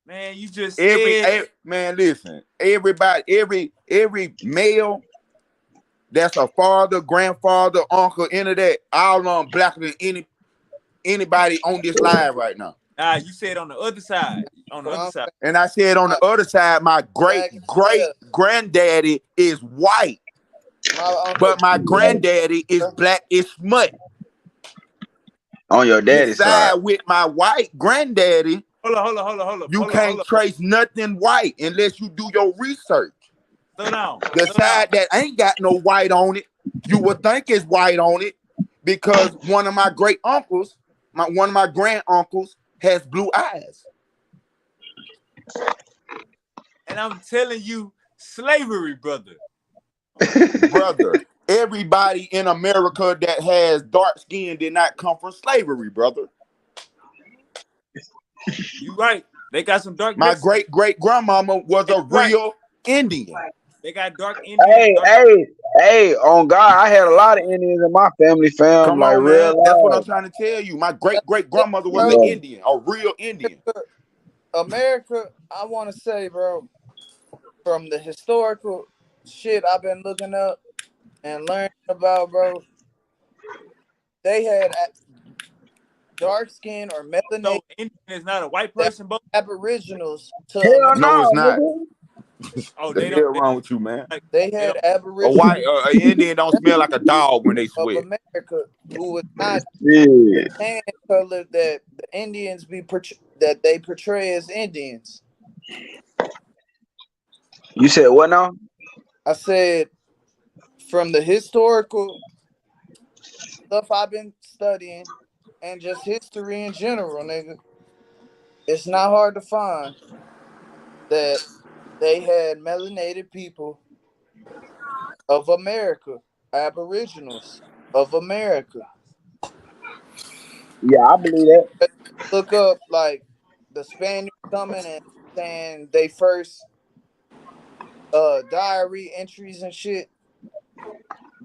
Speaker 1: Man, you just said
Speaker 4: Man, listen. Everybody, every male that's a father, grandfather, uncle, any of that, all of them blacker than anybody on this live right now.
Speaker 1: you said on the other side. On the
Speaker 7: what
Speaker 1: other
Speaker 7: I'm
Speaker 1: side.
Speaker 7: saying.
Speaker 4: And I said on the other side, my great
Speaker 7: Black as
Speaker 4: great
Speaker 7: well.
Speaker 4: granddaddy is white. But my granddaddy is black as smut.
Speaker 8: On your daddy's side.
Speaker 4: Beside with my white granddaddy,
Speaker 1: Hold on.
Speaker 4: you can't trace nothing white unless you do your research.
Speaker 1: Slow down.
Speaker 4: The side that ain't got no white on it, you would think is white on it because one of my great uncles, one of my grand uncles, has blue eyes.
Speaker 1: And I'm telling you, slavery, brother.
Speaker 4: Brother, everybody in America that has dark skin did not come from slavery, brother.
Speaker 1: You right. They got some dark.
Speaker 4: My great grandmama was a real Indian.
Speaker 1: They got dark Indians.
Speaker 8: Hey, on God, I had a lot of Indians in my family, fam.
Speaker 4: Come
Speaker 8: like
Speaker 4: on,
Speaker 8: real
Speaker 4: man. That's what I'm
Speaker 8: life.
Speaker 4: trying to tell you. My great grandmother was an Indian, a real Indian.
Speaker 7: America, I want to say, bro, from the historical shit I've been looking up and learning about, bro, they had dark skin or melanated.
Speaker 1: So Indian is not a white person, but
Speaker 7: Aboriginals to
Speaker 8: Hell
Speaker 7: America.
Speaker 4: No, it's not.
Speaker 1: Oh,
Speaker 4: The
Speaker 1: they
Speaker 4: hell
Speaker 1: don't.
Speaker 4: wrong with you, man?
Speaker 7: They had
Speaker 4: A
Speaker 7: Aboriginals
Speaker 4: white an Indian don't smell like a dog when they
Speaker 7: of
Speaker 4: sweat.
Speaker 7: America who was not
Speaker 8: Yeah.
Speaker 7: the tan color that the Indians that they portray as Indians.
Speaker 8: You said what now?
Speaker 7: I said from the historical stuff I've been studying and just history in general, nigga, it's not hard to find that they had melanated people of America, Aboriginals of America.
Speaker 8: Yeah, I believe that.
Speaker 7: Look up like the Spaniards coming and saying they first diary entries and shit.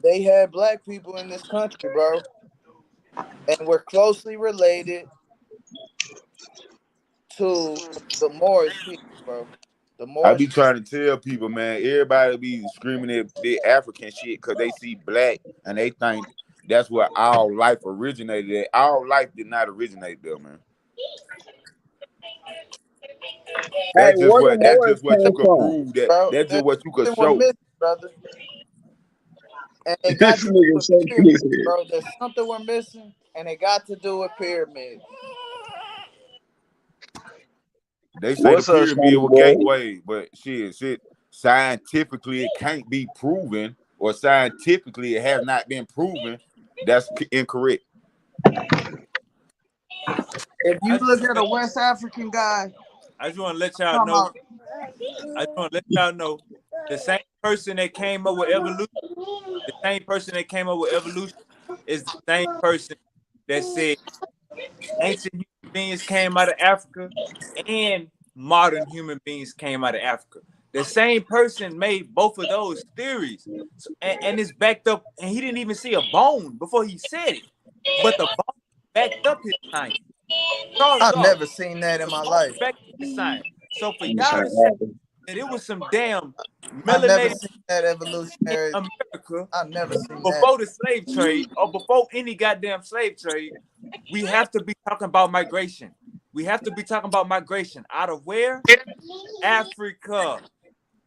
Speaker 7: They had black people in this country, bro, and were closely related to the Moorish people, bro. The
Speaker 4: I be
Speaker 7: Moorish.
Speaker 4: trying to tell people, man, everybody be screaming at the African shit because they see black and they think that's where our life originated at. Our life did not originate there, man.
Speaker 8: Hey, where the
Speaker 4: That's
Speaker 8: Moors
Speaker 4: just what you
Speaker 8: came
Speaker 4: could
Speaker 8: from?
Speaker 4: prove that.
Speaker 7: Bro,
Speaker 4: That's just
Speaker 7: there's
Speaker 4: what you could
Speaker 7: something we're
Speaker 4: show.
Speaker 7: missing, brother. And it got
Speaker 8: This
Speaker 7: to do
Speaker 8: nigga
Speaker 7: with
Speaker 8: so
Speaker 7: pyramids,
Speaker 8: crazy.
Speaker 7: bro. There's something we're missing, and it got to do with pyramids.
Speaker 4: They say the
Speaker 8: What's up,
Speaker 4: pyramid
Speaker 8: Sonny
Speaker 4: was
Speaker 8: boy?
Speaker 4: gateway, but shit, scientifically it can't be proven, or scientifically it has not been proven. That's incorrect.
Speaker 7: If you
Speaker 1: I
Speaker 7: look
Speaker 1: just,
Speaker 7: at a West African guy,
Speaker 1: I just want to let y'all
Speaker 7: come
Speaker 1: know.
Speaker 7: out.
Speaker 1: I just want to let y'all know the same person that came up with evolution. The same person that came up with evolution is the same person that said ancient human beings came out of Africa and modern human beings came out of Africa. The same person made both of those theories. So, and it's backed up, and he didn't even see a bone before he said it. But the bone backed up his science. Charles
Speaker 7: I've
Speaker 1: Darwin,
Speaker 7: never seen that in
Speaker 1: the
Speaker 7: my
Speaker 1: bone
Speaker 7: life.
Speaker 1: backed up his science. So for
Speaker 8: Let me try
Speaker 1: y'all to say that it was some damn
Speaker 7: I've never
Speaker 1: melanated
Speaker 7: seen that
Speaker 1: in
Speaker 7: evolutionary.
Speaker 1: America
Speaker 7: I've never seen that.
Speaker 1: before the slave trade or before any goddamn slave trade, we have to be talking about migration. We have to be talking about migration out of where? Africa.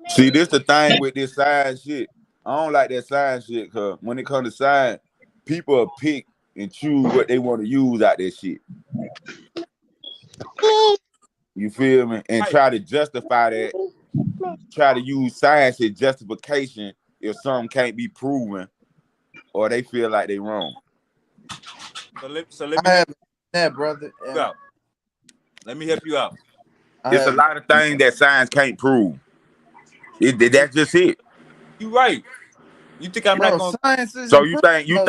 Speaker 4: See, this the thing with this science shit. I don't like that science shit because when it comes to science, people pick and choose what they want to use out that shit. You feel me? And
Speaker 1: Right.
Speaker 4: try to justify that. Try to use science as justification if something can't be proven or they feel like they wrong.
Speaker 1: So let
Speaker 7: I
Speaker 1: me help
Speaker 7: haven't seen that, brother.
Speaker 1: you out. Let me help you out.
Speaker 4: It's a lot of things that science can't prove. That's just it.
Speaker 1: You right. You think I'm not
Speaker 7: Bro,
Speaker 1: gonna
Speaker 7: science
Speaker 4: So
Speaker 7: isn't
Speaker 4: you
Speaker 7: proven.
Speaker 4: think
Speaker 7: No,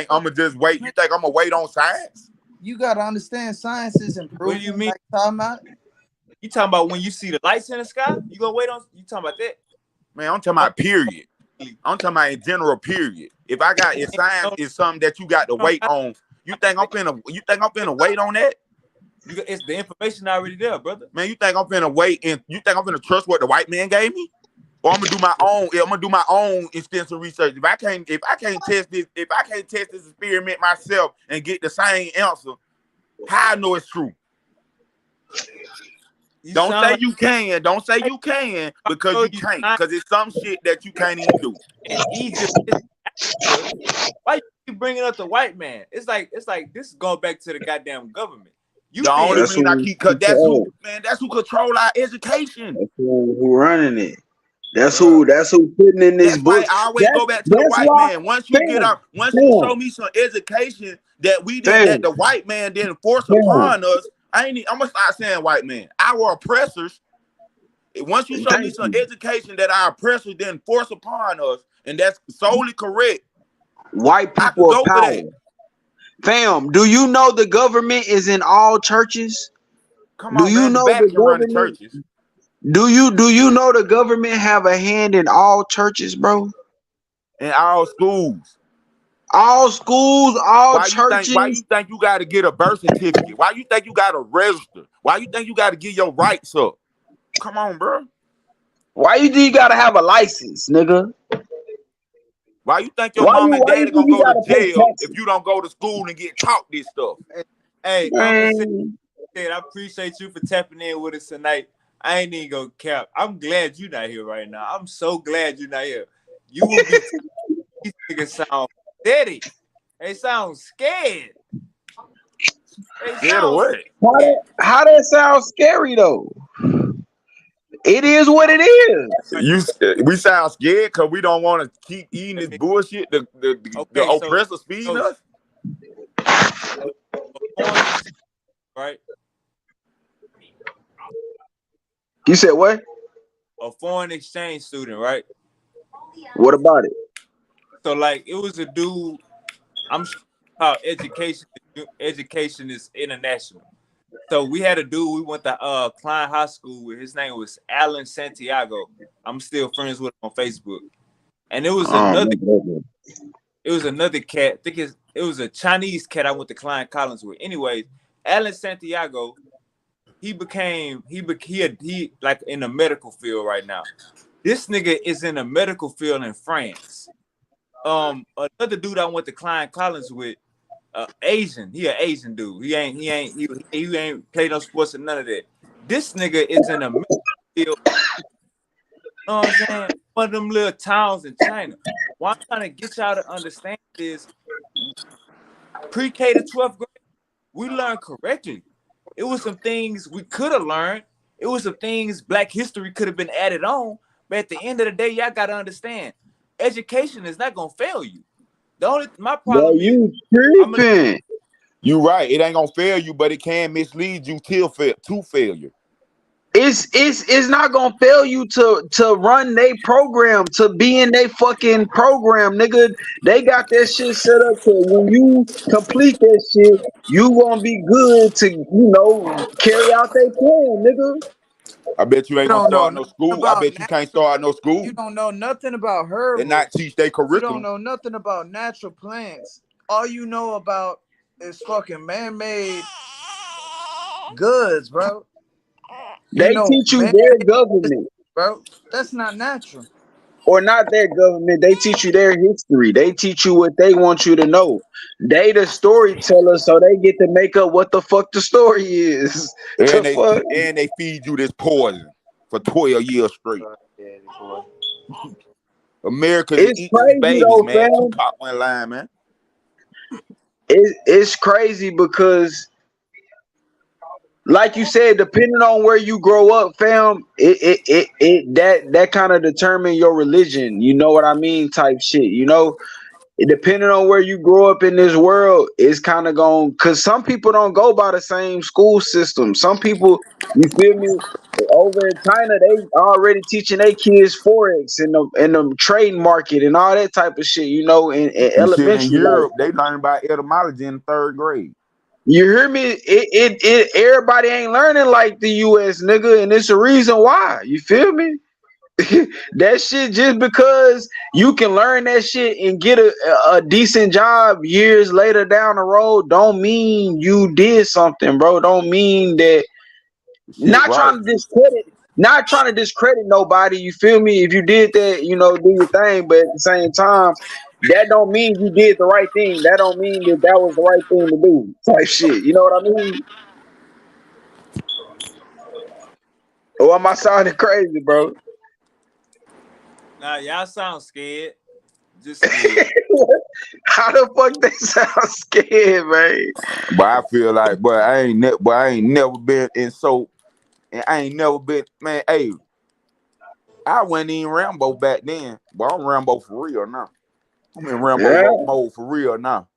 Speaker 4: I'm gonna just wait? You think I'm gonna wait on science?
Speaker 7: you gotta understand science isn't
Speaker 1: what do you
Speaker 7: proven.
Speaker 1: mean?
Speaker 7: Like talking about.
Speaker 1: You talking about when you see the lights in the sky? You gonna wait on you talking about that?
Speaker 4: Man, I'm talking about period. I'm talking about in general, period. If science is something that you got to wait on, you think I'm finna wait on that?
Speaker 1: It's the information already there, brother.
Speaker 4: Man, you think I'm finna wait and you think I'm finna trust what the white man gave me? Or I'm gonna do my own extensive research. If I can't test this experiment myself and get the same answer, how I know it's true?
Speaker 1: You
Speaker 4: Don't
Speaker 1: sound
Speaker 4: say
Speaker 1: like
Speaker 4: you can. Don't say
Speaker 1: I
Speaker 4: you can because
Speaker 1: know
Speaker 4: you
Speaker 1: you
Speaker 4: can't.
Speaker 1: not
Speaker 4: Because it's some shit that you can't even do.
Speaker 1: in Egypt. It's Africa. Why you keep bringing up the white man? It's like this is going back to the goddamn government. You
Speaker 4: The only
Speaker 1: being
Speaker 8: That's
Speaker 4: reason I
Speaker 8: who
Speaker 4: keep cut that's who
Speaker 8: control.
Speaker 4: man, that's who control our education.
Speaker 8: That's who running it.
Speaker 1: bruh.
Speaker 8: That's who putting in these
Speaker 4: That's why
Speaker 8: books.
Speaker 4: I always go back to the
Speaker 8: That's
Speaker 4: white
Speaker 8: why,
Speaker 4: man. Once you get
Speaker 8: fam,
Speaker 4: out, once you
Speaker 8: fam,
Speaker 4: show me some education that we didn't that
Speaker 8: fam,
Speaker 4: the white man didn't force
Speaker 8: fam.
Speaker 4: upon us, I'm gonna start saying white man. Our oppressors. Once you show me
Speaker 8: Thank
Speaker 4: some
Speaker 8: you.
Speaker 4: education that our oppressors didn't force upon us, and that's solely correct,
Speaker 8: White
Speaker 4: I could
Speaker 8: people of
Speaker 4: go for
Speaker 8: power.
Speaker 4: that.
Speaker 8: Fam, do you know the government is in all churches?
Speaker 4: Come
Speaker 8: Do
Speaker 4: on,
Speaker 8: you
Speaker 4: man. The
Speaker 8: know the
Speaker 4: Vatican run the
Speaker 8: government?
Speaker 4: churches
Speaker 8: Do you know the government have a hand in all churches, bro?
Speaker 4: in our schools.
Speaker 8: All schools, all
Speaker 4: Why
Speaker 8: churches.
Speaker 4: you think you gotta get a birth certificate? Why you think you gotta register? Why you think you gotta get your rights up? Come on, bro.
Speaker 8: Why you think you gotta have a license, nigga?
Speaker 4: Why you think your
Speaker 8: Why
Speaker 4: mom
Speaker 8: you
Speaker 4: and
Speaker 8: why you
Speaker 4: daddy
Speaker 8: think
Speaker 4: gonna
Speaker 8: you
Speaker 4: go to
Speaker 8: gotta pay
Speaker 4: jail if
Speaker 8: taxes?
Speaker 4: you don't go to school and get taught this stuff?
Speaker 1: Hey, Uncle
Speaker 8: Man,
Speaker 1: said, I appreciate you for tapping in with us tonight. I ain't even gonna cap. I'm glad you're not here right now. I'm so glad you're not here. You will be these niggas sound steady. They sound scared. They
Speaker 4: Scared of
Speaker 1: sound
Speaker 4: what?
Speaker 1: scared.
Speaker 8: how that sounds scary though? It is what it is.
Speaker 4: We sound scared because we don't want to keep eating this bullshit. The
Speaker 1: Okay, so
Speaker 4: oppressors feeding
Speaker 1: so
Speaker 4: us.
Speaker 1: a foreign exchange, right?
Speaker 8: You said what?
Speaker 1: A foreign exchange student, right?
Speaker 8: What about it?
Speaker 1: So like it was a dude. I'm sure how education is international. So we had a dude we went to Klein High School with. His name was Alan Santiago. I'm still friends with him on Facebook. And
Speaker 8: Oh my goodness.
Speaker 1: it was another cat. I think it was a Chinese cat I went to Klein Collins with. Anyways, Alan Santiago, he like in the medical field right now. This nigga is in the medical field in France. Another dude I went to Klein Collins with, Asian. He an Asian dude. He ain't played no sports and none of that. This nigga is in a field. You know what I'm saying? One of them little towns in China. What I'm trying to get y'all to understand is pre-K to 12th grade, we learned correctly. It was some things we could have learned. It was some things Black history could have been added on. But at the end of the day, y'all gotta understand, education is not gonna fail you. My
Speaker 8: Bro,
Speaker 1: problem is
Speaker 8: you
Speaker 1: I'm gonna
Speaker 8: tripping.
Speaker 4: You right. It ain't gonna fail you, but it can mislead you to failure.
Speaker 8: It's not gonna fail you to run their program, to be in their fucking program, nigga. They got that shit set up so when you complete that shit, you gonna be good to carry out their plan, nigga.
Speaker 4: I bet you
Speaker 7: You
Speaker 4: ain't gonna
Speaker 7: don't know
Speaker 4: start no
Speaker 7: nothing
Speaker 4: school. I
Speaker 7: about
Speaker 4: bet you can't
Speaker 7: natural.
Speaker 4: start no
Speaker 7: You
Speaker 4: school
Speaker 7: don't know nothing about
Speaker 4: and not
Speaker 7: herbals.
Speaker 4: teach their
Speaker 7: You don't
Speaker 4: curriculum.
Speaker 7: know nothing about natural plants. All you know about is fucking man-made goods, bro. You
Speaker 8: They
Speaker 7: know
Speaker 8: teach you their
Speaker 7: man-made medicine,
Speaker 8: government.
Speaker 7: bro. That's not natural.
Speaker 8: Or not their government. They teach you their history. They teach you what they want you to know. They the storyteller, so they get to make up what the fuck the story is. The
Speaker 4: And
Speaker 8: fuck?
Speaker 4: they feed you this poison for 12 years straight. America
Speaker 8: It's
Speaker 4: eat these
Speaker 8: crazy
Speaker 4: babies,
Speaker 8: though,
Speaker 4: man.
Speaker 8: fam.
Speaker 4: Tupac went line, man.
Speaker 8: It's crazy because, like you said, depending on where you grow up, fam, that kind of determine your religion. You know what I mean? Type shit. Depending on where you grow up in this world, it's kind of going because some people don't go by the same school system. Some people, you feel me? Over in China, they already teaching their kids forex in the trade market and all that type of shit. In
Speaker 4: And shit in
Speaker 8: elementary, like,
Speaker 4: Europe, they learn about etymology in third grade.
Speaker 8: you hear me? Everybody ain't learning like the U.S. nigga, and it's a reason why. You feel me? That shit, just because you can learn that shit and get a decent job years later down the road, don't mean you did something, bro. Don't mean that.
Speaker 4: Shit,
Speaker 8: Not
Speaker 4: right.
Speaker 8: trying to discredit, not trying to discredit nobody. You feel me? If you did that, do your thing. But at the same time, that don't mean you did the right thing. That don't mean that was the right thing to do. Type shit. You know what I mean? Or am I sounding crazy, bro?
Speaker 1: Nah, y'all sound scared. Just scared.
Speaker 8: How the fuck they sound scared, man?
Speaker 4: But I feel like, but I ain't never been in so, and I ain't never been, man. Hey, I wasn't even Rambo back then, but I'm Rambo for real now. I'm in Rambo
Speaker 8: Yeah.
Speaker 4: mode for real now.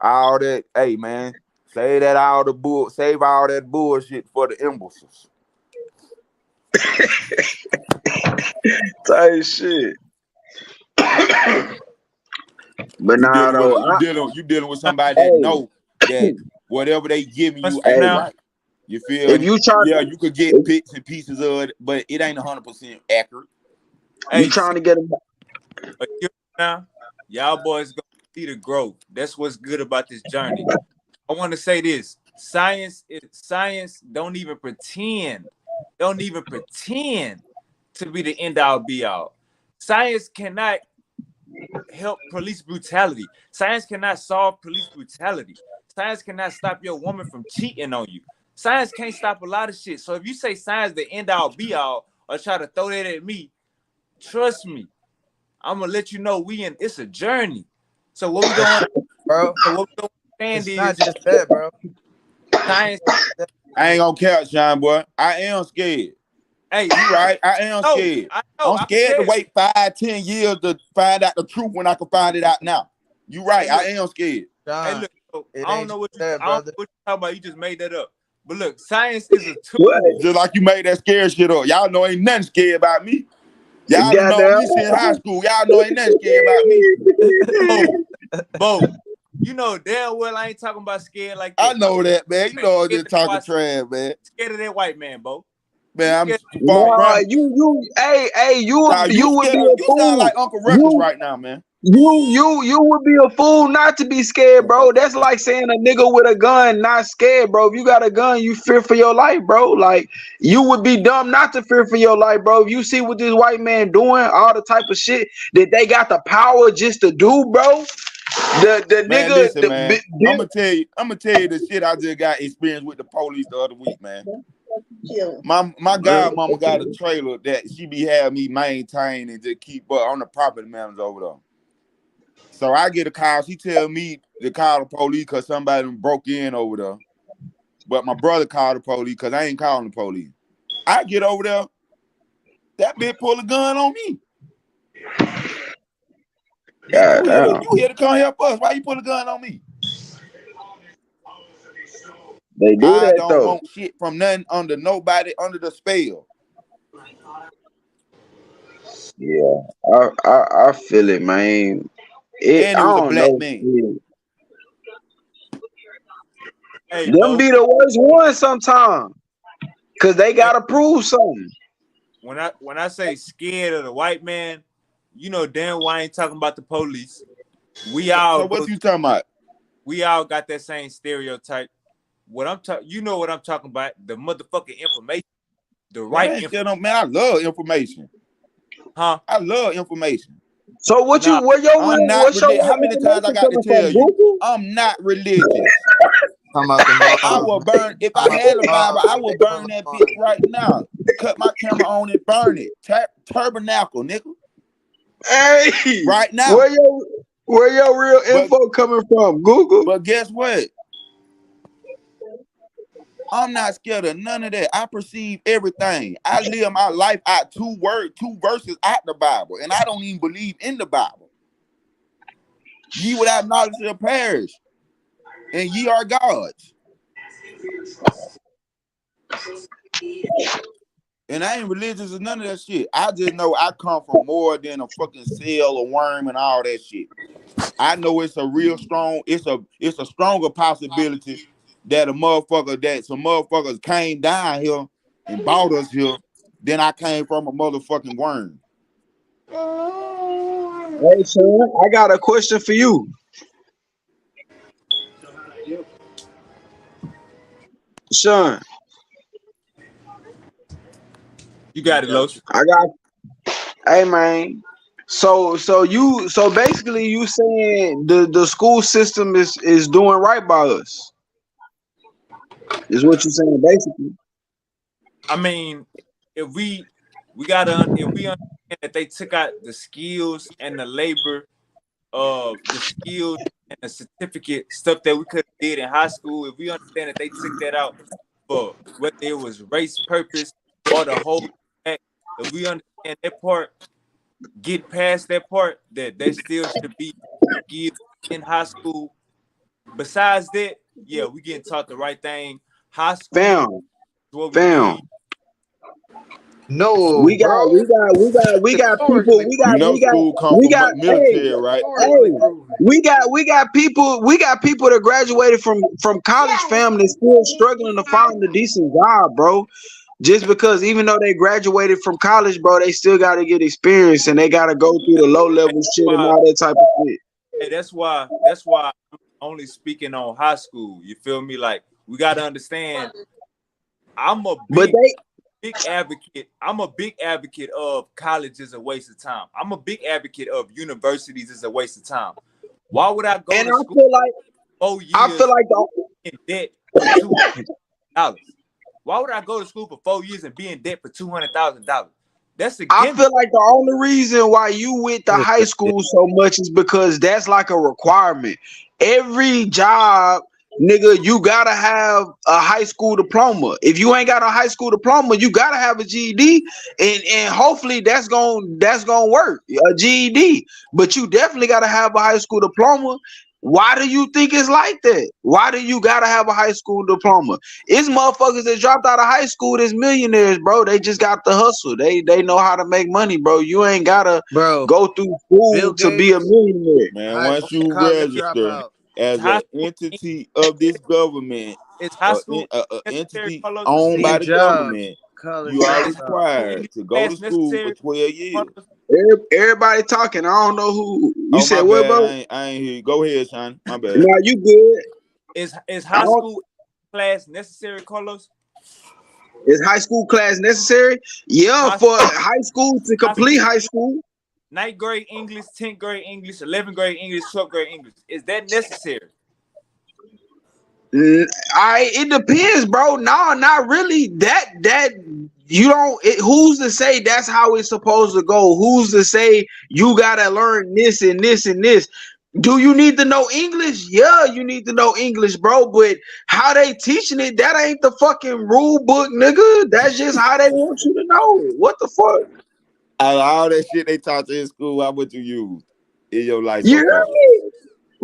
Speaker 4: All that, hey man, save all that bullshit for the imbeciles.
Speaker 8: Type shit. But
Speaker 4: You
Speaker 8: nah,
Speaker 4: dealing with
Speaker 8: though.
Speaker 4: you dealing with somebody that
Speaker 8: Hey,
Speaker 4: know that whatever they giving
Speaker 1: What's
Speaker 4: you
Speaker 1: from
Speaker 4: ain't
Speaker 8: hey,
Speaker 1: now?
Speaker 4: right. You feel
Speaker 8: if
Speaker 4: me?
Speaker 8: you trying,
Speaker 4: Yeah, you could get
Speaker 8: if
Speaker 4: bits and pieces of it, but it ain't 100% accurate.
Speaker 8: you
Speaker 1: Hey,
Speaker 8: trying
Speaker 1: see,
Speaker 8: to get
Speaker 1: a year from now, y'all boys gonna see the growth. That's what's good about this journey. I want to say this: science don't even pretend to be the end all be all. Science cannot help police brutality. Science cannot solve police brutality. Science cannot stop your woman from cheating on you. Science can't stop a lot of shit. So if you say science the end all be all or try to throw that at me, trust me, I'm gonna let you know it's a journey. So what we gonna
Speaker 7: bro.
Speaker 1: understand
Speaker 7: It's not
Speaker 1: is
Speaker 7: just that, bro.
Speaker 1: science.
Speaker 4: I ain't gonna count, Sean boy. I am scared.
Speaker 1: Hey,
Speaker 4: You right? I am scared.
Speaker 1: I know,
Speaker 4: I'm
Speaker 1: I can
Speaker 4: scared to
Speaker 1: tell.
Speaker 4: wait 5, 10 years to find out the truth when I can find it out now. You right?
Speaker 1: Hey,
Speaker 4: I
Speaker 1: look,
Speaker 4: am scared.
Speaker 7: John,
Speaker 1: so
Speaker 7: it
Speaker 1: I don't
Speaker 7: ain't
Speaker 1: know
Speaker 7: just
Speaker 1: what you
Speaker 7: that,
Speaker 1: I don't know
Speaker 7: brother.
Speaker 1: what you talking about. You just made that up. But look, science is a
Speaker 8: what?
Speaker 1: tool.
Speaker 4: Just like you made that scare shit up. Y'all know ain't nothing scared about me. Y'all done known
Speaker 8: Goddamn.
Speaker 4: me since high school. Y'all know ain't nothing scared about me.
Speaker 1: Bo, you know damn well I ain't talking about scared like
Speaker 4: I
Speaker 1: that. I'm
Speaker 4: know that, man. You
Speaker 1: man,
Speaker 4: know I'm
Speaker 1: scared
Speaker 4: just
Speaker 1: of that
Speaker 4: talking
Speaker 1: white,
Speaker 4: trash, man.
Speaker 1: scared of that white man, Bo. You
Speaker 4: Man,
Speaker 1: scared
Speaker 4: I'm
Speaker 1: of
Speaker 4: far
Speaker 8: Nah,
Speaker 4: from.
Speaker 8: hey,
Speaker 4: Nah,
Speaker 8: you
Speaker 4: you
Speaker 8: would
Speaker 4: scared
Speaker 8: be
Speaker 4: of,
Speaker 8: a
Speaker 4: you sound
Speaker 8: fool.
Speaker 4: like Uncle Ruckus
Speaker 8: You
Speaker 4: right now, man.
Speaker 8: you would be a fool not to be scared, bro. That's like saying a nigga with a gun not scared, bro. If you got a gun, you fear for your life, bro. Like you would be dumb not to fear for your life, bro. If you see what this white man doing, all the type of shit that they got the power just to do, bro. The
Speaker 4: Man,
Speaker 8: nigga,
Speaker 4: listen, man. I'm gonna tell you the shit I just got experience with the police the other week, man. My godmama got a trailer that she be having me maintain and just keep up on the property manager over there. So I get a call. She tell me to call the police because somebody done broke in over there. But my brother called the police because I ain't calling the police. I get over there, that bitch pull a gun on me. Bitch,
Speaker 8: God damn.
Speaker 4: you here to come help us. Why you pull a gun on me?
Speaker 8: They do
Speaker 4: I
Speaker 8: that
Speaker 4: don't
Speaker 8: though.
Speaker 4: want shit from nothing under nobody under the spell.
Speaker 8: Yeah, I feel it, man.
Speaker 4: And
Speaker 8: I
Speaker 4: it was a
Speaker 8: don't
Speaker 4: black
Speaker 8: know.
Speaker 4: man.
Speaker 8: Yeah.
Speaker 1: hey
Speaker 8: Them
Speaker 1: Bo,
Speaker 8: be the worst ones sometimes, cause they
Speaker 1: hey,
Speaker 8: gotta prove something.
Speaker 1: when I say scared of the white man, you know damn well I ain't talking about the police. We all
Speaker 4: So
Speaker 1: go
Speaker 4: what you talking about?
Speaker 1: we all got that same stereotype. What I'm talking, you know what I'm talking about, the motherfucking information, the
Speaker 4: Man,
Speaker 1: right
Speaker 4: I ain't
Speaker 1: info,
Speaker 4: scared of, man. I love information.
Speaker 1: huh?
Speaker 4: I love information.
Speaker 8: So what you
Speaker 1: Nah,
Speaker 8: where your
Speaker 4: I'm
Speaker 8: real
Speaker 4: not
Speaker 8: what's your
Speaker 4: religious.
Speaker 8: real
Speaker 4: How many times I
Speaker 8: information
Speaker 4: got to
Speaker 8: coming
Speaker 4: tell
Speaker 8: from?
Speaker 4: you?
Speaker 8: Google?
Speaker 4: I'm not religious.
Speaker 7: Talking about the
Speaker 4: I will
Speaker 7: law.
Speaker 4: burn if I
Speaker 7: Talking about
Speaker 4: had a
Speaker 7: the
Speaker 4: Bible.
Speaker 7: law.
Speaker 4: I will burn
Speaker 7: Hold
Speaker 4: that bitch
Speaker 7: on.
Speaker 4: right now. Cut my camera on and burn it. Tabernacle, nigga,
Speaker 8: Hey,
Speaker 4: right now.
Speaker 8: where your real
Speaker 4: But
Speaker 8: info coming from? Google?
Speaker 4: but guess what? I'm not scared of none of that. I perceive everything. I live my life out two verses out the Bible, and I don't even believe in the Bible. Ye without knowledge shall perish, and ye are gods. And I ain't religious or none of that shit. I just know I come from more than a fucking cell, a worm, and all that shit. I know it's a real strong, it's a stronger possibility that some motherfuckers came down here and bought us here than I came from a motherfucking worm.
Speaker 8: Hey, son, I got a question for you. Son,
Speaker 1: you got it, Los.
Speaker 8: I got hey man. So basically you saying the school system is doing right by us. Is what you're saying basically.
Speaker 1: I mean, if we understand that they took out the skills and the labor of the skills and the certificate stuff that we could have did in high school, if we understand that they took that out for whether it was race purpose or the whole act, if we understand that part, get past that part, that there still should be skills in high school. Besides that, yeah, we getting taught the right thing. High school
Speaker 8: Fam,
Speaker 1: is what we
Speaker 8: fam.
Speaker 1: need.
Speaker 7: No,
Speaker 8: We got
Speaker 7: bro.
Speaker 8: people,
Speaker 7: Historically
Speaker 4: You know,
Speaker 7: proven.
Speaker 4: school come
Speaker 8: we
Speaker 4: from
Speaker 8: got, hey,
Speaker 4: military, right?
Speaker 7: Historically
Speaker 8: hey,
Speaker 7: proven.
Speaker 8: we got people that graduated from college, fam, that's still struggling to find a decent job, bro. Just because even though they graduated from college, bro, they still got to get experience and they got to go through the low level shit and
Speaker 1: Why,
Speaker 8: all that type of shit.
Speaker 1: hey, that's why I'm only speaking on high school. You feel me? Like we gotta understand. I'm a
Speaker 8: But
Speaker 1: big
Speaker 8: they,
Speaker 1: big advocate. I'm a big advocate of college is a waste of time. I'm a big advocate of universities is a waste of time. Why would I go
Speaker 8: and
Speaker 1: to school 4
Speaker 8: I feel
Speaker 1: years
Speaker 8: like the
Speaker 1: in debt for $200? Why would I go to school for 4 years and be in debt for $200,000? That's
Speaker 8: I
Speaker 1: against.
Speaker 8: feel like the only reason why you went to high school so much is because that's like a requirement. Every job, nigga, you gotta have a high school diploma. If you ain't got a high school diploma, you gotta have a GED, and hopefully that's gonna work, a GED. But you definitely gotta have a high school diploma. Why do you think it's like that? Why do you gotta have a high school diploma? It's motherfuckers that dropped out of high school that's millionaires, bro. They just got the hustle. They know how to make money, bro. You ain't gotta
Speaker 7: Bro,
Speaker 8: go through
Speaker 7: Bill
Speaker 8: school to be a
Speaker 7: Gates,
Speaker 8: millionaire.
Speaker 4: Man,
Speaker 7: high
Speaker 4: once
Speaker 7: school
Speaker 4: you
Speaker 7: college
Speaker 4: register
Speaker 7: dropout.
Speaker 1: Is
Speaker 4: as
Speaker 1: high
Speaker 4: an
Speaker 1: school
Speaker 4: entity of this government,
Speaker 1: is high school
Speaker 4: a
Speaker 1: necessary,
Speaker 4: entity
Speaker 1: Carlos?
Speaker 4: owned by
Speaker 7: Steve
Speaker 4: the
Speaker 7: Jobs,
Speaker 4: government,
Speaker 7: college
Speaker 4: you are
Speaker 1: Is high
Speaker 7: dropout.
Speaker 1: school English
Speaker 4: required to go
Speaker 1: class
Speaker 4: to school for
Speaker 1: necessary,
Speaker 4: 12 years.
Speaker 1: Carlos?
Speaker 8: Everybody talking. I don't know who you
Speaker 4: Oh,
Speaker 8: said
Speaker 4: my
Speaker 8: what,
Speaker 4: bad.
Speaker 8: bro.
Speaker 4: I ain't hear you. Go ahead, son. My bad.
Speaker 8: Now you good.
Speaker 1: Is
Speaker 8: I
Speaker 1: high
Speaker 8: don't,
Speaker 1: school class necessary, Carlos?
Speaker 8: is high school class necessary? Yeah,
Speaker 1: High
Speaker 8: for high school to
Speaker 1: high
Speaker 8: complete
Speaker 1: school
Speaker 8: high school.
Speaker 1: ninth grade English, 10th grade English, 11th grade English, 12th grade English. Is that necessary?
Speaker 8: It depends, bro. No, not really. That you don't. Who's to say that's how it's supposed to go? Who's to say you gotta learn this and this and this? Do you need to know English? Yeah, you need to know English, bro. But how they teaching it? That ain't the fucking rule book, nigga. That's just how they want you to know it. What the fuck?
Speaker 4: Out of all that shit they taught you in school, how much you use in your life
Speaker 8: You
Speaker 4: so
Speaker 8: hear
Speaker 4: far?
Speaker 8: me?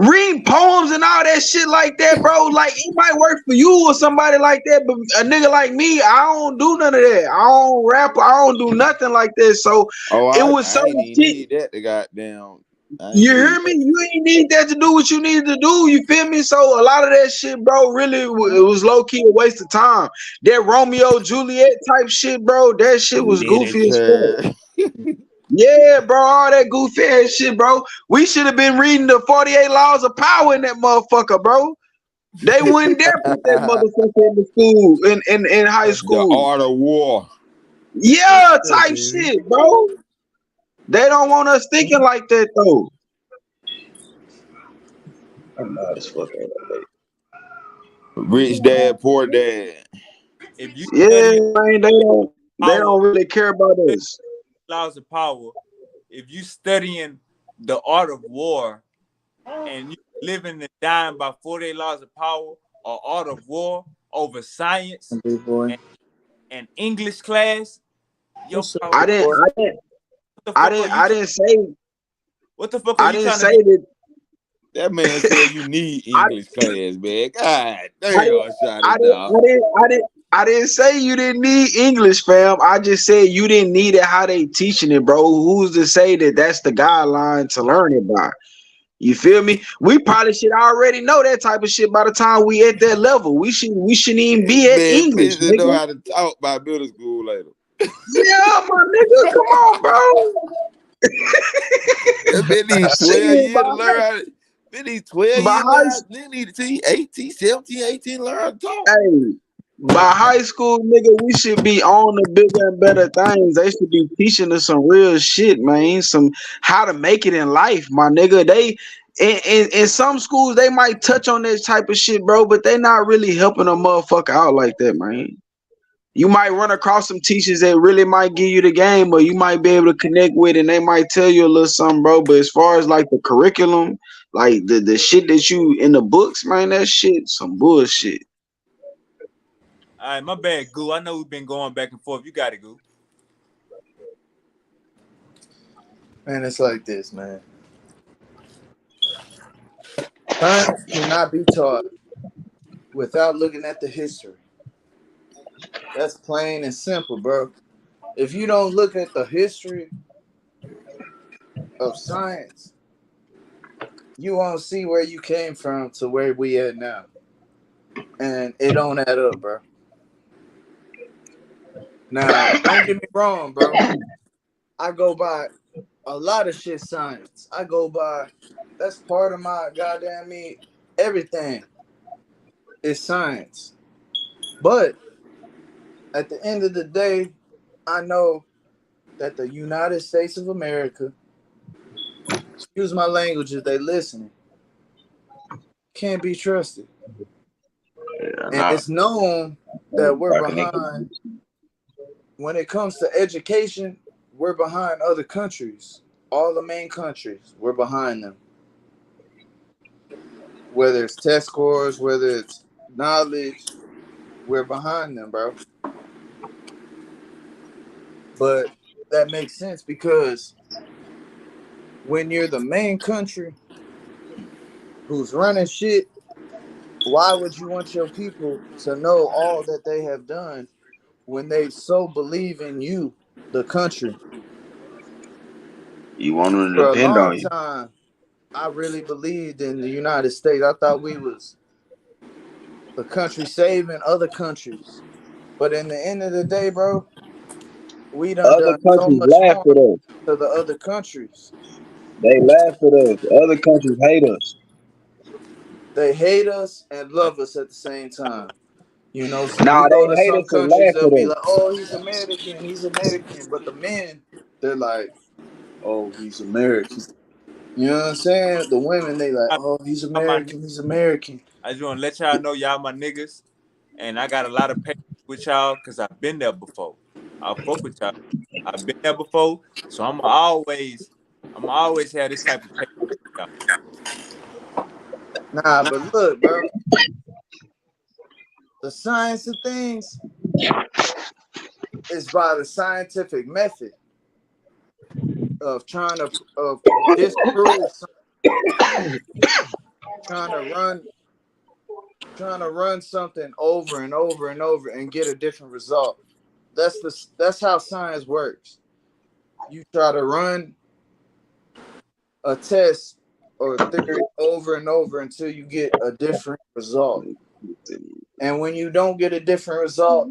Speaker 8: Read poems and all that shit like that, bro. Like it might work for you or somebody like that, but a nigga like me, I don't do none of that. I don't rap. I don't do nothing like that. So
Speaker 4: Oh,
Speaker 8: it was
Speaker 4: I ain't
Speaker 8: certain
Speaker 4: even
Speaker 8: shit.
Speaker 4: need that to goddamn. I ain't
Speaker 8: You hear
Speaker 4: need
Speaker 8: me?
Speaker 4: that.
Speaker 8: You ain't need that to do what you needed to do. You feel me? So a lot of that shit, bro, really it was low key a waste of time. That Romeo Juliet type shit, bro. That shit was goofy as fuck.
Speaker 4: Literature.
Speaker 8: Yeah, bro, all that goofy ass shit, bro. We should have been reading the 48 Laws of Power in that motherfucker, bro. They wouldn't dare put that motherfucker in the school in high
Speaker 4: The
Speaker 8: school.
Speaker 4: art of war.
Speaker 8: Yeah,
Speaker 7: What's up,
Speaker 8: type
Speaker 7: baby?
Speaker 8: shit, bro. They don't want us thinking like that though. I'm mad as fuck.
Speaker 4: Rich dad, poor dad.
Speaker 1: If you
Speaker 8: Yeah,
Speaker 1: study
Speaker 8: man, they don't
Speaker 1: power,
Speaker 8: really care about us.
Speaker 1: laws of power, if you studying the art of war and you living and dying by 48 laws of power or art of war over science
Speaker 7: Big boy.
Speaker 1: and, and English class, yo,
Speaker 7: What's up,
Speaker 1: what
Speaker 8: I
Speaker 7: big
Speaker 8: didn't
Speaker 7: boy?
Speaker 8: I didn't
Speaker 1: the
Speaker 8: I
Speaker 1: fuck are
Speaker 8: didn't
Speaker 1: you
Speaker 8: I
Speaker 1: trying?
Speaker 8: didn't say
Speaker 1: What the fuck are
Speaker 8: I
Speaker 1: you
Speaker 8: didn't
Speaker 1: trying to
Speaker 8: say
Speaker 1: get?
Speaker 8: that
Speaker 4: That man said you need
Speaker 8: I
Speaker 4: English class, man. God
Speaker 8: I didn't
Speaker 4: damn, shot
Speaker 8: I
Speaker 4: it
Speaker 8: didn't
Speaker 4: down.
Speaker 8: I didn't I didn't I didn't say you didn't need English, fam. I just said you didn't need it how they teaching it, bro. Who's to say that that's the guideline to learn it by? You feel me? We probably should already know that type of shit by the time we at that level. We shouldn't even be at
Speaker 4: Man,
Speaker 8: English,
Speaker 4: please know
Speaker 8: nigga.
Speaker 4: how to talk by middle school later.
Speaker 8: Yeah, my nigga, come on, bro.
Speaker 4: That been need 12
Speaker 8: Shit,
Speaker 4: years to learn how to. Been need 12
Speaker 8: by
Speaker 4: years to learn
Speaker 8: high,
Speaker 4: how. They need to teach 18, 17, 18 learn how to talk.
Speaker 8: hey, by high school, nigga, we should be on the bigger and better things. They should be teaching us some real shit, man. Some how to make it in life, my nigga. They in some schools they might touch on this type of shit, bro, but they not really helping a motherfucker out like that, man. you might run across some teachers that really might give you the game, or you might be able to connect with, and they might tell you a little something, bro. But as far as like the curriculum, like the shit that you in the books, man, that shit some bullshit.
Speaker 1: All right, my bad, Goo. I know we've been going back and forth. You got it, Goo.
Speaker 7: Man, it's like this, man. Science cannot be taught without looking at the history. That's plain and simple, bro. If you don't look at the history of science, you won't see where you came from to where we at now. And it don't add up, bro. Now, don't get me wrong, bro. I go by a lot of shit science. I go by, that's part of my goddamn me. Everything is science. But at the end of the day, I know that the United States of America, excuse my language if they listening, can't be trusted.
Speaker 8: Yeah,
Speaker 7: And
Speaker 8: nah,
Speaker 7: it's known that we're
Speaker 8: back in the
Speaker 7: behind when it comes to education, we're behind other countries. All the main countries, we're behind them. Whether it's test scores, whether it's knowledge, we're behind them, bro. But that makes sense because when you're the main country who's running shit, why would you want your people to know all that they have done when they so believe in you, the country?
Speaker 8: you want them to
Speaker 7: For a
Speaker 8: depend
Speaker 7: long
Speaker 8: on you.
Speaker 7: time, I really believed in the United States. I thought we was the country saving other countries. But in the end of the day, bro, we
Speaker 8: Other
Speaker 7: done so
Speaker 8: countries
Speaker 7: much
Speaker 8: laugh
Speaker 7: harm
Speaker 8: at us.
Speaker 7: to the other countries.
Speaker 8: They laugh at us. Other countries hate us.
Speaker 7: They hate us and love us at the same time. You know, so
Speaker 8: Nah,
Speaker 7: we go to
Speaker 8: they hate
Speaker 7: some
Speaker 8: us and
Speaker 7: countries,
Speaker 8: laugh
Speaker 7: they'll
Speaker 8: at
Speaker 7: be
Speaker 8: us.
Speaker 7: like, oh, he's American, he's American. But the men, they're like, oh, he's American. You know what I'm saying? The women, they like,
Speaker 1: I,
Speaker 7: oh, he's
Speaker 1: y'all my,
Speaker 7: American, he's American.
Speaker 1: I just want to let y'all know y'all my niggas, and I got a lot of patience with y'all because I've been there before. I fuck with y'all. I've been there before, so I'm always have this type of patience with y'all.
Speaker 7: Nah, but look, bro, the science of things is by the scientific method of trying to disprove something, trying to run trying to run something over and over and over and get a different result. That's how science works. You try to run a test or theory over and over until you get a different result. And when you don't get a different result,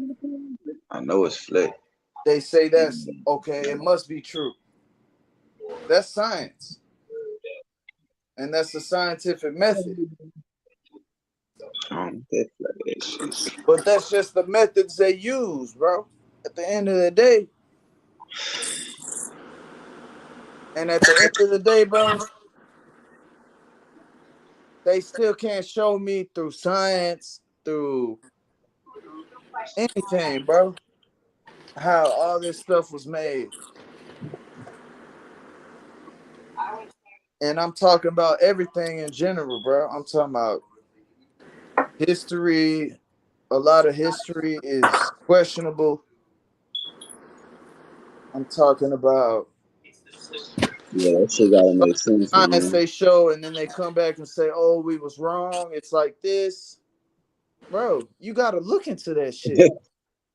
Speaker 8: I know it's flat.
Speaker 7: they say that's okay, it must be true. That's science. And that's the scientific method.
Speaker 8: That flat shit.
Speaker 7: But that's just the methods they use, bro. At the end of the day, and at the end of the day, bro, they still can't show me through science, through anything, bro, how all this stuff was made. And I'm talking about everything in general, bro. I'm talking about history. A lot of history is questionable. I'm talking about
Speaker 8: Yeah, that shit gotta make sense,
Speaker 7: science
Speaker 8: man.
Speaker 7: they show, and then they come back and say, "Oh, we was wrong. It's like this." Bro, you gotta look into that shit.
Speaker 4: Yeah,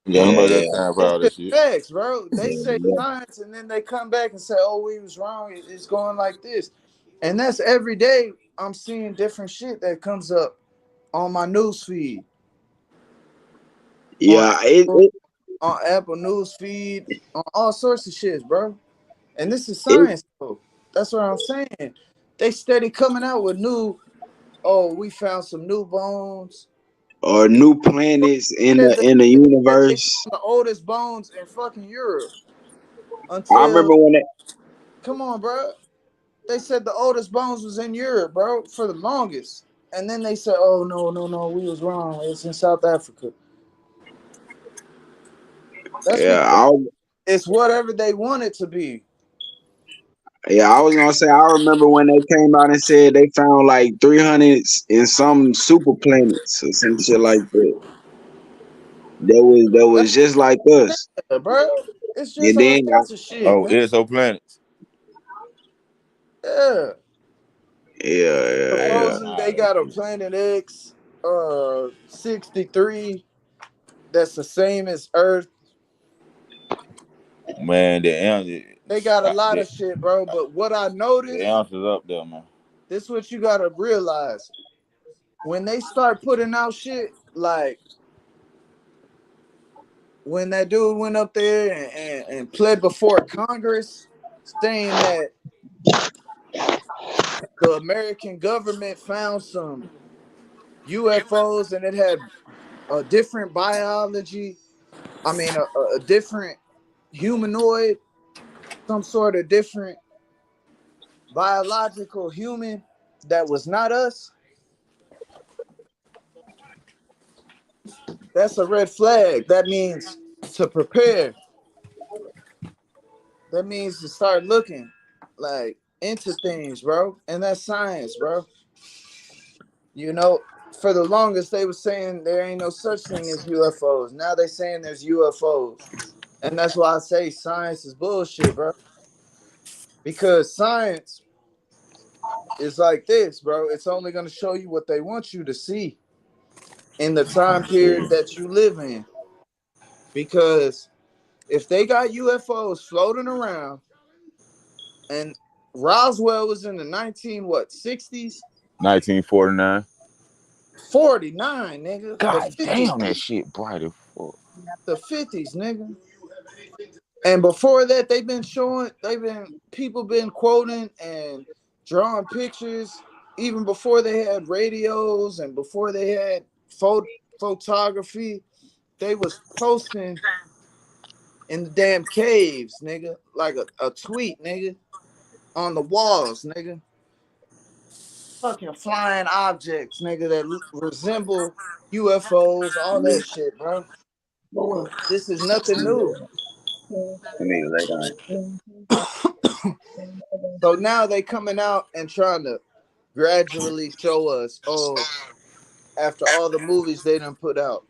Speaker 8: Yeah,
Speaker 4: nobody
Speaker 8: yeah,
Speaker 4: got time for
Speaker 7: It's
Speaker 4: all that
Speaker 7: just
Speaker 4: shit.
Speaker 7: facts, bro. They
Speaker 8: yeah,
Speaker 7: say
Speaker 8: yeah.
Speaker 7: science, and then they come back and say, "Oh, we was wrong. It's going like this," and that's every day. I'm seeing different shit that comes up on my news feed, on
Speaker 8: Yeah,
Speaker 7: on Apple News feed, on all sorts of shit, bro. And this is
Speaker 8: it
Speaker 7: science, bro. That's what I'm saying. They steady coming out with new. Oh, we found some new bones.
Speaker 8: or new planets in
Speaker 7: Said
Speaker 8: the
Speaker 7: they
Speaker 8: universe.
Speaker 7: found the oldest bones in fucking Europe.
Speaker 8: I remember
Speaker 7: Until
Speaker 8: when it,
Speaker 7: come on, bro. They said the oldest bones was in Europe, bro, for the longest. And then they said, "Oh no, no, no, we was wrong. It's in South Africa." That's
Speaker 8: Yeah,
Speaker 7: because
Speaker 8: I was,
Speaker 7: it's whatever they want it to be.
Speaker 8: yeah, I was gonna say I remember when they came out and said they found like 300 in some super planets or some shit like that. That was just like us.
Speaker 7: Yeah, bro. It's just
Speaker 8: And
Speaker 7: all
Speaker 8: then
Speaker 7: sorts of shit,
Speaker 4: Oh,
Speaker 7: man.
Speaker 4: exoplanets.
Speaker 7: Yeah.
Speaker 8: yeah.
Speaker 7: Supposedly they got a Planet X 63 that's the same as Earth.
Speaker 4: Man,
Speaker 7: They got a lot of shit, bro. But what I
Speaker 4: the
Speaker 7: noticed,
Speaker 4: answers up there, man.
Speaker 7: this is what you gotta realize. When they start putting out shit, like when that dude went up there and pled before Congress saying that the American government found some UFOs and it had a different biology. I mean, a different humanoid, some sort of different biological human that was not us. That's a red flag. That means to prepare. That means to start looking like into things, bro. And that's science, bro. You know, for the longest they were saying there ain't no such thing as UFOs. Now they saying there's UFOs. And that's why I say science is bullshit, bro. Because science is like this, bro. It's only gonna show you what they want you to see in the time period that you live in. Because if they got UFOs floating around and Roswell was in the 1960s,
Speaker 4: 1949.
Speaker 7: 49, nigga. The
Speaker 4: God
Speaker 7: 50s,
Speaker 4: damn, that shit bright as fuck.
Speaker 7: the 50s, nigga. And before that, they've been people been quoting and drawing pictures even before they had radios and before they had photography. They was posting in the damn caves, nigga, like a tweet, nigga, on the walls, nigga. Fucking flying objects, nigga, that resemble UFOs, all that shit, bro. This is nothing new.
Speaker 8: I mean, like,
Speaker 7: So now they coming out and trying to gradually show us, oh, after all the movies they done put out,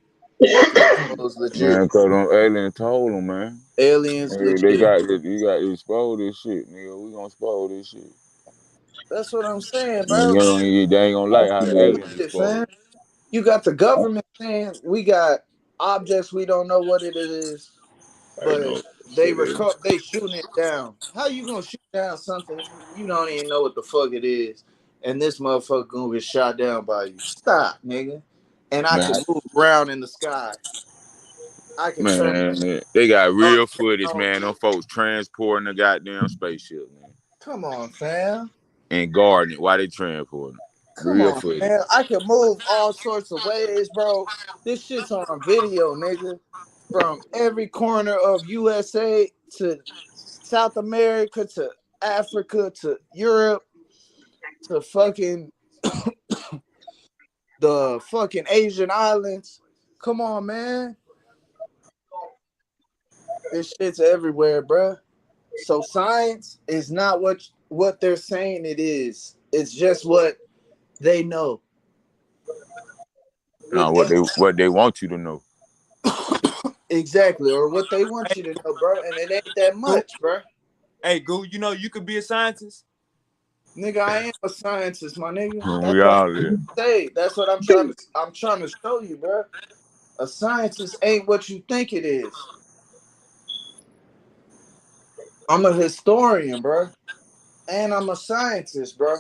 Speaker 7: UFOs legit,
Speaker 4: Man, cause them aliens told them, man.
Speaker 7: aliens
Speaker 4: Hey, they
Speaker 7: legit.
Speaker 4: got you got to expose this shit, nigga. We gonna expose this shit.
Speaker 7: That's what I'm saying,
Speaker 4: And
Speaker 7: bro.
Speaker 4: they ain't gonna like how the aliens
Speaker 7: Shit,
Speaker 4: exposed.
Speaker 7: fam. You got the government saying we got objects we don't know what it is,
Speaker 4: I know.
Speaker 7: but they shooting it down. How you gonna shoot down something you don't even know what the fuck it is, and this motherfucker gonna get shot down by you? Stop, nigga. And I
Speaker 4: Man,
Speaker 7: can move around in the sky. I can turn
Speaker 4: man, they got real
Speaker 7: upside
Speaker 4: footage,
Speaker 7: down.
Speaker 4: man. Them folks transporting the goddamn spaceship, man,
Speaker 7: Come on, fam.
Speaker 4: and guarding it while they transporting it.
Speaker 7: Come
Speaker 4: Real
Speaker 7: on,
Speaker 4: footage.
Speaker 7: man. I can move all sorts of ways, bro. This shit's on video, nigga. From every corner of USA to South America to Africa to Europe to fucking the fucking Asian islands. Come on, man. This shit's everywhere, bro. So science is not what they're saying it is. It's just what they know. It
Speaker 4: No,
Speaker 7: ain't
Speaker 4: what they want you to know.
Speaker 7: exactly or what they want you to know, bro. And it ain't that
Speaker 1: Goo,
Speaker 7: much, bro.
Speaker 1: hey, Goo, you know you could be a scientist.
Speaker 7: Nigga, I am a scientist, my nigga. That's
Speaker 4: We
Speaker 7: what
Speaker 4: all live.
Speaker 7: I say. That's what I'm trying to show you, bro. A scientist ain't what you think it is. I'm a historian, bro. And I'm a scientist, bro.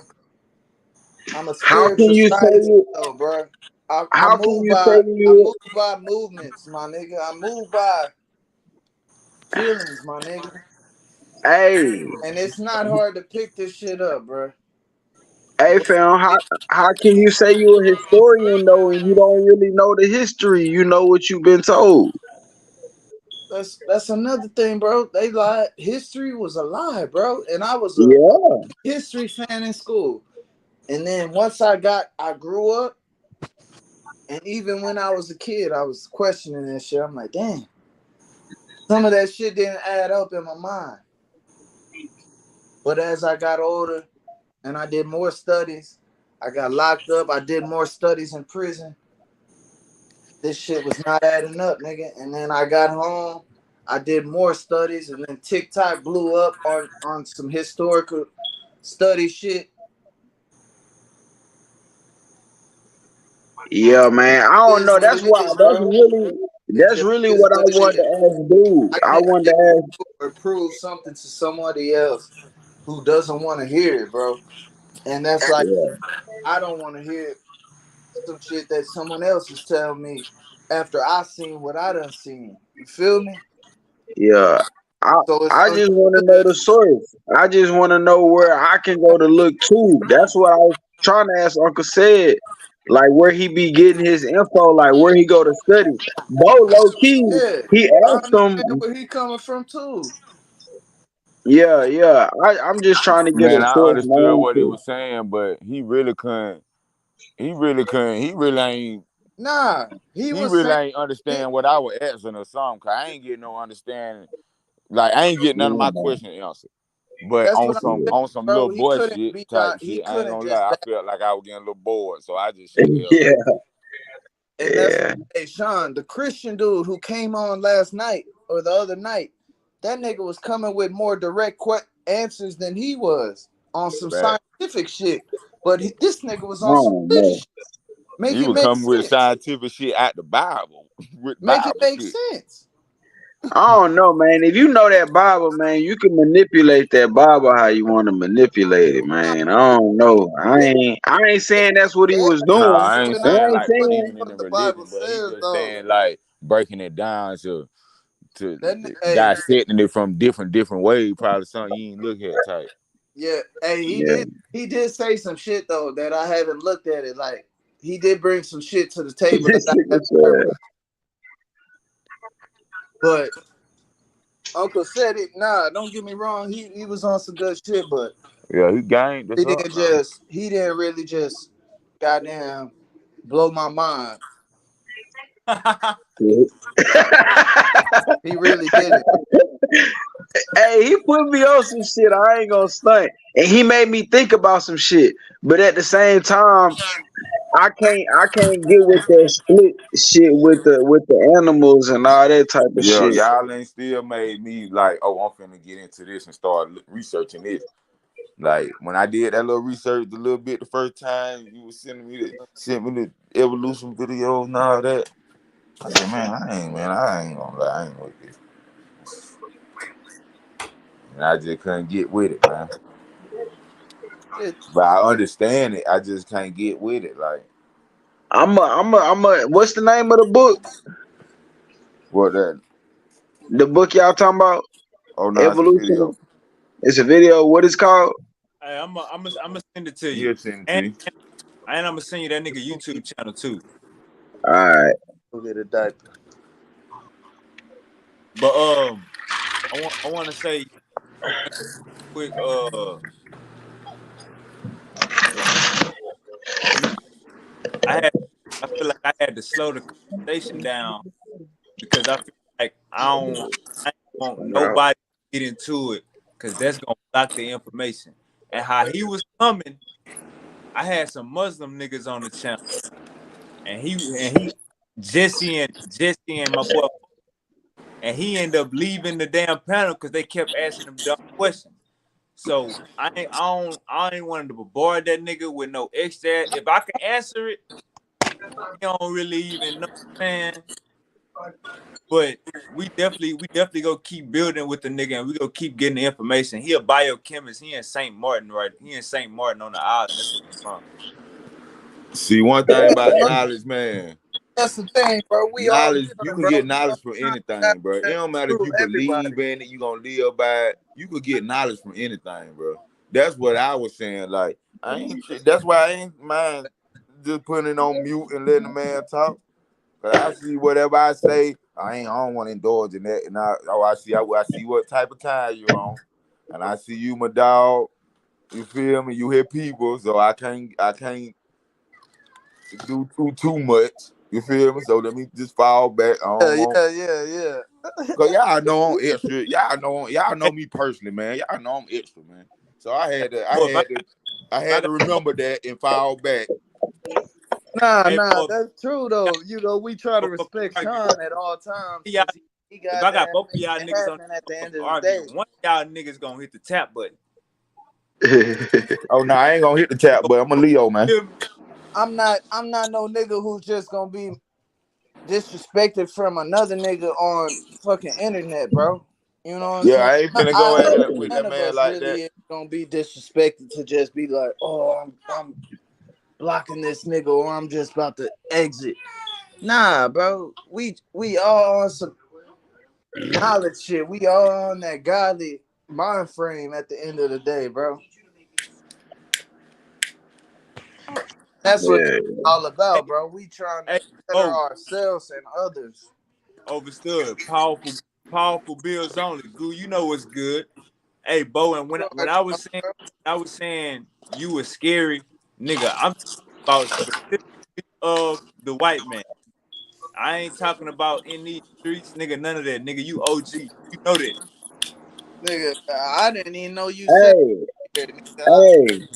Speaker 7: I'm a
Speaker 8: how can
Speaker 7: spiritual
Speaker 8: you say
Speaker 7: scientist,
Speaker 8: you?
Speaker 7: though, bro.
Speaker 8: How can you say
Speaker 7: I
Speaker 8: you?
Speaker 7: move by movements, my nigga. I move by feelings, my nigga.
Speaker 8: Hey,
Speaker 7: And it's not hard to pick this shit up, bro.
Speaker 8: hey,
Speaker 7: But
Speaker 8: fam. How can you say you a historian though, and you don't really know the history? You know what you've been told.
Speaker 7: that's another thing, bro. They lied. History was a lie, bro. And I was a
Speaker 8: Yeah.
Speaker 7: history fan in school. And then once I grew up, and even when I was a kid, I was questioning that shit. I'm like, damn, Some of that shit didn't add up in my mind. But as I got older and I did more studies, I got locked up. I did more studies in prison. This shit was not adding up, nigga. And then I got home. I did more studies, and then TikTok blew up on some historical study shit.
Speaker 8: Yeah, man. I
Speaker 7: It
Speaker 8: don't
Speaker 7: is
Speaker 8: know.
Speaker 7: what
Speaker 8: That's
Speaker 7: it
Speaker 8: why.
Speaker 7: is, bro. It
Speaker 8: That's
Speaker 7: just
Speaker 8: really
Speaker 7: is
Speaker 8: what I
Speaker 7: what it
Speaker 8: wanted
Speaker 7: is.
Speaker 8: to ask, dude.
Speaker 7: I
Speaker 8: I
Speaker 7: can't
Speaker 8: wanted
Speaker 7: get
Speaker 8: to ask.
Speaker 7: or prove something to somebody else who doesn't want to hear it, bro. And that's like
Speaker 8: Yeah,
Speaker 7: I don't want to hear some shit that someone else is telling me after I seen what I done seen. You feel me?
Speaker 8: yeah. I
Speaker 7: So it's
Speaker 8: I
Speaker 7: so
Speaker 8: just want to know
Speaker 7: good.
Speaker 8: the source. I just want to know where I can go to look too. That's what I was trying to ask Uncle Said. Like where he be getting his info, like where he go to study. Bo low key,
Speaker 7: Yeah,
Speaker 8: he
Speaker 7: I
Speaker 8: asked
Speaker 7: understand
Speaker 8: him.
Speaker 7: where he coming from too.
Speaker 8: Yeah, yeah. I'm just trying to get a
Speaker 4: Man, I
Speaker 8: source,
Speaker 4: understood
Speaker 8: man.
Speaker 4: what he was saying, but he really couldn't. He really couldn't. He really ain't.
Speaker 7: Nah, he
Speaker 4: He
Speaker 7: was
Speaker 4: really
Speaker 7: saying
Speaker 4: ain't
Speaker 7: shit.
Speaker 4: understand what I was asking or something. Cause I ain't getting no understanding. Like I ain't getting none of my
Speaker 8: Yeah,
Speaker 4: question answered. But
Speaker 7: That's what I'm saying,
Speaker 4: on some little
Speaker 7: bro. He
Speaker 4: boy
Speaker 7: couldn't
Speaker 4: shit
Speaker 7: be
Speaker 4: type
Speaker 7: he
Speaker 4: shit, I ain't
Speaker 7: couldn't
Speaker 4: gonna lie.
Speaker 7: just
Speaker 4: I
Speaker 7: back.
Speaker 4: felt like I was getting a little bored, so I just shut the hell
Speaker 8: yeah,
Speaker 4: up.
Speaker 7: And that's
Speaker 8: yeah.
Speaker 7: hey Sean, the Christian dude who came on last night or the other night. That nigga was coming with more direct answers than he was on some
Speaker 4: Right.
Speaker 7: scientific shit. But this nigga was
Speaker 8: I
Speaker 7: on some
Speaker 8: don't
Speaker 7: city
Speaker 8: know.
Speaker 7: shit. Make
Speaker 4: He
Speaker 7: it
Speaker 4: was
Speaker 7: make
Speaker 4: coming with
Speaker 7: sense.
Speaker 4: scientific shit out the Bible, with
Speaker 7: Make it
Speaker 4: Bible
Speaker 7: make
Speaker 4: shit.
Speaker 7: sense.
Speaker 8: I don't know, man. If you know that Bible, man, you can manipulate that Bible how you want to manipulate it, man. I don't know. I ain't saying that's what he
Speaker 7: Yeah,
Speaker 8: was
Speaker 4: No,
Speaker 8: doing.
Speaker 4: I ain't
Speaker 7: but not
Speaker 8: I
Speaker 4: saying
Speaker 8: ain't
Speaker 4: like
Speaker 7: what,
Speaker 8: saying
Speaker 4: believing in
Speaker 7: what
Speaker 4: the
Speaker 7: the Bible
Speaker 4: religion, but he
Speaker 7: says
Speaker 4: just
Speaker 7: though.
Speaker 4: saying like breaking it down to
Speaker 7: Hey,
Speaker 4: dissecting it from different ways, probably something you ain't look at type.
Speaker 7: yeah, hey,
Speaker 8: yeah.
Speaker 7: he did say some shit though that I haven't looked at it. Like he did bring some shit to the table that
Speaker 8: This
Speaker 7: I
Speaker 8: nigga
Speaker 7: haven't heard
Speaker 8: said,
Speaker 7: before. But Uncle said it. Nah, don't get me wrong. He was on some good shit, but
Speaker 4: Yeah, he gained this up now.
Speaker 7: he didn't really just goddamn blow my mind. He really didn't.
Speaker 8: hey, he put me on some shit. I ain't gonna stunt, and he made me think about some shit. But at the same time, I can't get with that split shit with the animals and all that type of
Speaker 4: Yeah,
Speaker 8: shit.
Speaker 4: y'all ain't still made me like, oh, I'm finna get into this and start researching this. Like when I did that little research a little bit the first time, you was sent me the evolution videos and all that. I said, man, I ain't gonna lie, I ain't with this. And I just couldn't get with it, man.
Speaker 7: It,
Speaker 4: But I understand it. I just can't get with it. Like
Speaker 8: I'm a. What's the name of the book?
Speaker 4: what that?
Speaker 8: The book y'all talking about?
Speaker 4: Oh no, it's a video.
Speaker 8: Evolution. It's a video. What is called?
Speaker 1: Hey, I'm gonna send it to you,
Speaker 4: He'll send it to
Speaker 1: and
Speaker 4: you.
Speaker 1: and I'm gonna send you that nigga YouTube channel too.
Speaker 8: All right.
Speaker 7: go get a diaper.
Speaker 1: But I want to say I want to quick you know I feel like I had to slow the conversation down because I feel like I don't want
Speaker 8: Bro.
Speaker 1: nobody to get into it because that's gonna block the information. And how he was coming, I had some Muslim niggas on the channel, and he Jesse and my boy, and he ended up leaving the damn panel because they kept asking him dumb questions. So I ain't wanted to bombard that nigga with no extra. If I can answer it, he don't really even know what I'm saying. But we definitely go keep building with the nigga, and we go keep getting the information. He a biochemist. He in St. Martin, right? He in St. Martin on the island. That's where he's from.
Speaker 4: See, one thing about knowledge, man.
Speaker 7: That's the thing, bro. We all
Speaker 4: Knowledge, you
Speaker 7: human,
Speaker 4: can
Speaker 7: bro.
Speaker 4: get
Speaker 7: We
Speaker 4: knowledge
Speaker 7: all
Speaker 4: from
Speaker 7: trying to
Speaker 4: anything, bro. It don't matter if
Speaker 7: prove
Speaker 4: you
Speaker 7: everybody.
Speaker 4: believe in it, you gonna live by it. You could get knowledge from anything, bro. That's what I was saying. Like, I ain't that's why I ain't mind just putting it on mute and letting the man talk. Cause I see whatever I say, I don't want to indulge in that. And I see what type of time you're on. And I see you, my dog. You feel me? You hear people, so I can't do too much. You feel me? So let me just fall back. I don't want.
Speaker 7: Yeah.
Speaker 4: Cause y'all know I'm extra. Y'all know me personally, man. Y'all know I'm extra, man. So
Speaker 1: Boy, if
Speaker 4: I
Speaker 1: I
Speaker 4: had
Speaker 1: got
Speaker 4: to remember that and fall back.
Speaker 1: hey,
Speaker 7: Nah,
Speaker 1: boy,
Speaker 7: that's true though. You know, we try to
Speaker 1: both of
Speaker 7: respect
Speaker 1: argue.
Speaker 7: Sean at all times
Speaker 1: Y'all,
Speaker 7: because he
Speaker 1: if I got
Speaker 7: goddamn
Speaker 1: both of
Speaker 7: make
Speaker 1: y'all
Speaker 7: it
Speaker 1: niggas on
Speaker 7: happen at the
Speaker 1: the
Speaker 7: end of the day.
Speaker 1: arguing, one of y'all niggas gonna hit the tap button.
Speaker 4: Oh no, I ain't gonna hit the tap, but I'm a Leo, man.
Speaker 1: You feel me?
Speaker 7: I'm not no nigga who's just gonna be disrespected from another nigga on fucking internet, bro. You know what I'm
Speaker 4: Yeah,
Speaker 7: saying?
Speaker 4: I ain't finna
Speaker 7: I
Speaker 4: go at
Speaker 7: hope
Speaker 4: that with
Speaker 7: none
Speaker 4: that
Speaker 7: of
Speaker 4: man
Speaker 7: us
Speaker 4: like that.
Speaker 7: really is gonna be disrespected to just be like, oh, I'm blocking this nigga or I'm just about to exit. Nah, bro. We all on some knowledge shit. We all on that godly mind frame at the end of the day, bro. That's what
Speaker 8: Yeah.
Speaker 7: it's all
Speaker 1: Hey,
Speaker 7: about, bro. We trying to
Speaker 1: hey,
Speaker 7: better
Speaker 1: Bo,
Speaker 7: ourselves and others.
Speaker 1: overstood. Powerful bills only. Goo, you know what's good. Hey, Bo, and I was saying you was scary, nigga. I'm talking about specifically of the white man. I ain't talking about in these streets, nigga. None of that, nigga. You OG. You know that.
Speaker 7: Nigga, I didn't even know you said
Speaker 8: Hey,
Speaker 7: it, nigga.
Speaker 8: hey.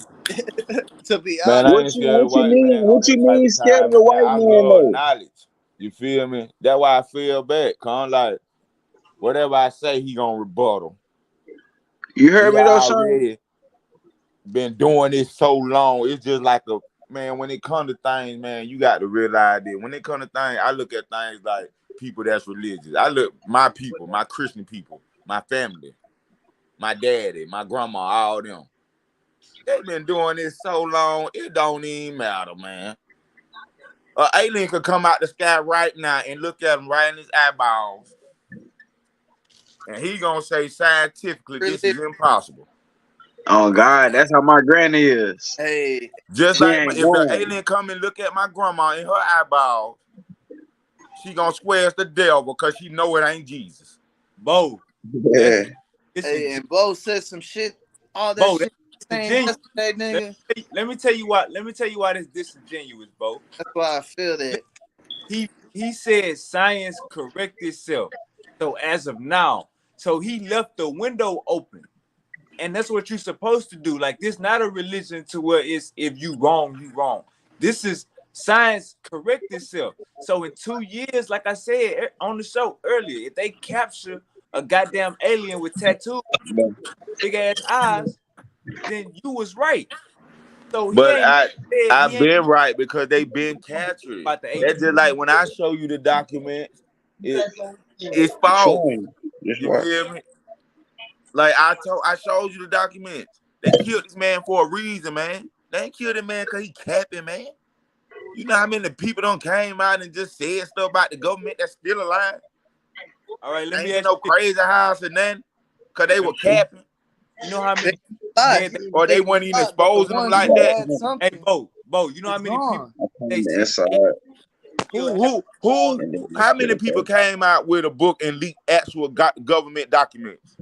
Speaker 7: To be
Speaker 4: Man,
Speaker 7: honest.
Speaker 4: I ain't scared of the white man on
Speaker 8: What you
Speaker 4: that type
Speaker 8: mean
Speaker 4: of
Speaker 8: scared of
Speaker 4: time,
Speaker 8: the
Speaker 4: man.
Speaker 8: white
Speaker 4: I
Speaker 8: man
Speaker 4: love
Speaker 8: though?
Speaker 4: knowledge. You feel me? That's why I feel bad. Cause I'm like, whatever I say, he gonna rebuttal.
Speaker 8: You heard
Speaker 4: He
Speaker 8: me though, Sean?
Speaker 4: already been doing this so long. It's just like a man. When it comes to things, man, you got to realize that. When it comes to things, I look at things like people that's religious. I look my people, my Christian people, my family, my daddy, my grandma, all them. They been doing this so long. It don't even matter, man. An alien could come out the sky right now and look at him right in his eyeballs, and he gonna say scientifically this
Speaker 7: Really,
Speaker 4: is impossible.
Speaker 8: Oh God, that's how my granny is.
Speaker 7: hey,
Speaker 4: Just
Speaker 8: She
Speaker 4: like
Speaker 8: ain't
Speaker 4: if the
Speaker 8: going.
Speaker 4: alien come and look at my grandma in her eyeballs, she gonna swear it's the devil because she know it ain't Jesus.
Speaker 1: Bo, that's
Speaker 8: Yeah.
Speaker 7: hey,
Speaker 1: disingenuous.
Speaker 7: and Bo said some shit, all that
Speaker 1: Bo,
Speaker 7: shit
Speaker 1: that's
Speaker 7: saying
Speaker 1: disingenuous.
Speaker 7: yesterday, nigga.
Speaker 1: Let me tell you why. Let me tell you why that's disingenuous, Bo.
Speaker 7: That's why I feel that.
Speaker 1: He said science correct itself. So as of now, so he left the window open. And that's what you're supposed to do. Like this not a religion to where it's if you wrong, you wrong. This is science correct itself. So in 2 years, like I said on the show earlier, if they capture a goddamn alien with tattoos, big ass eyes, then you was right. So he
Speaker 4: But
Speaker 1: ain't said he
Speaker 4: I've
Speaker 1: ain't
Speaker 4: been right because they been captured.
Speaker 1: about the
Speaker 4: That's
Speaker 1: alien.
Speaker 4: just like when I show you the documents, it's
Speaker 8: I'm
Speaker 4: false.
Speaker 8: showing you. Just
Speaker 4: You
Speaker 8: what?
Speaker 4: feel me? Like I showed you the documents. They killed this man for a reason, man. They ain't killed the man because he capping, man. You know how many people don't came out and just said stuff about the government that's still alive?
Speaker 1: All right, let me
Speaker 4: Ain't in
Speaker 1: ask
Speaker 4: no
Speaker 1: you
Speaker 4: crazy house or nothing. Cause they
Speaker 1: this.
Speaker 4: were capping.
Speaker 1: You know how
Speaker 7: They
Speaker 1: many
Speaker 7: lie.
Speaker 1: said that?
Speaker 4: Or
Speaker 7: They
Speaker 4: they weren't even
Speaker 7: lie, but the
Speaker 4: exposing them
Speaker 7: ones
Speaker 4: like
Speaker 7: who
Speaker 4: that.
Speaker 7: had
Speaker 1: Hey,
Speaker 7: something
Speaker 1: Bo, you know how
Speaker 7: is
Speaker 1: many people
Speaker 7: gone.
Speaker 1: they
Speaker 8: On the
Speaker 1: said
Speaker 8: inside.
Speaker 4: Who
Speaker 8: And then
Speaker 4: how
Speaker 8: just get
Speaker 4: many
Speaker 8: it
Speaker 4: people
Speaker 8: back.
Speaker 4: came out with a book and leaked actual government documents?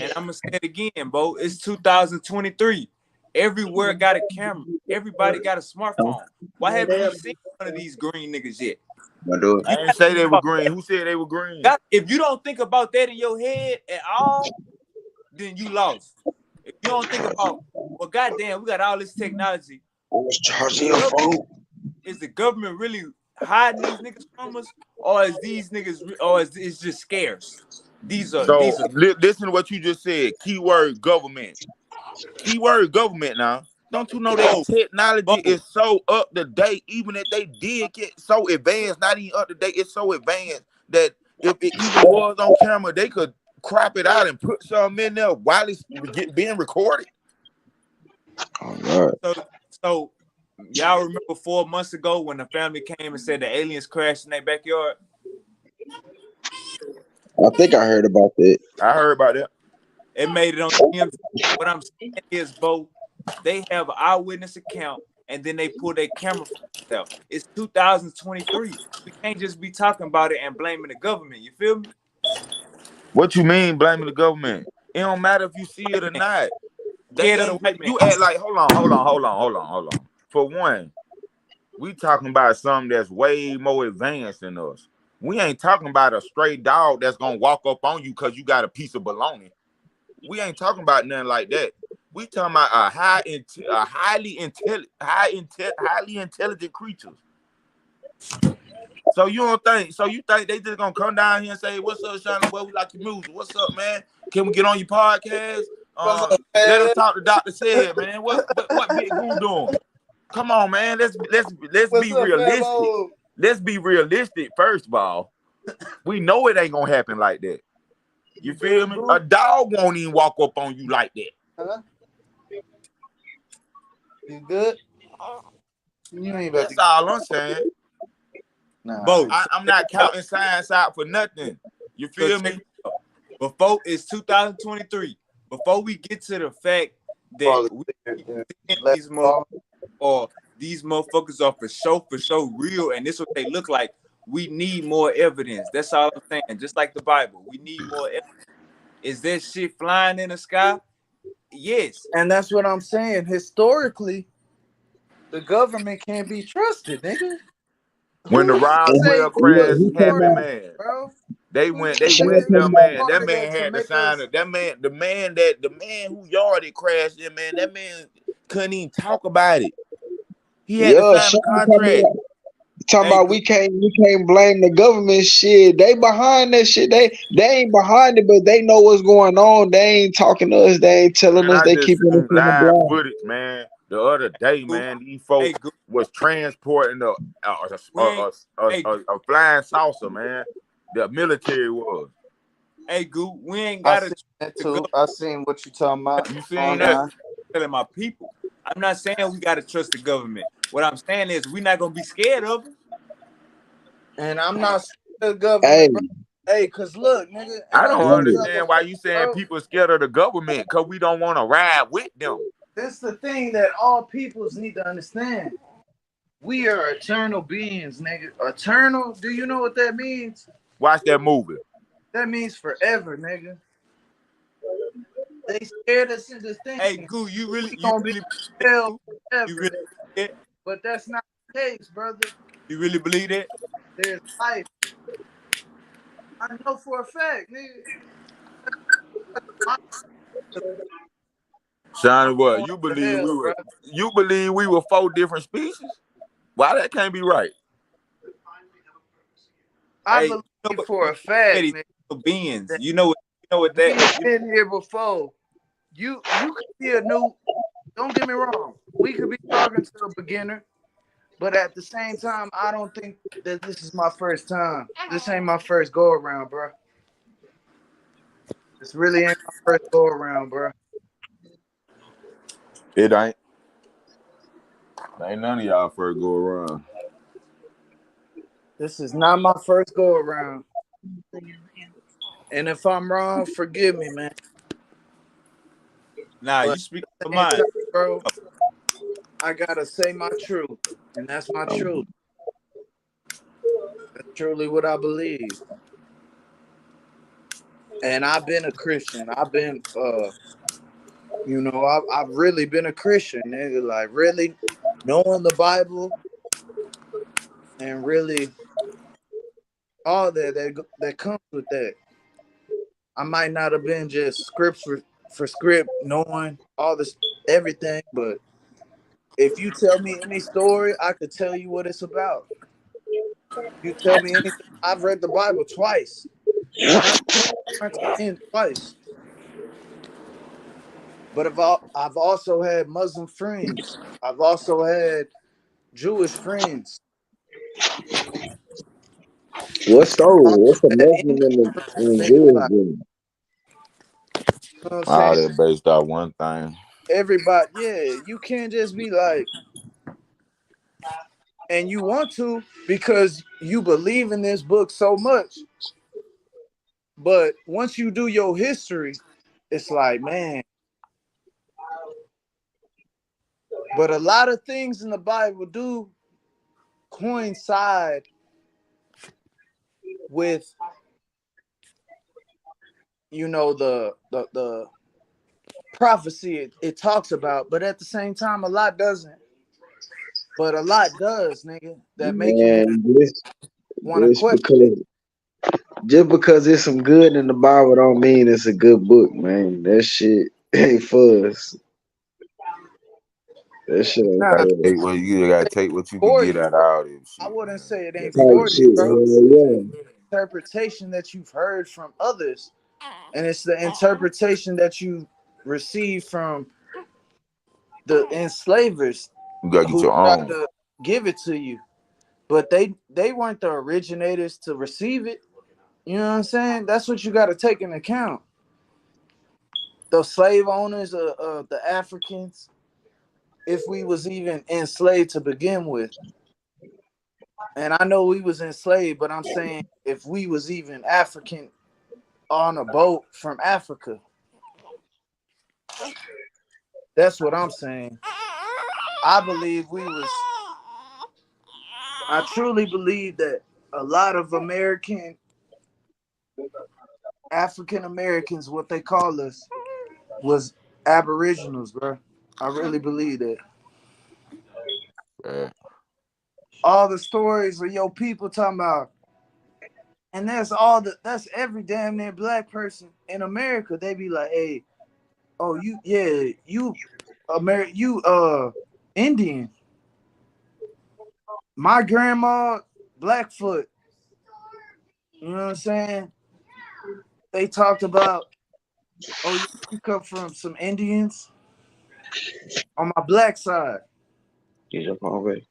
Speaker 1: and I'm gonna say it again, Bo. It's 2023. Everywhere got a camera. Everybody got a smartphone. Why haven't you seen one of these green niggas yet?
Speaker 8: My dude.
Speaker 1: You
Speaker 4: I ain't
Speaker 1: gotta
Speaker 4: say
Speaker 1: think
Speaker 4: they were
Speaker 1: about
Speaker 4: green.
Speaker 1: that.
Speaker 4: Who said they were green?
Speaker 1: If you don't think about that in your head at all, then you lost. If you don't think about, well, goddamn, we got all this technology.
Speaker 8: I was
Speaker 1: Is
Speaker 8: charging
Speaker 1: the
Speaker 8: your
Speaker 1: government,
Speaker 8: phone.
Speaker 1: is the government really hiding these niggas from us, or is these niggas, or is it's just scarce?
Speaker 4: So
Speaker 1: These are
Speaker 4: listen to what you just said. Keyword government. Keyword government now. Don't you know they
Speaker 1: Bo,
Speaker 4: technology
Speaker 1: Bo,
Speaker 4: is so up to date? Even if they did get so advanced, not even up to date, it's so advanced that if it even was on camera, they could crop it out and put something in there while it's being recorded.
Speaker 8: Oh God.
Speaker 1: so so y'all remember 4 months ago when the family came and said the aliens crashed in their backyard?
Speaker 8: I think I heard about that.
Speaker 4: I heard about that.
Speaker 1: It made it on TMZ. What I'm saying is, Bo, they have an eyewitness account and then they pull their camera from themselves. It's 2023. We can't just be talking about it and blaming the government. You feel me?
Speaker 4: What you mean blaming the government? It don't matter if you see it
Speaker 1: White
Speaker 4: or
Speaker 1: man,
Speaker 4: not. They
Speaker 1: scared of the
Speaker 4: ain't
Speaker 1: white man.
Speaker 4: you act like hold on. For one, We talking about something that's way more advanced than us. We ain't talking about a stray dog that's gonna walk up on you because you got a piece of bologna. We ain't talking about nothing like that. We talking about highly intelligent creatures. So you don't think? So you think they just gonna come down here and say, "What's up, Shiny Boy? We like your music. What's up, man? Can we get on your podcast?
Speaker 7: What's up,
Speaker 4: Let us
Speaker 7: man?
Speaker 4: talk to Dr. Said, man. What Big Goo doing? Come on, man. Let's
Speaker 7: What's
Speaker 4: be
Speaker 7: up,
Speaker 4: realistic.
Speaker 7: Fabo?
Speaker 4: Let's be realistic. First of all, we know it ain't gonna happen like that. You feel
Speaker 7: Good,
Speaker 4: me?
Speaker 7: boo?
Speaker 4: A dog won't even walk up on you like that.
Speaker 7: Huh? You good? You ain't about
Speaker 4: That's
Speaker 7: to.
Speaker 4: all I'm saying.
Speaker 7: Nah.
Speaker 1: Bo,
Speaker 4: I'm not counting science out for nothing. You
Speaker 1: so
Speaker 4: feel
Speaker 1: check
Speaker 4: me?
Speaker 1: it out. Before it's 2023. Before we get to the fact that
Speaker 7: Fall
Speaker 1: we
Speaker 7: asleep.
Speaker 1: think
Speaker 7: Let
Speaker 1: these motherfuckers
Speaker 7: fall.
Speaker 1: or these motherfuckers are for sure real, and this is what they look like. We need more evidence. That's all I'm saying. Just like the Bible, we need more evidence. Is there shit flying in the sky? Yes.
Speaker 7: And that's what I'm saying. Historically, the government can't be trusted, nigga.
Speaker 4: When the
Speaker 7: Who you say
Speaker 4: Roswell
Speaker 6: Yeah,
Speaker 4: crash
Speaker 6: he talking
Speaker 4: happened,
Speaker 6: about
Speaker 4: man,
Speaker 7: bro?
Speaker 4: they
Speaker 7: Who
Speaker 4: went,
Speaker 7: you
Speaker 4: they
Speaker 6: Sean
Speaker 4: went,
Speaker 7: say
Speaker 6: talking
Speaker 4: that
Speaker 7: was
Speaker 6: about
Speaker 4: man,
Speaker 7: part
Speaker 4: that
Speaker 7: of
Speaker 4: man
Speaker 7: that to
Speaker 4: had to
Speaker 7: make
Speaker 4: sign
Speaker 7: us?
Speaker 4: it. The man who yarded crashed in, man, that man couldn't even talk about it. He had to
Speaker 8: Yeah,
Speaker 4: sign a
Speaker 8: Sean talking
Speaker 4: contract.
Speaker 8: about talking
Speaker 1: Hey,
Speaker 8: about
Speaker 1: good.
Speaker 8: we can't blame the government shit. They behind that shit. They ain't behind it, but they know what's going on. They ain't talking to us. They ain't telling
Speaker 4: Man,
Speaker 8: us.
Speaker 4: I
Speaker 8: They
Speaker 4: just
Speaker 8: keeping us
Speaker 4: seen
Speaker 8: in the
Speaker 4: live
Speaker 8: blind.
Speaker 4: footage, man, the other day,
Speaker 1: Good.
Speaker 4: man. These
Speaker 1: Hey,
Speaker 4: folks
Speaker 1: good.
Speaker 4: was transporting
Speaker 1: We ain't. Hey,
Speaker 4: a flying saucer, man. The military was.
Speaker 1: hey, good. We ain't
Speaker 7: I
Speaker 1: gotta
Speaker 7: seen
Speaker 1: trust
Speaker 7: that
Speaker 1: the
Speaker 7: too.
Speaker 1: government.
Speaker 7: I seen what you talking about
Speaker 4: You seen that?
Speaker 7: online.
Speaker 1: Telling my people. I'm not saying we gotta trust the government. What I'm saying is we're not gonna be scared of them.
Speaker 7: And I'm not scared of the
Speaker 8: Hey,
Speaker 7: government, bro. Hey, cause look, nigga, and
Speaker 4: I
Speaker 7: I'm
Speaker 4: don't
Speaker 7: gonna tell
Speaker 8: hey,
Speaker 7: y'all
Speaker 4: understand why
Speaker 7: before,
Speaker 4: you saying
Speaker 7: bro.
Speaker 4: people scared of the government because we don't want to ride with them.
Speaker 7: This is the thing that all peoples need to understand. We are eternal beings, nigga. Eternal? Do you know what that means?
Speaker 4: Watch that movie.
Speaker 7: That means forever, nigga. They scared us into
Speaker 1: Hey,
Speaker 7: thinking
Speaker 1: Goo,
Speaker 7: we gonna be
Speaker 1: really
Speaker 7: in hell
Speaker 1: Goo? You
Speaker 7: forever,
Speaker 1: really
Speaker 7: nigga.
Speaker 1: believe that?
Speaker 7: But that's not the case, brother.
Speaker 1: You really believe that?
Speaker 7: There's life. I know for a fact, nigga.
Speaker 4: Shiny, what
Speaker 7: Going
Speaker 4: you
Speaker 7: to
Speaker 4: believe we
Speaker 7: hell, bro.
Speaker 4: were? You believe we were four different species? Why that can't be right?
Speaker 7: I
Speaker 1: Hey, you know
Speaker 7: believe
Speaker 1: what?
Speaker 7: for
Speaker 1: You
Speaker 7: a fact,
Speaker 1: said
Speaker 7: nigga,
Speaker 1: beings.
Speaker 7: that
Speaker 1: You know what
Speaker 7: we
Speaker 1: that.
Speaker 7: have been here before. You could be a new. Don't get me wrong. We could be talking to a beginner, but at the same time, I don't think that this is my first time. This ain't my first go around, bro. This really ain't my first go around, bro.
Speaker 4: It ain't. Ain't none of y'all first go around.
Speaker 7: This is not my first go around. And if I'm wrong, forgive me, man.
Speaker 1: Nah,
Speaker 7: But
Speaker 1: you speak
Speaker 7: at
Speaker 1: your
Speaker 7: the same
Speaker 1: mind.
Speaker 7: time, bro, I gotta say my truth, and that's my truth. That's truly what I believe. And I've been a Christian. I've been, I've really been a Christian, nigga. Like really knowing the Bible and really all that comes with that. I might not have been just script for script, knowing all this everything, but if you tell me any story, I could tell you what it's about. You tell me anything. I've read the Bible twice, not start to end twice. But I've also had Muslim friends. I've also had Jewish friends.
Speaker 8: what's so?
Speaker 7: I've
Speaker 8: What's the
Speaker 7: had
Speaker 8: Muslim
Speaker 7: any
Speaker 8: in the
Speaker 7: thing
Speaker 8: Jewish
Speaker 7: about it.
Speaker 8: room?
Speaker 7: You know what I'm
Speaker 4: All
Speaker 7: saying?
Speaker 4: that based off one thing.
Speaker 7: Everybody, yeah, you can't just be like, and you want to because you believe in this book so much. But once you do your history, it's like, man, but a lot of things in the Bible do coincide with, the prophecy it talks about, but at the same time, a lot doesn't. but a lot does, nigga. That make you
Speaker 8: Man,
Speaker 7: want to
Speaker 8: this
Speaker 7: question.
Speaker 8: because just because it's some good in the Bible don't mean it's a good book, man. That shit ain't fuzz. That shit ain't
Speaker 7: Nah,
Speaker 4: Hey,
Speaker 8: fuzz.
Speaker 4: well, you gotta take what you can
Speaker 7: for
Speaker 4: get
Speaker 7: you.
Speaker 4: out of all this
Speaker 7: I
Speaker 4: shit,
Speaker 7: wouldn't
Speaker 4: man.
Speaker 7: say it
Speaker 4: You
Speaker 7: ain't
Speaker 4: gotta take
Speaker 8: Type
Speaker 7: for
Speaker 4: what
Speaker 7: you,
Speaker 4: you
Speaker 8: shit,
Speaker 4: can
Speaker 7: bro.
Speaker 4: get.
Speaker 8: hell yeah.
Speaker 7: Interpretation that you've heard from others, and it's the interpretation that you receive from the enslavers
Speaker 4: You gotta get
Speaker 7: who
Speaker 4: your
Speaker 7: tried
Speaker 4: own.
Speaker 7: to give it to you. But they weren't the originators to receive it. You know what I'm saying? That's what you got to take into account. The slave owners of the Africans, if we was even enslaved to begin with. And I know we was enslaved, but I'm saying if we was even African on a boat from Africa, that's what I'm saying. I believe we was. I truly believe that a lot of African Americans, what they call us, was Aboriginals, bro. I really believe that.
Speaker 4: Right.
Speaker 7: All the stories of your people talking about, and that's every damn near black person in America. They be like, hey, oh you Indian. My grandma Blackfoot. You know what I'm saying? They talked about, oh yeah, you come from some Indians on my black side.
Speaker 8: Use your phone, baby.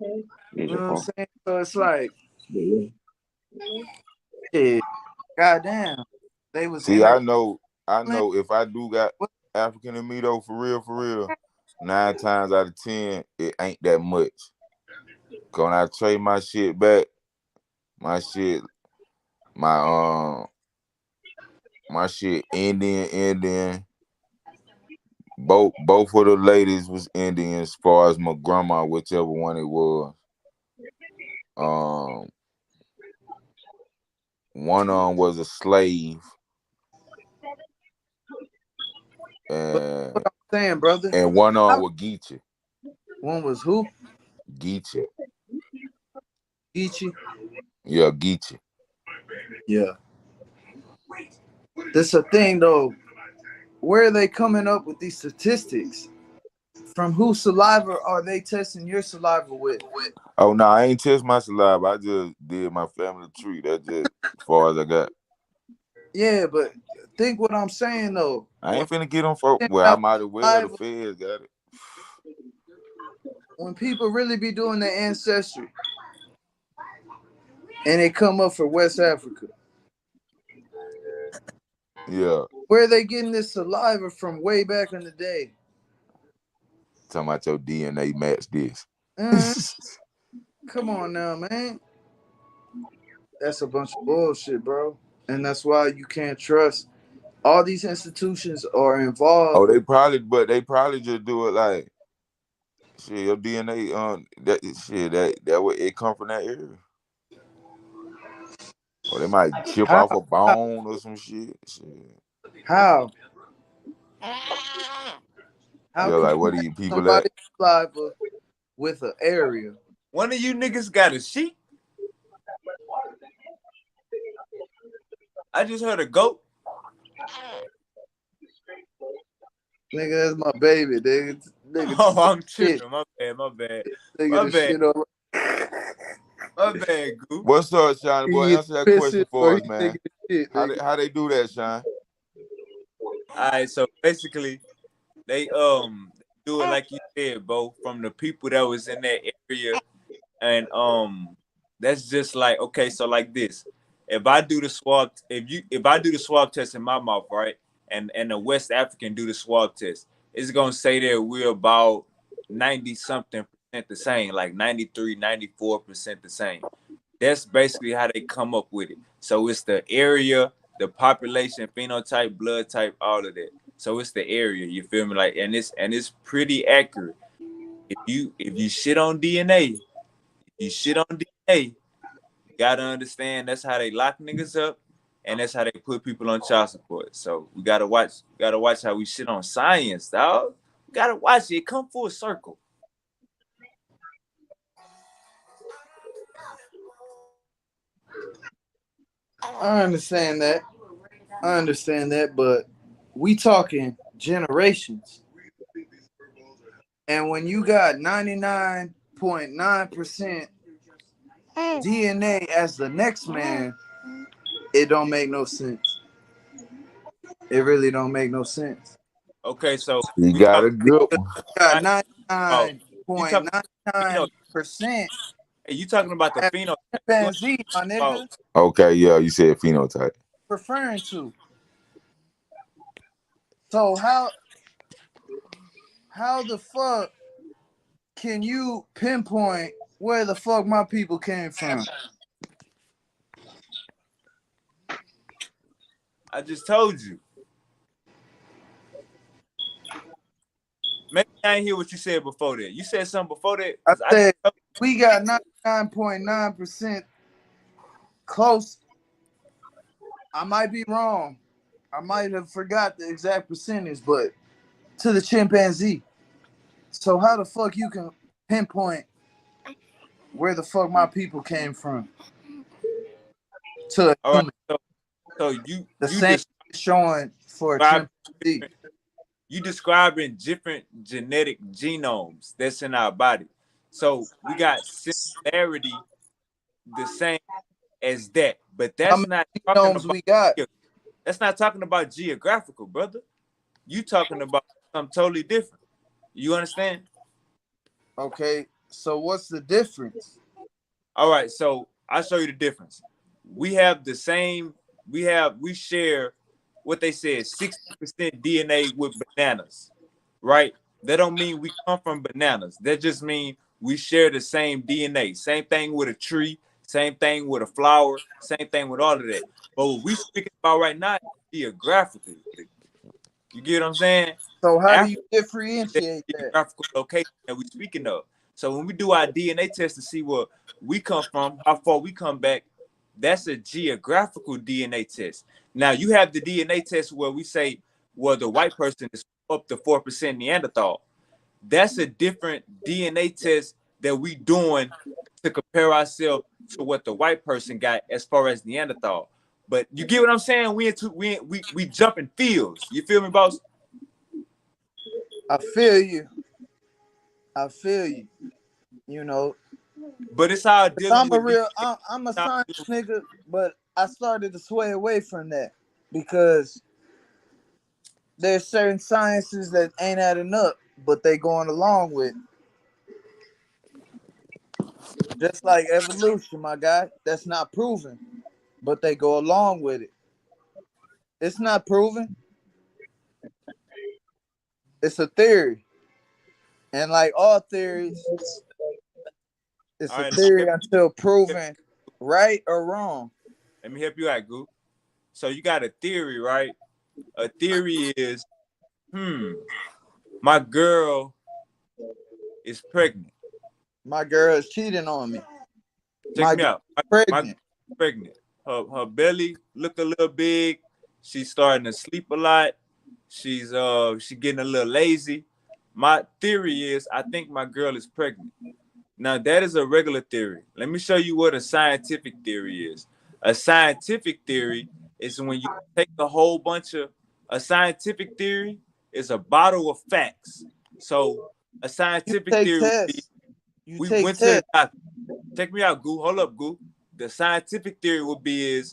Speaker 8: Use
Speaker 7: You know
Speaker 8: your
Speaker 7: what I'm
Speaker 8: phone.
Speaker 7: saying? So it's like,
Speaker 8: Yeah.
Speaker 7: yeah, goddamn. They was
Speaker 4: See,
Speaker 7: in a
Speaker 4: I know if I do got African in me though, for real, 9 times out of 10, it ain't that much. Cause when I trade my shit back, my shit, my my shit Indian. Both of the ladies was Indian as far as my grandma, whichever one it was. Um, one of them was a slave,
Speaker 7: but what
Speaker 4: and
Speaker 7: I'm saying, brother.
Speaker 4: one of them
Speaker 7: How,
Speaker 4: was Geechee.
Speaker 7: one was who?
Speaker 4: Geechee.
Speaker 7: Ichi.
Speaker 4: Yeah, Geechee.
Speaker 7: Yeah. This a thing though. Where are they coming up with these statistics? From whose saliva are they testing your saliva with?
Speaker 4: Oh no, I ain't test my saliva. I just did my family tree. That's just as far as I got.
Speaker 7: Yeah, but think what I'm saying though.
Speaker 4: I
Speaker 7: When
Speaker 4: ain't finna get them folk.
Speaker 7: they
Speaker 4: Well, I
Speaker 7: have
Speaker 4: might as well. The
Speaker 7: saliva,
Speaker 4: feds got it.
Speaker 7: when people really be doing their ancestry and they come up for West Africa,
Speaker 4: Yeah,
Speaker 7: where are they getting this saliva from way back in the day?
Speaker 4: talking about your DNA match this.
Speaker 7: Uh, Come on now, man. That's a bunch of bullshit, bro. And that's why you can't trust. All these institutions are
Speaker 4: Oh,
Speaker 7: involved with.
Speaker 4: but they probably just do it like shit. Your DNA, that shit, that way it come from that area. Or they might chip
Speaker 7: How?
Speaker 4: off a bone or some shit. Shit.
Speaker 7: How? How
Speaker 4: Yeah,
Speaker 7: could
Speaker 4: like
Speaker 7: you
Speaker 4: what
Speaker 7: match
Speaker 4: these people at?
Speaker 7: somebody's saliva with an area?
Speaker 1: One of you niggas got a sheep. I just heard a goat.
Speaker 7: Nigga, that's my baby, nigga. Nigga,
Speaker 1: Oh, I'm
Speaker 7: shit.
Speaker 1: tripping. My bad. My bad.
Speaker 7: Nigga,
Speaker 1: My
Speaker 7: the
Speaker 1: bad.
Speaker 7: shit over.
Speaker 1: My bad, Goop.
Speaker 4: What's up, Shiny boy?
Speaker 7: He either
Speaker 4: Answer that question
Speaker 7: pissing or
Speaker 4: for
Speaker 7: he
Speaker 4: us, man.
Speaker 7: taking the shit, nigga.
Speaker 4: How they do that, Shine?
Speaker 1: All right. So basically, they do it like you said, Bo, from the people that was in that area, and that's just like okay. So like this, if I do the swab test in my mouth, right, and the West African do the swab test, it's gonna say that we're about 90 something percent the same, like 93, 94% the same. That's basically how they come up with it. So it's the area, the population, phenotype, blood type, all of that. So it's the area. You feel me? Like, and it's pretty accurate. If you shit on DNA, you shit on DNA, you gotta understand that's how they lock niggas up, and that's how they put people on child support. So we gotta watch how we shit on science, dog. Gotta watch it. Come full circle.
Speaker 7: I understand that. I understand that, but we talking generations. And when you got 99.9% DNA as the next man, it don't make no sense. It really don't make no sense.
Speaker 1: Okay, so
Speaker 4: You
Speaker 1: we
Speaker 4: got
Speaker 1: talking
Speaker 4: a good
Speaker 7: You
Speaker 4: one.
Speaker 7: got
Speaker 1: about you talking pheno.
Speaker 7: 99.99%
Speaker 1: Hey, you talking about the
Speaker 7: as
Speaker 1: phenotype? You ain't
Speaker 7: chimpanzee, my
Speaker 1: about
Speaker 7: nigga,
Speaker 4: Okay, yeah, you said phenotype.
Speaker 7: referring to. So how the fuck can you pinpoint where the fuck my people came from?
Speaker 1: I just told you. Maybe I ain't hear what you said before that. You said something before that
Speaker 7: I
Speaker 1: because I just
Speaker 7: said
Speaker 1: told
Speaker 7: we got 99.9% close. I might be wrong. I might have forgot the exact percentage, but to the chimpanzee. So how the fuck you can pinpoint where the fuck my people came from to a
Speaker 1: all right.
Speaker 7: human?
Speaker 1: So you
Speaker 7: The
Speaker 1: you
Speaker 7: same is showing for a
Speaker 1: describe
Speaker 7: chimpanzee.
Speaker 1: you describing different genetic genomes that's in our body. So we got similarity the same as that, but
Speaker 7: How many genomes we got?
Speaker 1: that's not talking about geographical, brother. You talking about something totally different. You understand?
Speaker 7: Okay, so what's the difference?
Speaker 1: All right, so I'll show you the difference. We have the same, we share what they said, 60% DNA with bananas, right? That don't mean we come from bananas. That just mean we share the same DNA. Same thing with a tree, same thing with a flower, same thing with all of that. But what we speaking about right now is geographically. You get what I'm saying?
Speaker 7: So how do you
Speaker 1: Africa is that
Speaker 7: differentiate that?
Speaker 1: geographical location that we're speaking of. So when we do our DNA test to see where we come from, how far we come back, that's a geographical DNA test. Now you have the DNA test where we say, well, the white person is up to 4% Neanderthal. That's a different DNA test that we doing to compare ourselves to what the white person got as far as Neanderthal. But you get what I'm saying? We jumping fields. You feel me, boss?
Speaker 7: I feel you. I feel you. You know,
Speaker 1: But it's all dealing
Speaker 7: I'm a
Speaker 1: with
Speaker 7: real, I'm a science nigga, but I started to sway away from that because there's certain sciences that ain't adding up, but they going along with. Just like evolution, my guy. That's not proven, but they go along with it. It's not proven. It's a theory. And like all theories, it's
Speaker 1: all
Speaker 7: a
Speaker 1: right.
Speaker 7: theory until proven right or wrong.
Speaker 1: Let me help you out, Goop. So you got a theory, right? A theory is, my girl is pregnant.
Speaker 7: My girl is cheating on me.
Speaker 1: Check
Speaker 7: My
Speaker 1: me
Speaker 7: girl
Speaker 1: out.
Speaker 7: is
Speaker 1: My
Speaker 7: pregnant.
Speaker 1: girl is pregnant. Her belly look a little big. She's starting to sleep a lot. She getting a little lazy. My theory is I think my girl is pregnant. Now that is a regular theory. Let me show you what a scientific theory is. A scientific theory is when you take a whole bunch of a scientific theory is a bottle of facts. So a
Speaker 7: You
Speaker 1: scientific
Speaker 7: take
Speaker 1: theory would be
Speaker 7: tests. You
Speaker 1: we
Speaker 7: take
Speaker 1: went to the
Speaker 7: tests.
Speaker 1: doctor. Check me out, Goo. Hold up, Goo. The scientific theory would be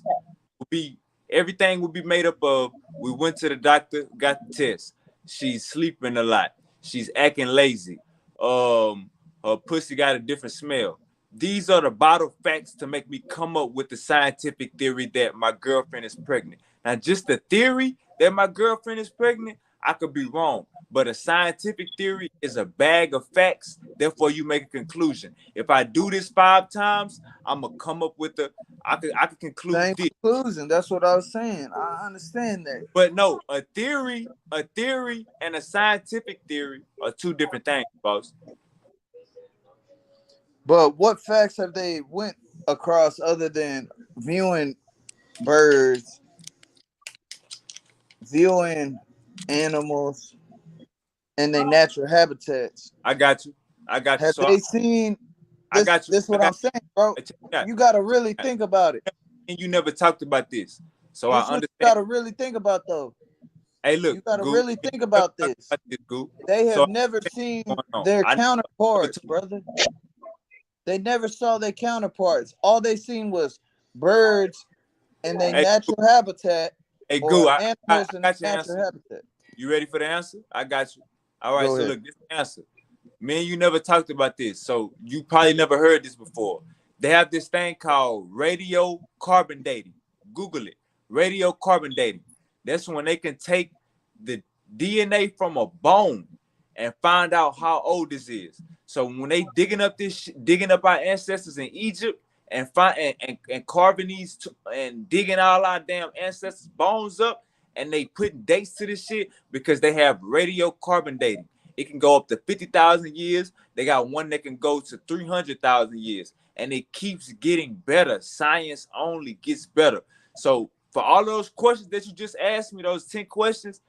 Speaker 1: everything would be made up of we went to the doctor, got the test. She's sleeping a lot. She's acting lazy. Um, her pussy got a different smell. These are the bottle facts to make me come up with the scientific theory that my girlfriend is pregnant. Now, just the theory that my girlfriend is pregnant, I could be wrong. But a scientific theory is a bag of facts. Therefore, you make a conclusion. If I do this 5 times, I'm gonna come up with I could conclude
Speaker 7: Same
Speaker 1: this.
Speaker 7: conclusion. That's what I was saying. I understand that.
Speaker 1: But no, a theory and a scientific theory are two different things, boss.
Speaker 7: But what facts have they went across other than viewing birds, viewing animals in their natural habitats?
Speaker 1: I got you. I got you.
Speaker 7: Have
Speaker 1: So
Speaker 7: they seen
Speaker 1: I
Speaker 7: this?
Speaker 1: got you.
Speaker 7: This
Speaker 1: I
Speaker 7: what
Speaker 1: got
Speaker 7: I'm saying, bro.
Speaker 1: you. Check me out.
Speaker 7: You got to really think about it.
Speaker 1: and you never talked about this. So I
Speaker 7: This what you
Speaker 1: understand.
Speaker 7: gotta really think about though.
Speaker 1: Hey, look,
Speaker 7: You gotta
Speaker 1: Goop,
Speaker 7: really
Speaker 1: you
Speaker 7: think
Speaker 1: never
Speaker 7: about
Speaker 1: talked
Speaker 7: this.
Speaker 1: about this, Goop.
Speaker 7: They
Speaker 1: So
Speaker 7: have
Speaker 1: I
Speaker 7: never
Speaker 1: understand
Speaker 7: seen
Speaker 1: what's going on.
Speaker 7: their
Speaker 1: I never
Speaker 7: counterparts,
Speaker 1: told.
Speaker 7: brother. They never saw their counterparts. All they seen was birds in their
Speaker 1: Hey, Goop,
Speaker 7: natural habitat
Speaker 1: hey,
Speaker 7: or
Speaker 1: Goop, I
Speaker 7: animals in their
Speaker 1: got your
Speaker 7: natural
Speaker 1: answer.
Speaker 7: habitat.
Speaker 1: You ready for the answer? I got you. All right,
Speaker 7: Go
Speaker 1: so
Speaker 7: ahead.
Speaker 1: look, this answer. Me and you never talked about this, so you probably never heard this before. They have this thing called radio carbon dating. Google it. Radio carbon dating. That's when they can take the DNA from a bone and find out how old this is. So when they digging up our ancestors in Egypt and find and carving these and digging all our damn ancestors' bones up, and they put dates to this shit because they have radiocarbon dating. It can go up to 50,000 years. They got one that can go to 300,000 years. And it keeps getting better. Science only gets better. So for all those questions that you just asked me, those 10 questions,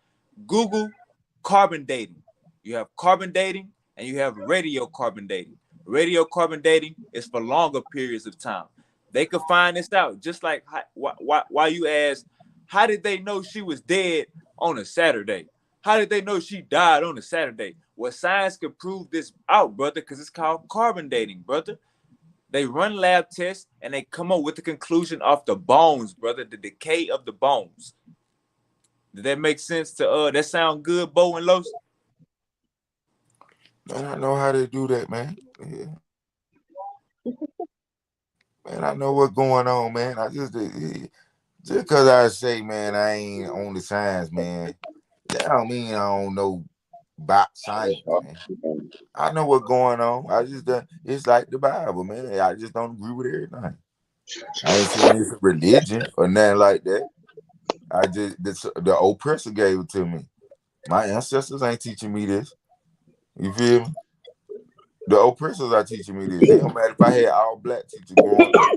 Speaker 1: Google carbon dating. You have carbon dating and you have radiocarbon dating. Radiocarbon dating is for longer periods of time. They could find this out. Just like why you asked, how did they know she was dead on a Saturday? How did they know she died on a Saturday? Well, science can prove this out, brother, because it's called carbon dating, brother. They run lab tests and they come up with the conclusion of the bones, brother, the decay of the bones. Did that make sense to that sound good, Bo and Los?
Speaker 10: Man, I know how they do that, man. Yeah. Man, I know what's going on, man. I just because I say, man, I ain't on the science, man. That don't mean I don't know about science, man. I know what's going on. I just it's like the Bible, man. I just don't agree with everything. I ain't saying it's a religion or nothing like that. I just the oppressor gave it to me. My ancestors ain't teaching me this. You feel me? The oppressors are teaching me this. It don't matter if I had all black teachers growing up.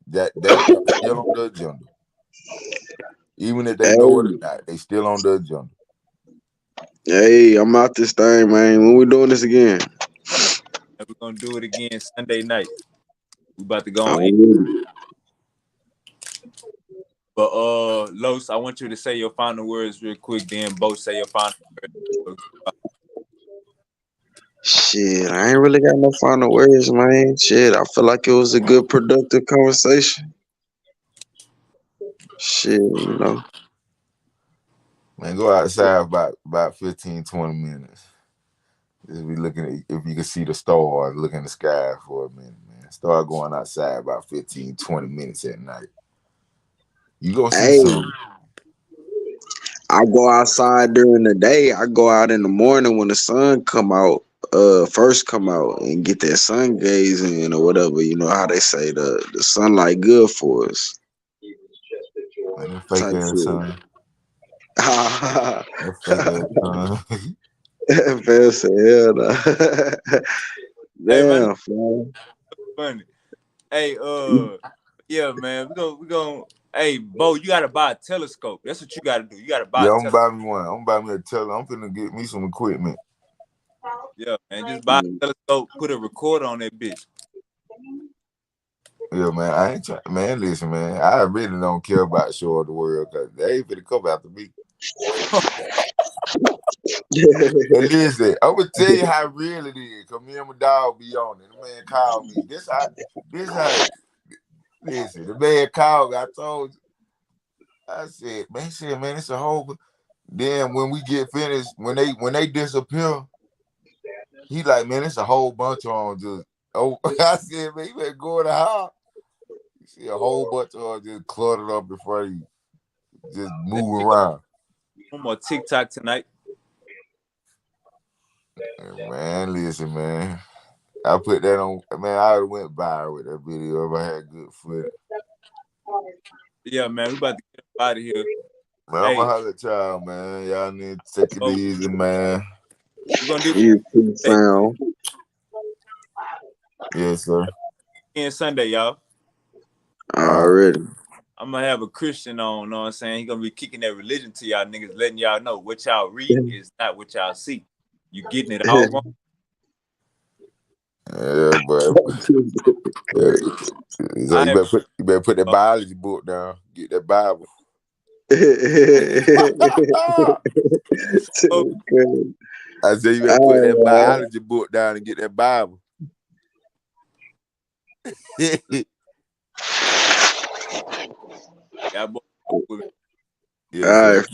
Speaker 10: They are still on the agenda. Even if they know it or
Speaker 8: Hey,
Speaker 10: not, they still on the agenda.
Speaker 8: hey, I'm out this thing, man. When we doing this again?
Speaker 1: And we're gonna do it again Sunday night. We about to go on in.
Speaker 8: I'm
Speaker 1: But Los, I want you to say your final words real quick. Then both say your final words.
Speaker 8: Shit, I ain't really got no final words, man. Shit, I feel like it was a good, productive conversation. Shit, you know.
Speaker 10: Man, go outside about 15, 20 minutes. Just be looking at if you can see the stars, look in the sky for a minute, man. Start going outside about 15, 20 minutes at night. You gonna see
Speaker 8: Hey,
Speaker 10: something.
Speaker 8: I go outside during the day. I go out in the morning when the sun come out, first come out and get that sun gazing or whatever. You know how they say the sunlight good for us
Speaker 10: Man, that fake
Speaker 8: type
Speaker 10: ass
Speaker 8: shit.
Speaker 10: son. That fake ass son.
Speaker 8: Fancy hell, nah.
Speaker 1: Hey man,
Speaker 8: Damn, fam.
Speaker 1: funny. Hey, yeah, man, we gonna. Hey, Bo, you gotta buy a telescope. That's what you gotta do. You gotta buy
Speaker 10: Yeah,
Speaker 1: a
Speaker 10: I'm
Speaker 1: telescope.
Speaker 10: buy me one. I'm buy me a teller. I'm finna get me some equipment.
Speaker 1: Yeah, man, just buy a telescope, put a recorder on that bitch.
Speaker 10: Yeah, man. I ain't trying. Man, listen, man. I really don't care about show of the world because they ain't finna come after me. And listen, I'm gonna tell you how real it is. Cause me and my dog be on it. The man called me. This how. Listen, the man called me. I told you. I said, man, it's a whole. Then when we get finished, when they disappear, he like, man, it's a whole bunch of them just. Oh, I said, man, you better go in the house. You see a whole bunch of them just cluttered up before you, just
Speaker 1: Let's
Speaker 10: moving
Speaker 1: pick up
Speaker 10: around.
Speaker 1: one more TikTok tonight.
Speaker 10: And man, listen, man. I put that on. Man, I went viral with that video if I had good footage.
Speaker 1: Yeah, man, we about to get up out of here.
Speaker 10: Man, I'm a
Speaker 1: Hey,
Speaker 10: holler child, man. Y'all need to take it
Speaker 1: Bo,
Speaker 10: easy, man.
Speaker 1: we're gonna do this
Speaker 8: You too,
Speaker 1: Sunday.
Speaker 8: fam.
Speaker 10: Yes, sir.
Speaker 1: Again Sunday, y'all.
Speaker 10: All right.
Speaker 8: Already.
Speaker 1: I'm gonna have a Christian on, know what I'm saying? He gonna be kicking that religion to y'all niggas, letting y'all know what y'all read is not what y'all see. You getting it all wrong.
Speaker 10: Yeah, but yeah. So
Speaker 1: I ain't
Speaker 10: you better put that biology book down. Get that Bible.
Speaker 1: so
Speaker 10: I said you better put that
Speaker 8: Oh,
Speaker 10: biology book down and get that Bible.
Speaker 1: yeah, boy, with me.
Speaker 10: Yes,
Speaker 8: all
Speaker 10: sir.
Speaker 8: right.